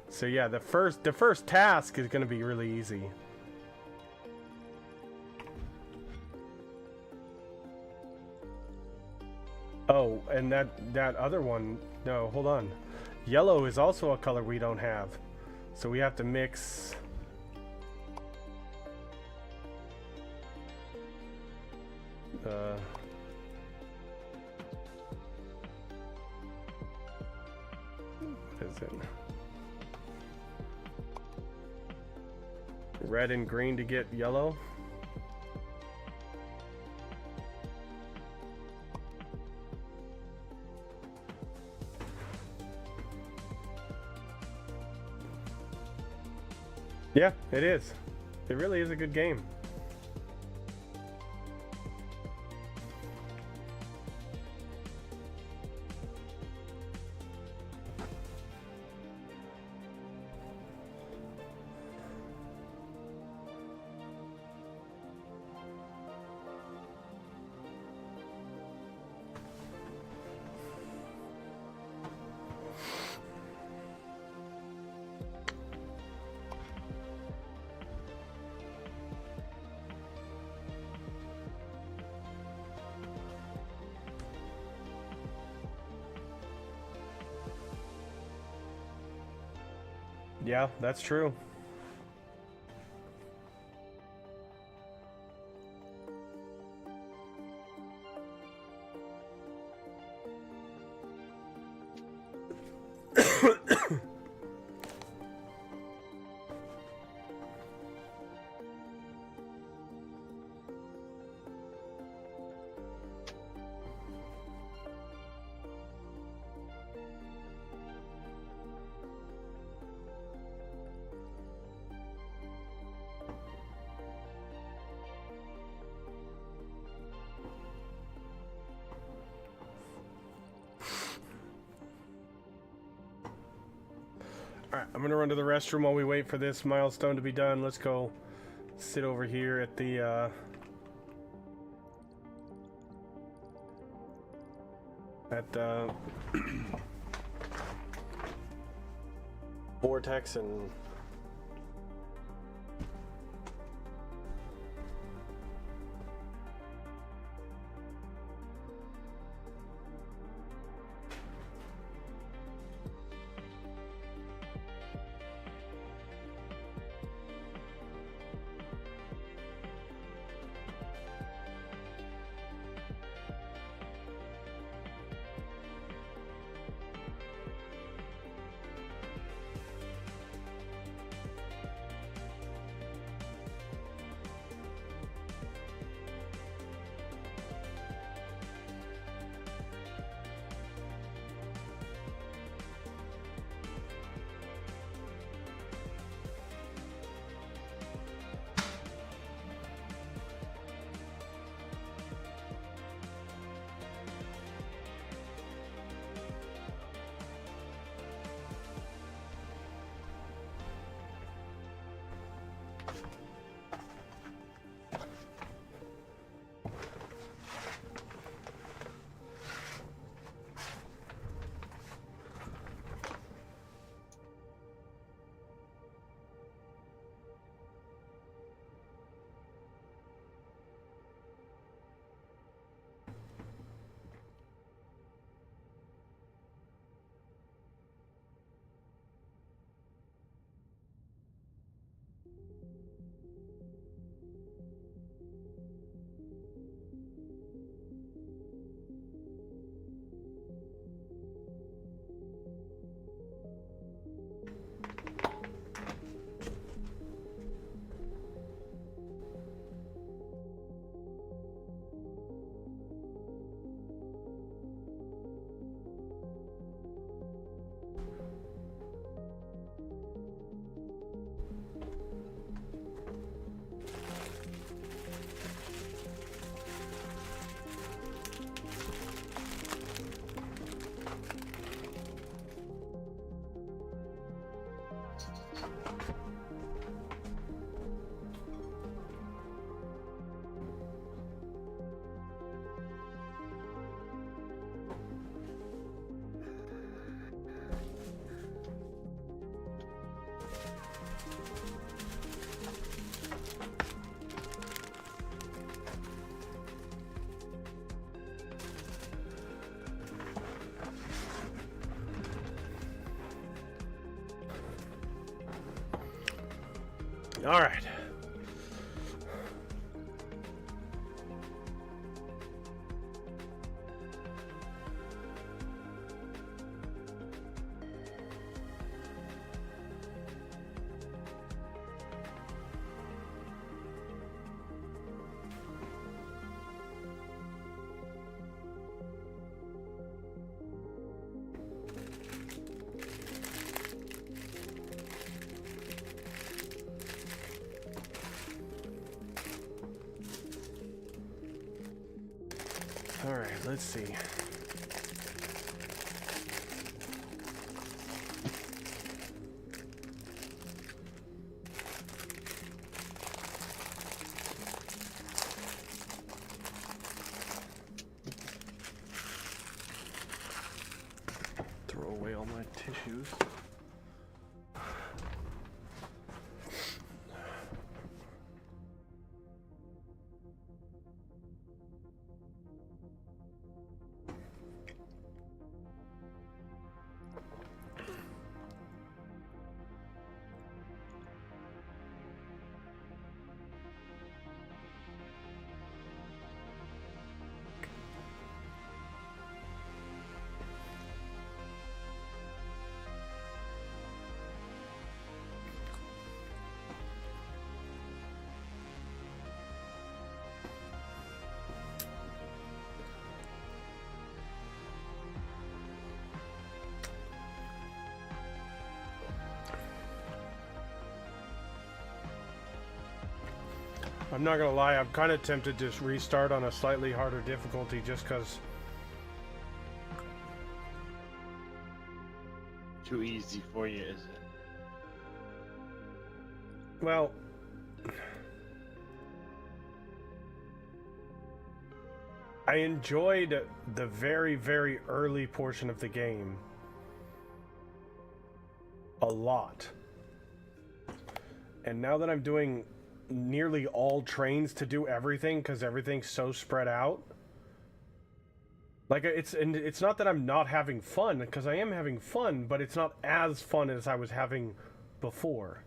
So yeah, the first task is going to be really easy. Oh, and that other one, no, hold on. Yellow is also a color we don't have. So we have to mix what is it? Red and green to get yellow. Yeah, it is. It really is a good game. Yeah, that's true. Alright, I'm gonna run to the restroom while we wait for this milestone to be done. Let's go sit over here at the vortex and All right. All right, let's see. Throw away all my tissues. I'm not gonna lie, I'm kind of tempted to restart on a slightly harder difficulty just because. Too easy for you, is it? Well, I enjoyed the very, very early portion of the game a lot. And now that I'm doing nearly all trains to do everything because everything's so spread out, like it's not that I'm not having fun, because I am having fun, but it's not as fun as I was having before.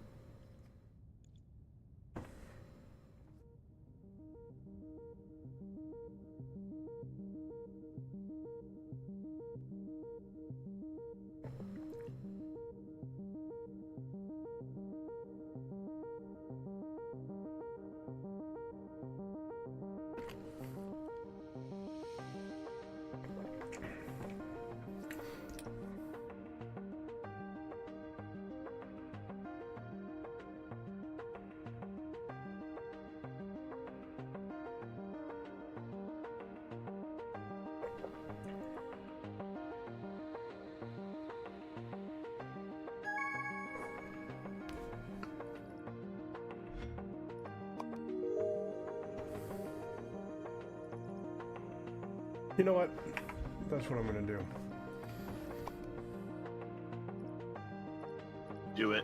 You know what? That's what I'm gonna do. Do it.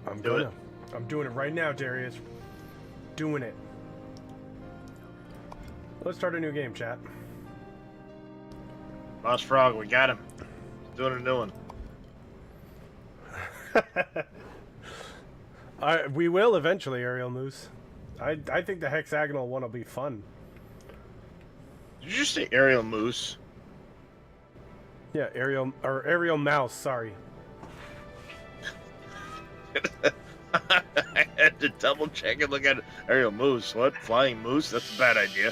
I'm Do gonna. it. I'm doing it right now, Darius. Doing it. Let's start a new game, chat. Boss Frog, we got him. He's doing a new one. We will eventually, Aerial Moose. I think the hexagonal one will be fun. Did you just say aerial moose? Yeah, aerial mouse. Sorry. I had to double check and look at aerial moose. What? Flying moose? That's a bad idea.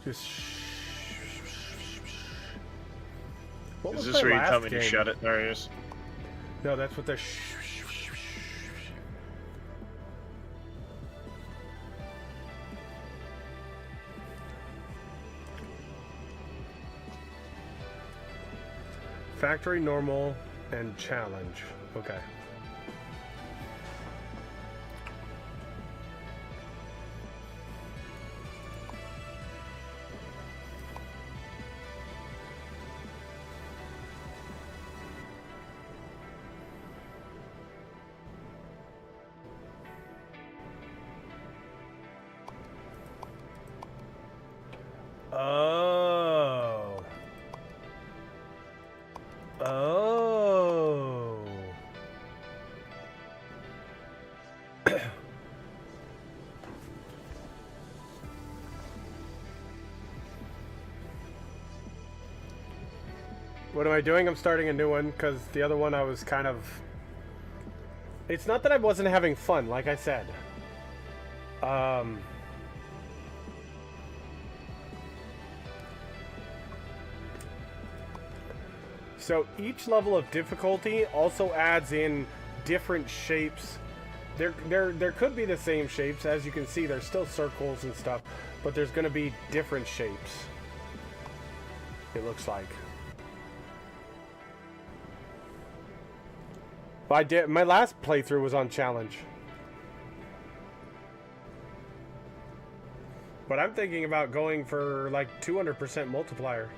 Just. What Is was this my where you last tell me to game? shut it, Darius? No, that's what the. Factory, normal, and challenge. Okay. Oh. What am I doing? I'm starting a new one because the other one I was kind of... It's not that I wasn't having fun, like I said. So each level of difficulty also adds in different shapes. There could be the same shapes. As you can see, there's still circles and stuff, but there's going to be different shapes. It looks like. I did. My last playthrough was on challenge. But I'm thinking about going for like 200% multiplier.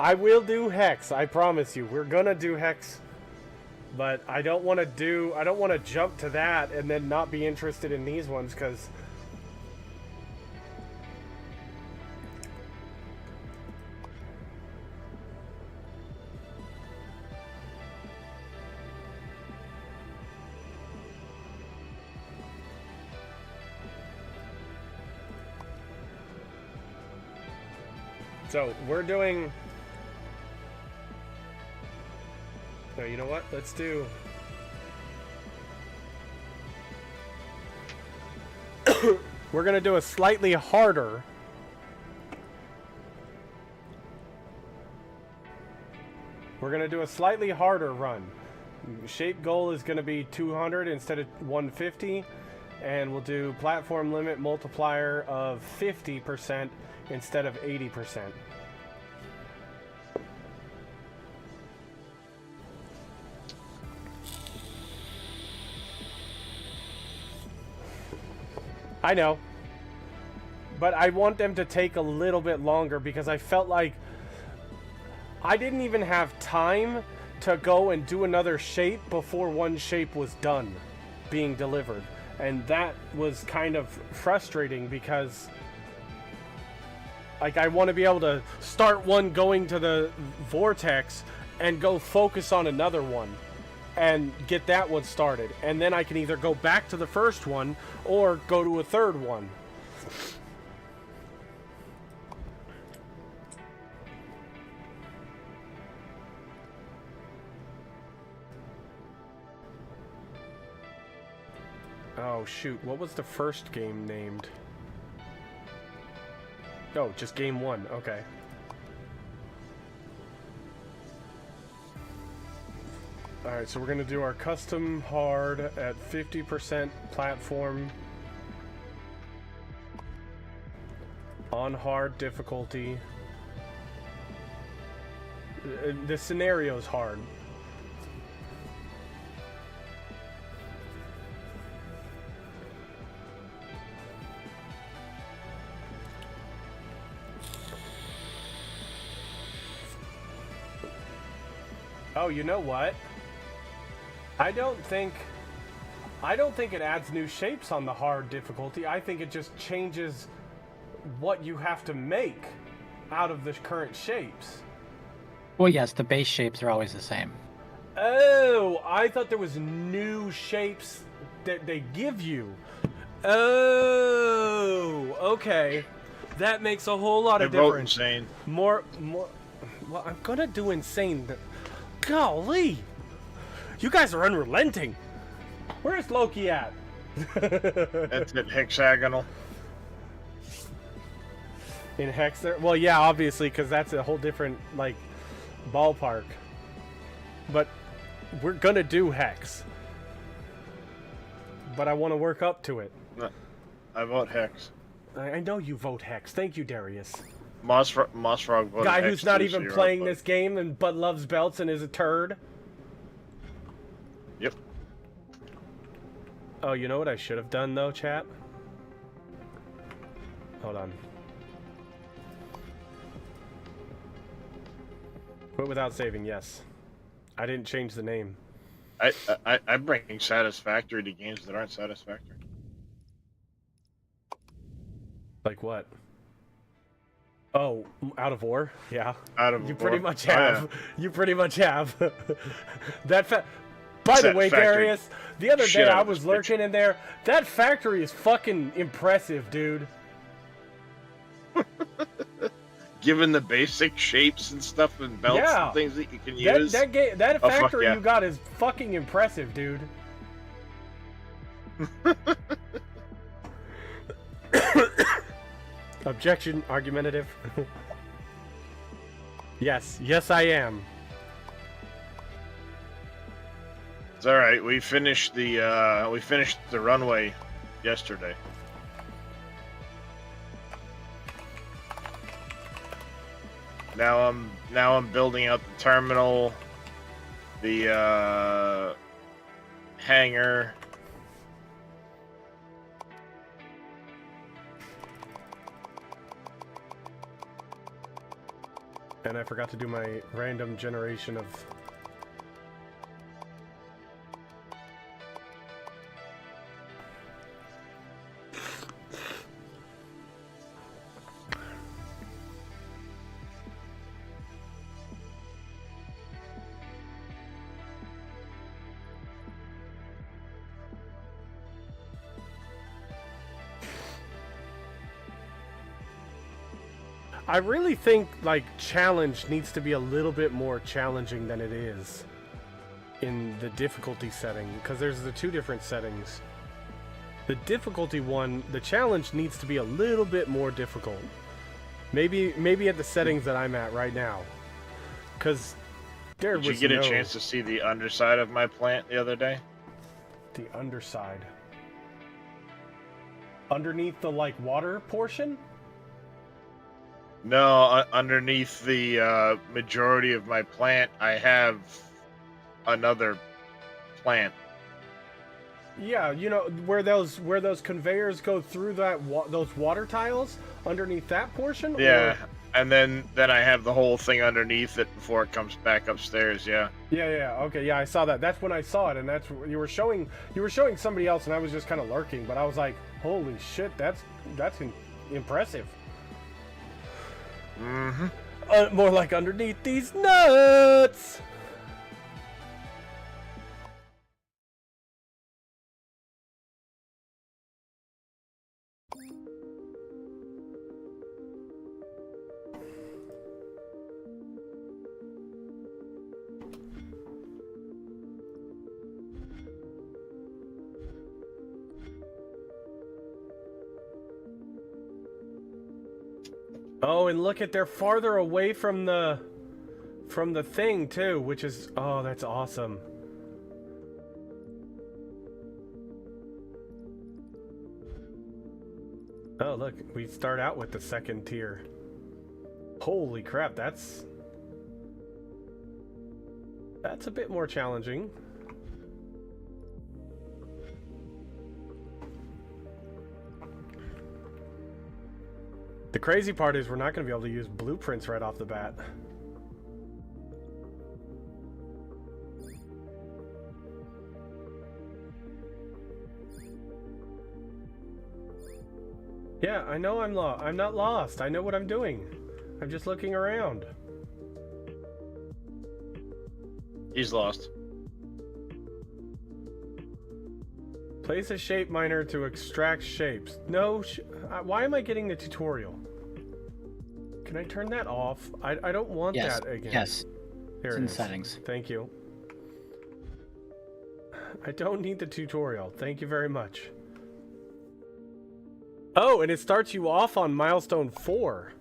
I will do Hex, I promise you. We're gonna do Hex. But I don't want to jump to that and then not be interested in these ones because so we're doing... So you know what? Let's do... We're going to do a slightly harder... We're going to do a slightly harder run. Shape goal is going to be 200 instead of 150. And we'll do platform limit multiplier of 50% instead of 80%. I know. But I want them to take a little bit longer because I felt like I didn't even have time to go and do another shape before one shape was done being delivered. And that was kind of frustrating because like I want to be able to start one going to the vortex and go focus on another one and get that one started. And then I can either go back to the first one or go to a third one. Oh shoot, what was the first game named? Oh, just game 1, okay. Alright, so we're gonna do our custom hard at 50% platform on hard difficulty. The scenario's hard. Oh, you know what? I don't think it adds new shapes on the hard difficulty. I think it just changes what you have to make out of the current shapes. Well, yes, the base shapes are always the same. Oh, I thought there was new shapes that they give you. Oh, okay. That makes a whole lot of difference. Insane. More. Well, I'm gonna do insane. Golly, you guys are unrelenting. Where's Loki at? That's it, hexagonal. In Hex there? Well, yeah, obviously, because that's a whole different, like, ballpark. But we're gonna do Hex. But I want to work up to it. I vote hex. I know you vote Hex. Thank you, Darius. Mossfrog voted Guy hex who's not too, even so you're playing up, this game but loves belts and is a turd. Yep. Oh, you know what I should have done, though, chat? Hold on. Quit without saving, yes. I didn't change the name. I'm bringing satisfactory to games that aren't satisfactory. Like what? Oh, Out of War? Yeah. Out of You War. pretty much Oh, have. yeah. You pretty much have. By the way, Factory. Darius, the other Shit day out I of was this lurking in there. That factory is fucking impressive, dude. given the basic shapes and stuff and belts Yeah. and things that you can That use. that Oh, fuck factory yeah. you got is fucking impressive, dude. Objection, argumentative. Yes, I am. It's all right. We finished the runway yesterday. Now I'm building out the terminal, the hangar. And I forgot to do my random generation of... I really think, like, challenge needs to be a little bit more challenging than it is in the difficulty setting, because there's the two different settings. The difficulty one, the challenge needs to be a little bit more difficult. Maybe at the settings that I'm at right now. Because there was Did you get a chance to see the underside of my plant the other day? The underside. Underneath the, like, water portion? No, underneath the majority of my plant, I have another plant. Yeah, you know where those conveyors go through that those water tiles underneath that portion. Yeah, Or... and then I have the whole thing underneath it before it comes back upstairs. Yeah. Yeah. Okay, yeah, I saw that. That's when I saw it, and that's you were showing somebody else, and I was just kind of lurking. But I was like, holy shit, that's impressive. Mm-hmm. More like underneath these nuts. Oh, and look at they're farther away from the thing too, which is that's awesome. Oh, look, we start out with the second tier. Holy crap, that's a bit more challenging. The crazy part is we're not going to be able to use blueprints right off the bat. Yeah, I know I'm not lost. I know what I'm doing. I'm just looking around. He's lost. Place a shape miner to extract shapes. No, why am I getting the tutorial? Can I turn that off? I don't want that again. Yes. There It's it in is. settings. Thank you. I don't need the tutorial. Thank you very much. Oh, and it starts you off on milestone 4.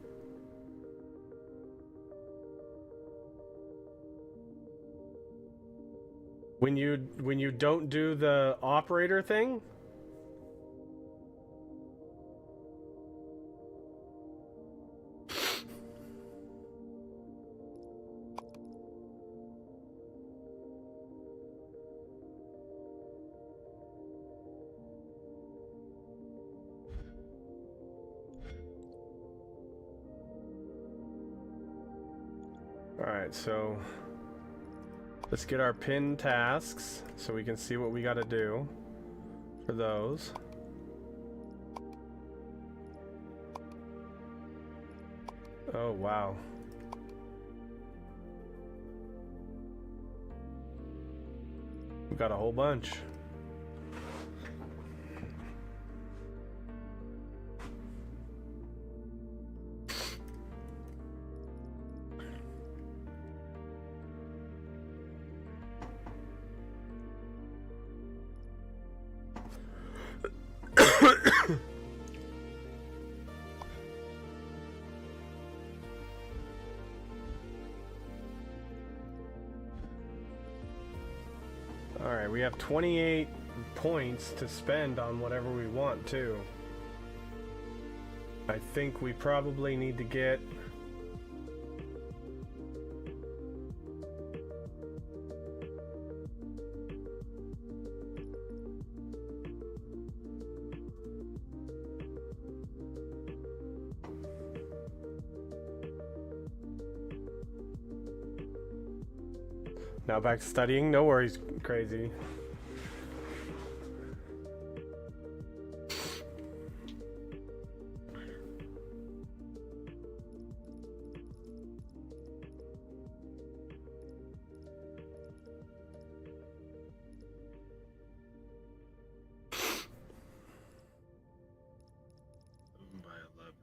When you don't do the operator thing? Alright, so let's get our pin tasks so we can see what we got to do for those. Oh, wow. We've got a whole bunch. Alright, we have 28 points to spend on whatever we want too. I think we probably need to get now back to studying. No worries, crazy. By 11.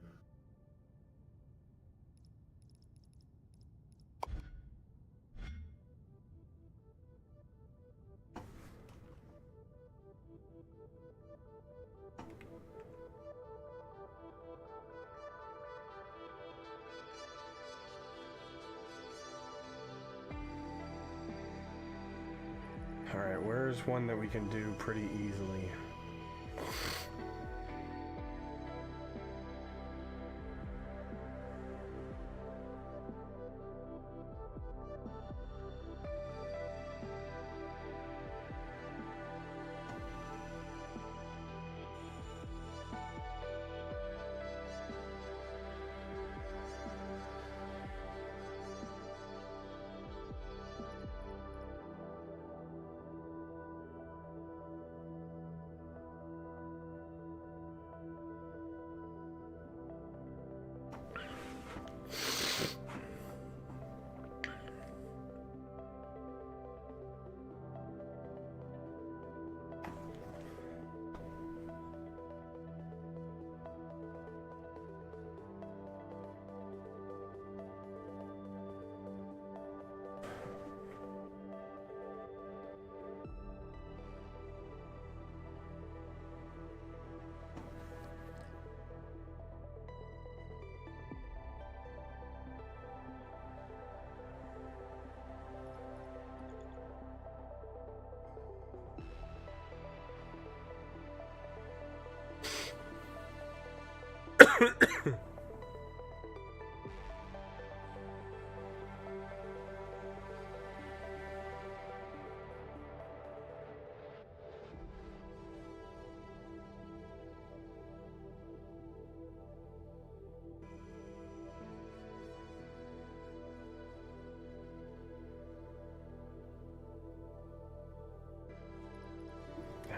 Alright, where's one that we can do pretty easily?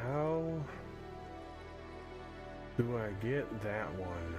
How do I get that one?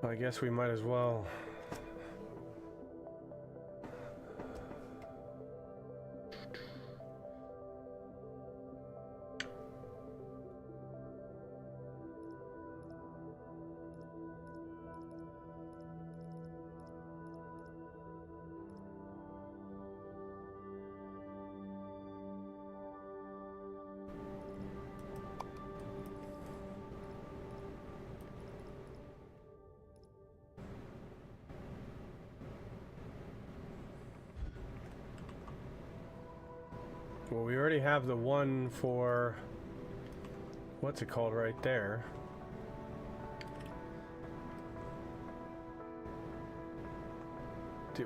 I guess we might as well. Well, we already have the one for, what's it called right there?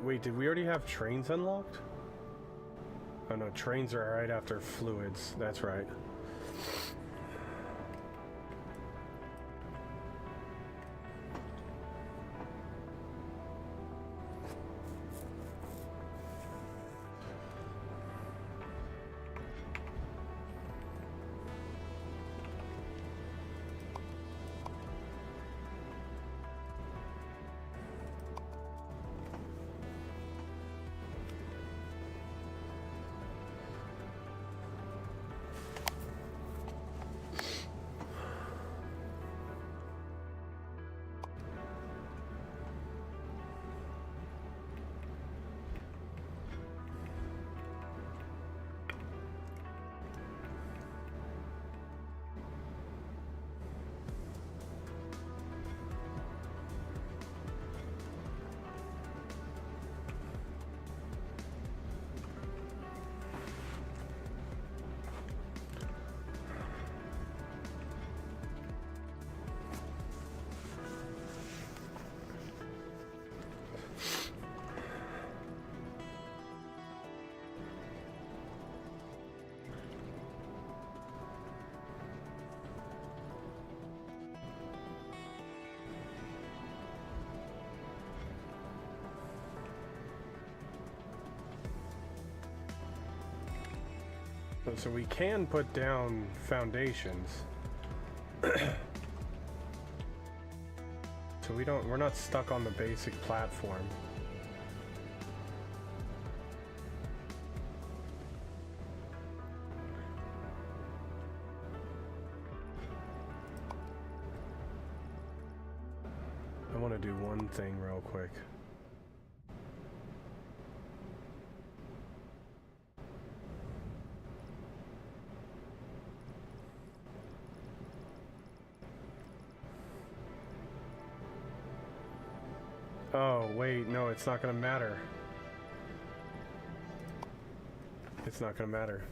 Wait, did we already have trains unlocked? Oh no, trains are right after fluids. That's right. So we can put down foundations. So we're not stuck on the basic platform. I want to do one thing real quick. Oh, wait, no, it's not gonna matter. It's not gonna matter.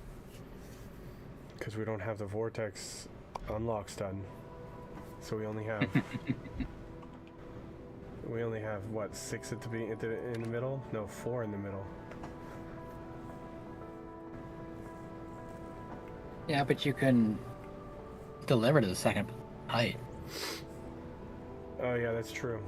Because we don't have the vortex unlocks done. So we only have... we only have, what, 6 at in the middle? No, 4 in the middle. Yeah, but you can deliver to the second height. Oh yeah, that's true.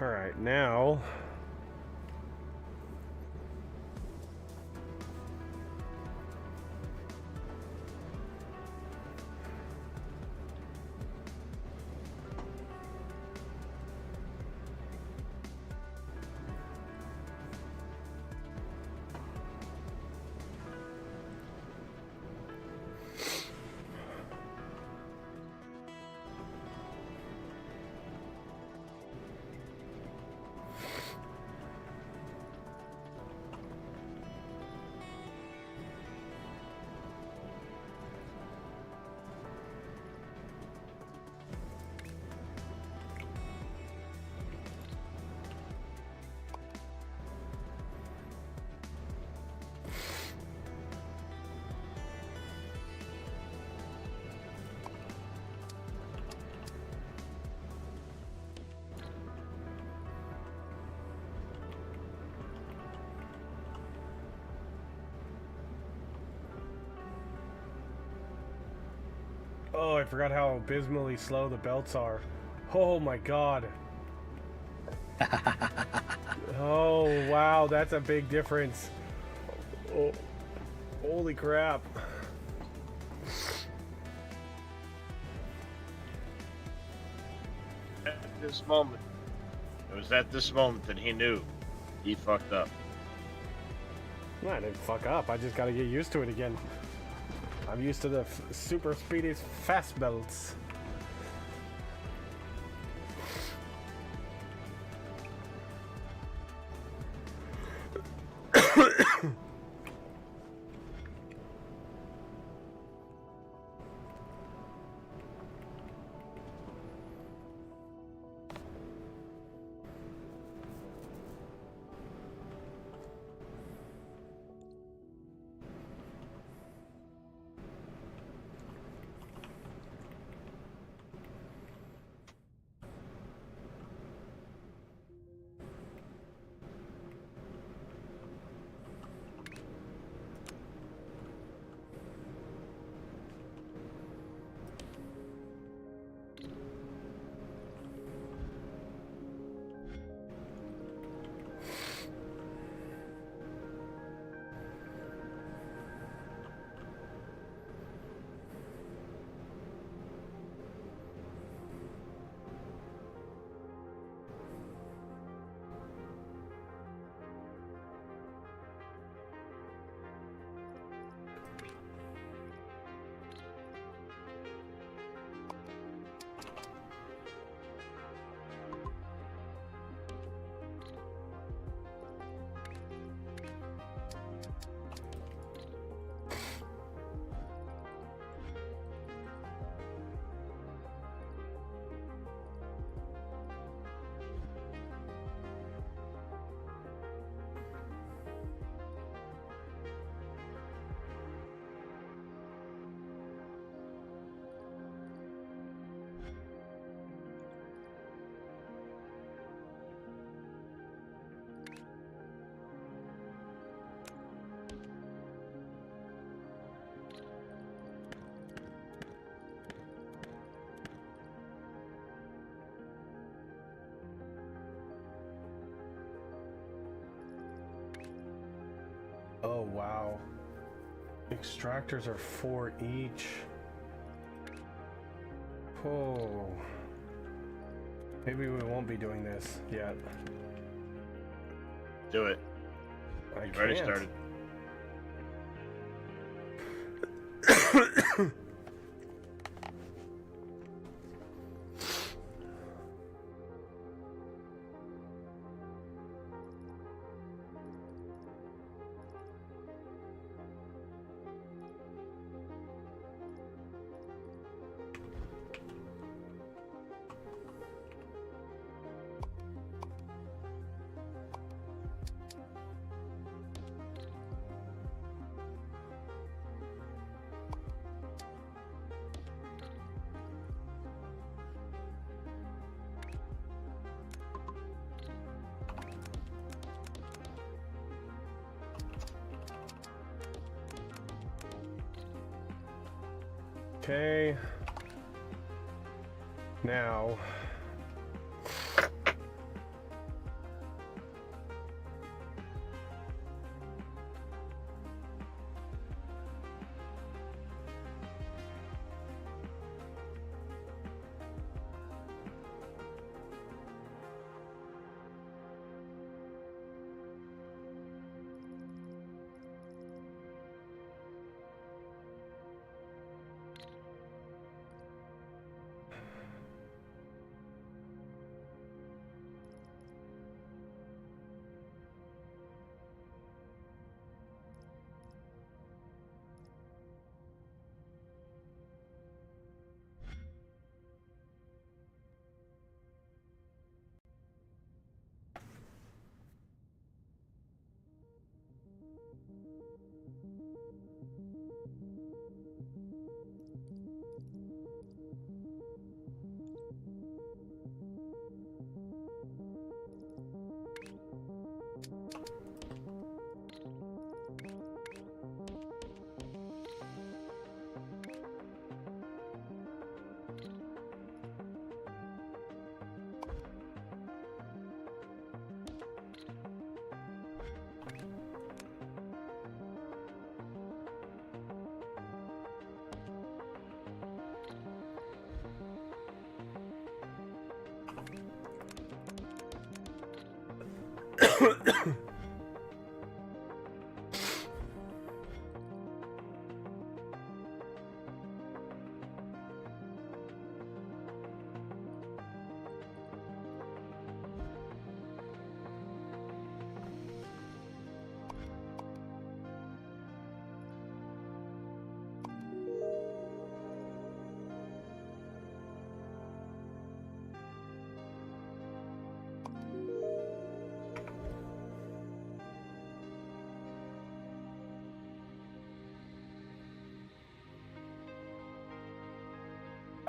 All right, now oh, I forgot how abysmally slow the belts are. Oh my god. Oh, wow, that's a big difference. Oh, holy crap. At this moment, it was at this moment that he knew he fucked up. No, I didn't fuck up. I just gotta get used to it again. I'm used to the super speedy fast belts. Oh, wow. Extractors are 4 each. Oh. Maybe we won't be doing this yet. Do it. You've already started. Okay. Now.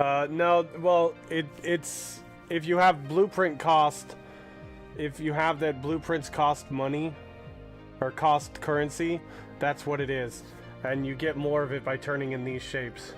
No, well, it's if you have blueprint cost, if you have that blueprints cost money or cost currency, that's what it is, and you get more of it by turning in these shapes.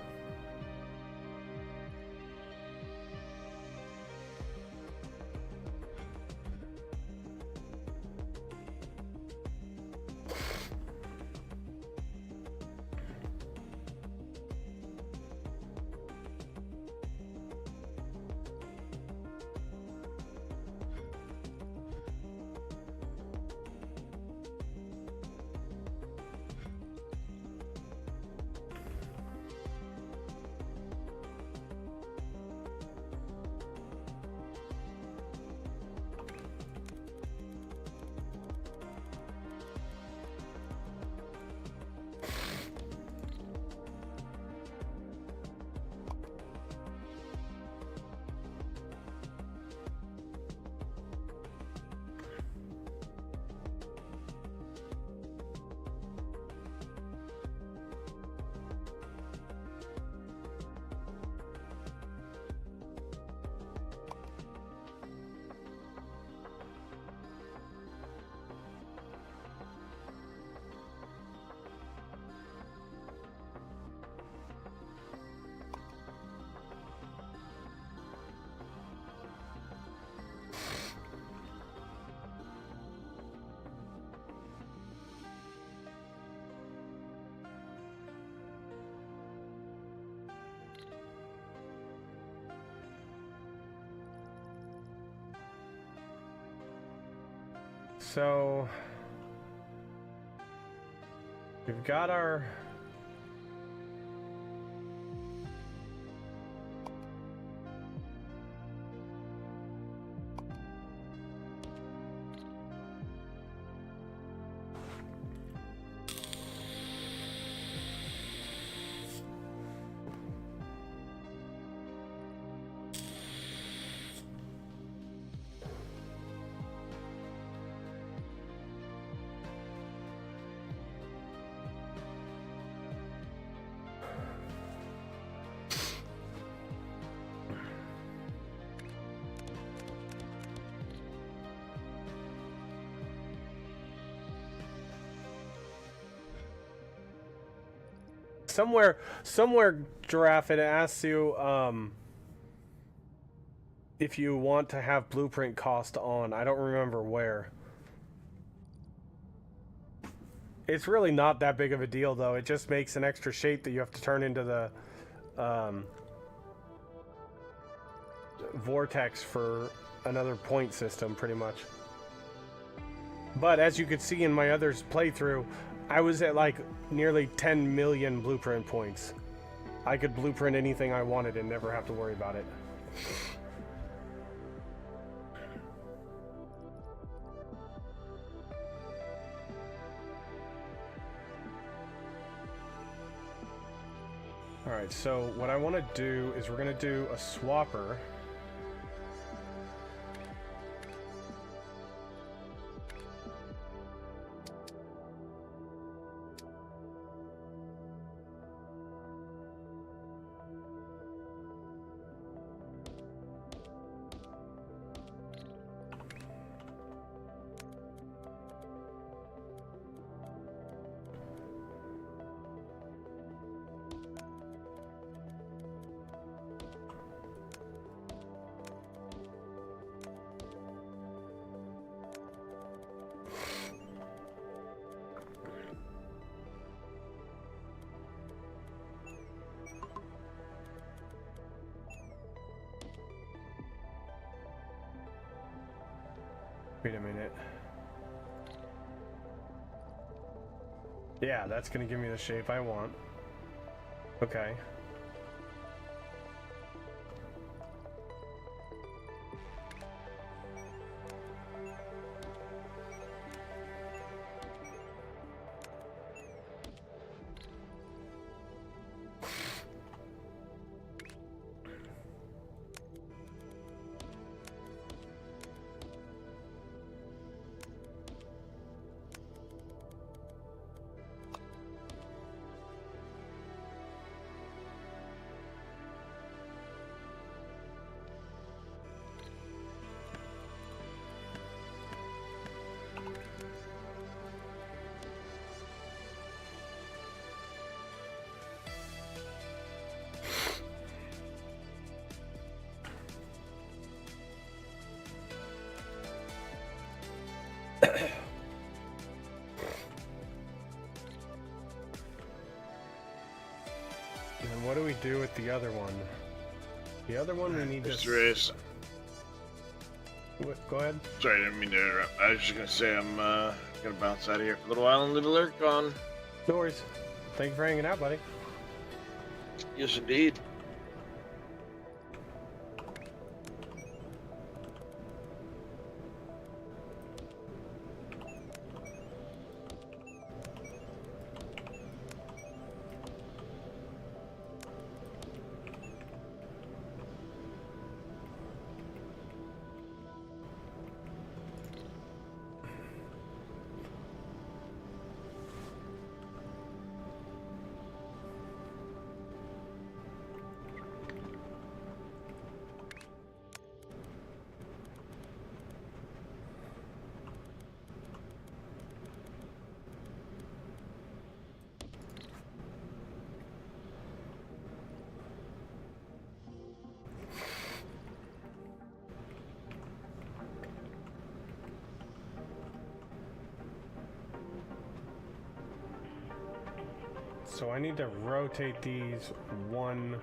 So we've got our somewhere Giraffe, it asks you if you want to have blueprint cost on. I don't remember where. It's really not that big of a deal though. It just makes an extra shape that you have to turn into the vortex for another point system pretty much. But as you could see in my other playthrough, I was at like nearly 10 million blueprint points. I could blueprint anything I wanted and never have to worry about it. Alright, so what I want to do is we're going to do a swapper. Wait a minute. Yeah, that's gonna give me the shape I want. Okay. And what do we do with the other one? The other one we need to... Mr. Reyes. Go ahead. Sorry, I didn't mean to interrupt. I was just gonna say I'm gonna bounce out of here for a little while and leave a lurk on. No worries. Thank you for hanging out, buddy. Yes, indeed. So I need to rotate these one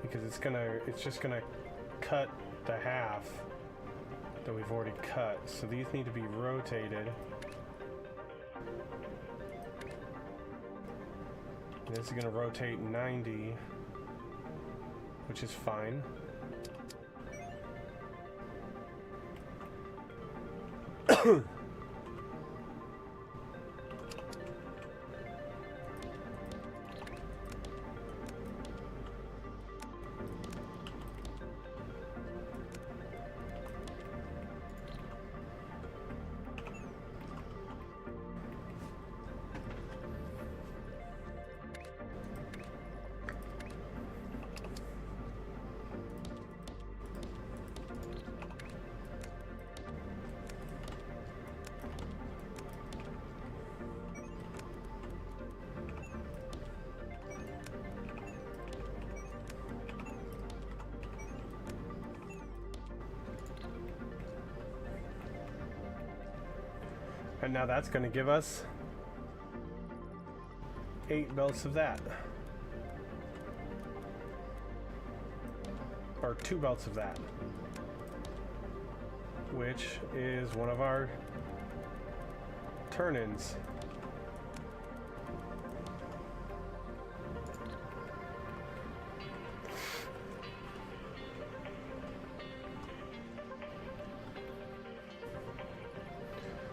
because it's just gonna cut the half that we've already cut. So these need to be rotated. This is gonna rotate 90, which is fine. And now that's going to give us 8 belts of that. Or 2 belts of that. Which is one of our turn-ins.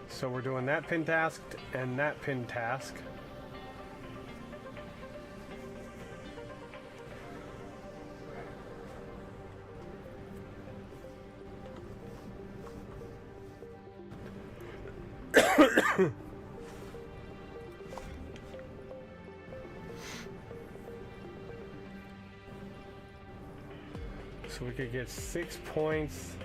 So we're doing that pin task and that pin task. So we could get 6 points.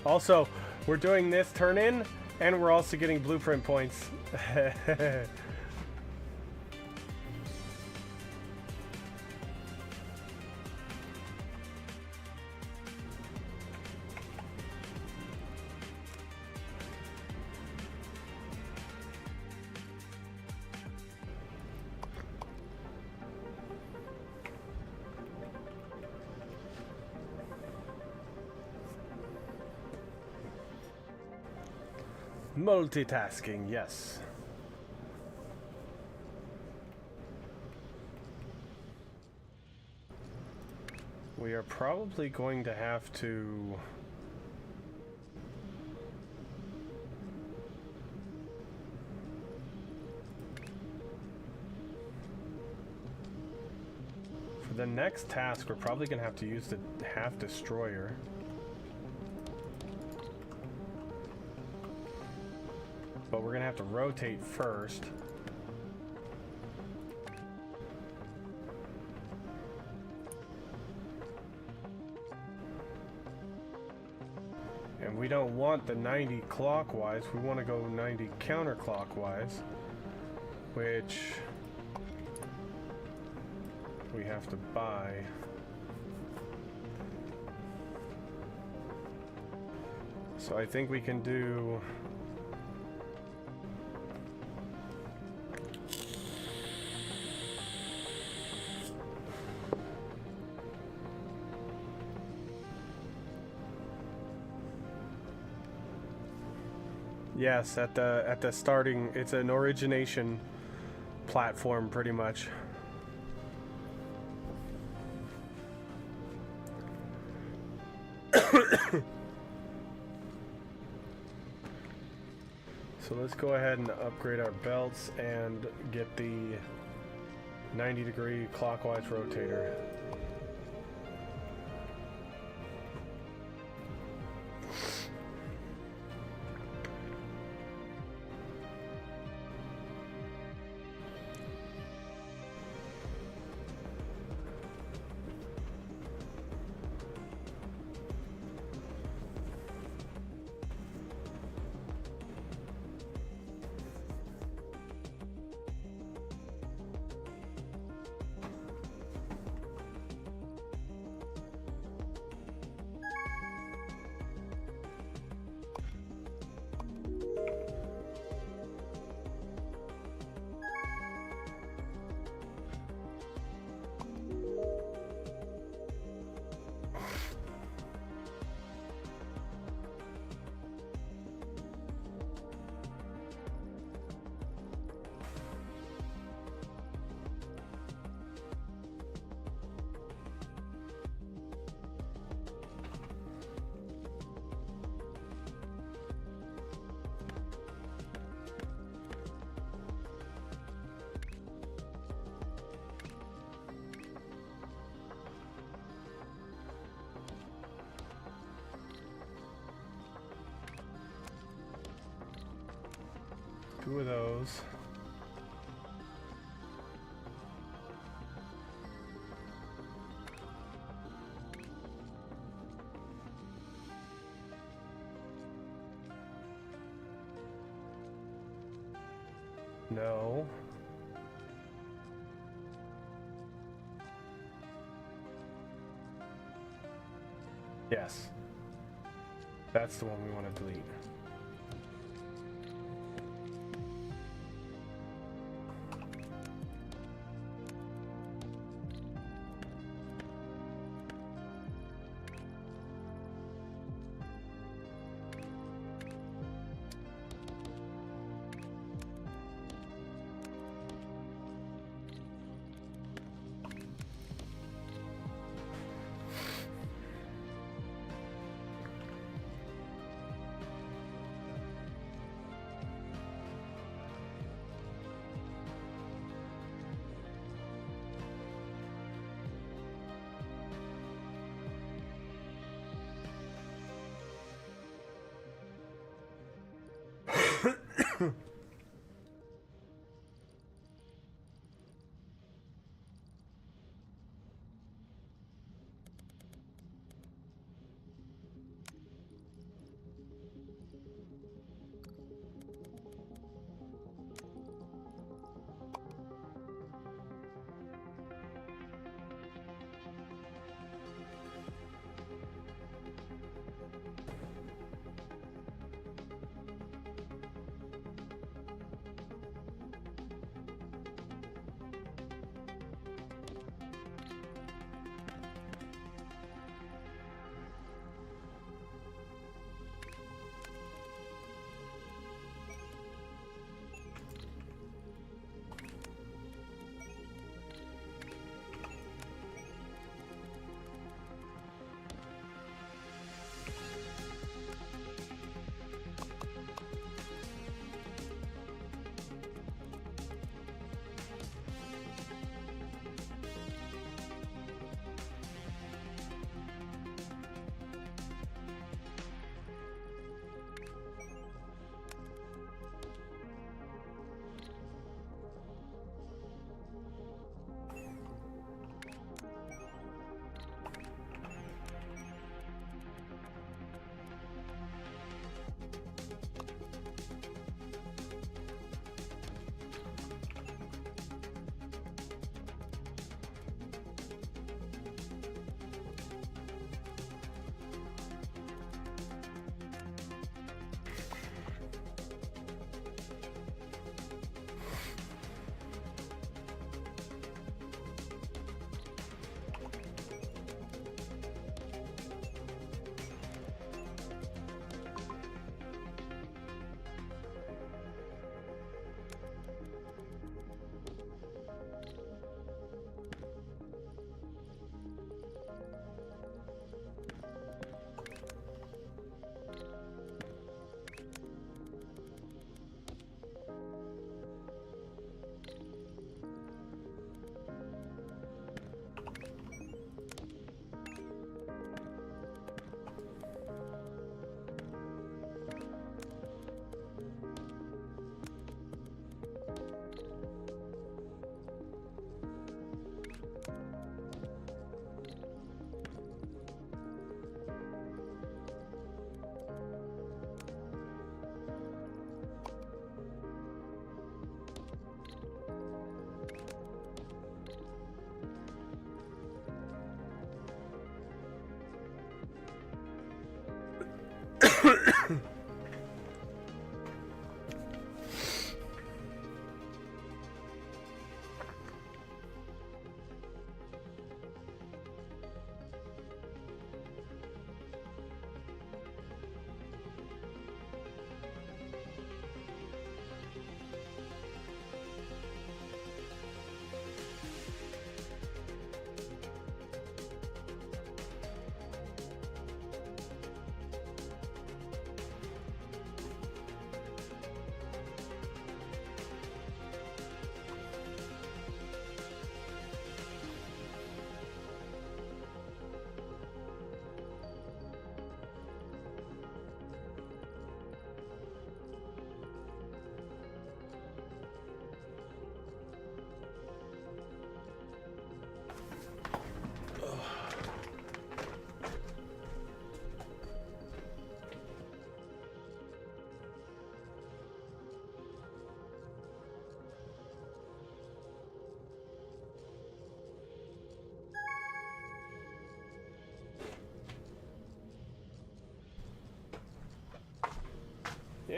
Also, we're doing this turn in, and we're also getting blueprint points. Multitasking, yes. We are probably going to have to the next task, we're probably gonna have to use the half destroyer. But we're gonna have to rotate first. And we don't want the 90 clockwise, we want to go 90 counterclockwise, which we have to buy. So I think we can do yes, at the starting, it's an origination platform pretty much. So let's go ahead and upgrade our belts and get the 90-degree clockwise rotator. Two of those. No. Yes. That's the one we want to delete.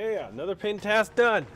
Yeah, another paint task done.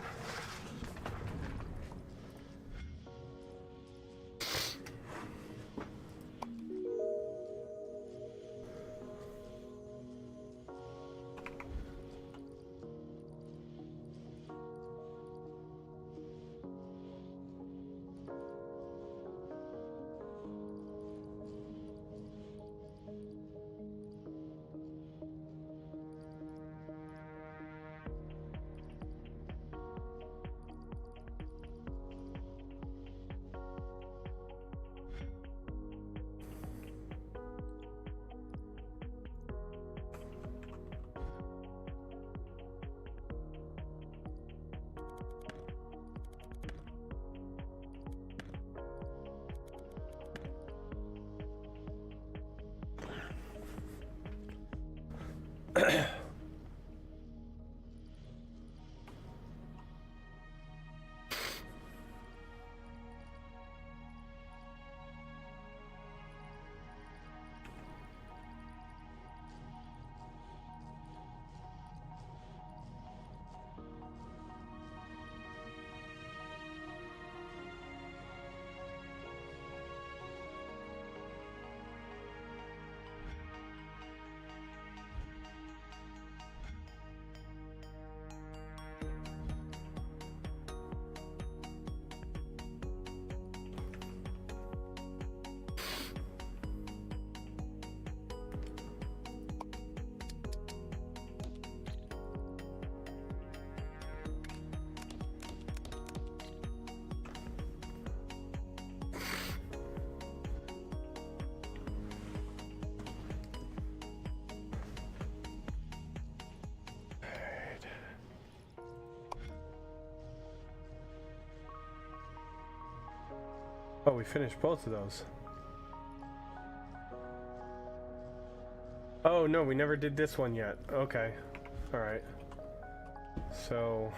Oh, we finished both of those. Oh, no, we never did this one yet. Okay. Alright. So...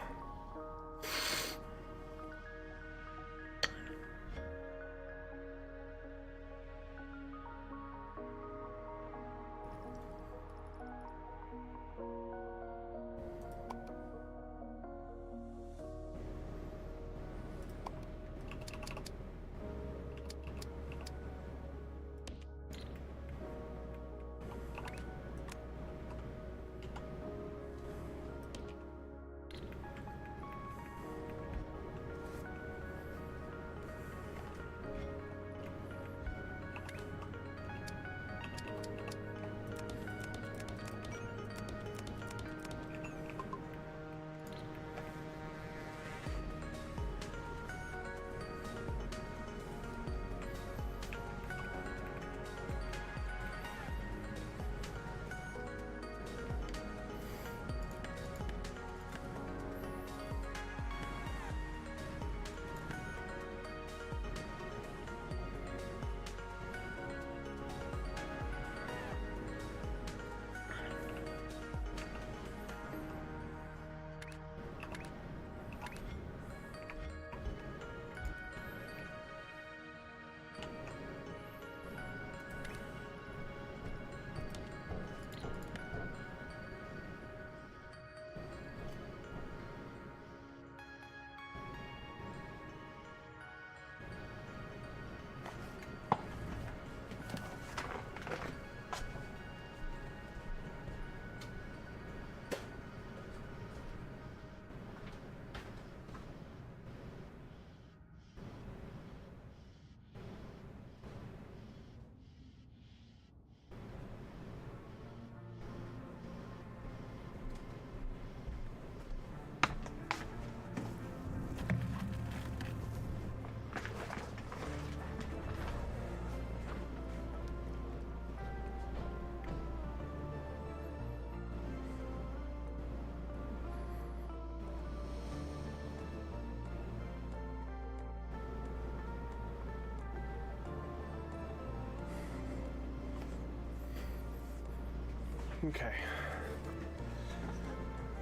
Okay.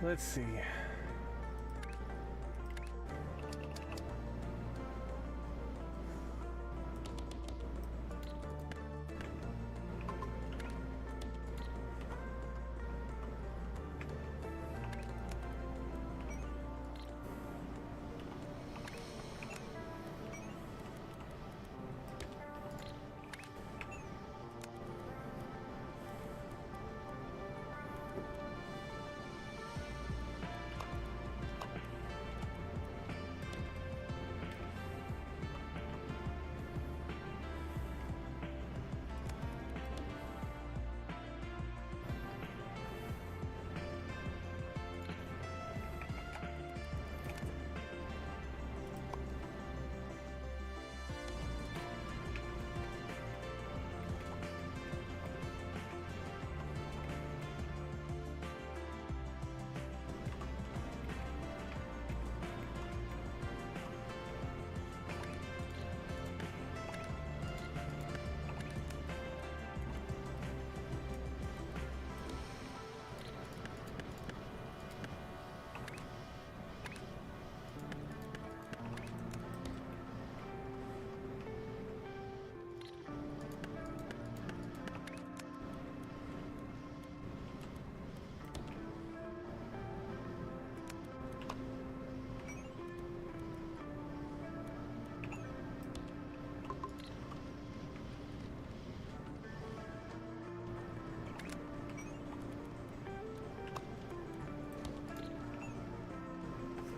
Let's see.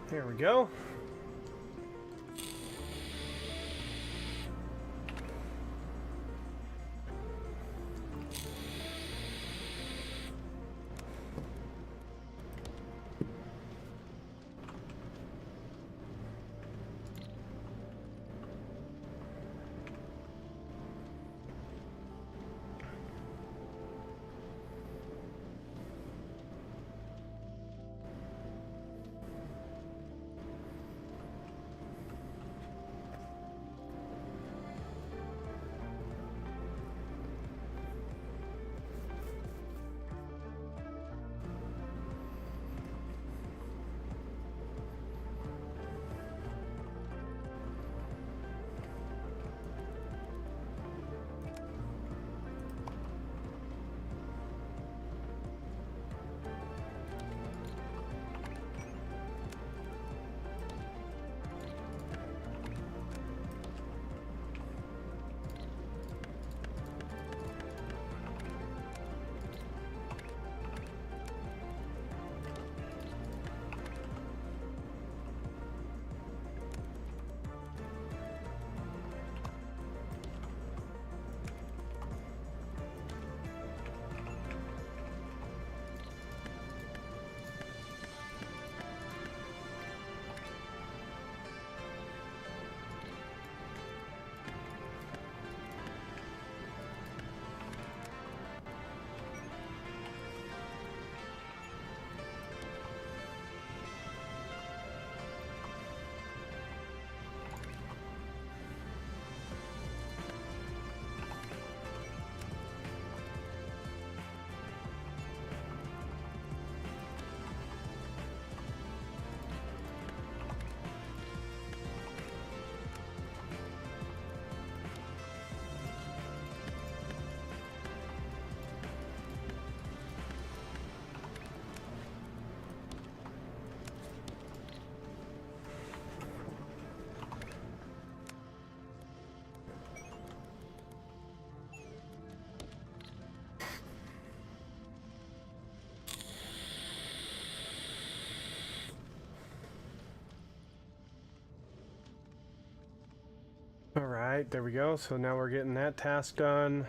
There we go. All right, there we go. So now we're getting that task done.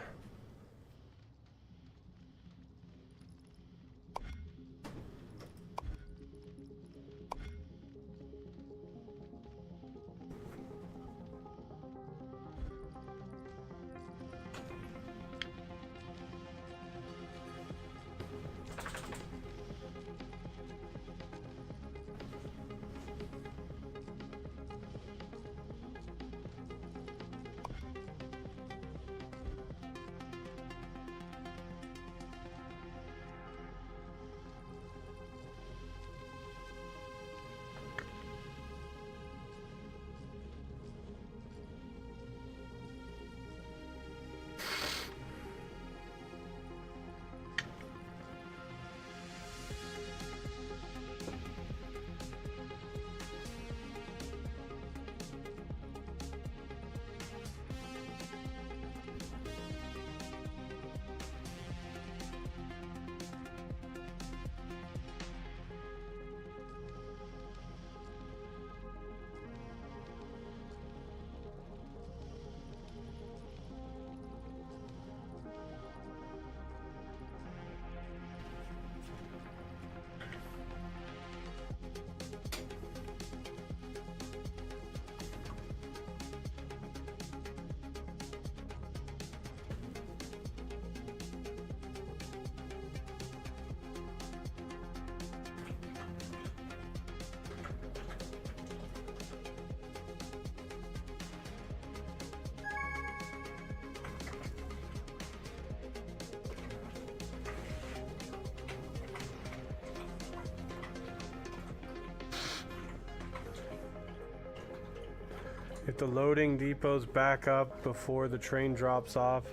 If the loading depots back up before the train drops off,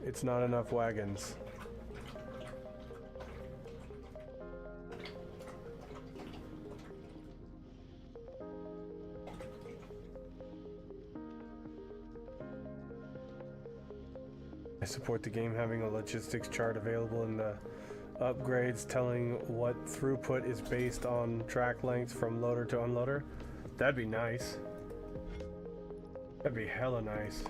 it's not enough wagons. I support the game having a logistics chart available in the upgrades telling what throughput is based on track length from loader to unloader. That'd be nice. That'd be hella nice.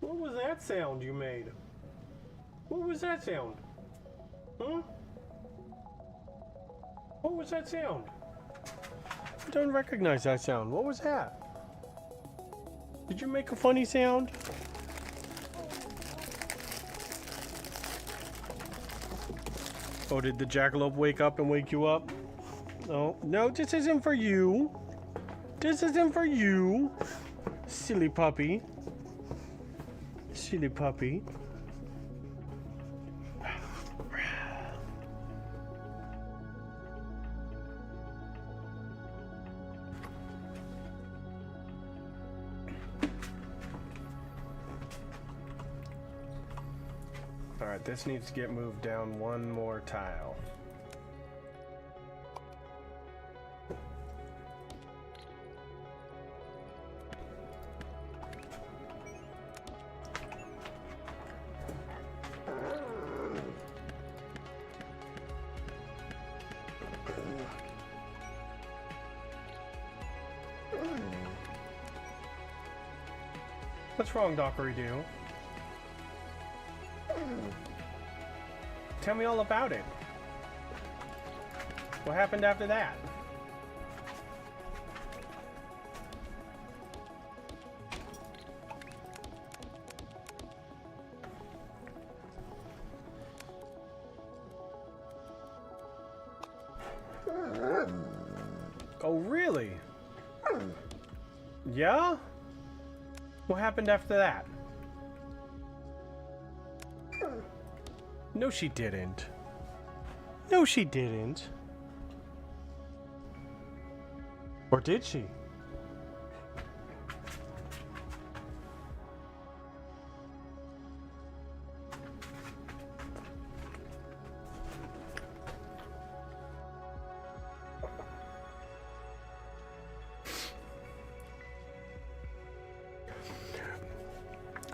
What was that sound you made? What was that sound? Huh? What was that sound? I don't recognize that sound. What was that? Did you make a funny sound? Oh, did the jackalope wake up and wake you up? No, no, this isn't for you. This isn't for you. Silly puppy. Silly puppy. All right, this needs to get moved down one more tile. What's wrong, Dockery-Doo? Tell me all about it. What happened after that? Oh, really? Yeah? What happened after that? No, she didn't. No, she didn't. Or did she?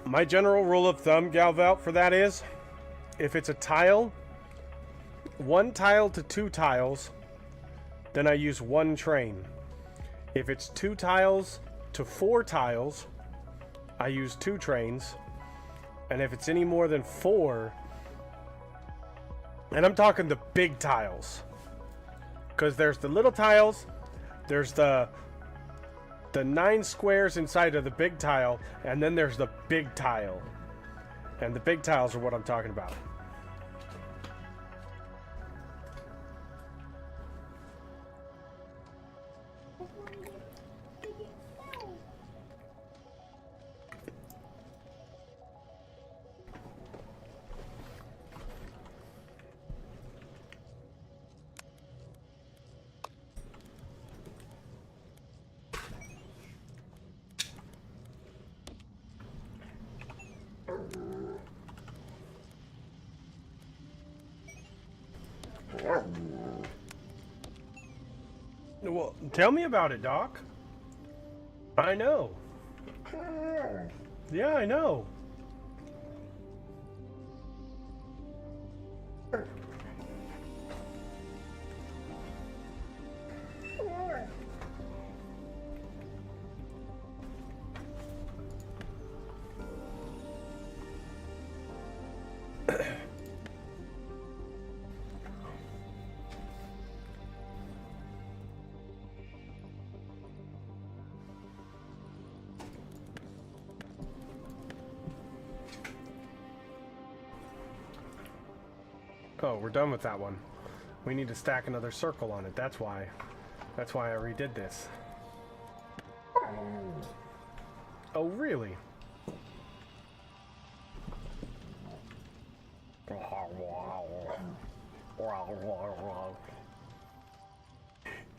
My general rule of thumb, Galvalt, for that is, if it's a tile, 1 tile to 2 tiles, then I use 1 train. If it's 2 tiles to 4 tiles, I use 2 trains. And if it's any more than 4, and I'm talking the big tiles, because there's the little tiles, there's the 9 squares inside of the big tile, and then there's the big tile. And the big tiles are what I'm talking about. Well, tell me about it, Doc. I know. Yeah, I know. Oh, we're done with that one. We need to stack another circle on it. That's why. That's why I redid this. Oh, really?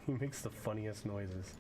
He makes the funniest noises.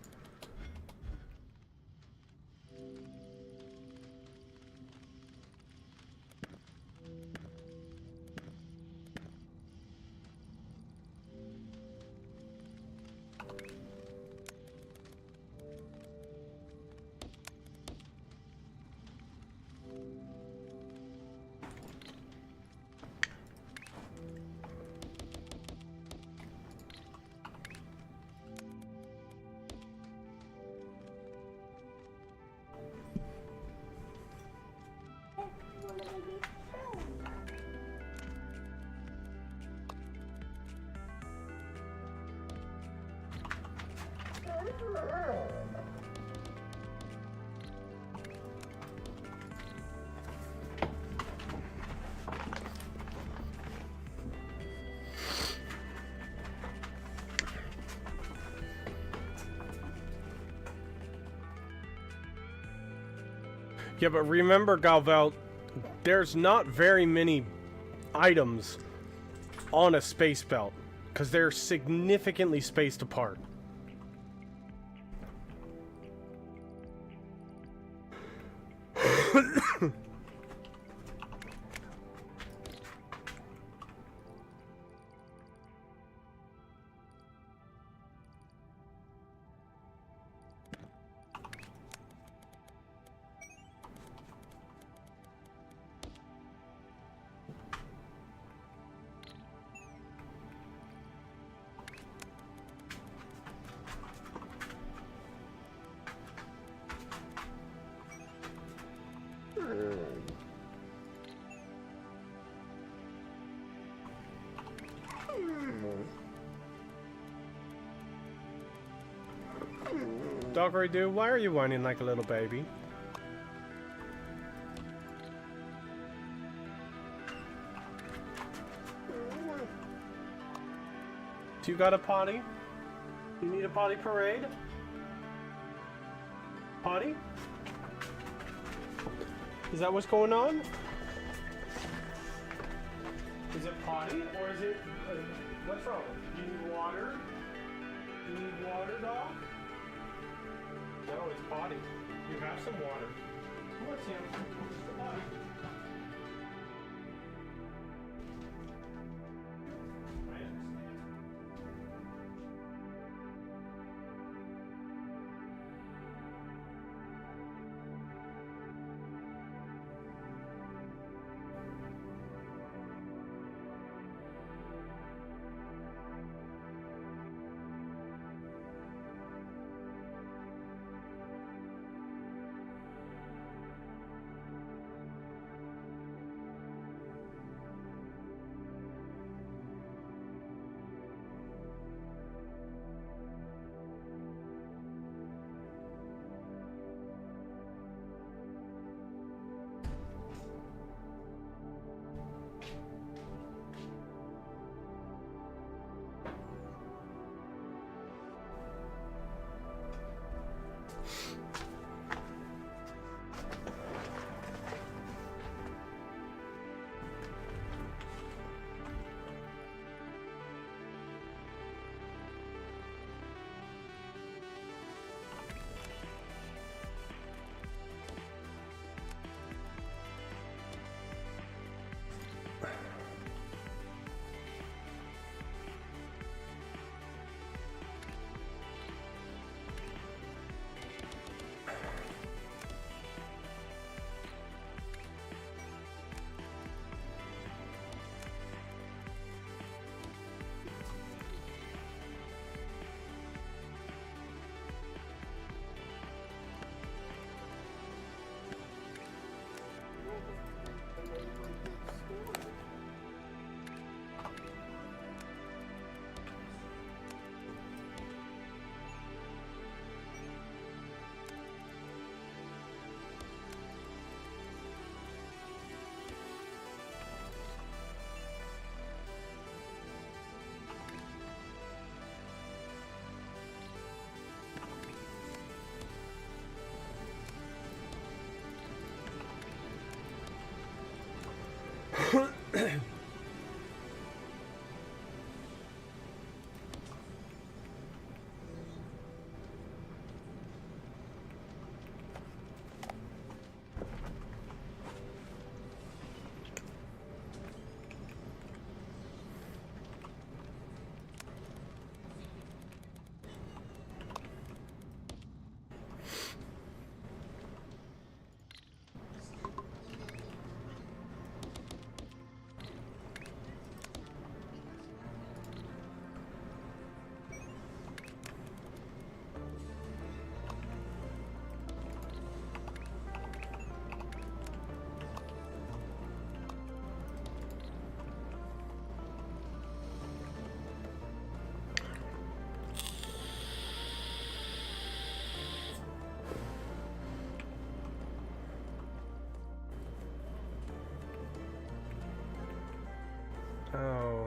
Yeah, but remember, Galvel, there's not very many items on a space belt because they're significantly spaced apart. Doggery Doo, why are you whining like a little baby? Do you got a potty? You need a potty parade? Potty? Is that what's going on? Is it potty or is it... what's wrong? You need water? You need water, dog? No, it's potty. You have some water. Come on, Sam. It's the potty.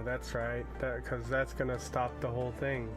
that's right. Because that's gonna stop the whole thing.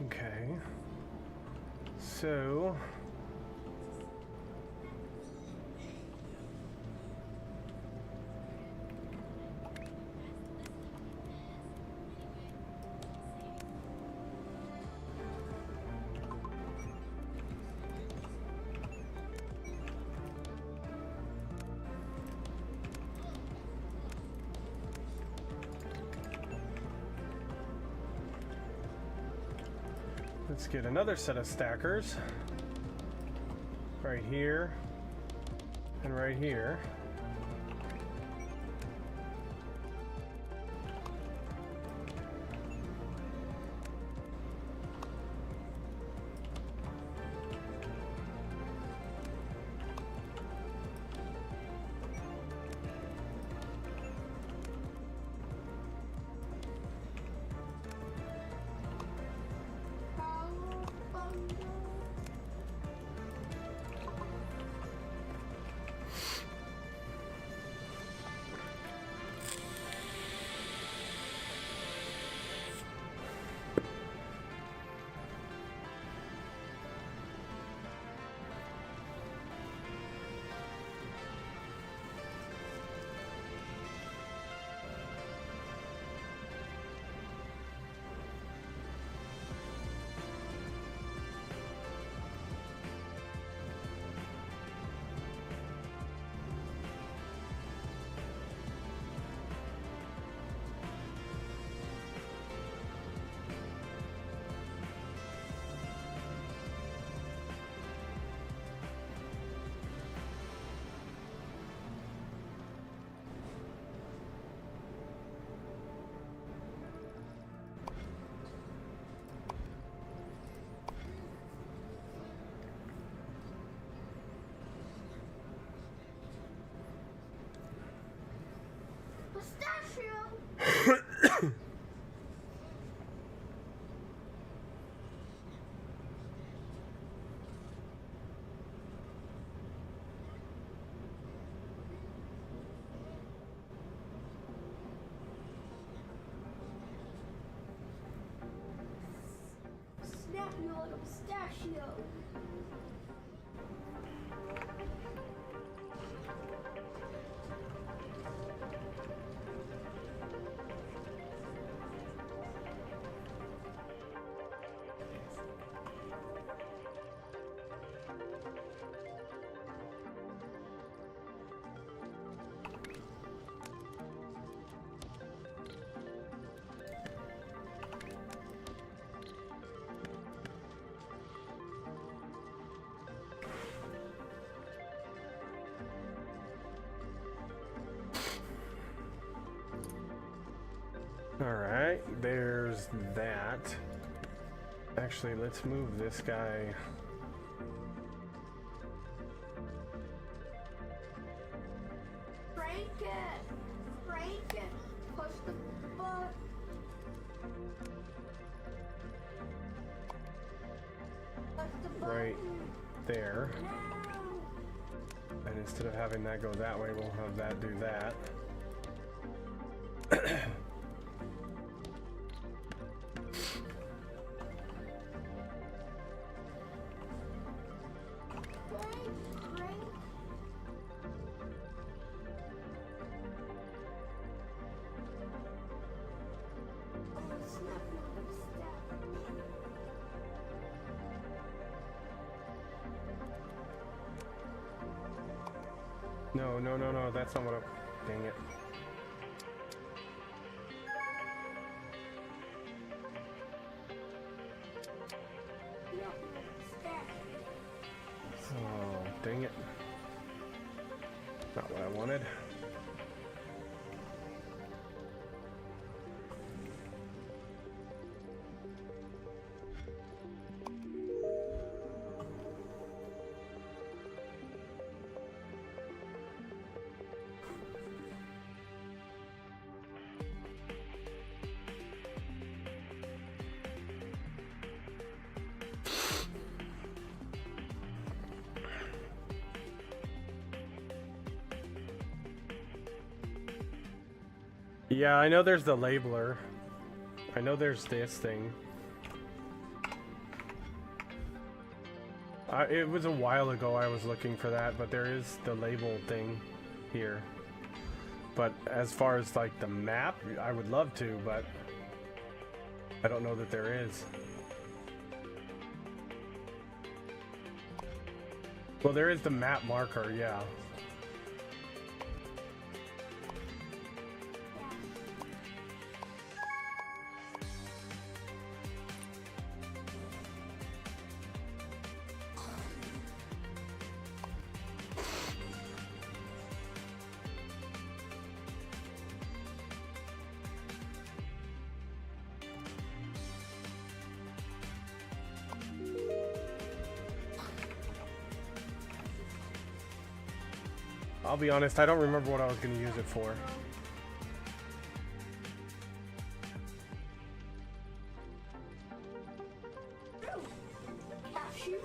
Okay. So let's get another set of stackers right here and right here. Snap you like a pistachio. Alright, there's that. Actually, let's move this guy. Crank it! Crank it! Push the button! Push the button! Right there. Now! And instead of having that go that way, we'll have that do that. Crank! Crank! Oh, snap! No, no, no, no, that's not what I'm... Dang it. No! Stack! Oh, dang it. Not what I wanted. Yeah, I know there's the labeler. I know there's this thing. It was a while ago I was looking for that, but there is the label thing here. But as far as like the map, I would love to, but I don't know that there is. Well, there is the map marker, yeah. I'll be honest, I don't remember what I was going to use it for. Cashew!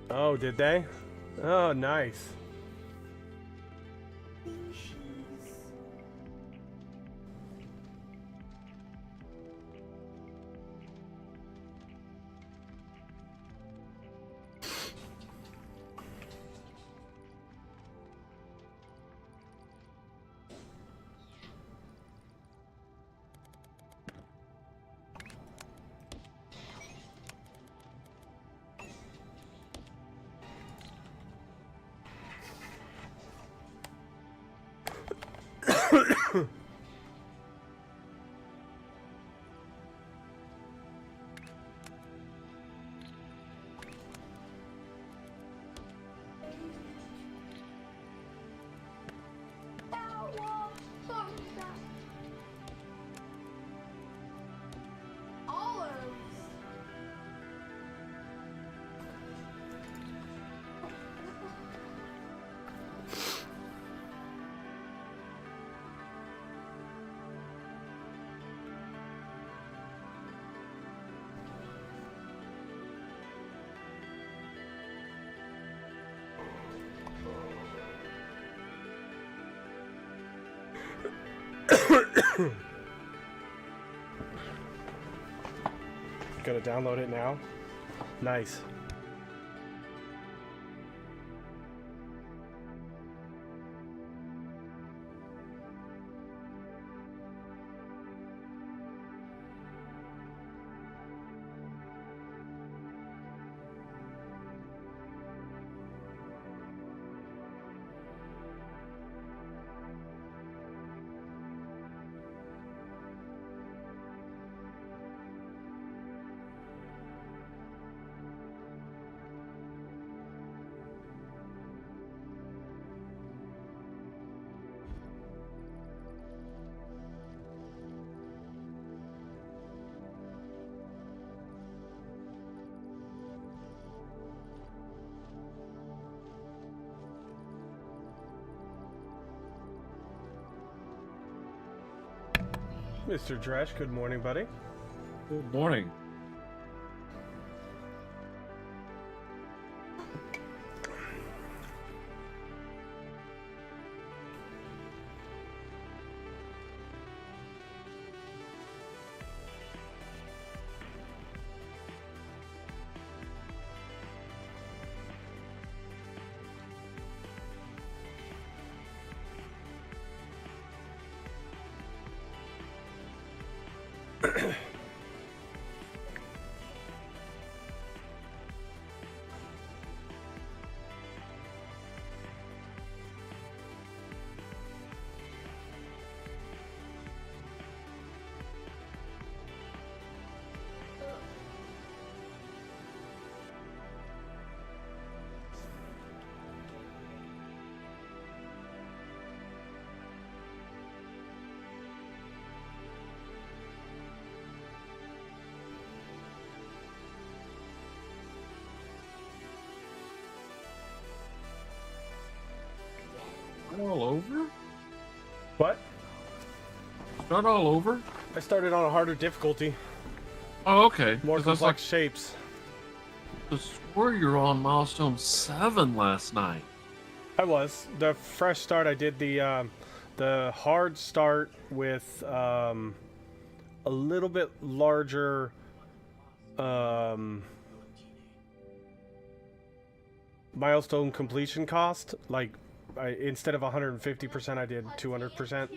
Oh, did they? Oh, nice. Gonna download it now. Nice. Mr. Dresch, good morning, buddy. Good morning. All over? What? Start all over? I started on a harder difficulty. Oh, okay. More 'Cause that's complex shapes. I swore you were on Milestone 7 last night. I was. The fresh start, I did the hard start with a little bit larger milestone completion cost. Like, instead of 150%, I did 200%.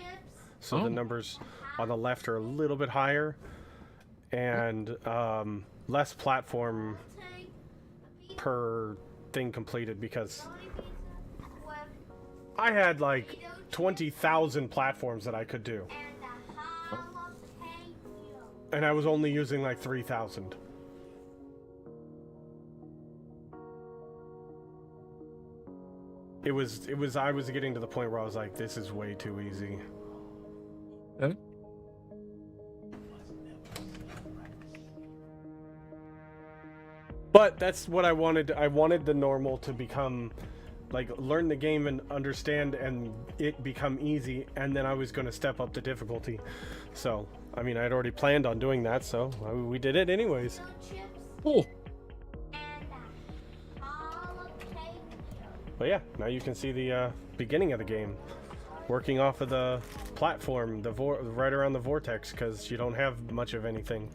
So the numbers on the left are a little bit higher. And less platform per thing completed, because I had like 20,000 platforms that I could do. And I was only using like 3,000. I was getting to the point where I was like, this is way too easy. Okay. But that's what I wanted. I wanted the normal to become, like, learn the game and understand, and it become easy, and then I was going to step up the difficulty. So, I mean, I'd already planned on doing that, so we did it anyways. Cool. But yeah, now you can see the beginning of the game, working off of the platform, right around the vortex, because you don't have much of anything.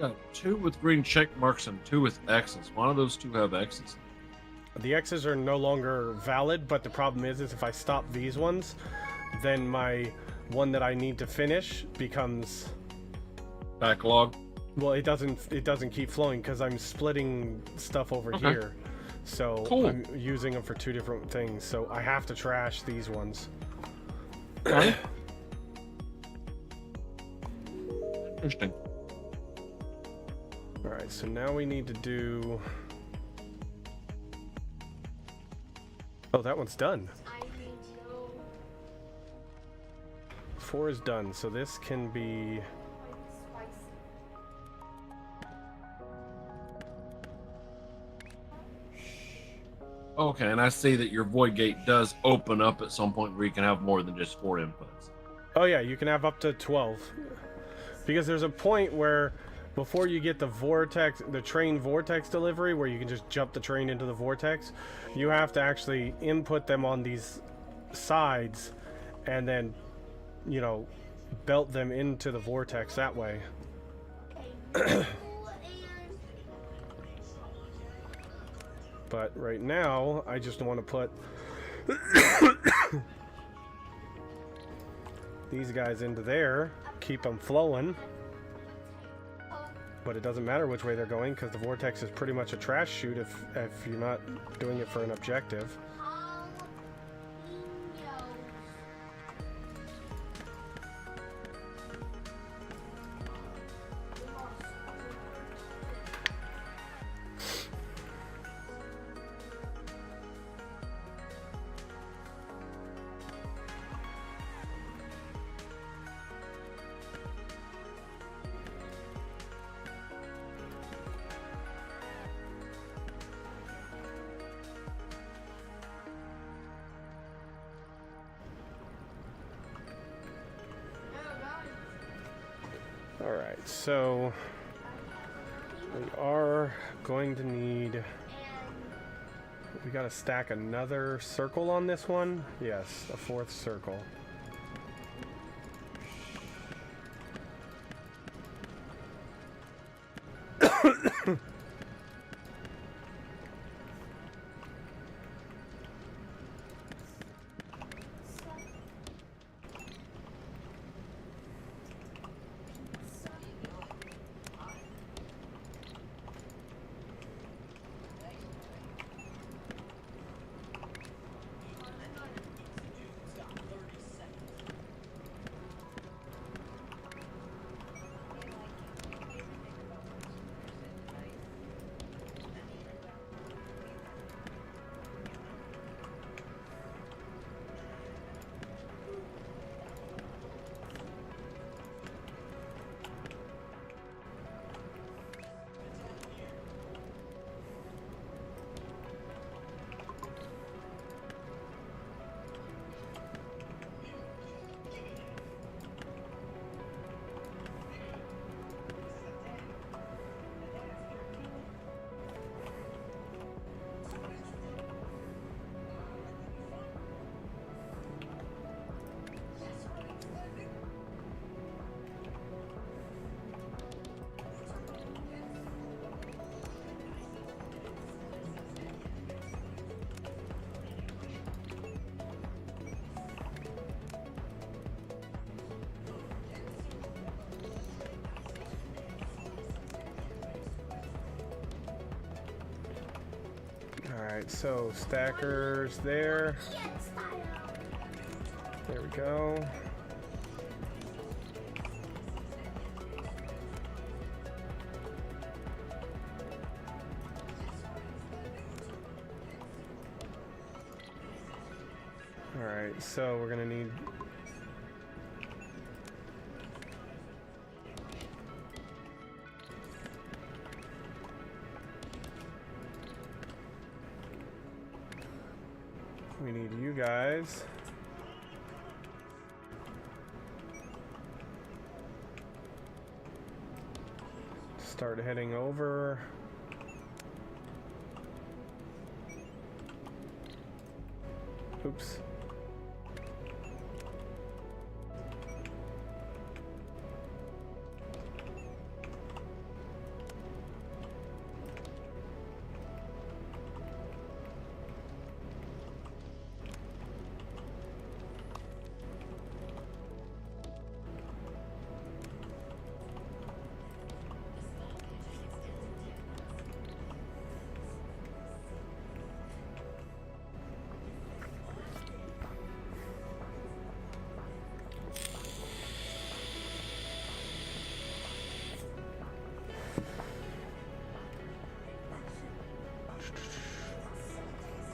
Got 2 with green check marks and 2 with X's. One of those 2 have X's. The X's are no longer valid, but the problem is if I stop these ones, then my one that I need to finish becomes Backlog. Well, it doesn't keep flowing because I'm splitting stuff over here. So Cool. I'm using them for 2 different things. So I have to trash these ones. Okay. Interesting. All right, so now we need to do. Oh, that one's done. 4 is done, so this can be. Okay, and I see that your void gate does open up at some point where you can have more than just 4 inputs. Oh yeah, you can have up to 12. Because there's a point where before you get the vortex, the train vortex delivery, where you can just jump the train into the vortex, you have to actually input them on these sides and then, you know, belt them into the vortex that way. But right now, I just want to put these guys into there, keep them flowing. But it doesn't matter which way they're going because the vortex is pretty much a trash chute if you're not doing it for an objective. Alright, so we are going to need... We gotta stack another circle on this one? Yes, a 4th circle. Alright, so stackers there. There we go. Alright, so we're gonna need... We need you guys. Start heading over. Oops.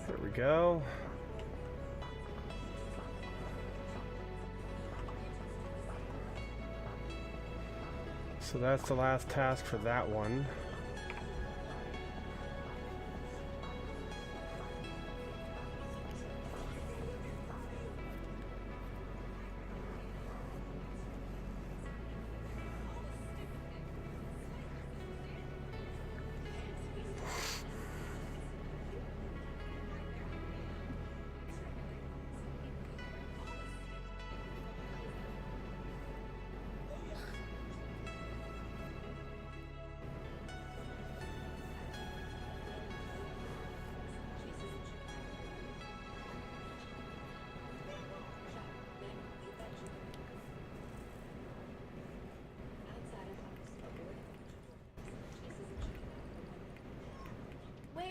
There we go. So that's the last task for that one.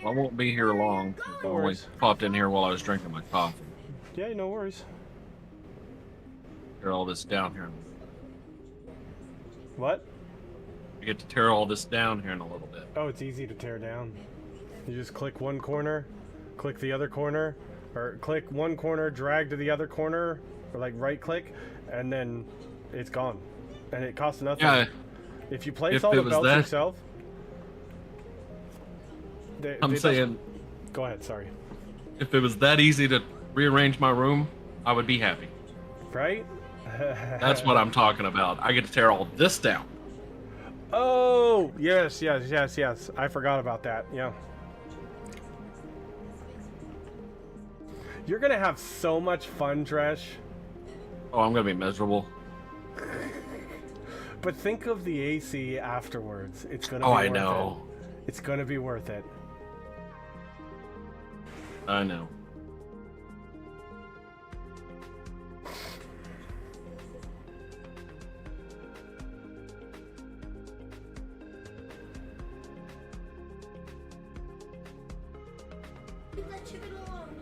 Well, I won't be here long. I No only worries. popped in here while I was drinking my coffee. Yeah, no worries. Tear all this down here. What? I get to tear all this down here in a little bit. Oh, it's easy to tear down. You just click one corner, click the other corner, or click one corner, drag to the other corner, or like right click, and then it's gone. And it costs nothing. Yeah. If you place If all it the was belts that- yourself, I'm saying, Go ahead, sorry. if it was that easy to rearrange my room, I would be happy. Right? That's what I'm talking about. I get to tear all this down. Oh, yes. I forgot about that. Yeah. You're gonna have so much fun, Dresh. Oh, I'm gonna be miserable. But think of the AC afterwards. It's gonna Oh, be I worth know. it. It's gonna be worth it. I know. Leave that chicken alone.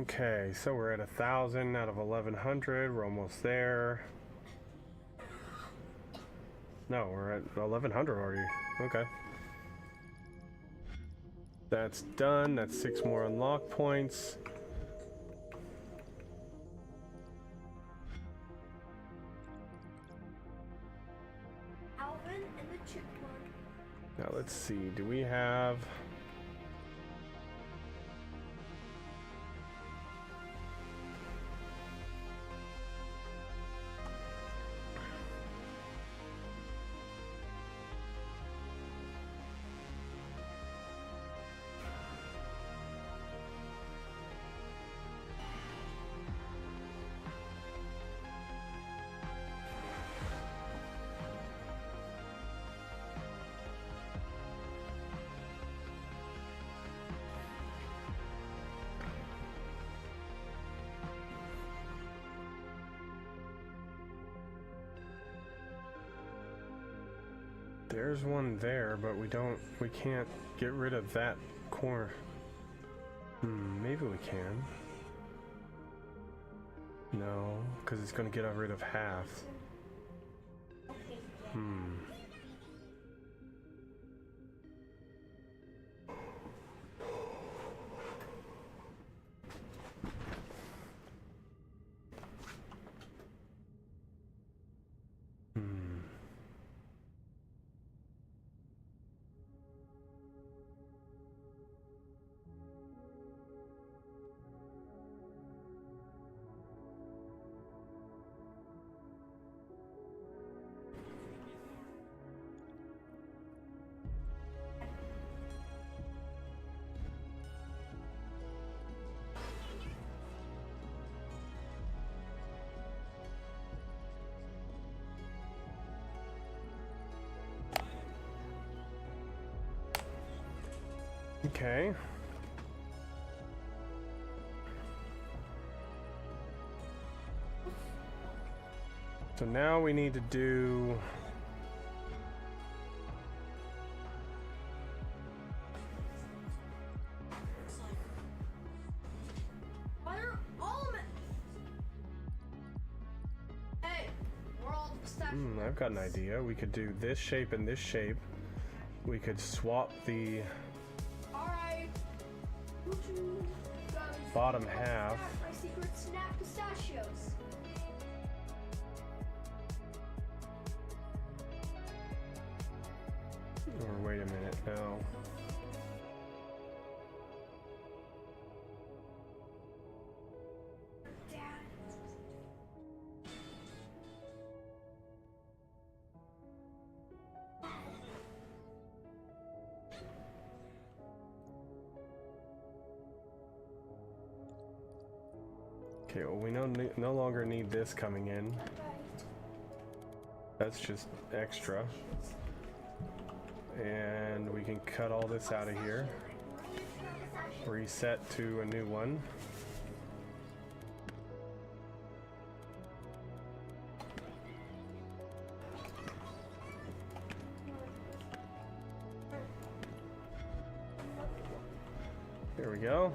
Okay, so we're at 1,000 out of 1,100. We're almost there. No, we're at 1,100 already. Okay. That's done. That's 6 more unlock points. Alvin and the chipmunk. Now let's see. Do we have... There's one there, but we can't get rid of that corner. Maybe we can. No, because it's going to get rid of half. Okay. So now we need to do... Why are all of it? Hey, we're all pistachio. I've got an idea. We could do this shape and this shape. We could swap the Alright. Would you guys bottom half. have my secret snap pistachios? Okay, well we no longer need this coming in. That's just extra. And we can cut all this out of here. Reset to a new one. There we go.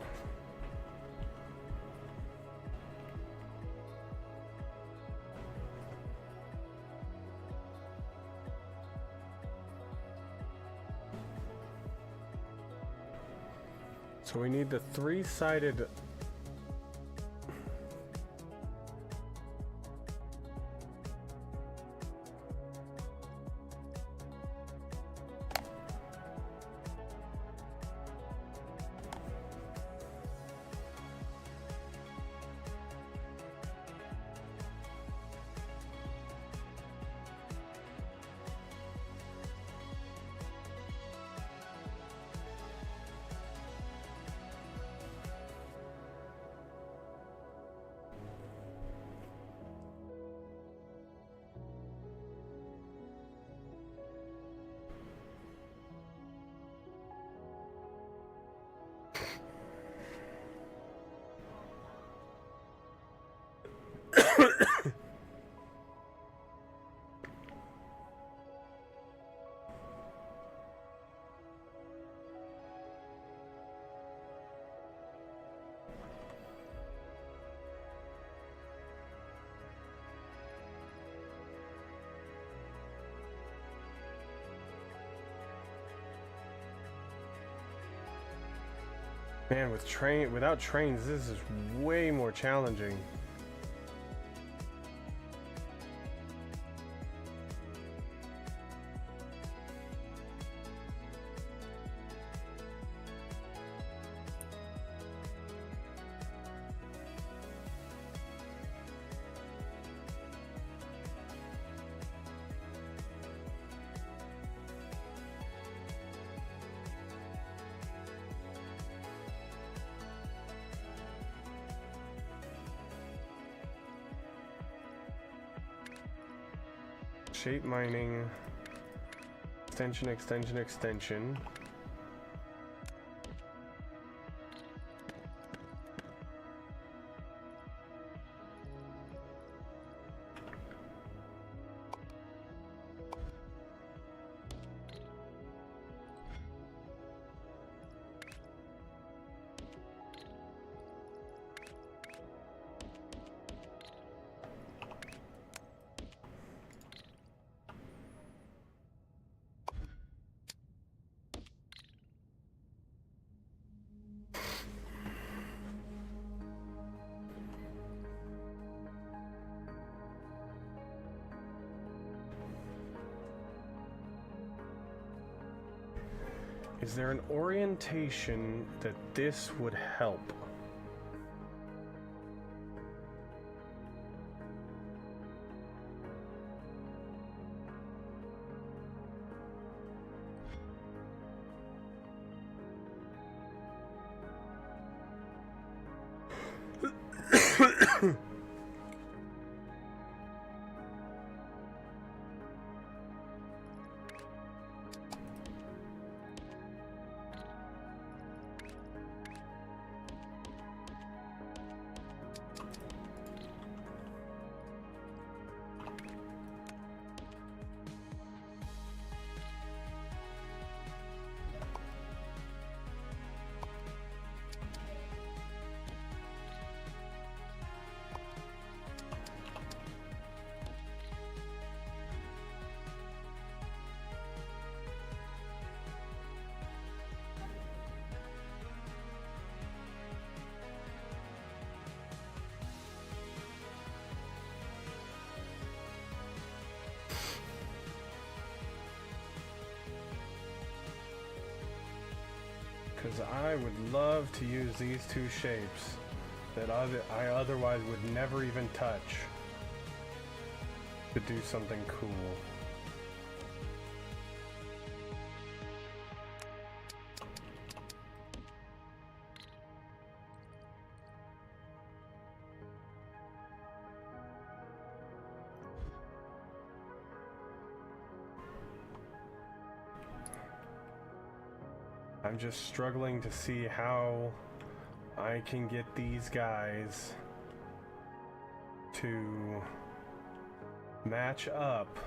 So we need the three-sided Man, without trains, this is way more challenging. Shape mining, extension. Is there an orientation that this would help? Because I would love to use these two shapes that I otherwise would never even touch to do something cool. I'm just struggling to see how I can get these guys to match up.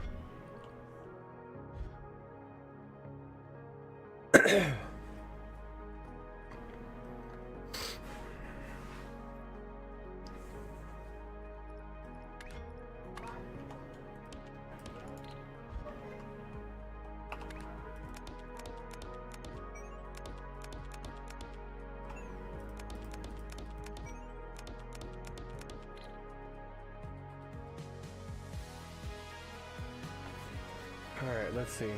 All right, let's see.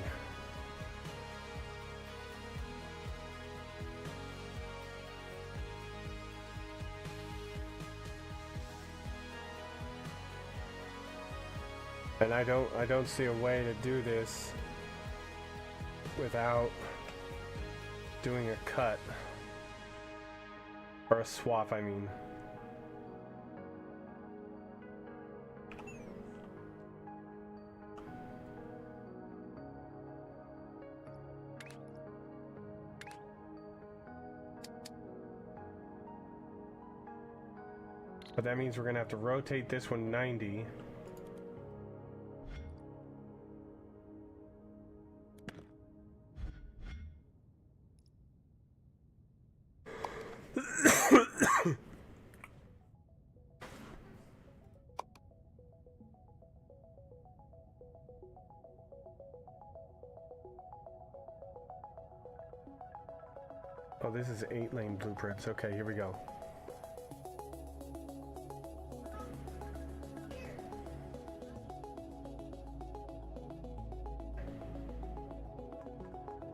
And I don't see a way to do this without doing a cut or a swap, I mean. But that means we're gonna have to rotate this one 90. Oh, this is 8-lane blueprints. Okay, here we go.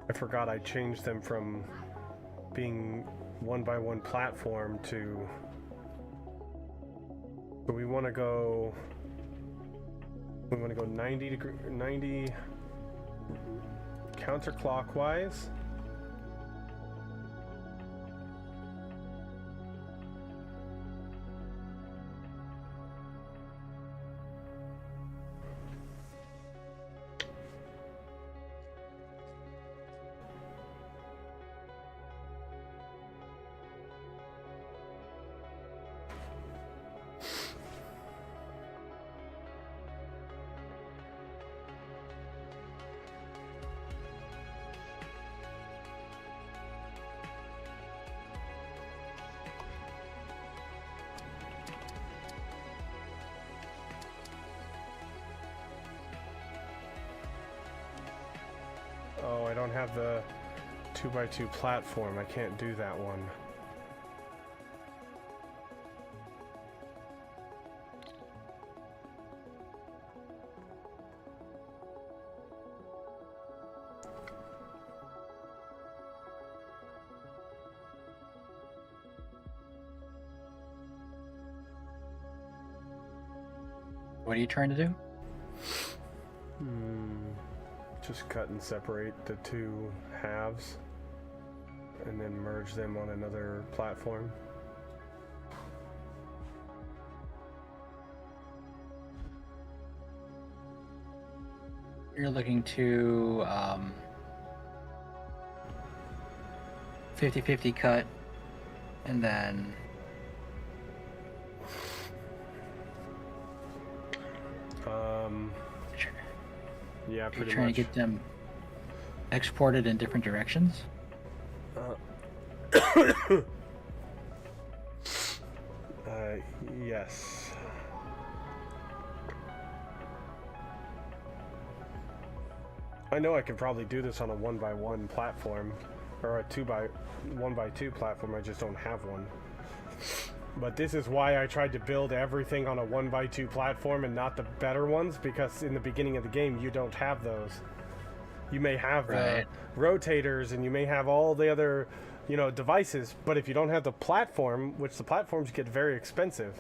I forgot I changed them from being 1x1 platform to... So we want to go 90 counterclockwise. Oh, I don't have the 2x2 platform. I can't do that one. What are you trying to do? Just cut and separate the two halves and then merge them on another platform. You're looking to 50-50 cut and then Yeah, pretty trying much. to get them exported in different directions. Yes. I know I could probably do this on a 1x1 platform or a 1x2 platform. I just don't have one. But this is why I tried to build everything on a 1x2 platform and not the better ones, because in the beginning of the game you don't have those. You may have the rotators and you may have all the other, you know, devices, but if you don't have the platform, which the platforms get very expensive.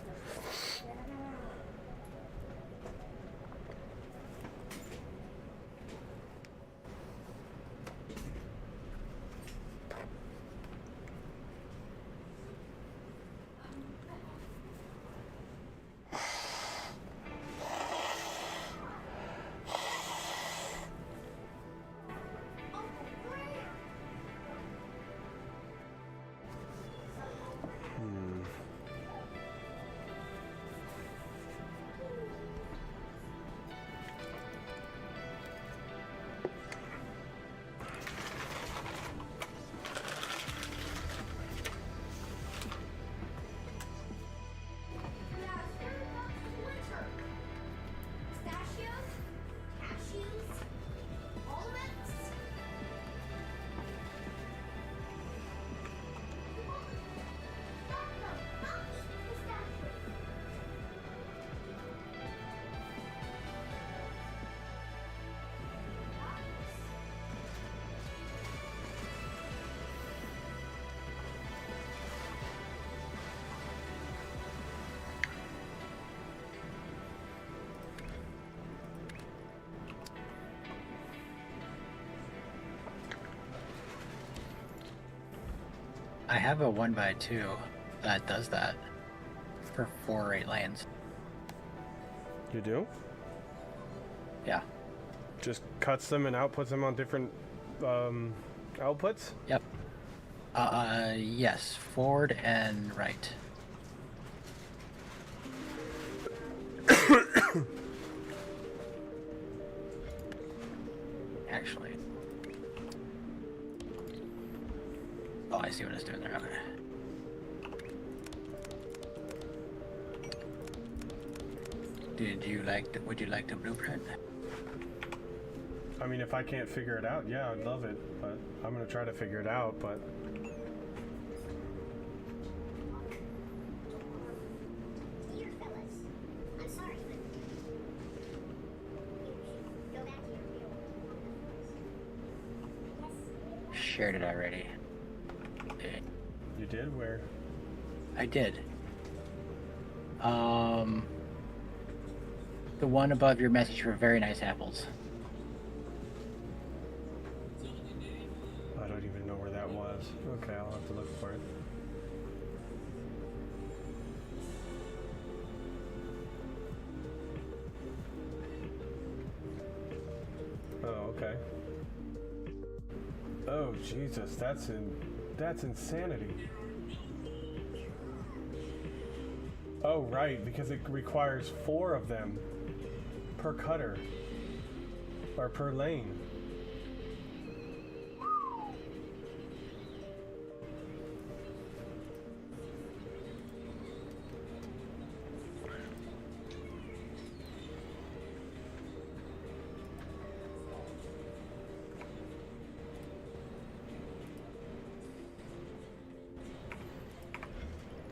I have a 1x2 that does that for 4 or 8 lanes. You do? Yeah. Just cuts them and outputs them on different outputs? Yep. Yes, forward and right. Actually. Oh, I see what it's doing there. Okay. Would you like the blueprint? I mean, if I can't figure it out, yeah, I'd love it. But I'm gonna try to figure it out, but... Here, fellas. I'm sorry, but you should go back to your real Yes. Shared it already. You did? Where? I did. The one above your message for very nice apples. I don't even know where that was. Okay, I'll have to look for it. Oh, okay. Oh, Jesus, that's insanity. Oh, right, because it requires 4 of them per cutter or per lane.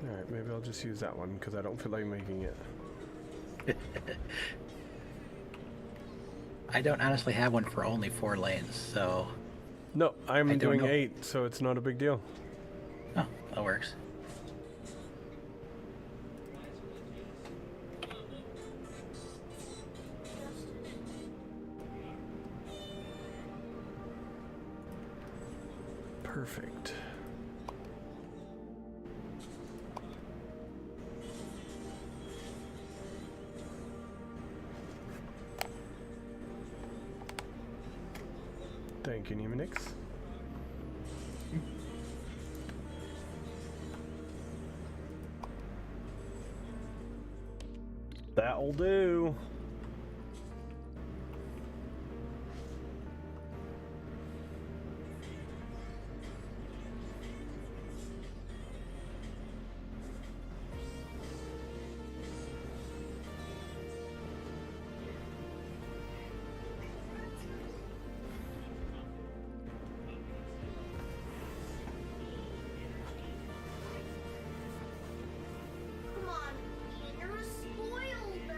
Alright, maybe I'll just use that one because I don't feel like making it. I don't honestly have one for only 4 lanes, so... No, I'm I don't doing know. 8, so it's not a big deal. Oh, that works. Perfect. Thank you, Nemonix. That'll do. Come on, Ian, you're gonna spoil them.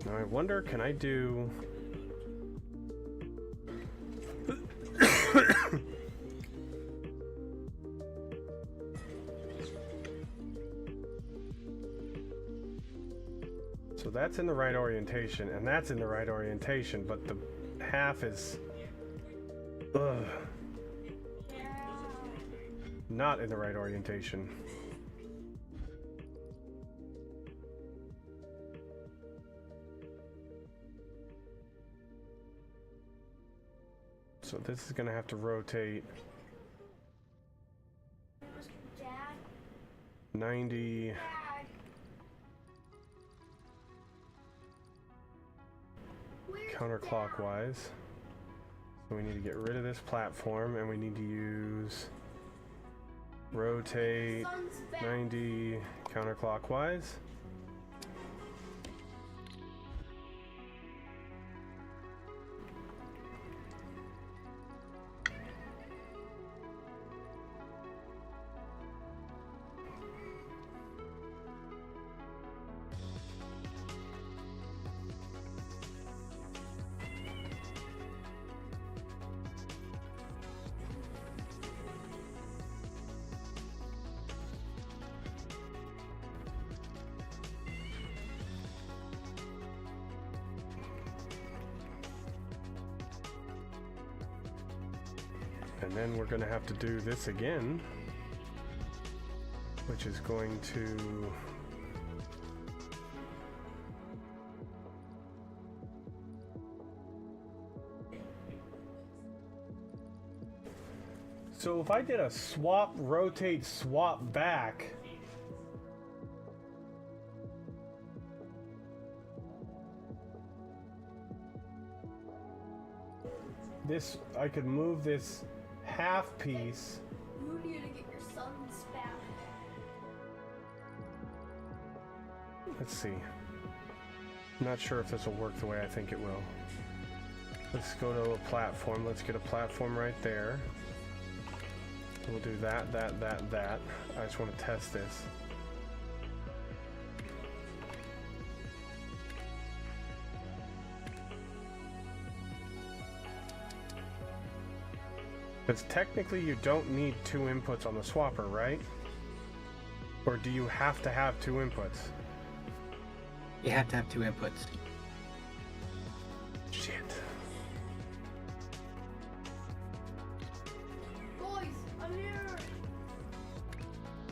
Now I wonder, can I do... So that's in the right orientation, and that's in the right orientation, but the half is... Ugh. Not in the right orientation. So this is gonna have to rotate Dad, 90 Dad. Where's counterclockwise. So we need to get rid of this platform, and we need to use rotate Son's back. 90 counterclockwise. And then we're going to have to do this again, which is going to... So if I did a swap, rotate, swap back... This, I could move this half piece. You need to get your sons back. Let's see. I'm not sure if this will work the way I think it will. Let's go to a platform. Let's get a platform right there. We'll do that, that, that, that. I just want to test this. Because technically you don't need 2 inputs on the swapper, right? Or do you have to have 2 inputs? You have to have 2 inputs. Shit. Boys, I'm here.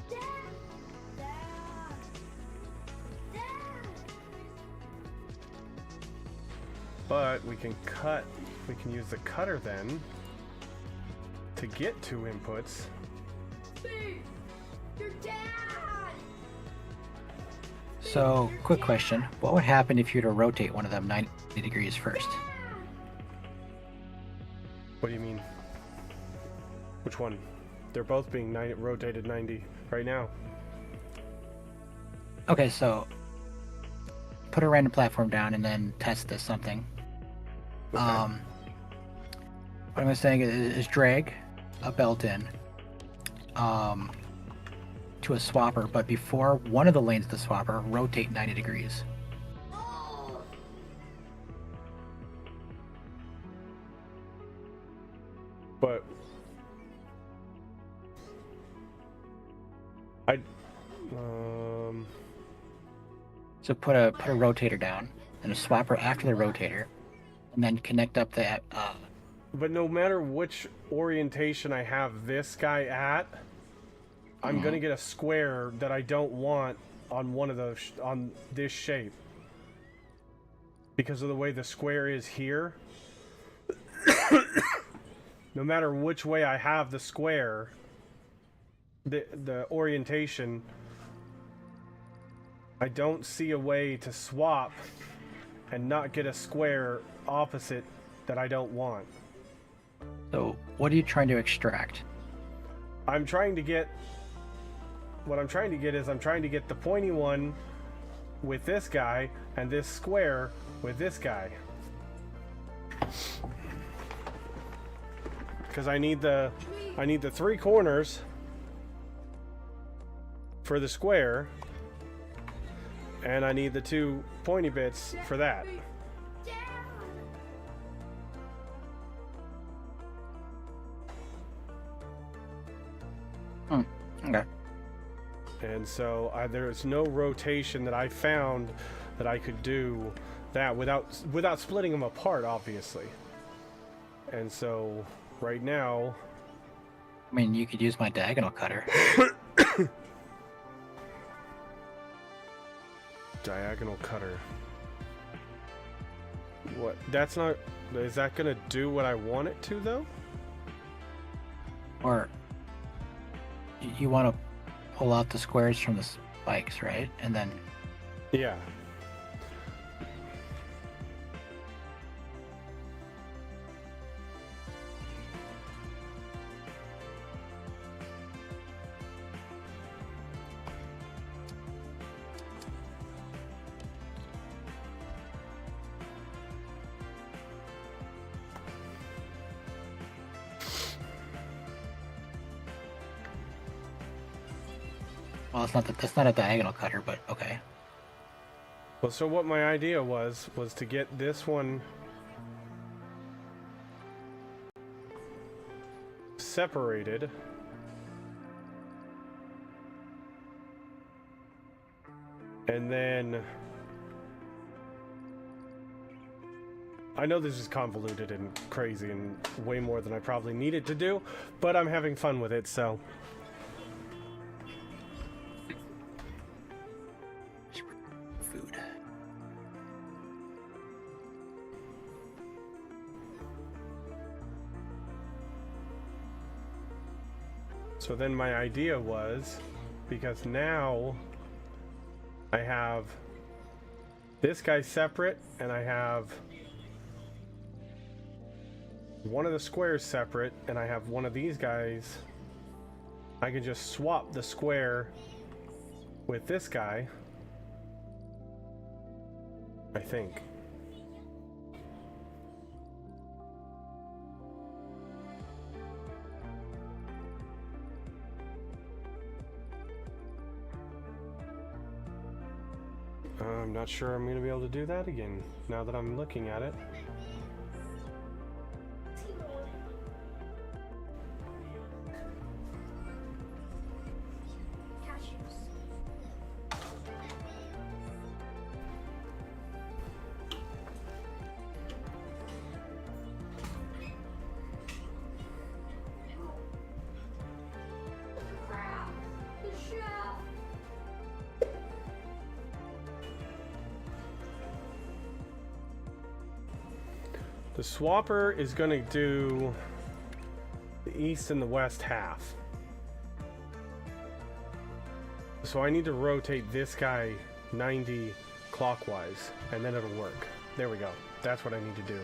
Dad. Dad. Dad. But we can cut, we can use the cutter then to get 2 inputs. Steve, your dad. So, quick question. What would happen if you were to rotate one of them 90 degrees first? What do you mean? Which one? They're both being rotated 90 right now. Okay, so put a random platform down and then test this something. Okay. What I'm saying is drag a belt in to a swapper, but before one of the lanes of the swapper, rotate 90 degrees. Oh. But I So put a rotator down and a swapper after the rotator, and then connect up that. but no matter which orientation I have this guy at, I'm gonna get a square that I don't want on one of those on this shape because of the way the square is here. No matter which way I have the square, the orientation, I don't see a way to swap and not get a square opposite that I don't want. So what are you trying to extract? I'm trying to get the pointy one with this guy and this square with this guy. Because I need the 3 corners for the square, and I need the 2 pointy bits for that. Okay. And so there's no rotation that I found that I could do that without splitting them apart, obviously. And so right now, I mean, you could use my diagonal cutter. diagonal cutter. What? That's not. Is that gonna do what I want it to, though? Or you want to pull out the squares from the spikes, right? And then Yeah. well, that's not a diagonal cutter, but okay. Well, so what my idea was to get this one separated. And then I know this is convoluted and crazy and way more than I probably needed to do, but I'm having fun with it, so. Food. So then my idea was, because now I have this guy separate, and I have one of the squares separate, and I have one of these guys, I can just swap the square with this guy, I think. I'm not sure I'm going to be able to do that again, now that I'm looking at it. Crap! The chef! The swapper is going to do the east and the west half. So I need to rotate this guy 90 clockwise, and then it'll work. There we go. That's what I need to do.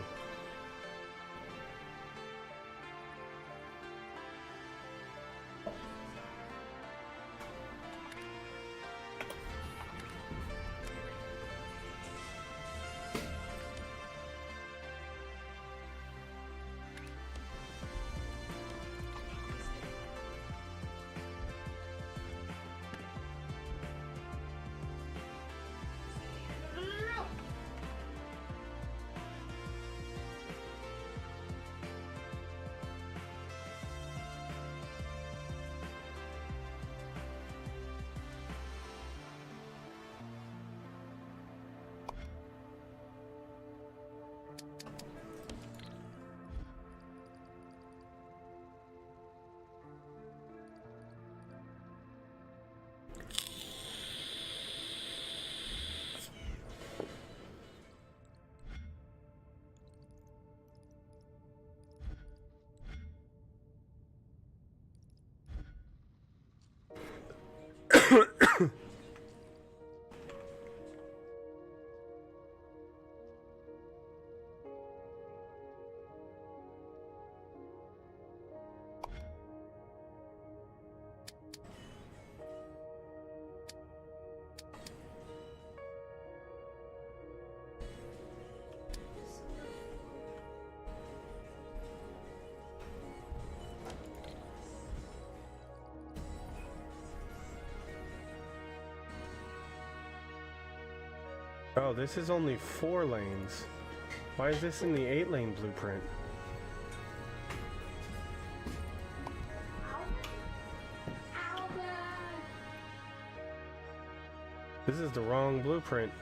Oh, this is only 4 lanes. Why is this in the 8-lane blueprint? This is the wrong blueprint.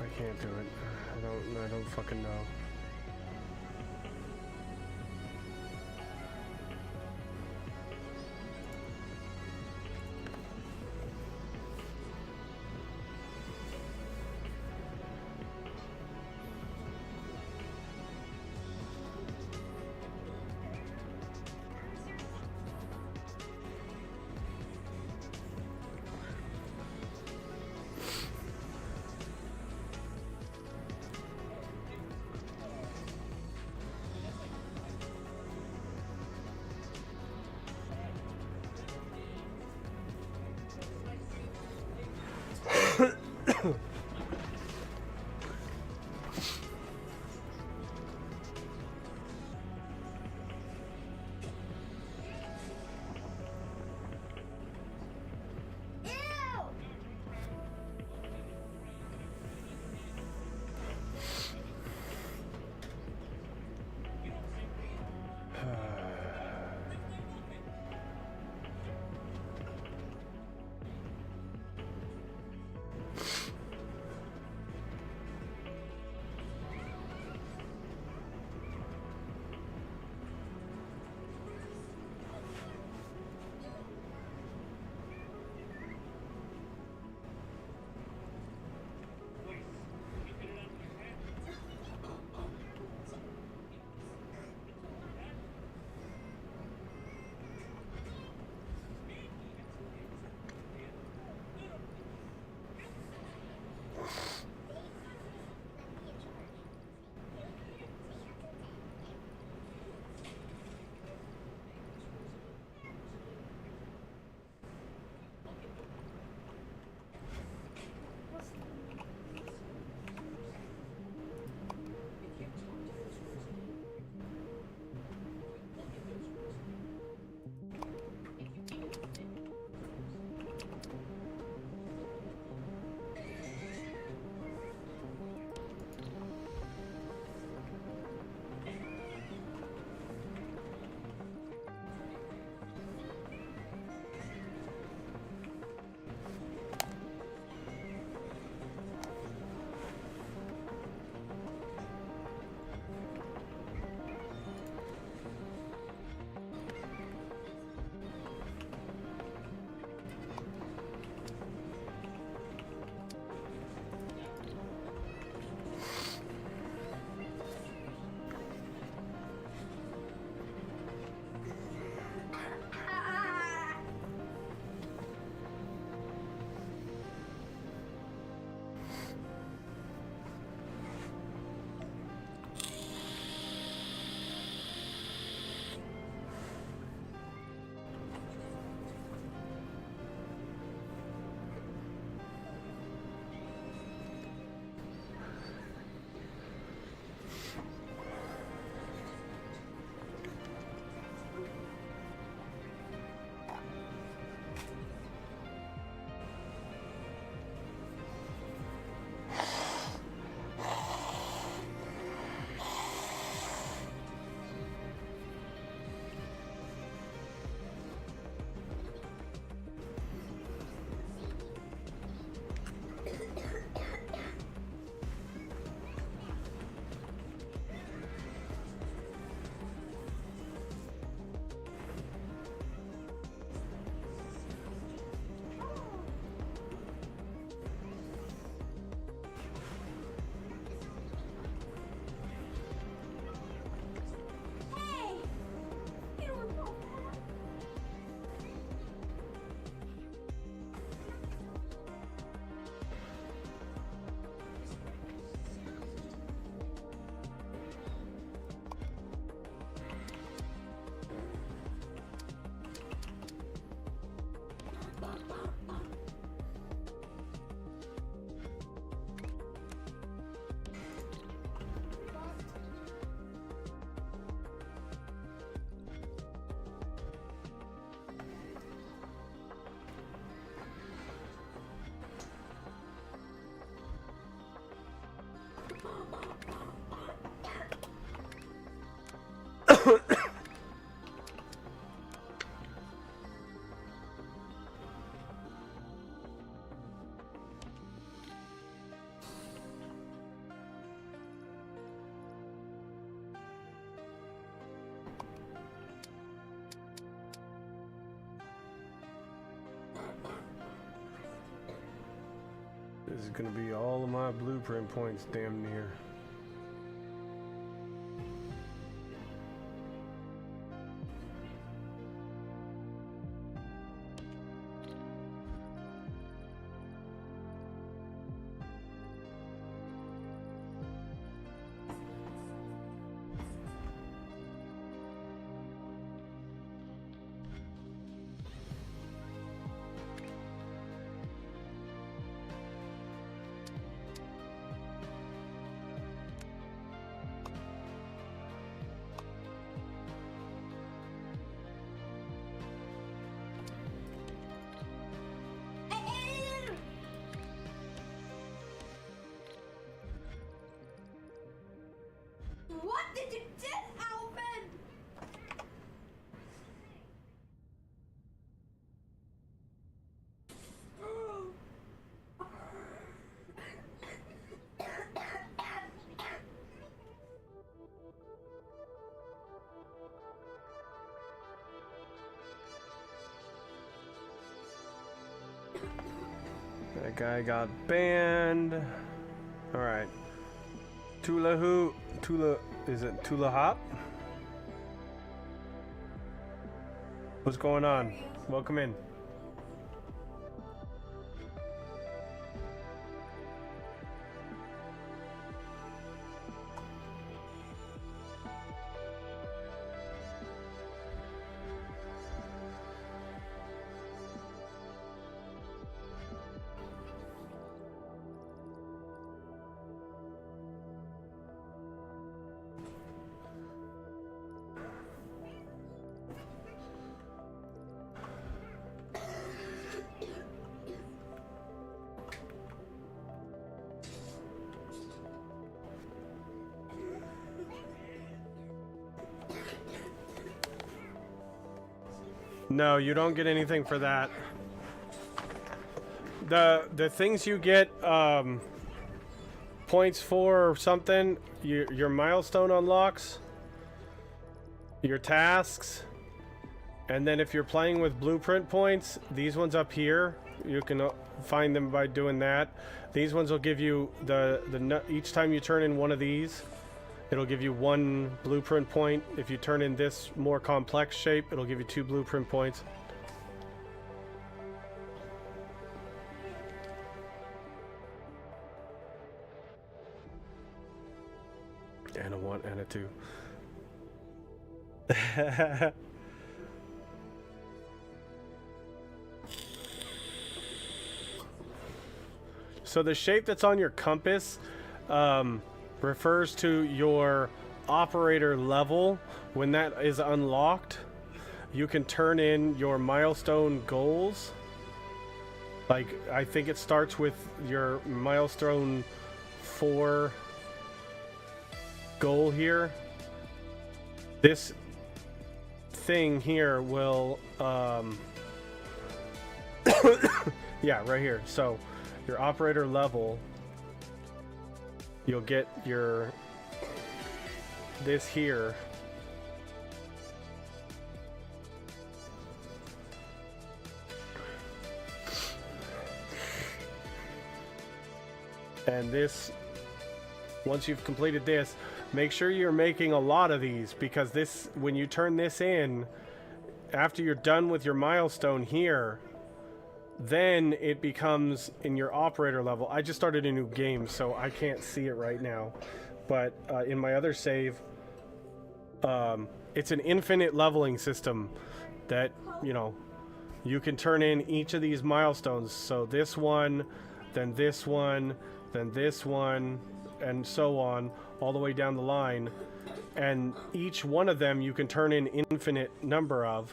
I can't do it. I don't fucking know. This is gonna be all of my blueprint points, damn near. What did you do, Alvin? That guy got banned. Alright. Is it Tula Hop? What's going on? Welcome in. No, you don't get anything for that. The things you get points for or something, your milestone unlocks, your tasks, and then if you're playing with blueprint points, these ones up here, you can find them by doing that. These ones will give you each time you turn in one of these, it'll give you 1 blueprint point. If you turn in this more complex shape, it'll give you 2 blueprint points. And a 1 and a 2. So the shape that's on your compass refers to your operator level. When that is unlocked, you can turn in your milestone goals. Like, I think it starts with your milestone 4 goal here. This thing here will yeah, right here. So your operator level, you'll get this here. And this, once you've completed this, make sure you're making a lot of these, because this, when you turn this in, after you're done with your milestone here, then it becomes in your operator level. I just started a new game, so I can't see it right now. But in my other save, it's an infinite leveling system that, you know, you can turn in each of these milestones. So this one, then this one, then this one, and so on, all the way down the line. And each one of them you can turn in infinite number of,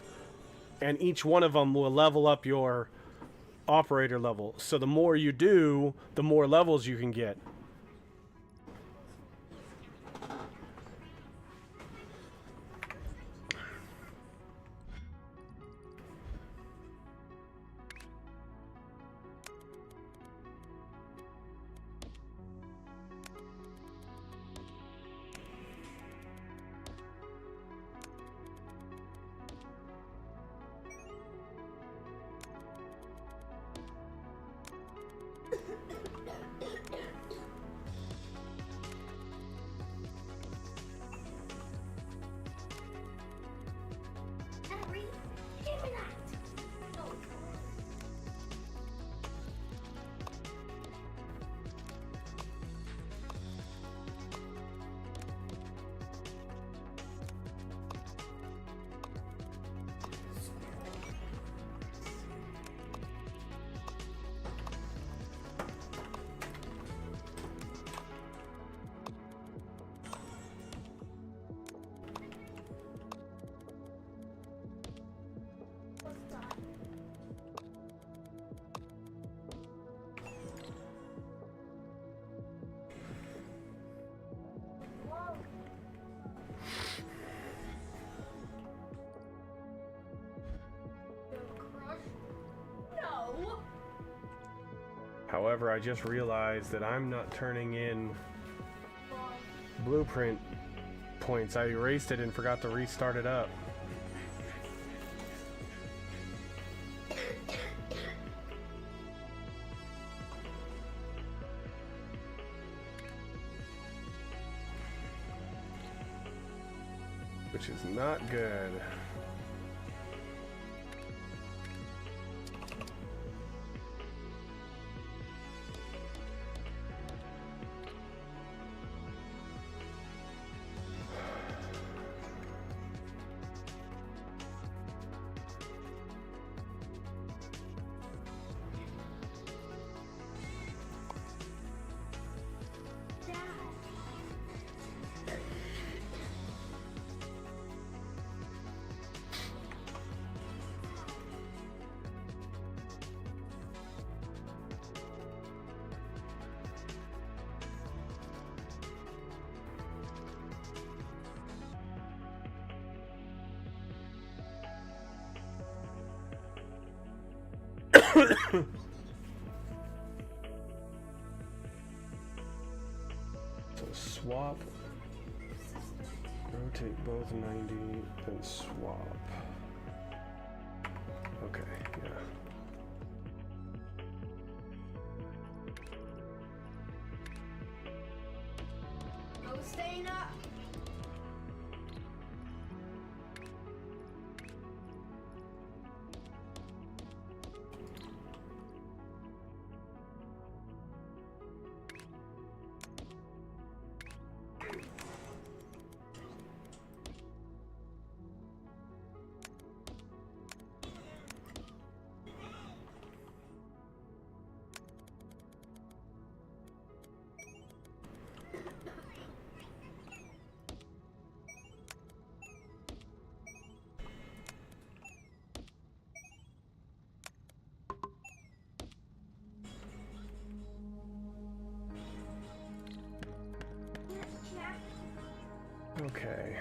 and each one of them will level up your operator level. So the more you do, the more levels you can get. However, I just realized that I'm not turning in blueprint points. I erased it and forgot to restart it up. Which is not good. So swap, rotate both 90, then swap. Okay, yeah. No staying up. Okay.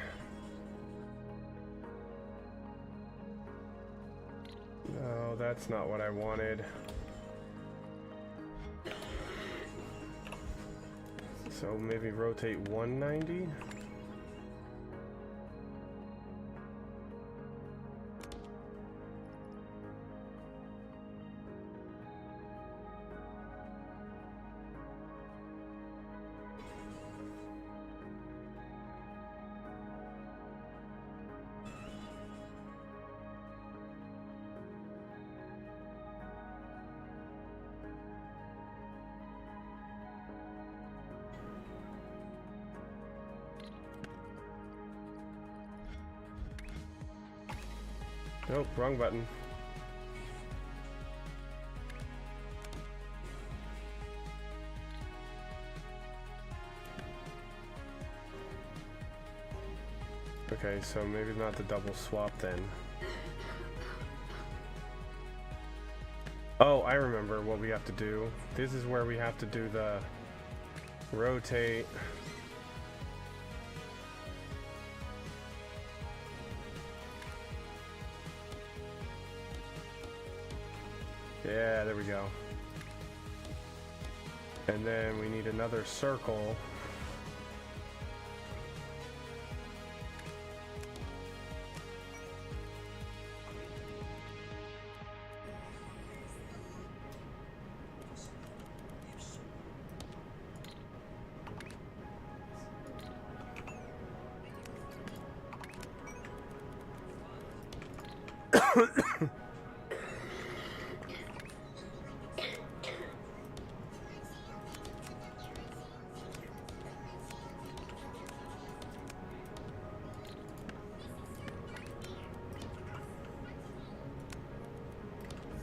No, that's not what I wanted. So maybe rotate 190? Nope, wrong button. Okay, so maybe not the double swap then. Oh, I remember what we have to do. This is where we have to do the rotate. Yeah, there we go. And then we need another circle.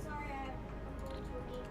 Sorry, I'm going to a game.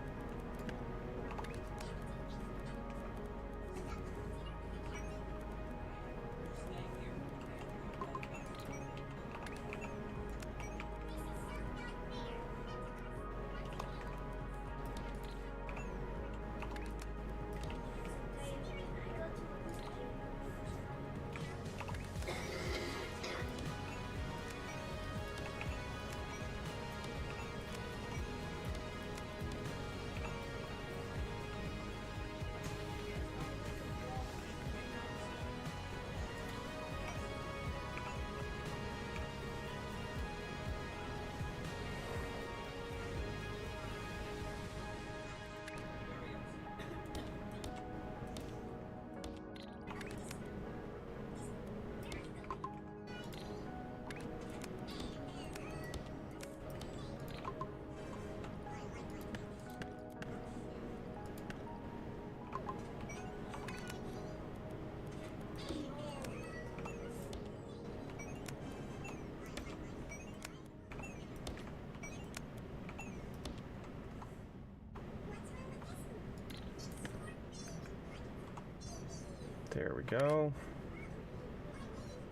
There we go.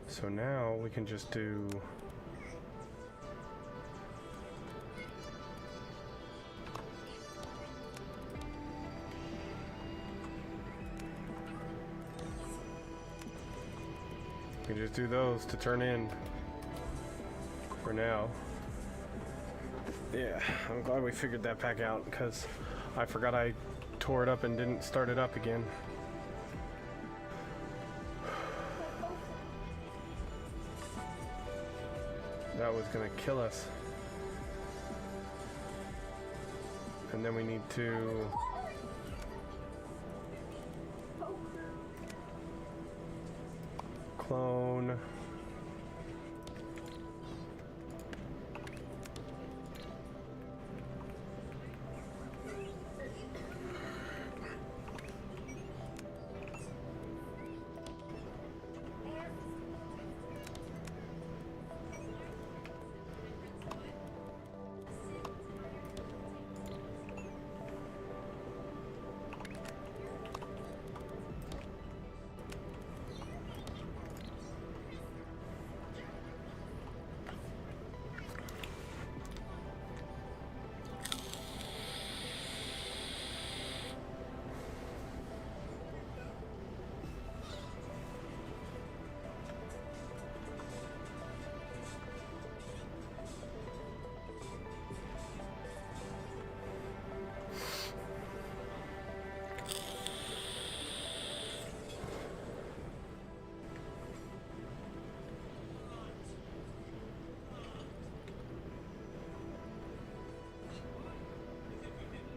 So now we can just do... We can just do those to turn in for now. Yeah, I'm glad we figured that back out because I forgot I tore it up and didn't start it up again. That was gonna kill us. And then we need to... clone.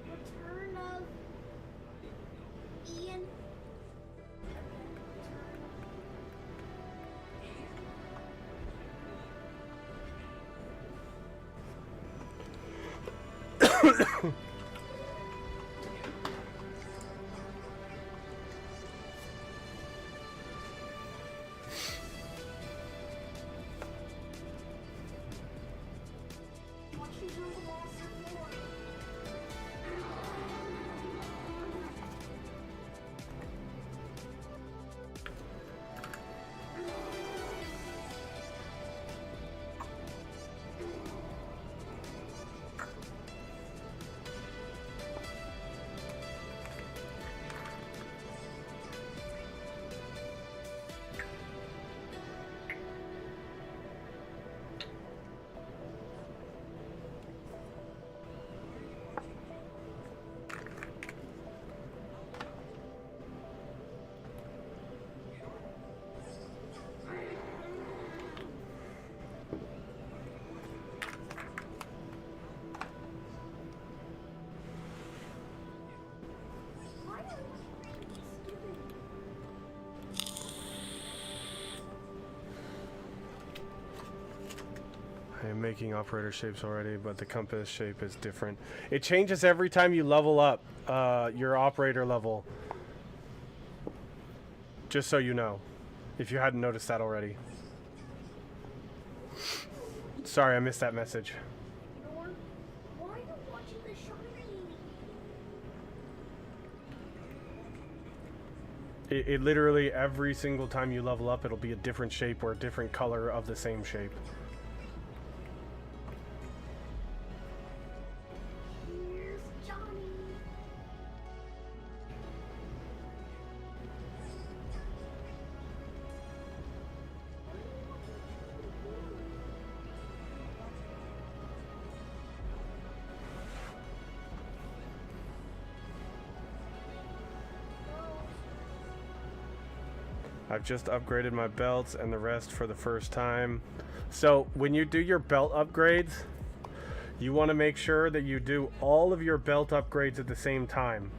Return of Ian. Watching on the monster floor. Why are we stupid? I am making operator shapes already, but the compass shape is different. It changes every time you level up your operator level. Just so you know, if you hadn't noticed that already. Sorry, I missed that message. Norm, why are you watching the shiny? It literally, every single time you level up, it'll be a different shape or a different color of the same shape. Here's Johnny. I've just upgraded my belts and the rest for the first time. So when you do your belt upgrades, you want to make sure that you do all of your belt upgrades at the same time.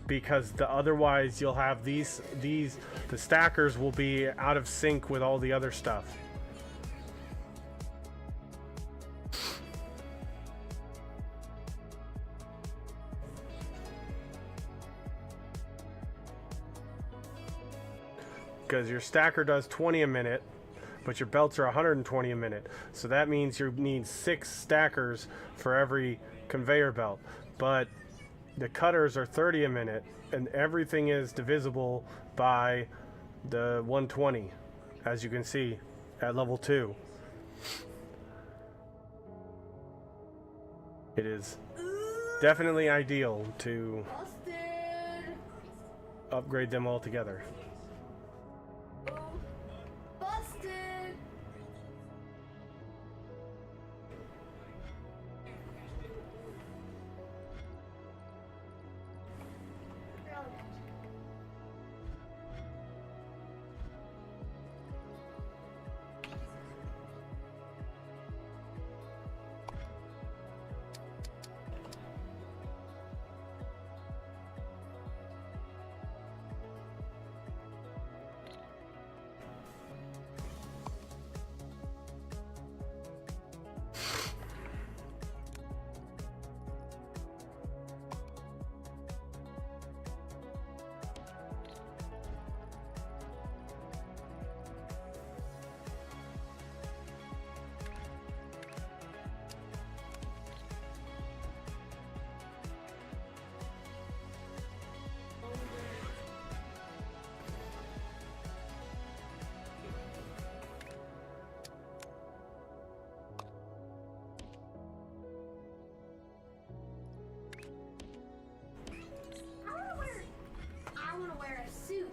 Because otherwise you'll have the stackers will be out of sync with all the other stuff. Because your stacker does 20 a minute, but your belts are 120 a minute. So that means you need 6 stackers for every conveyor belt. But the cutters are 30 a minute, and everything is divisible by the 120, as you can see at level 2. It is definitely ideal to Busted! upgrade them all together. Busted! I wanna wear a suit.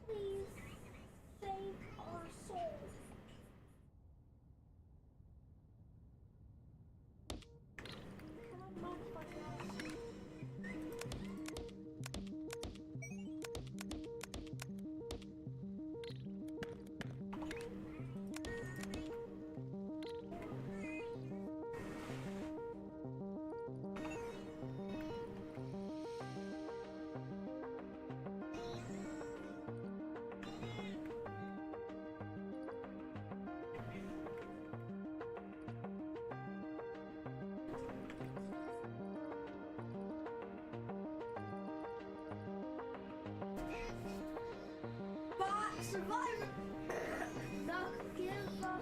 Please save our souls. Can I modify that? But survive. Not give up.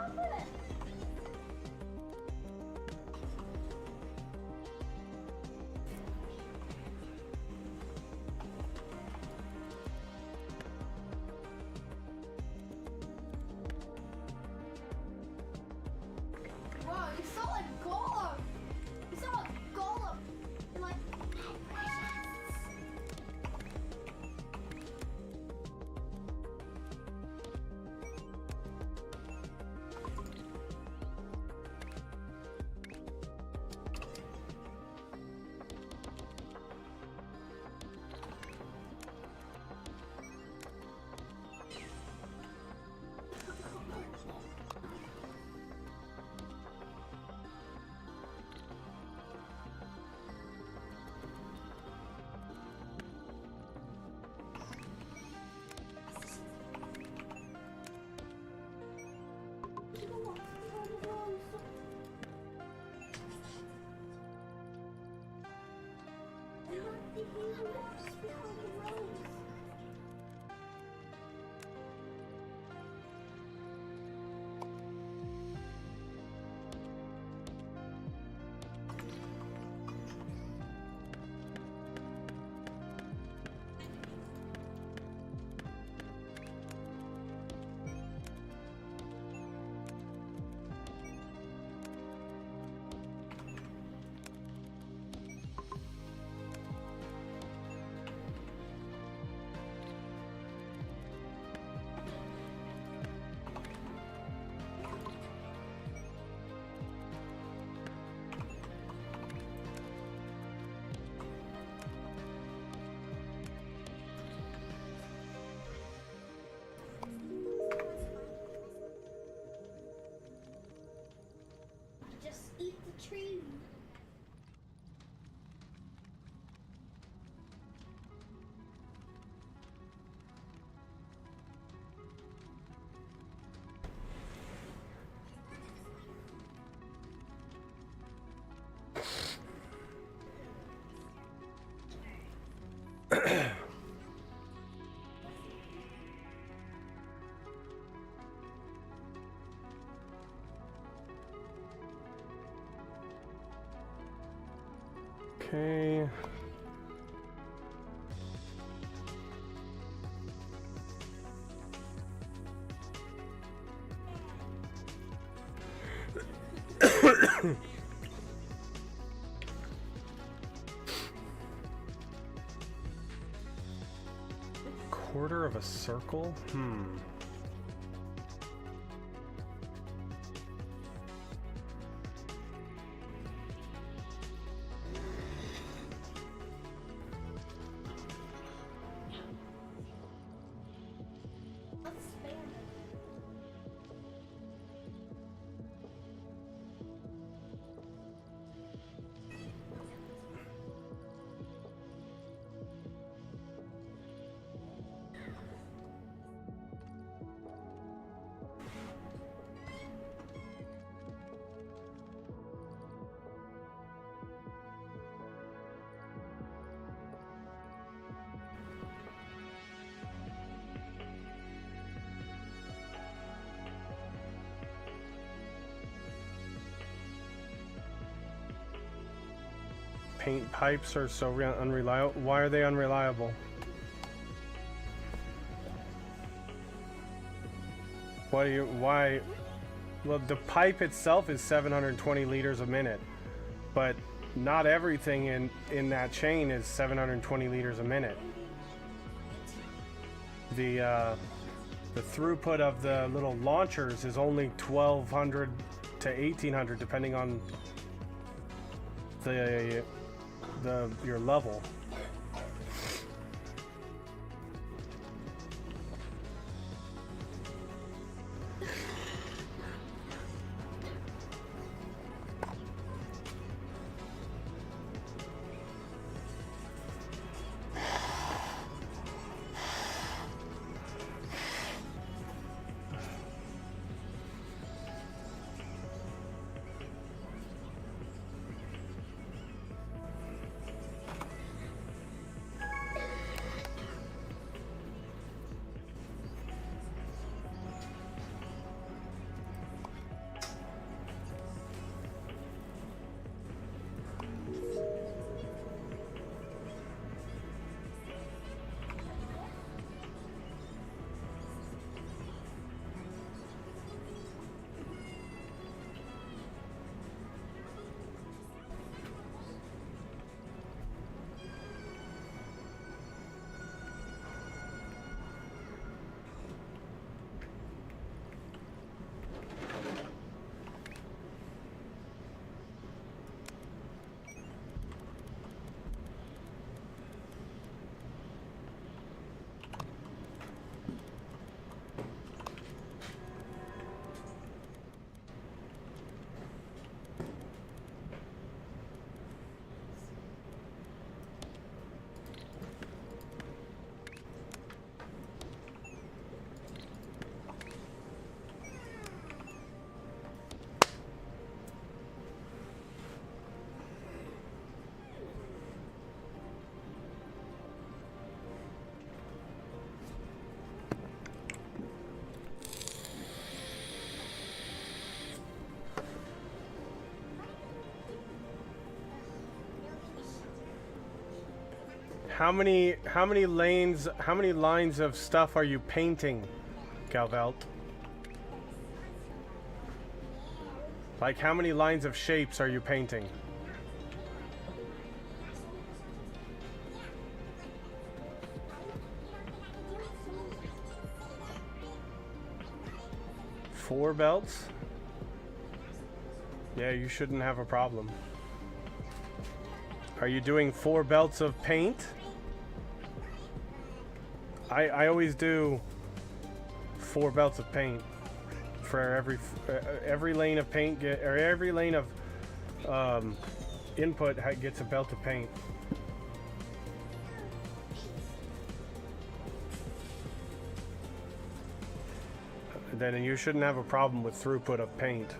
Stop it! Wow, you saw a golem! You saw a golem! And like, just eat the tree. Okay. Quarter of a circle? Let's spam it. Paint pipes are so unreliable. Why are they unreliable? Why? Well, the pipe itself is 720 liters a minute, but not everything in that chain is 720 liters a minute. The throughput of the little launchers is only 1200 to 1800, depending on your level. how many lanes, how many lines of stuff are you painting, Galvelt? Like, how many lines of shapes are you painting? Four belts? Yeah, you shouldn't have a problem. Are you doing 4 belts of paint? I always do 4 belts of paint for every lane of paint or every lane of input gets a belt of paint. Then you shouldn't have a problem with throughput of paint.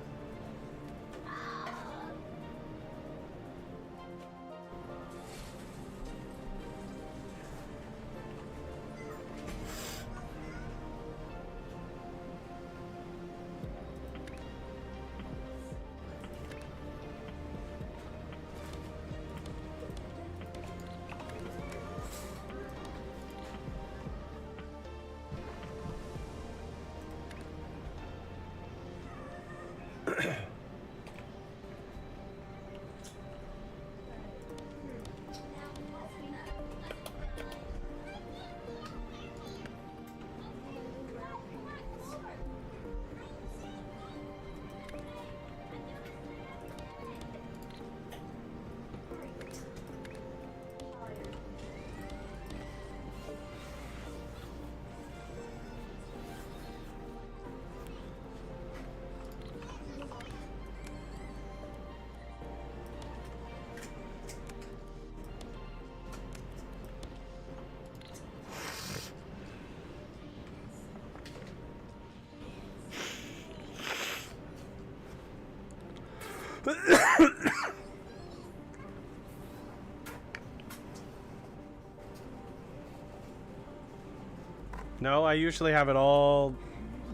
No, I usually have it all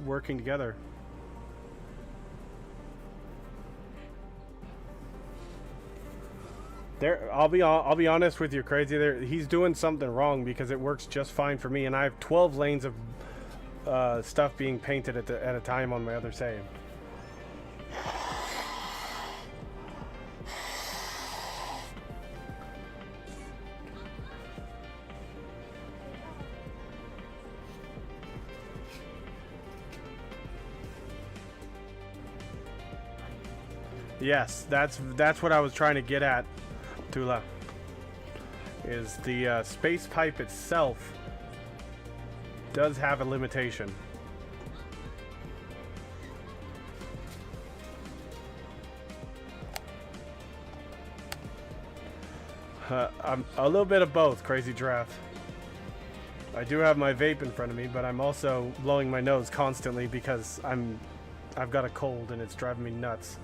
working together. There, I'll be honest with you, Crazy. There, he's doing something wrong because it works just fine for me, and I have 12 lanes of stuff being painted at a time on my other save. Yes, that's what I was trying to get at, Tula. Is the space pipe itself does have a limitation. I'm a little bit of both, Crazy Giraffe. I do have my vape in front of me, but I'm also blowing my nose constantly because I've got a cold and it's driving me nuts.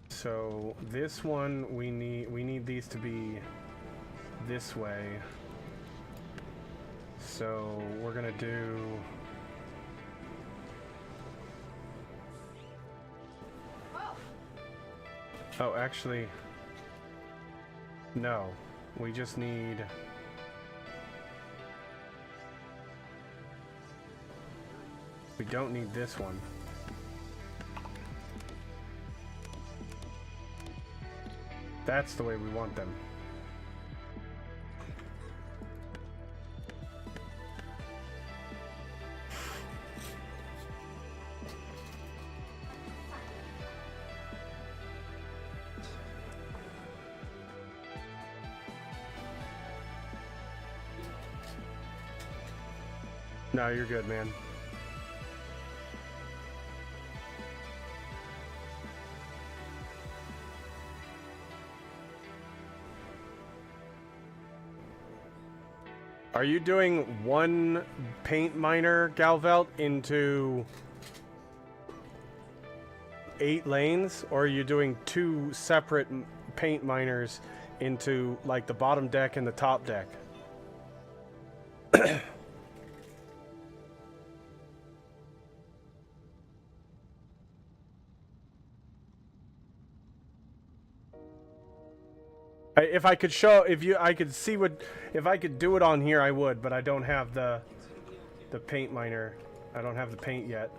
So this one we need these to be this way. So we're gonna do oh, actually no, we just need we don't need this one. That's the way we want them. No, you're good, man. Are you doing one paint miner, Galvelt, into 8 lanes, or are you doing 2 separate paint miners into like the bottom deck and the top deck? If I could show, I could see what, if I could do it on here, I would, but I don't have the paint miner. I don't have the paint yet.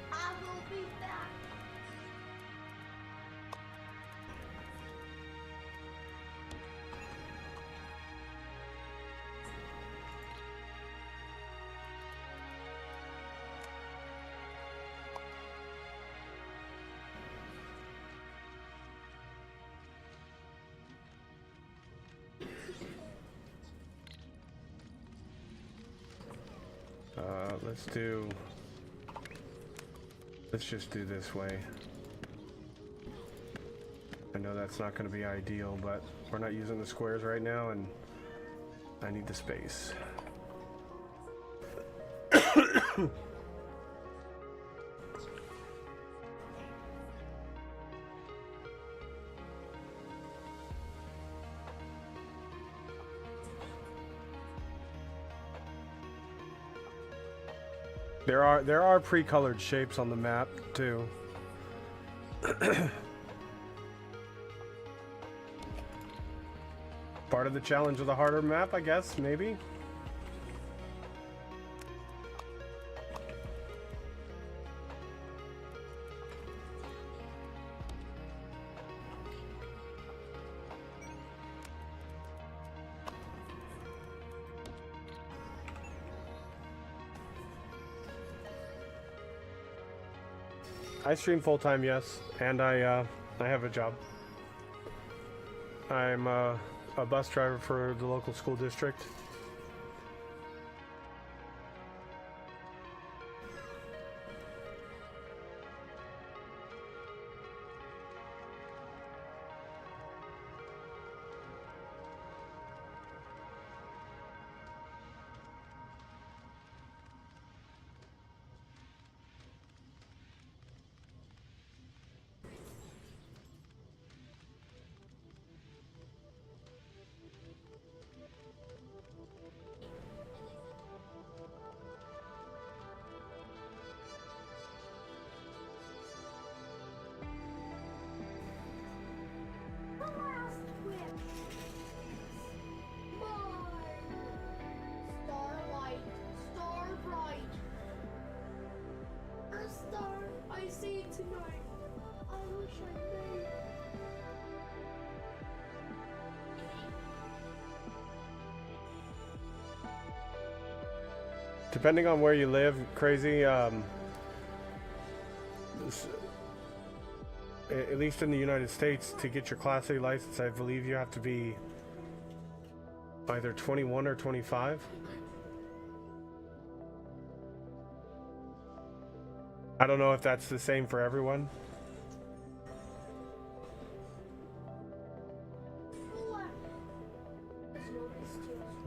I will be back. Let's just do this way. I know that's not going to be ideal, but we're not using the squares right now, and I need the space. There are pre-colored shapes on the map too. Part of the challenge of the harder map, I guess, maybe. I stream full-time, yes, and I have a job. I'm a bus driver for the local school district. Depending on where you live, crazy, at least in the United States, to get your Class A license, I believe you have to be either 21 or 25. I don't know if that's the same for everyone.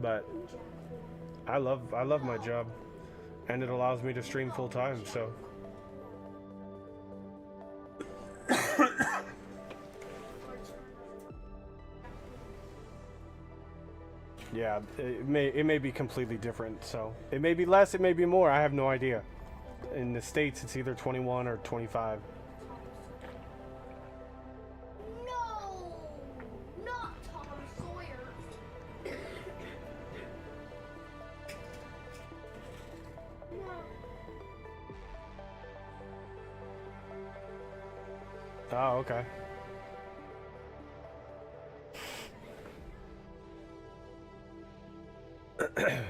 But I love my job, and it allows me to stream full time, so. Yeah, it may be completely different. So it may be less, it may be more. I have no idea. In the States, it's either 21 or 25. No, not Tom Sawyer. No. Oh, okay. That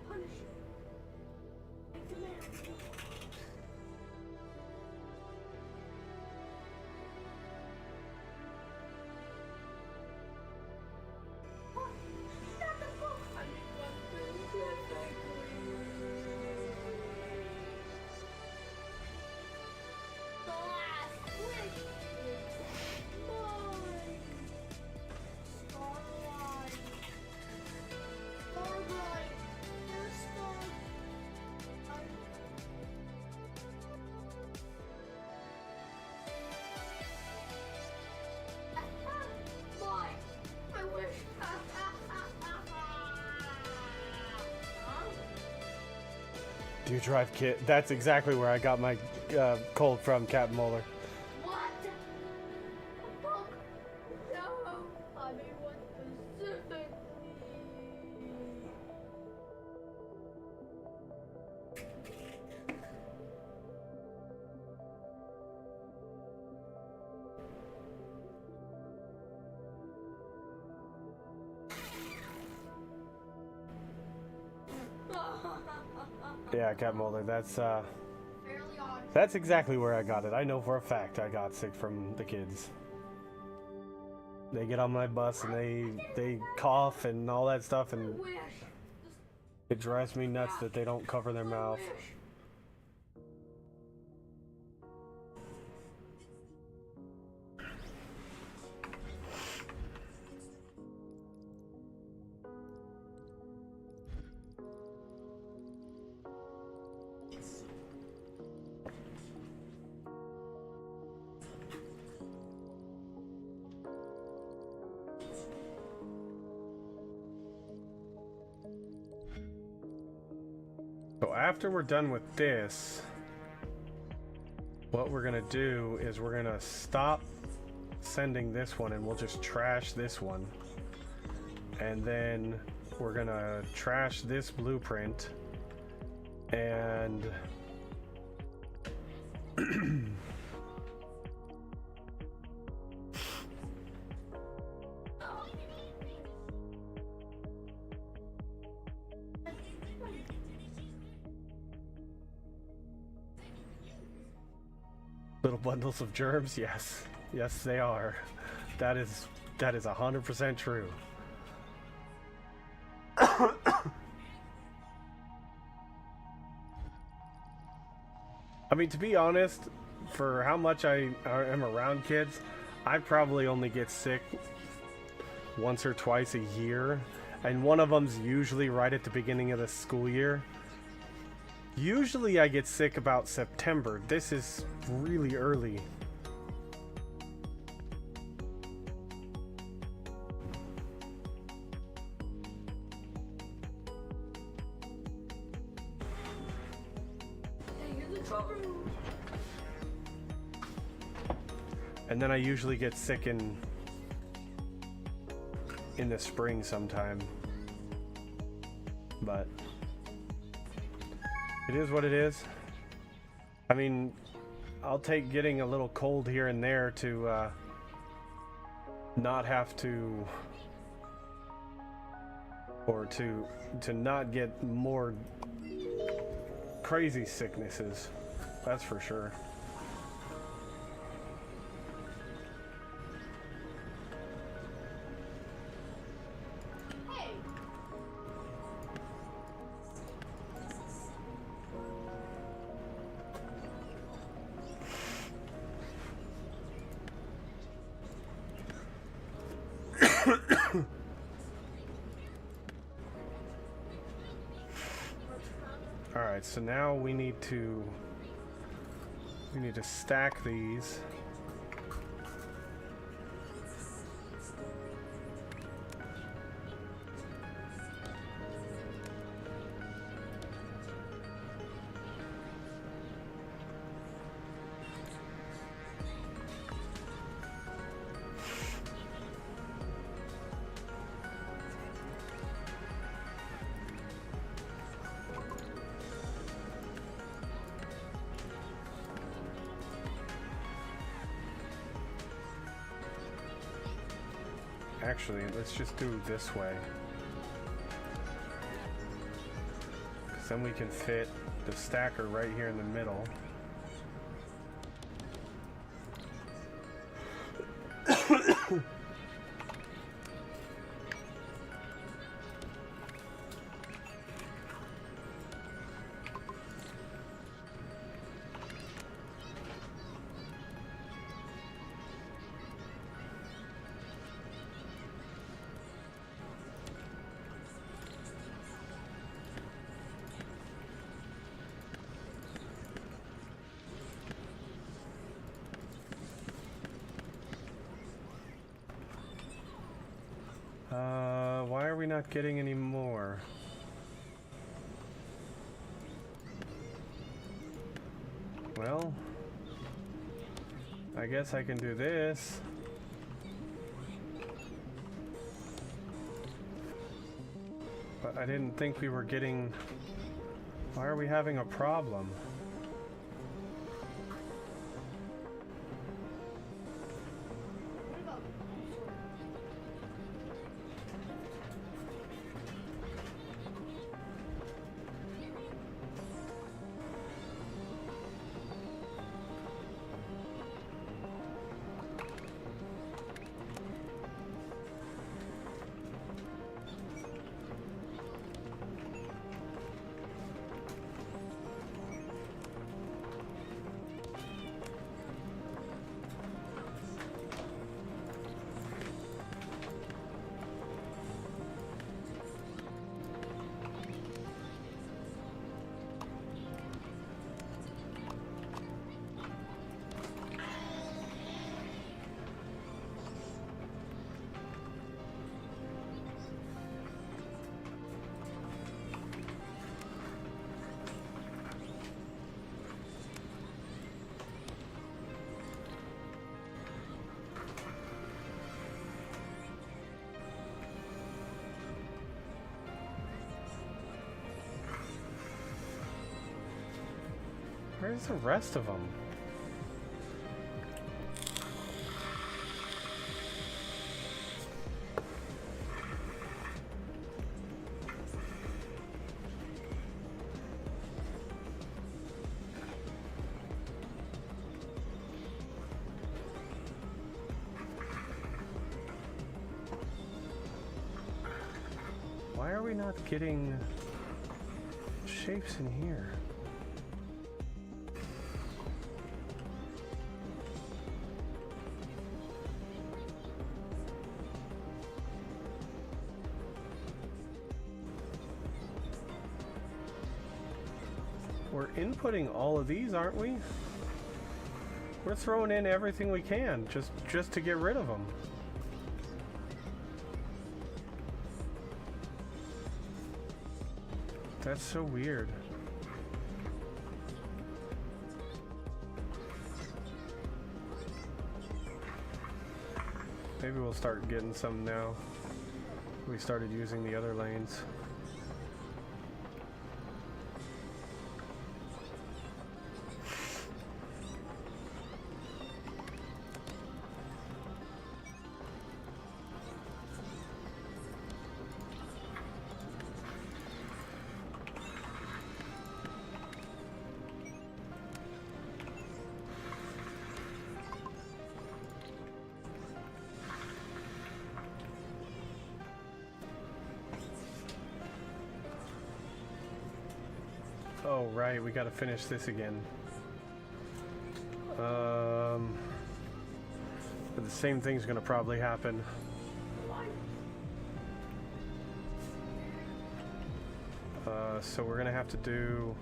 punish you. Not the book. The last wish is mine. Starlight. Starlight. There's Starlight. Mine. I wish. Do you drive kit? That's exactly where I got my cold from, Captain Moeller. What? A book? No. I mean, what specifically? Yeah, Captain Moeller, that's Fairly odd. that's exactly where I got it. I know for a fact I got sick from the kids. They get on my bus and they cough and all that stuff, and Wish. it drives me nuts that they don't cover their mouth. Wish. So after we're done with this, what we're gonna do is we're gonna stop sending this one and we'll just trash this one. And then we're gonna trash this blueprint and little bundles of germs. Yes, yes, they are. That is 100% true. I mean, to be honest, for how much I am around kids, I probably only get sick once or twice a year, and one of them's usually right at the beginning of the school year. Usually I get sick about September. This is really early. And then I usually get sick in the spring sometime. But it is what it is. I mean, I'll take getting a little cold here and there to not have to, or to not get more crazy sicknesses. That's for sure. Hey. All right, so now we need to stack these. Actually, let's just do it this way. 'Cause then we can fit the stacker right here in the middle. Why are we not getting any more? Well, I guess I can do this. But I didn't think we were getting... Why are we having a problem? Where's the rest of them? Why are we not getting shapes in here? We're inputting all of these, aren't we? We're throwing in everything we can just to get rid of them. That's so weird. Maybe we'll start getting some now. We started using the other lanes. Oh, right, we gotta finish this again. But the same thing's gonna probably happen. So we're gonna have to do...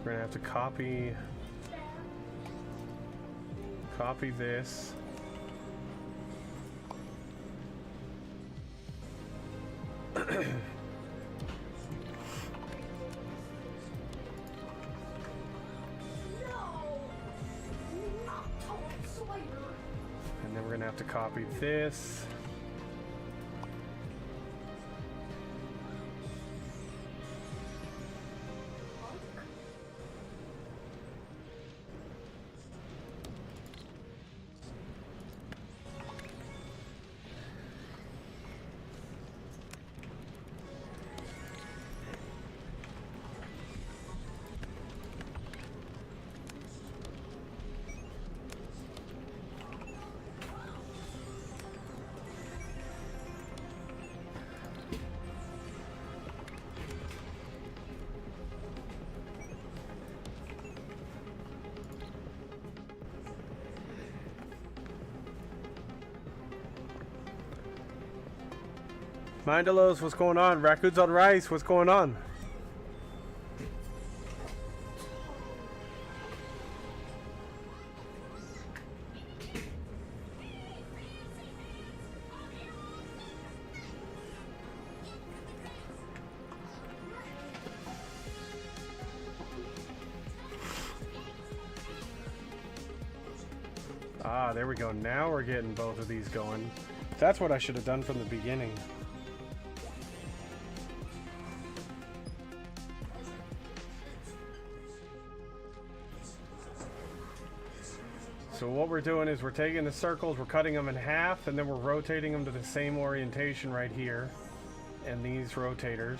We're gonna have to copy this. And then we're gonna have to copy this. Mindalos, what's going on? Raccoons on Rice, what's going on? Ah, there we go. Now we're getting both of these going. That's what I should have done from the beginning. So what we're doing is we're taking the circles, we're cutting them in half, and then we're rotating them to the same orientation right here in these rotators.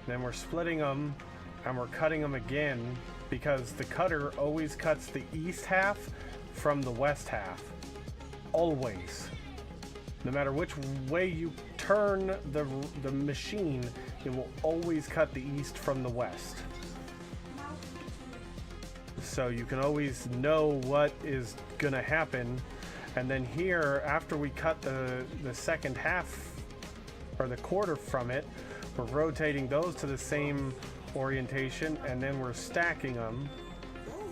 Then we're splitting them and we're cutting them again because the cutter always cuts the east half from the west half. Always. No matter which way you turn the machine, it will always cut the east from the west. So you can always know what is gonna happen. And then here, after we cut the second half or the quarter from it, we're rotating those to the same orientation, and then we're stacking them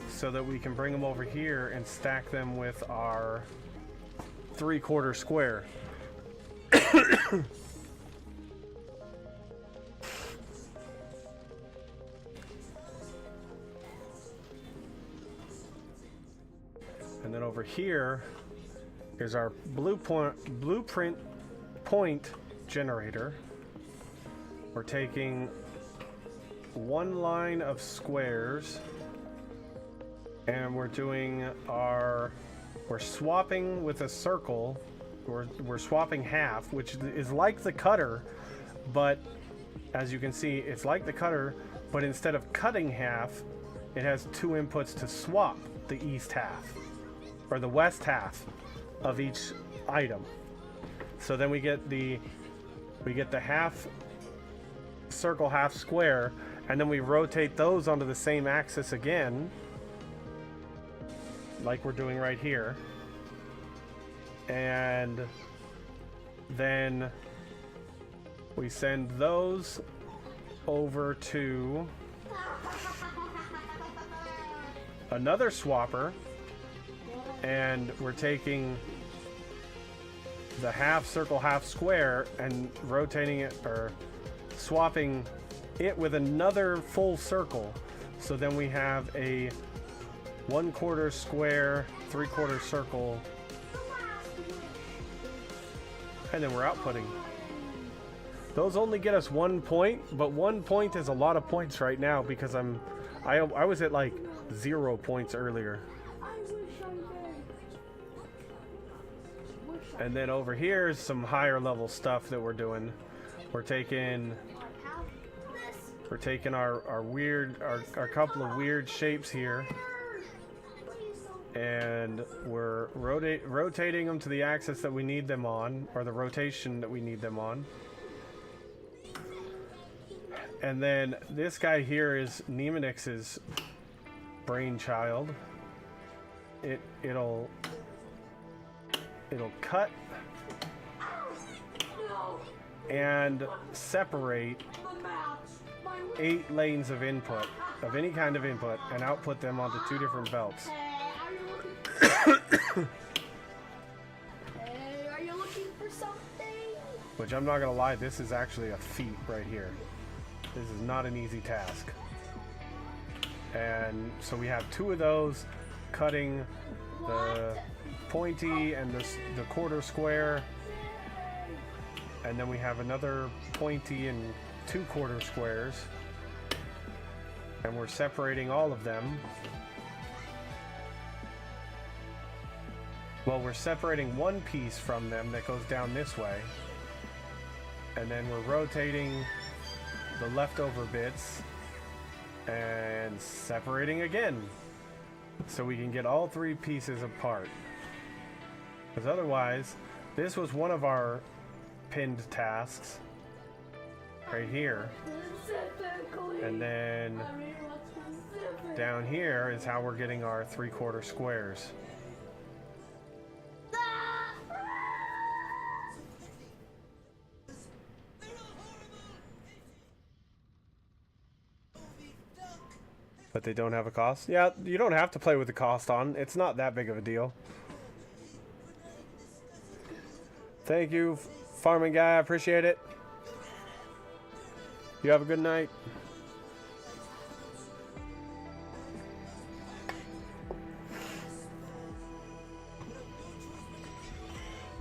so that we can bring them over here and stack them with our 3/4 square. And then over here is our blueprint point generator. We're taking one line of squares and we're doing we're swapping with a circle. We're swapping half, which is like the cutter, but as you can see, it's like the cutter, but instead of cutting half, it has two inputs to swap the east half or the west half of each item. So then we get the half circle, half square, and then we rotate those onto the same axis again, like we're doing right here. And then we send those over to another swapper, and we're taking the half circle, half square and rotating it or swapping it with another full circle. So then we have a 1/4 square, 3/4 circle, and then we're outputting. Those only get us 1 point, but 1 point is a lot of points right now because I was at like 0 points earlier. And then over here is some higher level stuff that we're doing. We're taking our couple of weird shapes here, and we're rotating them to the axis that we need them on, or the rotation that we need them on. And then this guy here is Nemonix's brainchild. It'll cut and separate 8 lanes of input, of any kind of input, and output them onto 2 different belts. Hey, are you looking for something? Which I'm not gonna lie, this is actually a feat right here. This is not an easy task. And so we have 2 of those, cutting the pointy and the 1/4 square, and then we have another pointy and 2 1/4 squares, and we're separating all of them. Well, we're separating one piece from them that goes down this way, and then we're rotating the leftover bits and separating again so we can get all 3 pieces apart. Because otherwise, this was one of our pinned tasks right here, and then down here is how we're getting our 3/4 squares. But they don't have a cost? Yeah, you don't have to play with the cost on. It's not that big of a deal. Thank you, farming guy. I appreciate it. You have a good night.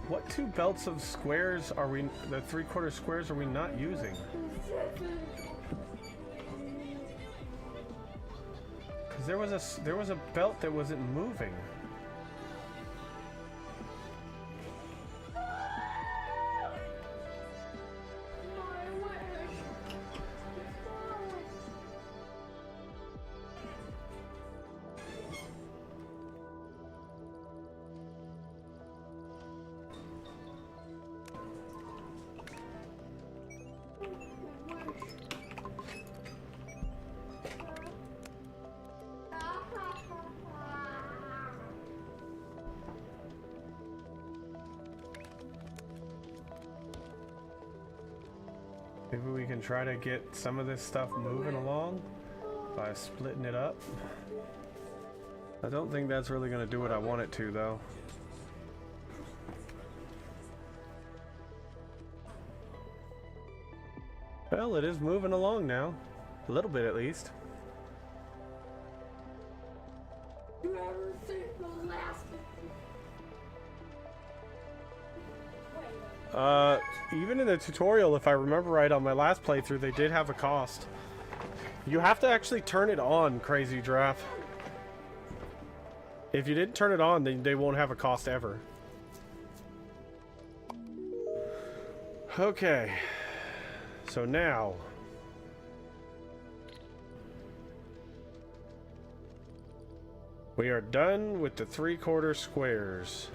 What 2 belts of squares are we, the 3/4 squares are we not using? Because there was a belt that wasn't moving. Maybe we can try to get some of this stuff moving along by splitting it up. I don't think that's really going to do what I want it to, though. Well, it is moving along now. A little bit, at least. You ever think the last? Even in the tutorial, if I remember right, on my last playthrough, they did have a cost. You have to actually turn it on, Crazy Giraffe. If you didn't turn it on, then they won't have a cost ever. Okay. So now... we are done with the 3/4 squares.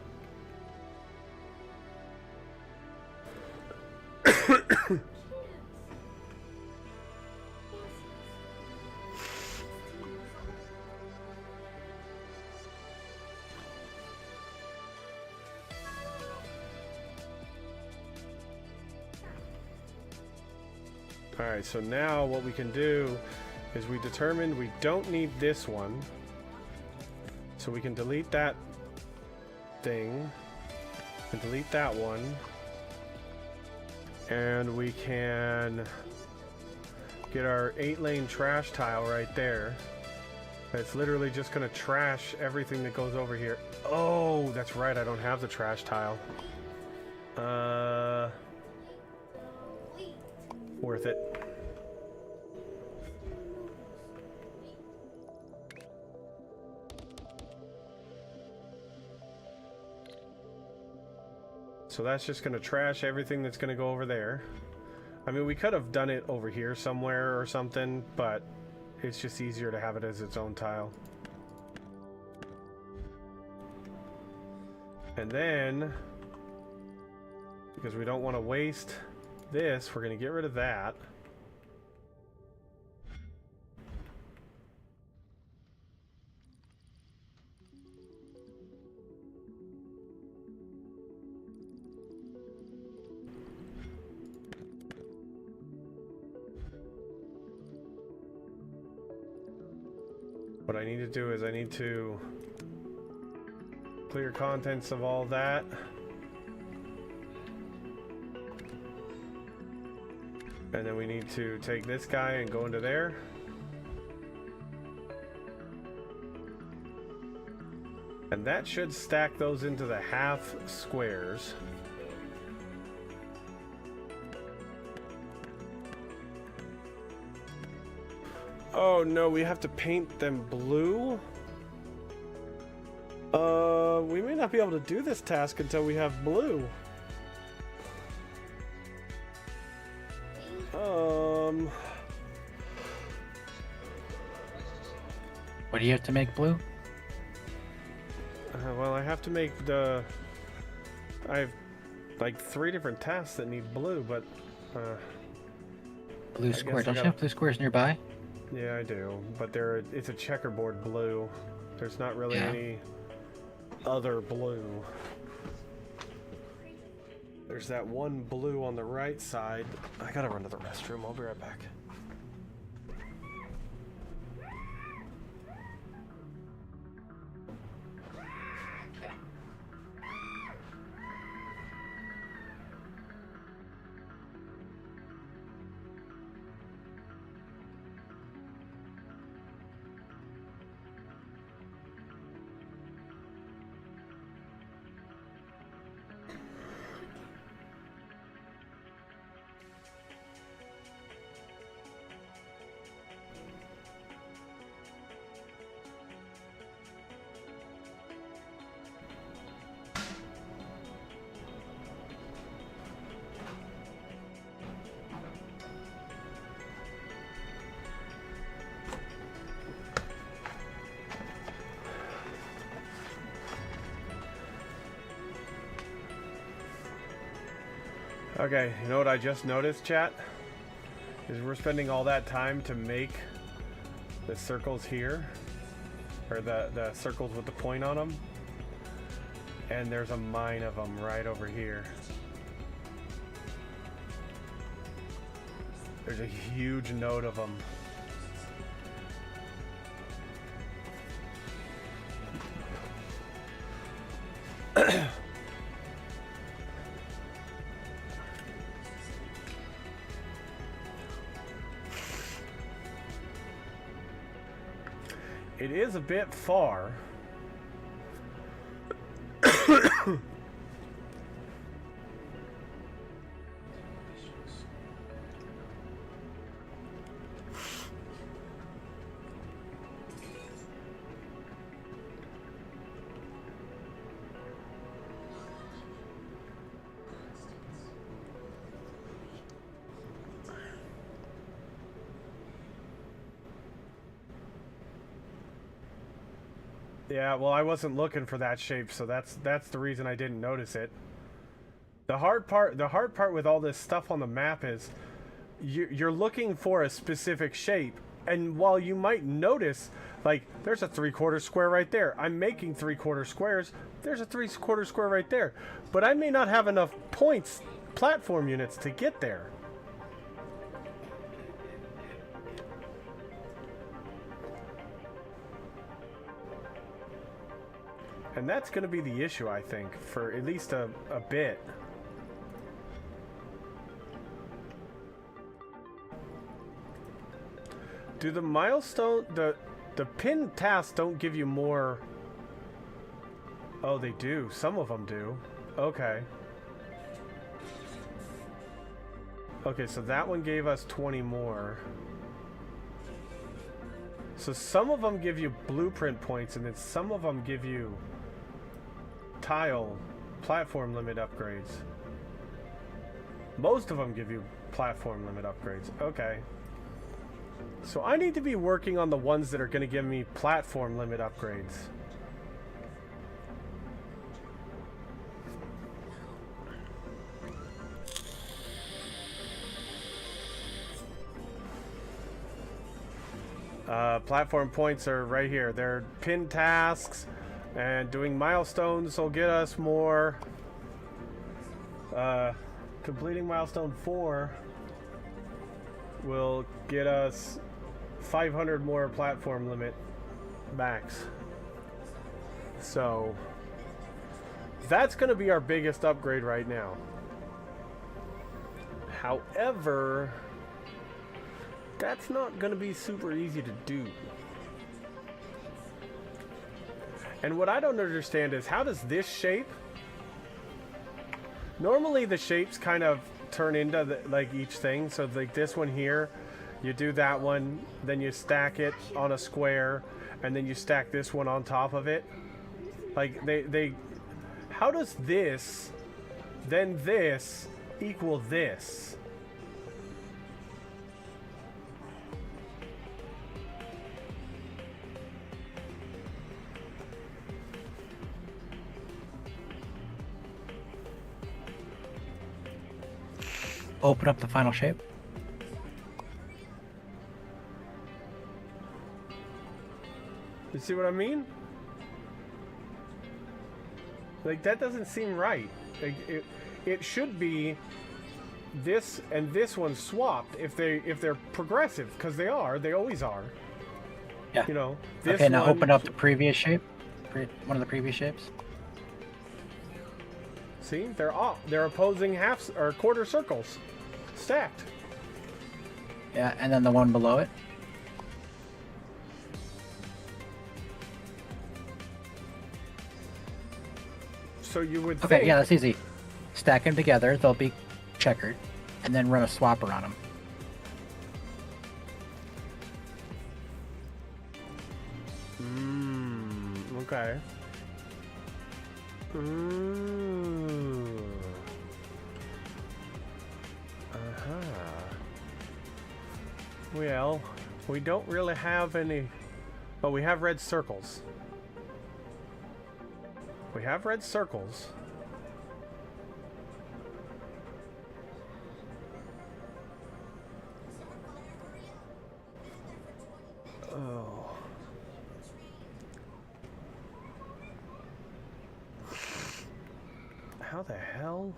Alright, so now what we can do is we determined we don't need this one. So we can delete that thing and delete that one. And we can get our 8-lane trash tile right there. It's literally just gonna trash everything that goes over here. Oh, that's right, I don't have the trash tile. Worth it. So that's just going to trash everything that's going to go over there. I mean, we could have done it over here somewhere or something, but it's just easier to have it as its own tile. And then, because we don't want to waste this, we're going to get rid of that. What I need to do is I need to clear contents of all that. And then we need to take this guy and go into there. And that should stack those into the half squares. Oh no, we have to paint them blue? We may not be able to do this task until we have blue. What do you have to make blue? Well, I have to make the... I have like 3 different tasks that need blue, but... Blue square. Don't you have blue squares nearby? Yeah, I do, but it's a checkerboard blue. There's not really any other blue. There's that one blue on the right side. I gotta run to the restroom. I'll be right back. Okay, you know what I just noticed, chat? Is we're spending all that time to make the circles here, or the circles with the point on them, and there's a mine of them right over here. There's a huge node of them. It is a bit far. Yeah, well, I wasn't looking for that shape, so that's the reason I didn't notice it. The hard part with all this stuff on the map is you're looking for a specific shape, and while you might notice, like, there's a 3/4 square right there. I'm making 3/4 squares. There's a 3/4 square right there, but I may not have enough points, platform units, to get there. And that's going to be the issue, I think, for at least a bit. Do the milestone, the pin tasks don't give you more? Oh, they do. Some of them do. Okay. Okay, so that one gave us 20 more. So some of them give you blueprint points, and then some of them give you tile platform limit upgrades. Most of them give you platform limit upgrades. Okay. So I need to be working on the ones that are going to give me platform limit upgrades. Platform points are right here. They're pin tasks, and doing milestones will get us more. Completing milestone 4 will get us 500 more platform limit max. So that's going to be our biggest upgrade right now. However, that's not going to be super easy to do. And what I don't understand is, how does this shape... Normally the shapes kind of turn into like each thing. So like this one here, you do that one, then you stack it on a square, and then you stack this one on top of it. Like they how does this, then this, equal this? Open up the final shape. You see what I mean? Like, that doesn't seem right. Like, it should be this and this one swapped if they're progressive, because they always are. Yeah. You know. This okay, now one, open up the previous shape. One of the previous shapes. See, they're opposing halves or quarter circles, stacked. Yeah, and then the one below it. So you would Okay, think, yeah, that's easy. Stack them together, they'll be checkered, and then run a swapper on them. Okay. Well, we don't really have any... Oh, we have red circles. We have red circles. How the hell?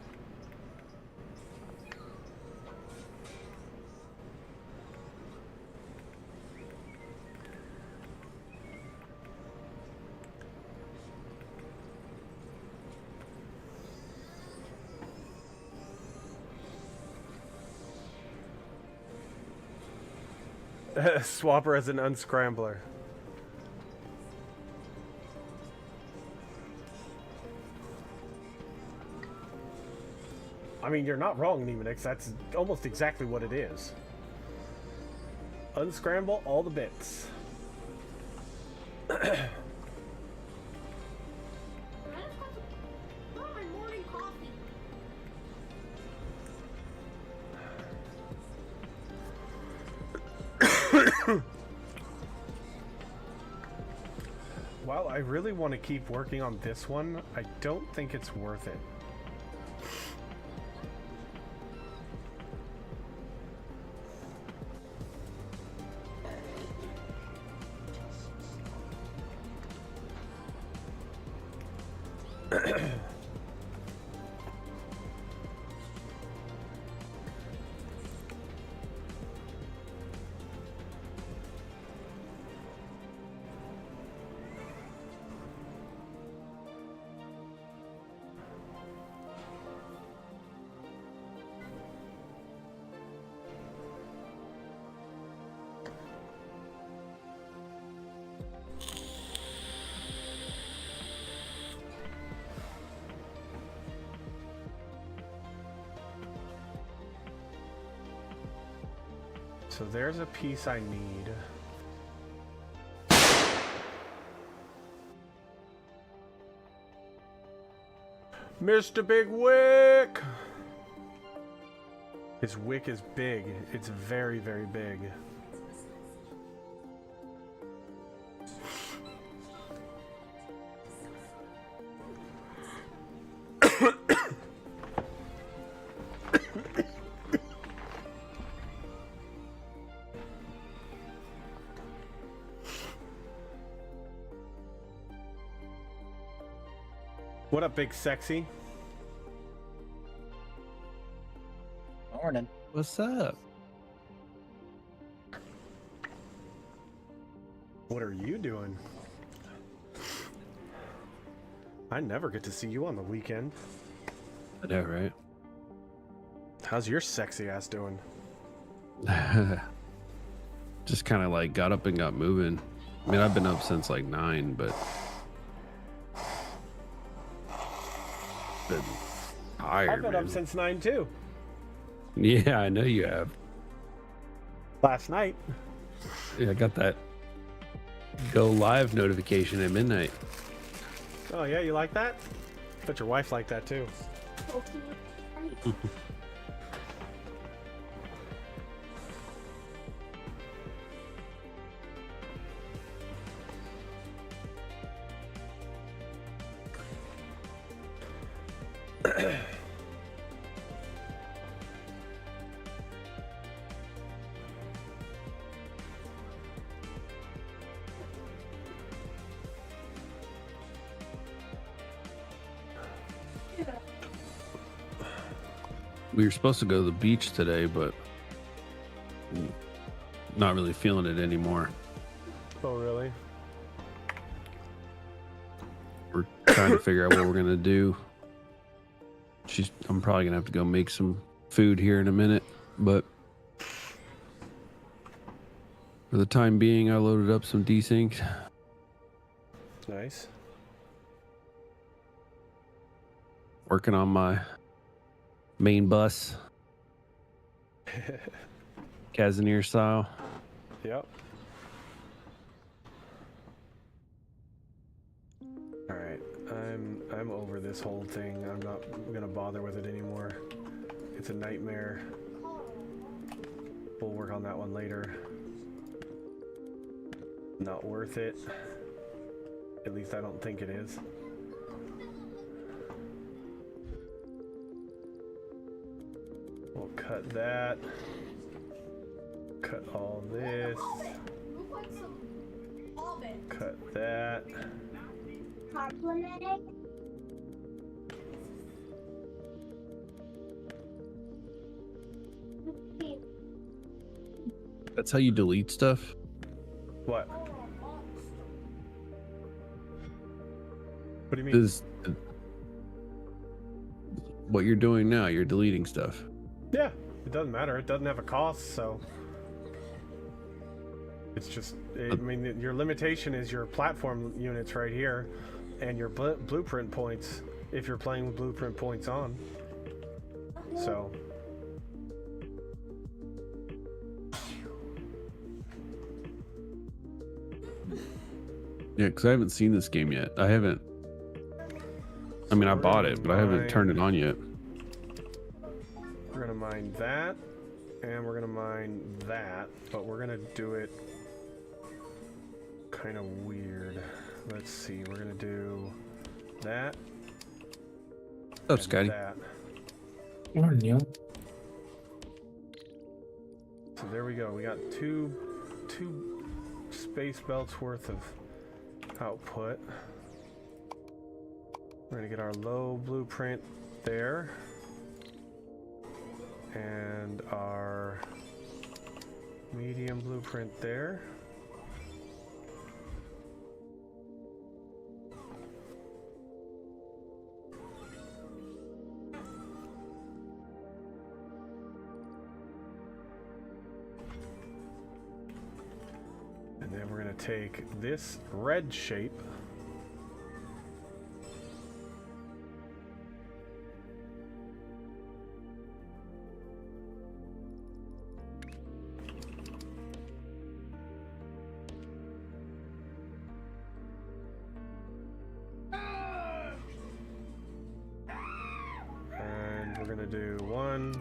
Swapper as an unscrambler. I mean, you're not wrong, Nemonix. That's almost exactly what it is. Unscramble all the bits. I just got my morning coffee. While I really want to keep working on this one, I don't think it's worth it. So there's a piece I need. Mr. Big Wick! His wick is big. It's very, very big. What up, big sexy? Morning. What's up? What are you doing? I never get to see you on the weekend. I know, right? How's your sexy ass doing? Just kind of like got up and got moving. I mean, I've been up since like 9, but been tired. I've been man. up since 9 too. Yeah, I know you have. Last night. Yeah, I got that go live notification at midnight. Oh yeah, you like that? Bet your wife liked that too. We were supposed to go to the beach today, but not really feeling it anymore. Oh really? We're trying to figure out what we're gonna do. I'm probably gonna have to go make some food here in a minute, but for the time being, I loaded up some desyncs. Nice. Working on my main bus, Casimir style. Yep. All right, I'm over this whole thing. I'm not gonna bother with it anymore. It's a nightmare. We'll work on that one later. Not worth it. At least I don't think it is. We'll cut that. Cut all this. Cut that. Complimenting? That's how you delete stuff? What? What do you mean? Is what you're doing now, you're deleting stuff. Yeah, it doesn't matter. It doesn't have a cost, so it's just. I mean, your limitation is your platform units right here, and your blueprint points if you're playing with blueprint points on. So. Yeah, because I haven't seen this game yet. I haven't. I mean, I bought it, but I haven't turned it on yet. We're gonna mine that, and we're gonna mine that, but we're gonna do it kind of weird. Let's see. We're gonna do that. What's up, Scotty? That. Or Neil. So there we go. We got two space belts worth of output. We're gonna get our low blueprint there, and our medium blueprint there. And then we're gonna take this red shape and we're gonna do 1,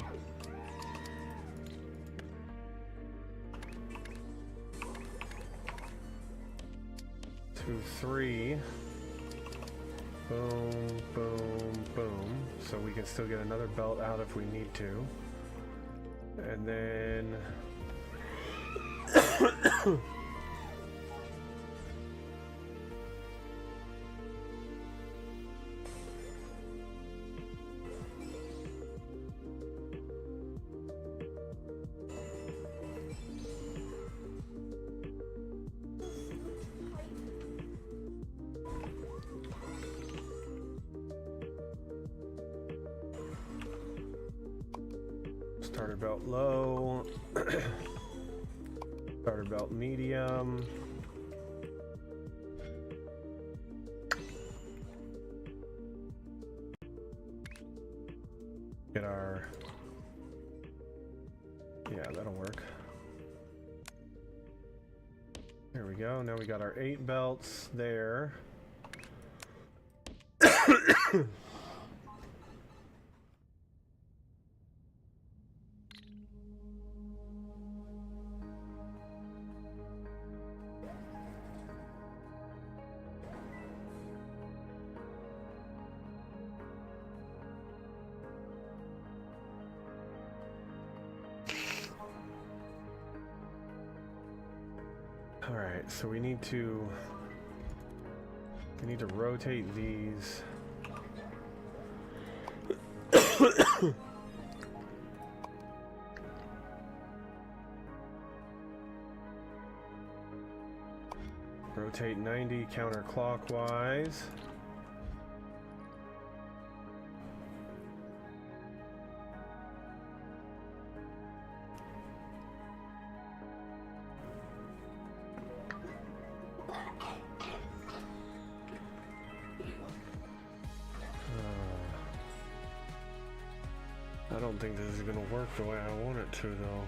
2, 3. Boom, boom, boom. So we can still get another belt out if we need to. And then starter belt low, starter belt medium. Get our, yeah, that'll work. There we go. Now we got our 8 belts there. All right, so we need to rotate these. Rotate 90 counterclockwise. I don't think this is going to work the way I want it to, though.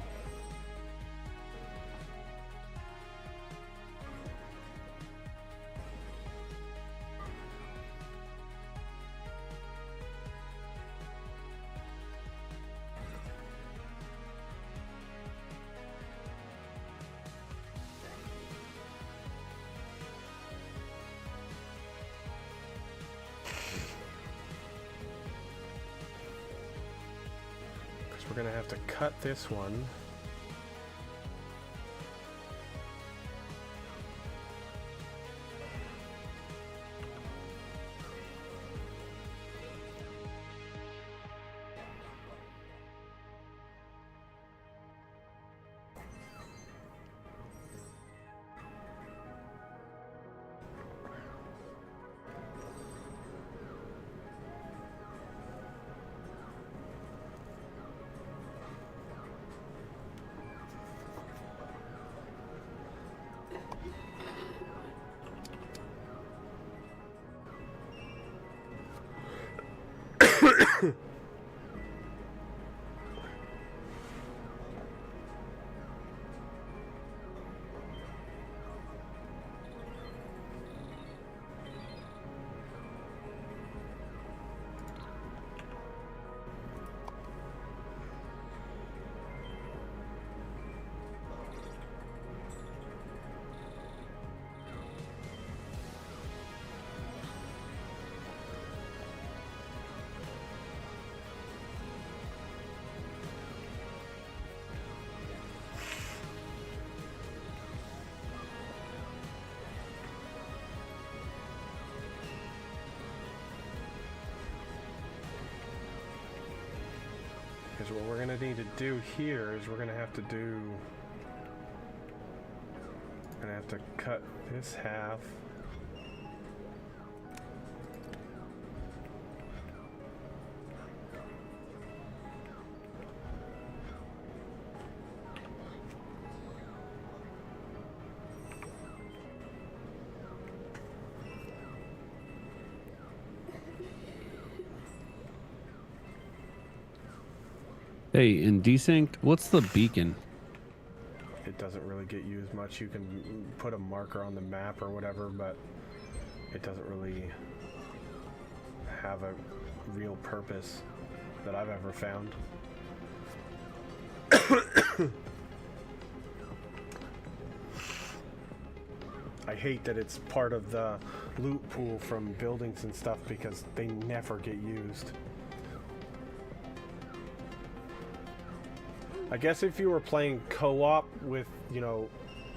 We're gonna have to cut this one. Because what we're gonna need to do here is we're gonna have to cut this half. Hey, in Desynced, what's the beacon? It doesn't really get used much. You can put a marker on the map or whatever, but it doesn't really have a real purpose that I've ever found. I hate that it's part of the loot pool from buildings and stuff because they never get used. I guess if you were playing co-op with, you know,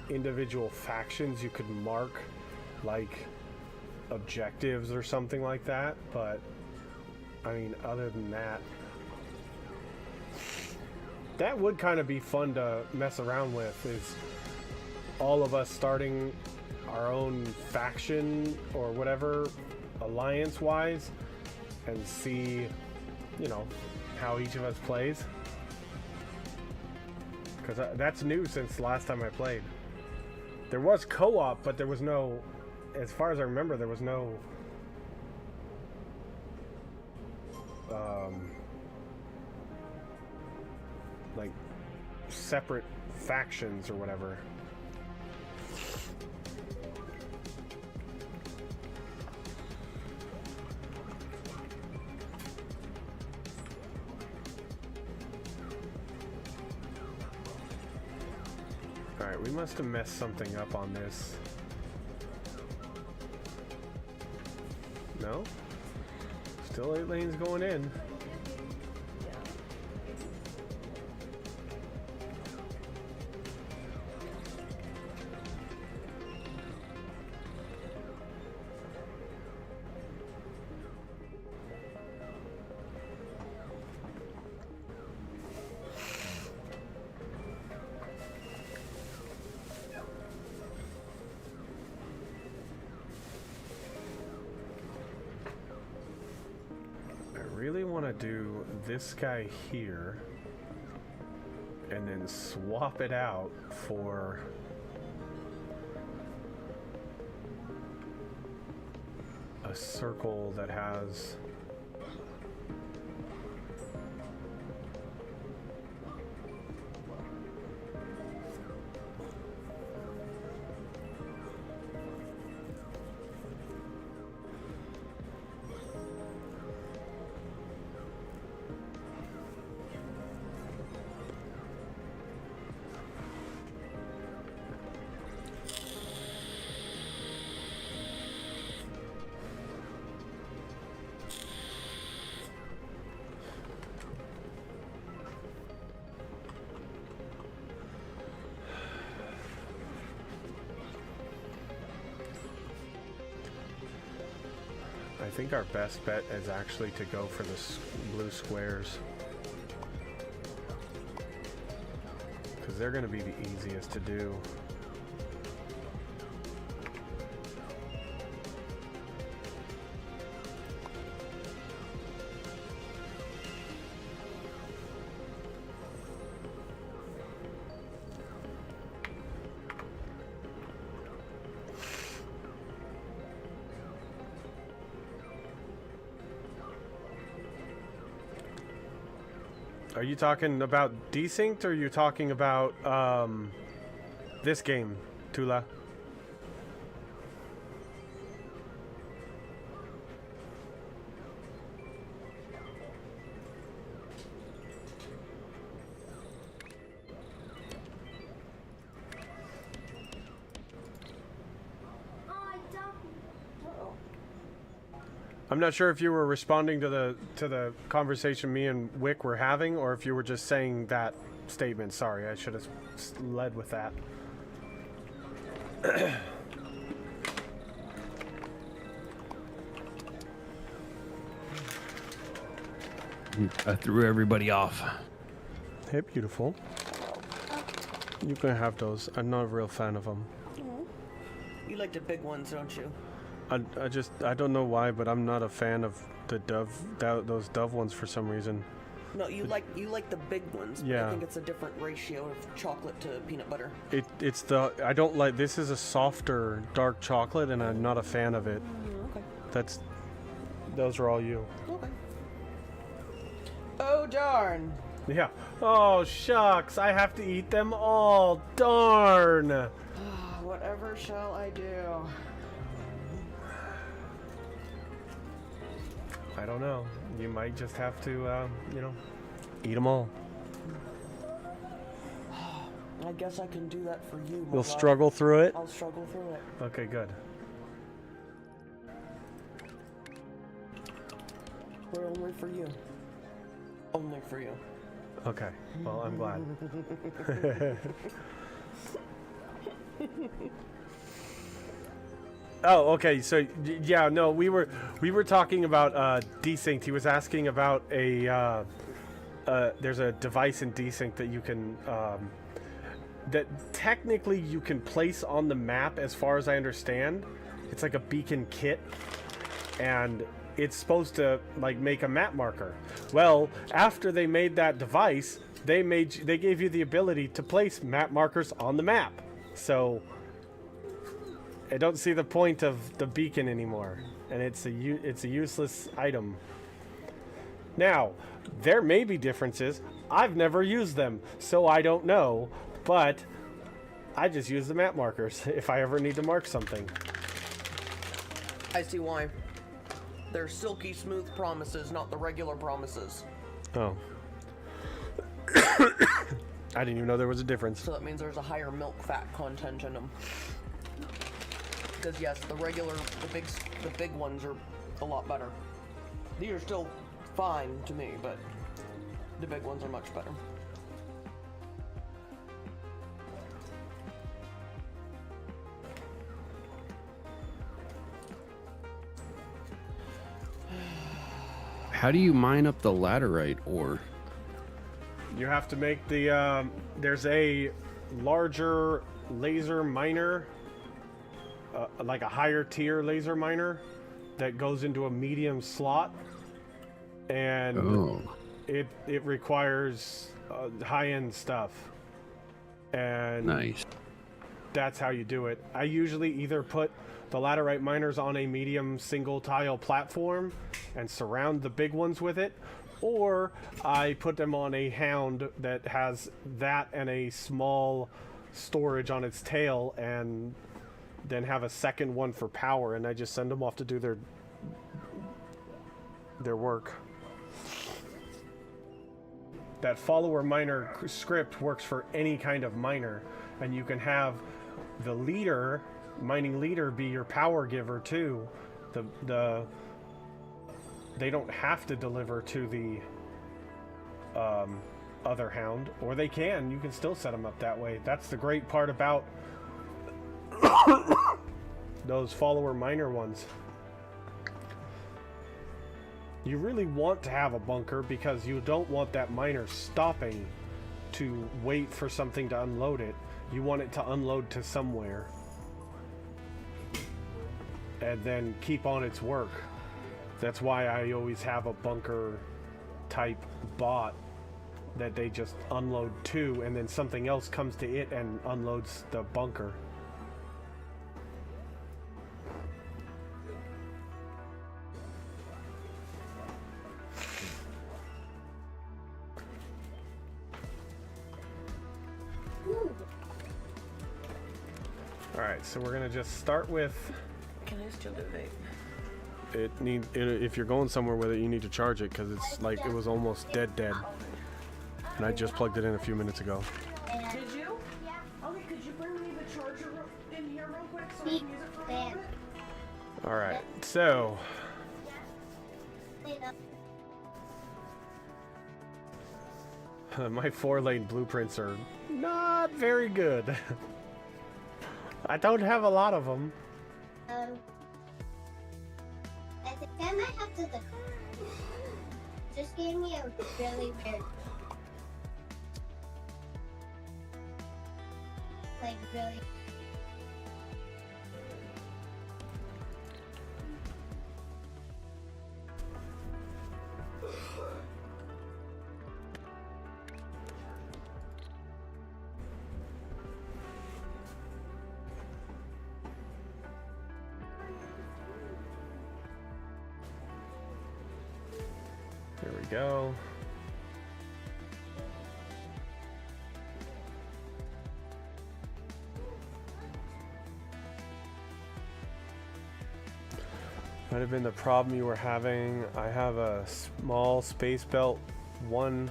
individual factions, you could mark, like, objectives or something like that, but, I mean, other than that, that would kind of be fun to mess around with, is all of us starting our own faction or whatever, alliance-wise, and see, you know, how each of us plays. Because that's new since the last time I played. There was co-op, but there was no, as far as I remember, there was no like separate factions or whatever. Alright, we must have messed something up on this. No? Still 8 lanes going in. Do this guy here and then swap it out for a circle that has I think our best bet is actually to go for the blue squares. Because they're going to be the easiest to do. Are you talking about Desynced, or are you talking about this game, Tula? I'm not sure if you were responding to the conversation me and Wick were having, or if you were just saying that statement. Sorry, I should have led with that. I threw everybody off. Hey, beautiful. You can have those. I'm not a real fan of them. You like the big ones, don't you? I don't know why, but I'm not a fan of the those dove ones for some reason. No, you like the big ones. But Yeah. I think it's a different ratio of chocolate to peanut butter. It's the I don't like. This is a softer dark chocolate, and I'm not a fan of it. Okay. Those are all you. Okay. Oh darn! Yeah. Oh shucks, I have to eat them all. Darn. Whatever shall I do? I don't know. You might just have to, eat them all. I guess I can do that for you. my You'll love. struggle through it? I'll struggle through it. Okay, good. We're only for you. Only for you. Okay. Well, I'm glad. Oh, okay. So, yeah, no, we were talking about desync. He was asking about a there's a device in desync that you can that technically you can place on the map, as far as I understand. It's like a beacon kit, and it's supposed to like make a map marker. Well, after they made that device, they gave you the ability to place map markers on the map. So I don't see the point of the beacon anymore, and it's a useless item. Now, there may be differences. I've never used them, so I don't know, but I just use the map markers if I ever need to mark something. I see why. They're silky smooth promises, not the regular promises. Oh. I didn't even know there was a difference. So that means there's a higher milk fat content in them. Because yes, the big ones are a lot better. These are still fine to me, but the big ones are much better. How do you mine up the laterite ore? You have to make the, there's a larger laser miner, like a higher tier laser miner that goes into a medium slot, and it requires high-end stuff, and nice. That's how you do it. I usually either put the laterite miners on a medium single tile platform and surround the big ones with it, or I put them on a hound that has that and a small storage on its tail, and then have a second one for power, and I just send them off to do their work. That follower miner script works for any kind of miner, and you can have the leader, mining leader, be your power giver too. They don't have to deliver to the other hound, or they can. You can still set them up that way. That's the great part about those follower miner ones. You really want to have a bunker because you don't want that miner stopping to wait for something to unload it. You want it to unload to somewhere and then keep on its work. That's why I always have a bunker type bot that they just unload to, and then something else comes to it and unloads the bunker. Alright, so we're gonna just start with... Can I still do vape? If you're going somewhere with it, you need to charge it, because it's like it was almost dead. And I just plugged it in a few minutes ago. Did you? Yeah. Okay, could you bring me the charger in here real quick so I can use it for a little bit? Alright, so... my 4-lane blueprints are not very good. I don't have a lot of them. I think I might have to just gave me a really weird. like really. There we go. Might have been the problem you were having. I have a small space belt, one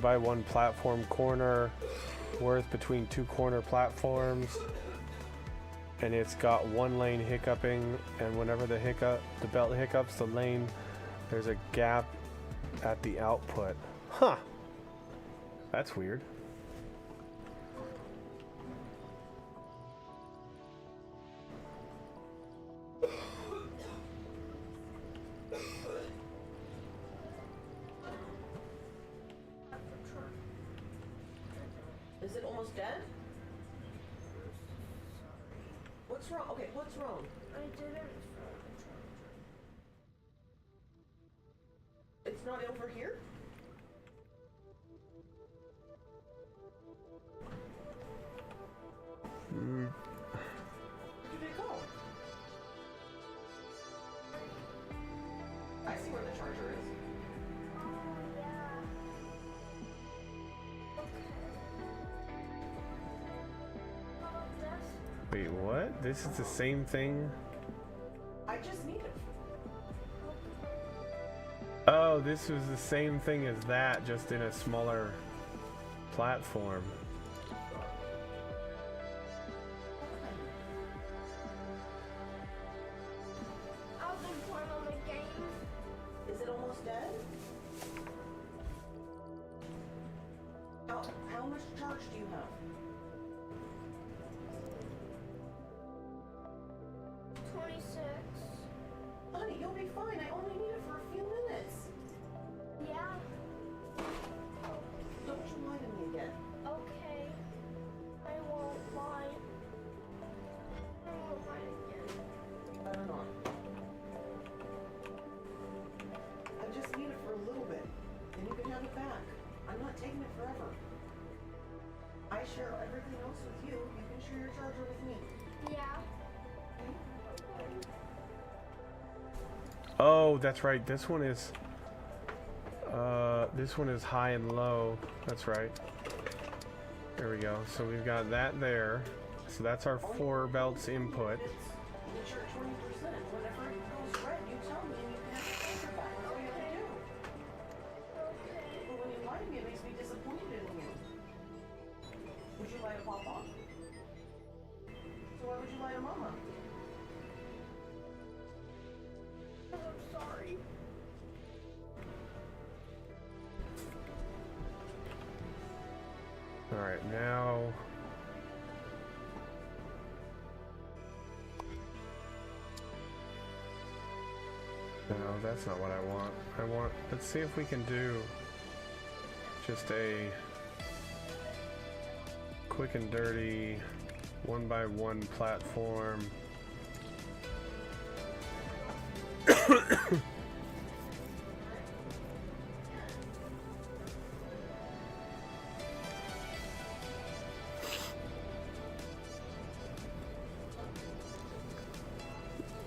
by one platform corner worth between two corner platforms, and it's got one lane hiccuping, and whenever the belt hiccups the lane, there's a gap at the output. Huh. That's weird. Is it almost dead? What's wrong? Okay, what's wrong? I didn't. It's not over here? Where did it go? I see where the charger is. Wait, what? This is the same thing? I just need it. Oh, this was the same thing as that, just in a smaller platform. I've been playing on the game. Is it almost dead? How much charge do you have? 26. Honey, you'll be fine. I only need it for a few minutes. Yeah. Don't you lie to me again. Okay. I won't lie. I won't lie again. Better not. I just need it for a little bit, and you can have it back. I'm not taking it forever. I share everything else with you. You can share your charger with me. Yeah. Oh, that's right. This one is high and low. That's right. There we go. So we've got that there. So that's our 4 belts input. It's your 20%. Whenever it goes red, you tell me and you can have your charger back. That's all you have to do. But when you lie to me, it makes me disappointed in you. Would you lie to Papa? So why would you lie to Mama? I'm sorry. All right, now. No, that's not what I want. Let's see if we can do just a quick and dirty 1x1 platform.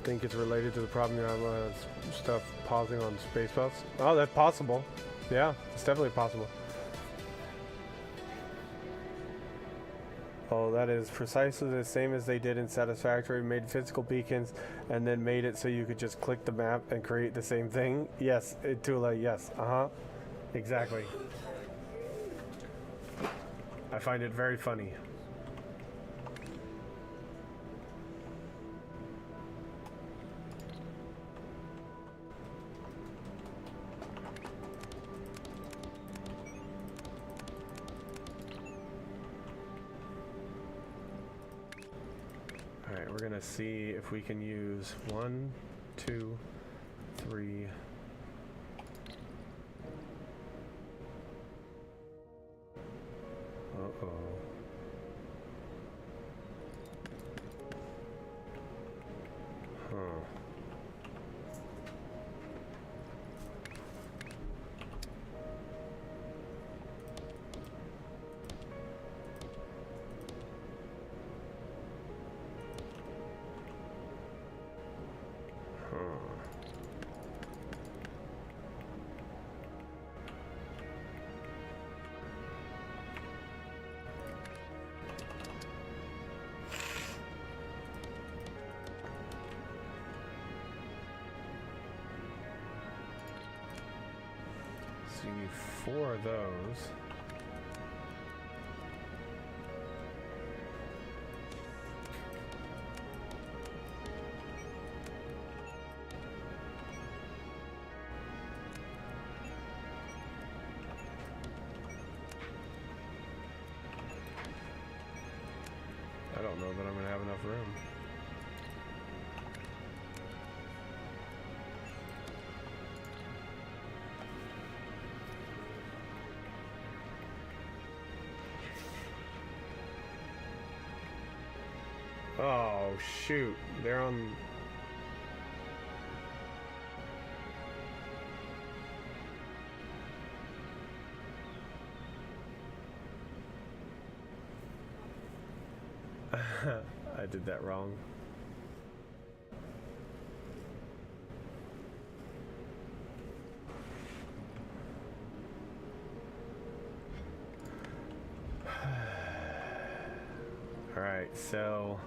Think it's related to the problem you have stuff pausing on space belts? Oh, that's possible. Yeah, it's definitely possible. Oh, that is precisely the same as they did in Satisfactory. Made physical beacons and then made it so you could just click the map and create the same thing. Yes, Tula, yes. Exactly. I find it very funny. Alright, we're gonna see if we can use 1, 2, 3. Uh-oh. So you need 4 of those. I don't know that I'm gonna have enough room. Oh shoot, they're on. I did that wrong. All right, so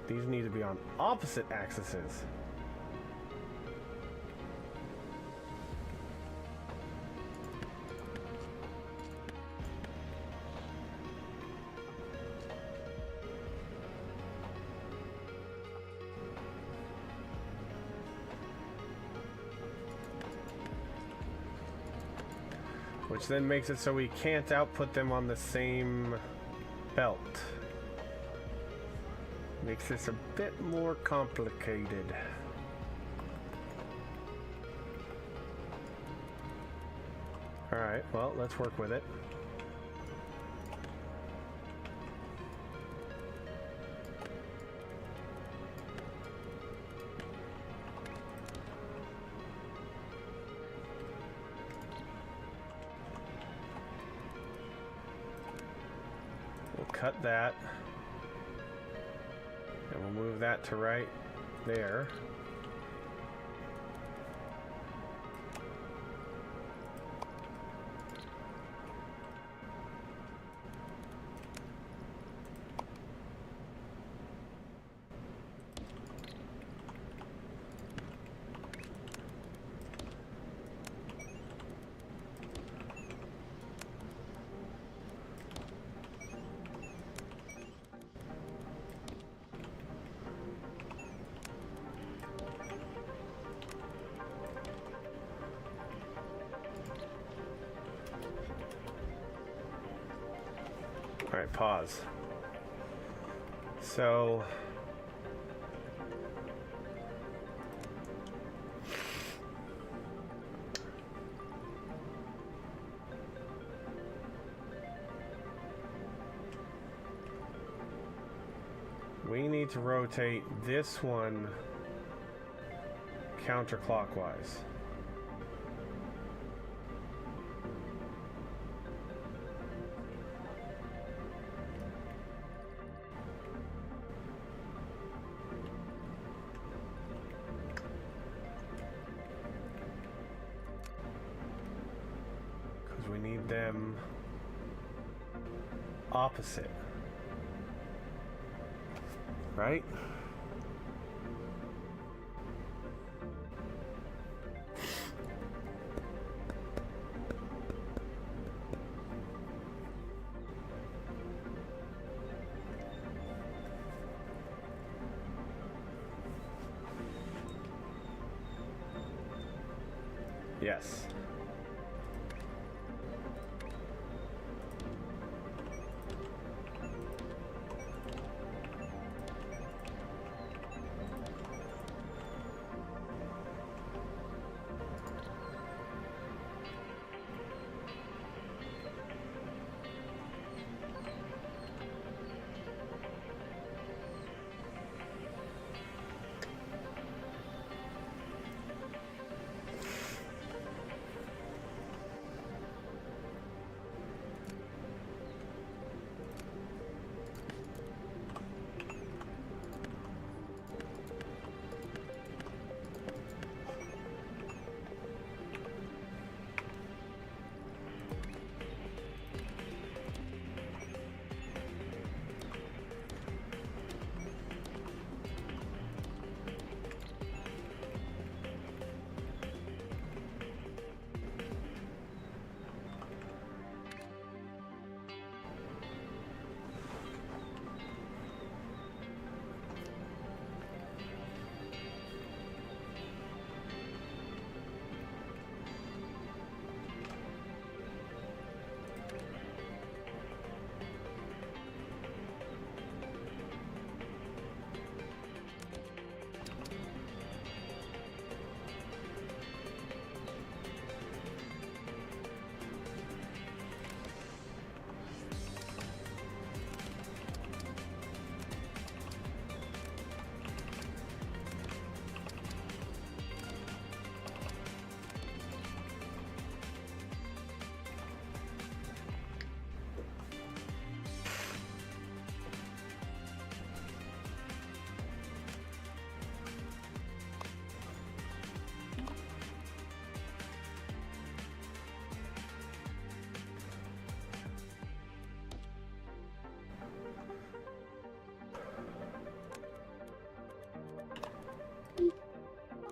these need to be on opposite axes. Which then makes it so we can't output them on the same belt. Makes this a bit more complicated. Alright, well, let's work with it. Cut that, and we'll move that to right there. All right, pause. So we need to rotate this one counterclockwise. We need them opposite, right? Yes.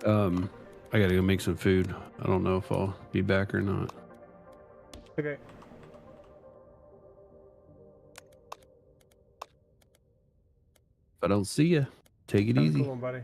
I gotta go make some food. I don't know if I'll be back or not. Okay. If I don't see you, take it Have a easy. cool one, buddy.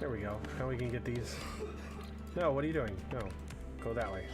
There we go. Now we can get these. No, what are you doing? No. Go that way.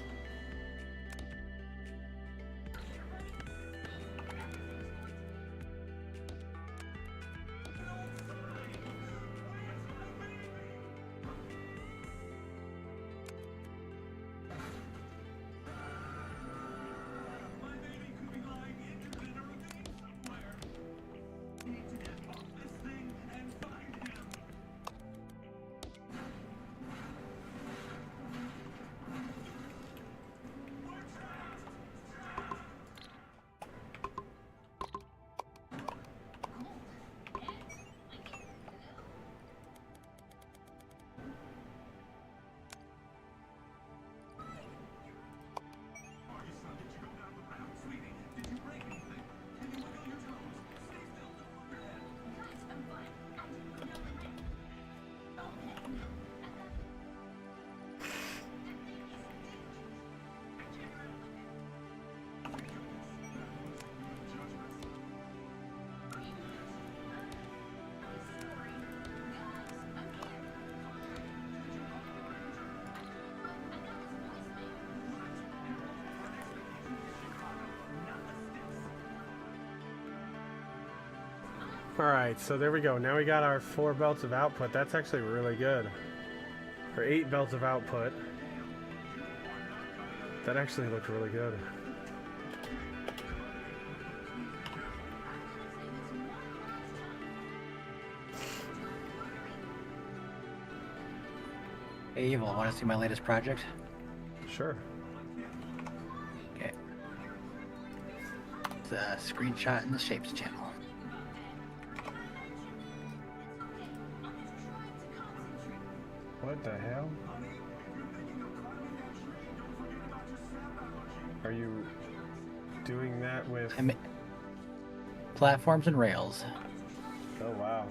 Alright, so there we go. Now we got our 4 belts of output. That's actually really good. Or 8 belts of output. That actually looked really good. Hey, Evil, want to see my latest project? Sure. Okay. It's a screenshot in the Shapes channel. What the hell? Are you doing that with... Platforms and rails. Oh, wow.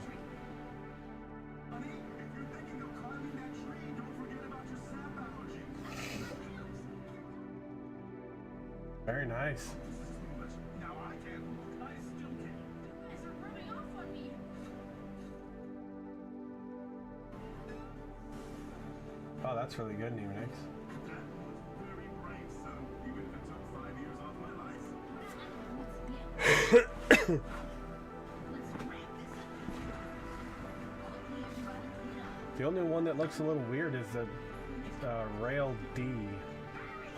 Very nice. Oh, that's really good, Neonix. The only one that looks a little weird is the Rail D.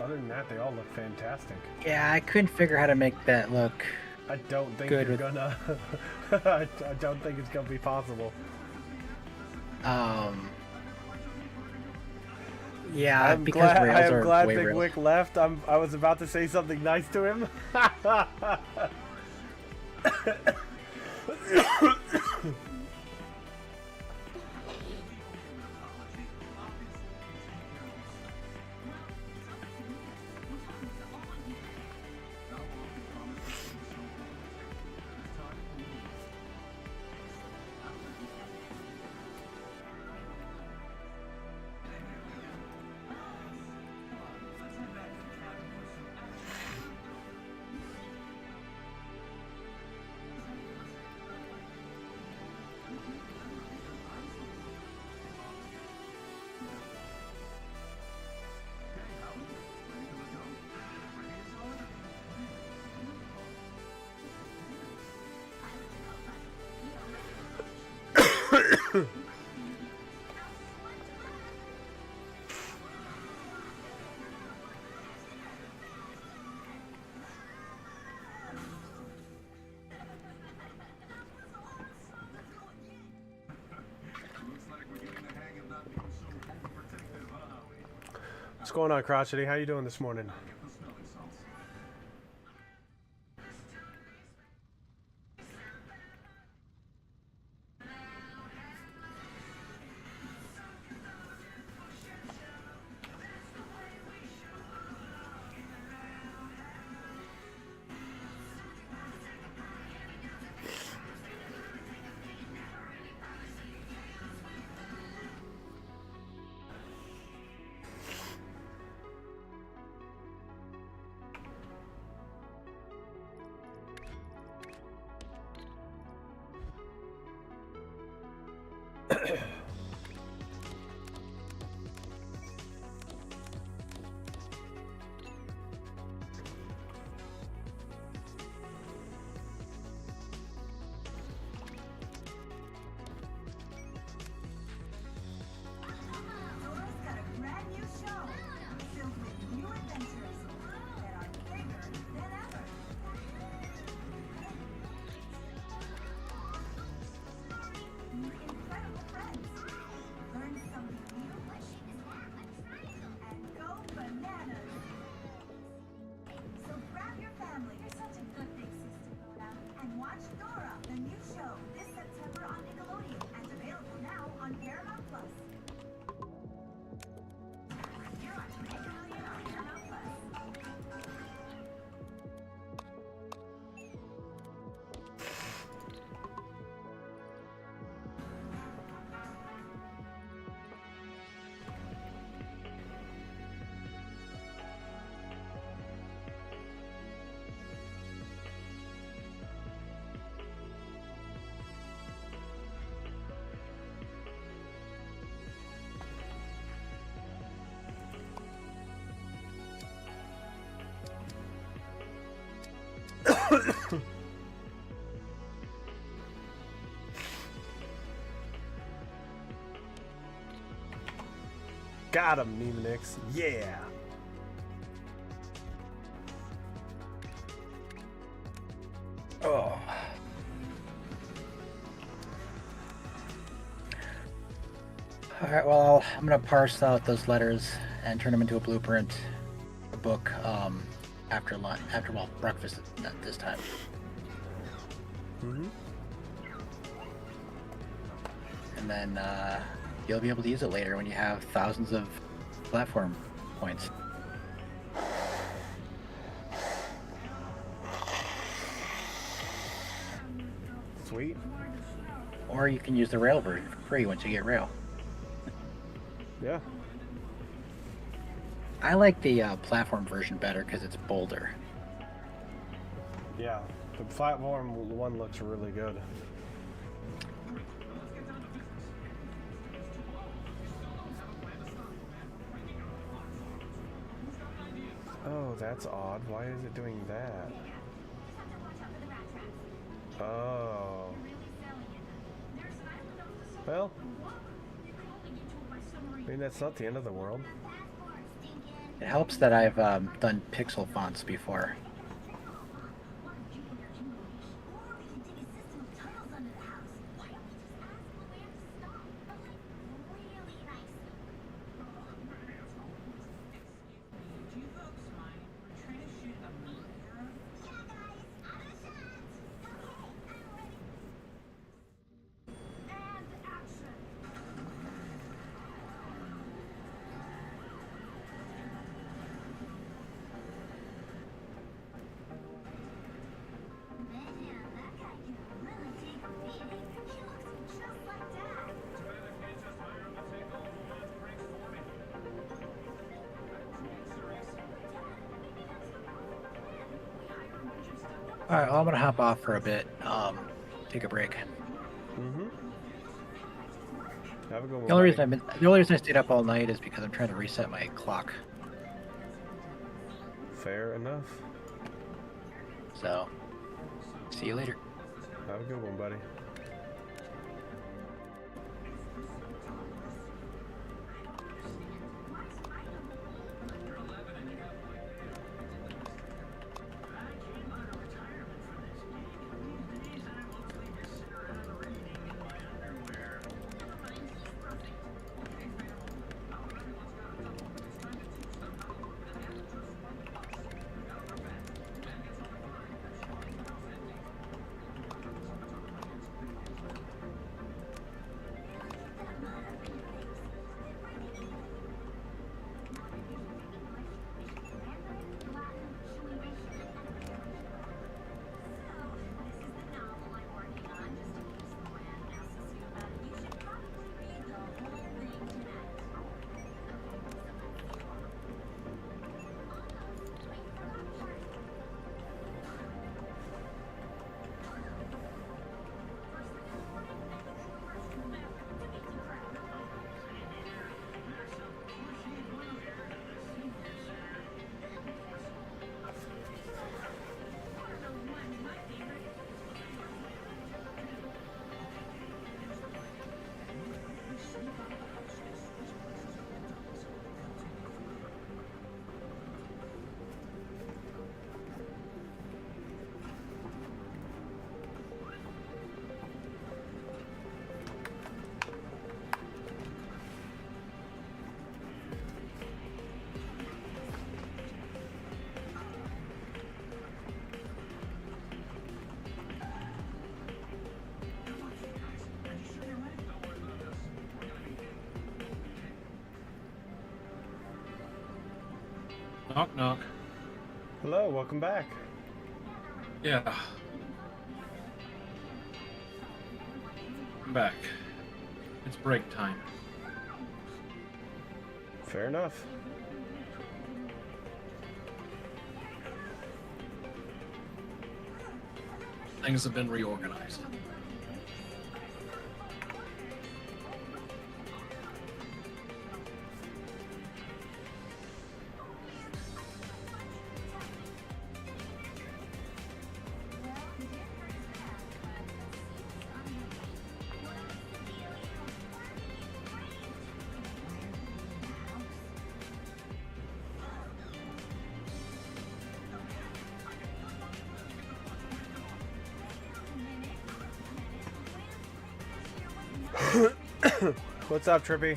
Other than that, they all look fantastic. Yeah, I couldn't figure how to make that look. I don't think good you're gonna. I don't think it's gonna be possible. Yeah, I'm because glad, rails I am are glad way Big rails. Wick left. I was about to say something nice to him. What's going on, Crotchety? How you doing this morning? Got him, Nemonix. Yeah. Oh. Alright, well, I'm gonna parse out those letters and turn them into a blueprint, a book, after lunch, well, breakfast at this time. Mm-hmm. And then, you'll be able to use it later when you have thousands of platform points. Sweet. Or you can use the rail version for free once you get rail. Yeah. I like the platform version better because it's bolder. Yeah. The platform one looks really good. Oh, that's odd. Why is it doing that? Oh. Well, I mean, that's not the end of the world. It helps that I've done pixel fonts before. Alright, well, I'm gonna hop off for a bit, take a break. Mm-hmm. Have a good one. The only reason I stayed up all night is because I'm trying to reset my clock. Fair enough. So, see you later. Have a good one, buddy. Knock, knock. Hello, welcome back. Yeah. I'm back. It's break time. Fair enough. Things have been reorganized. What's up, Trippy?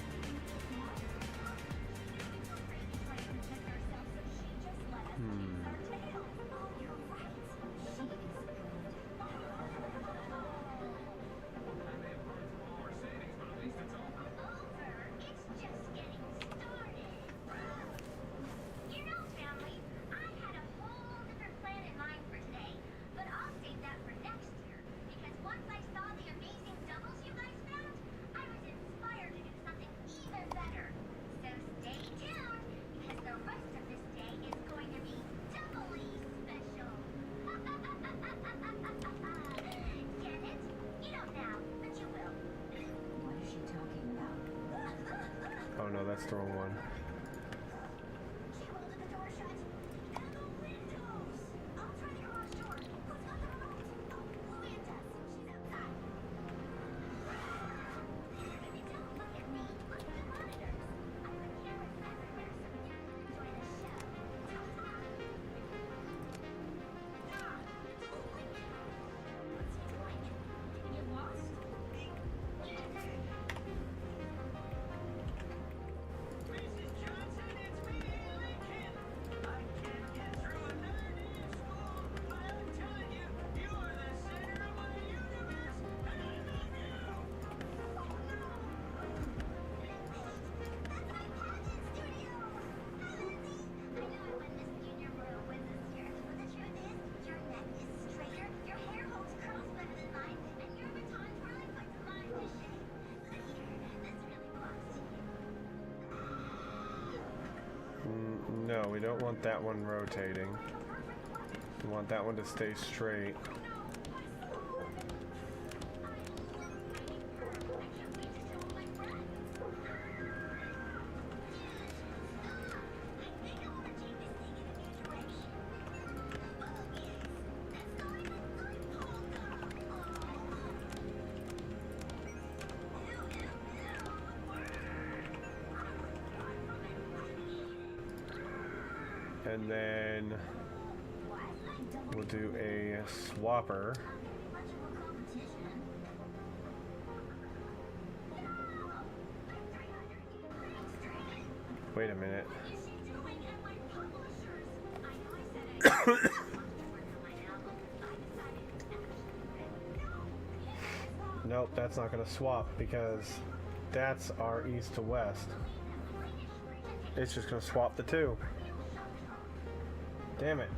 Oh no, that's the wrong one. No, we don't want that one rotating. We want that one to stay straight. And then we'll do a swapper. Wait a minute. Nope, that's not going to swap because that's our east to west. It's just going to swap the two. Damn it.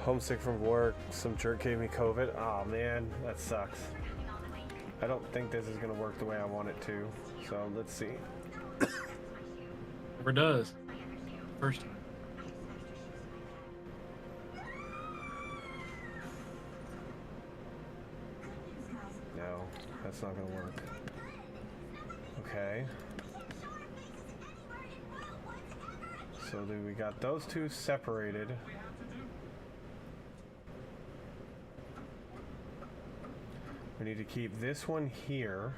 Homesick from work, some jerk gave me COVID. Oh man, that sucks. I don't think this is gonna work the way I want it to, so let's see. Never does. First time. No, that's not gonna work. Okay. So then we got those two separated. We need to keep this one here,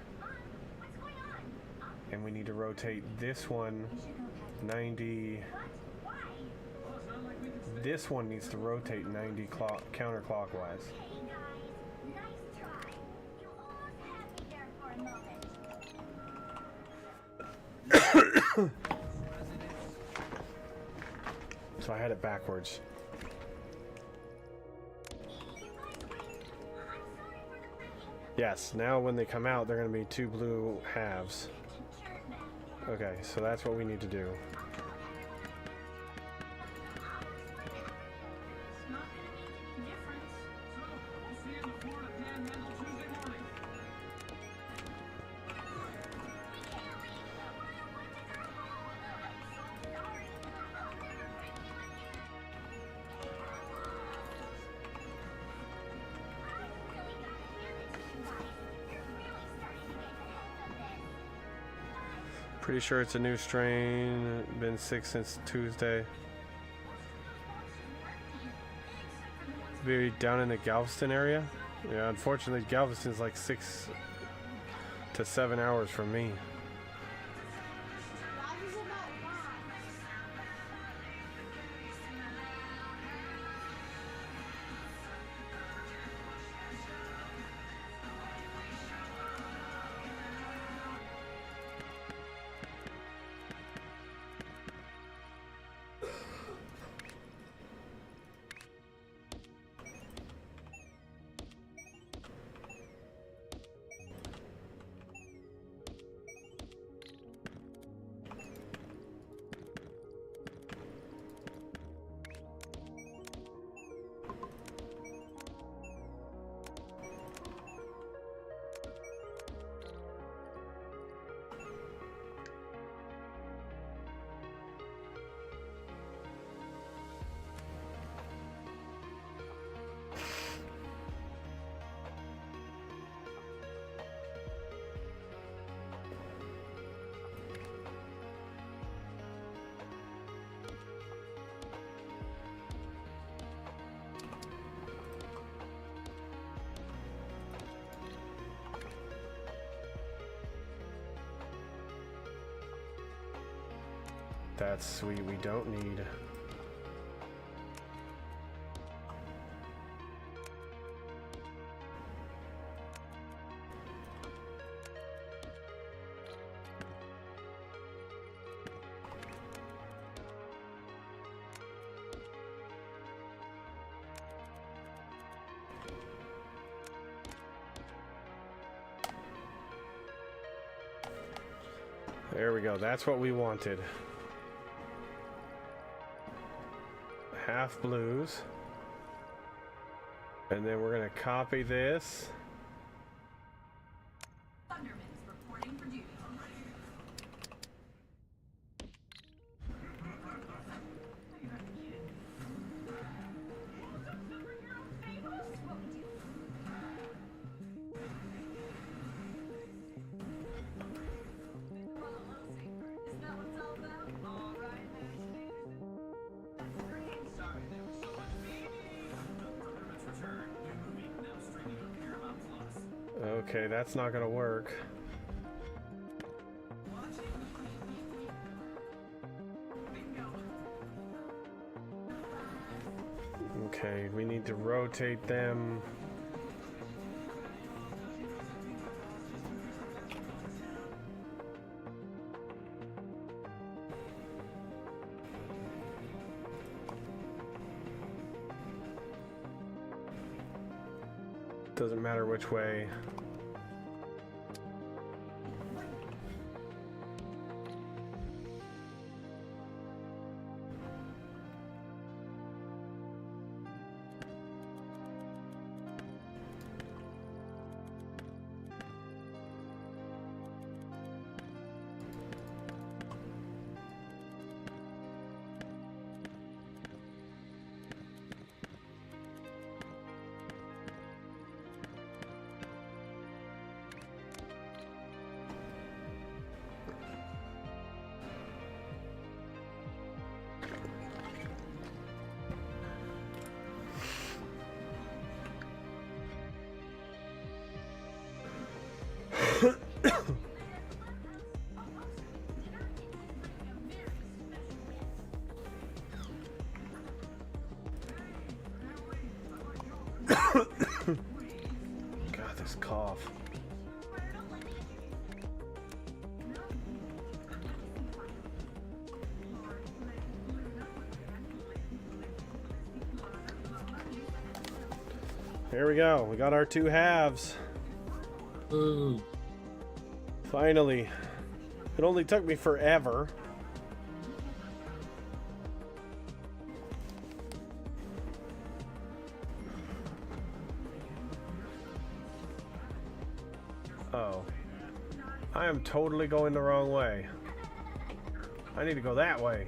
and we need to rotate this one 90 this one needs to rotate 90 counterclockwise. So I had it backwards. Yes, now when they come out, they're going to be 2 blue halves. Okay, so that's what we need to do. Pretty sure it's a new strain. Been sick since Tuesday. Be down in the Galveston area. Yeah, unfortunately, Galveston's like 6 to 7 hours from me. That's sweet. We don't need. There we go. That's what we wanted. Half blues. And then we're going to copy this. Thunderman's reporting for duty. Okay, that's not gonna work. Okay, we need to rotate them. Doesn't matter which way. God, this cough. Here we go. We got our 2 halves. Ooh. Finally. It only took me forever. Oh. I am totally going the wrong way. I need to go that way.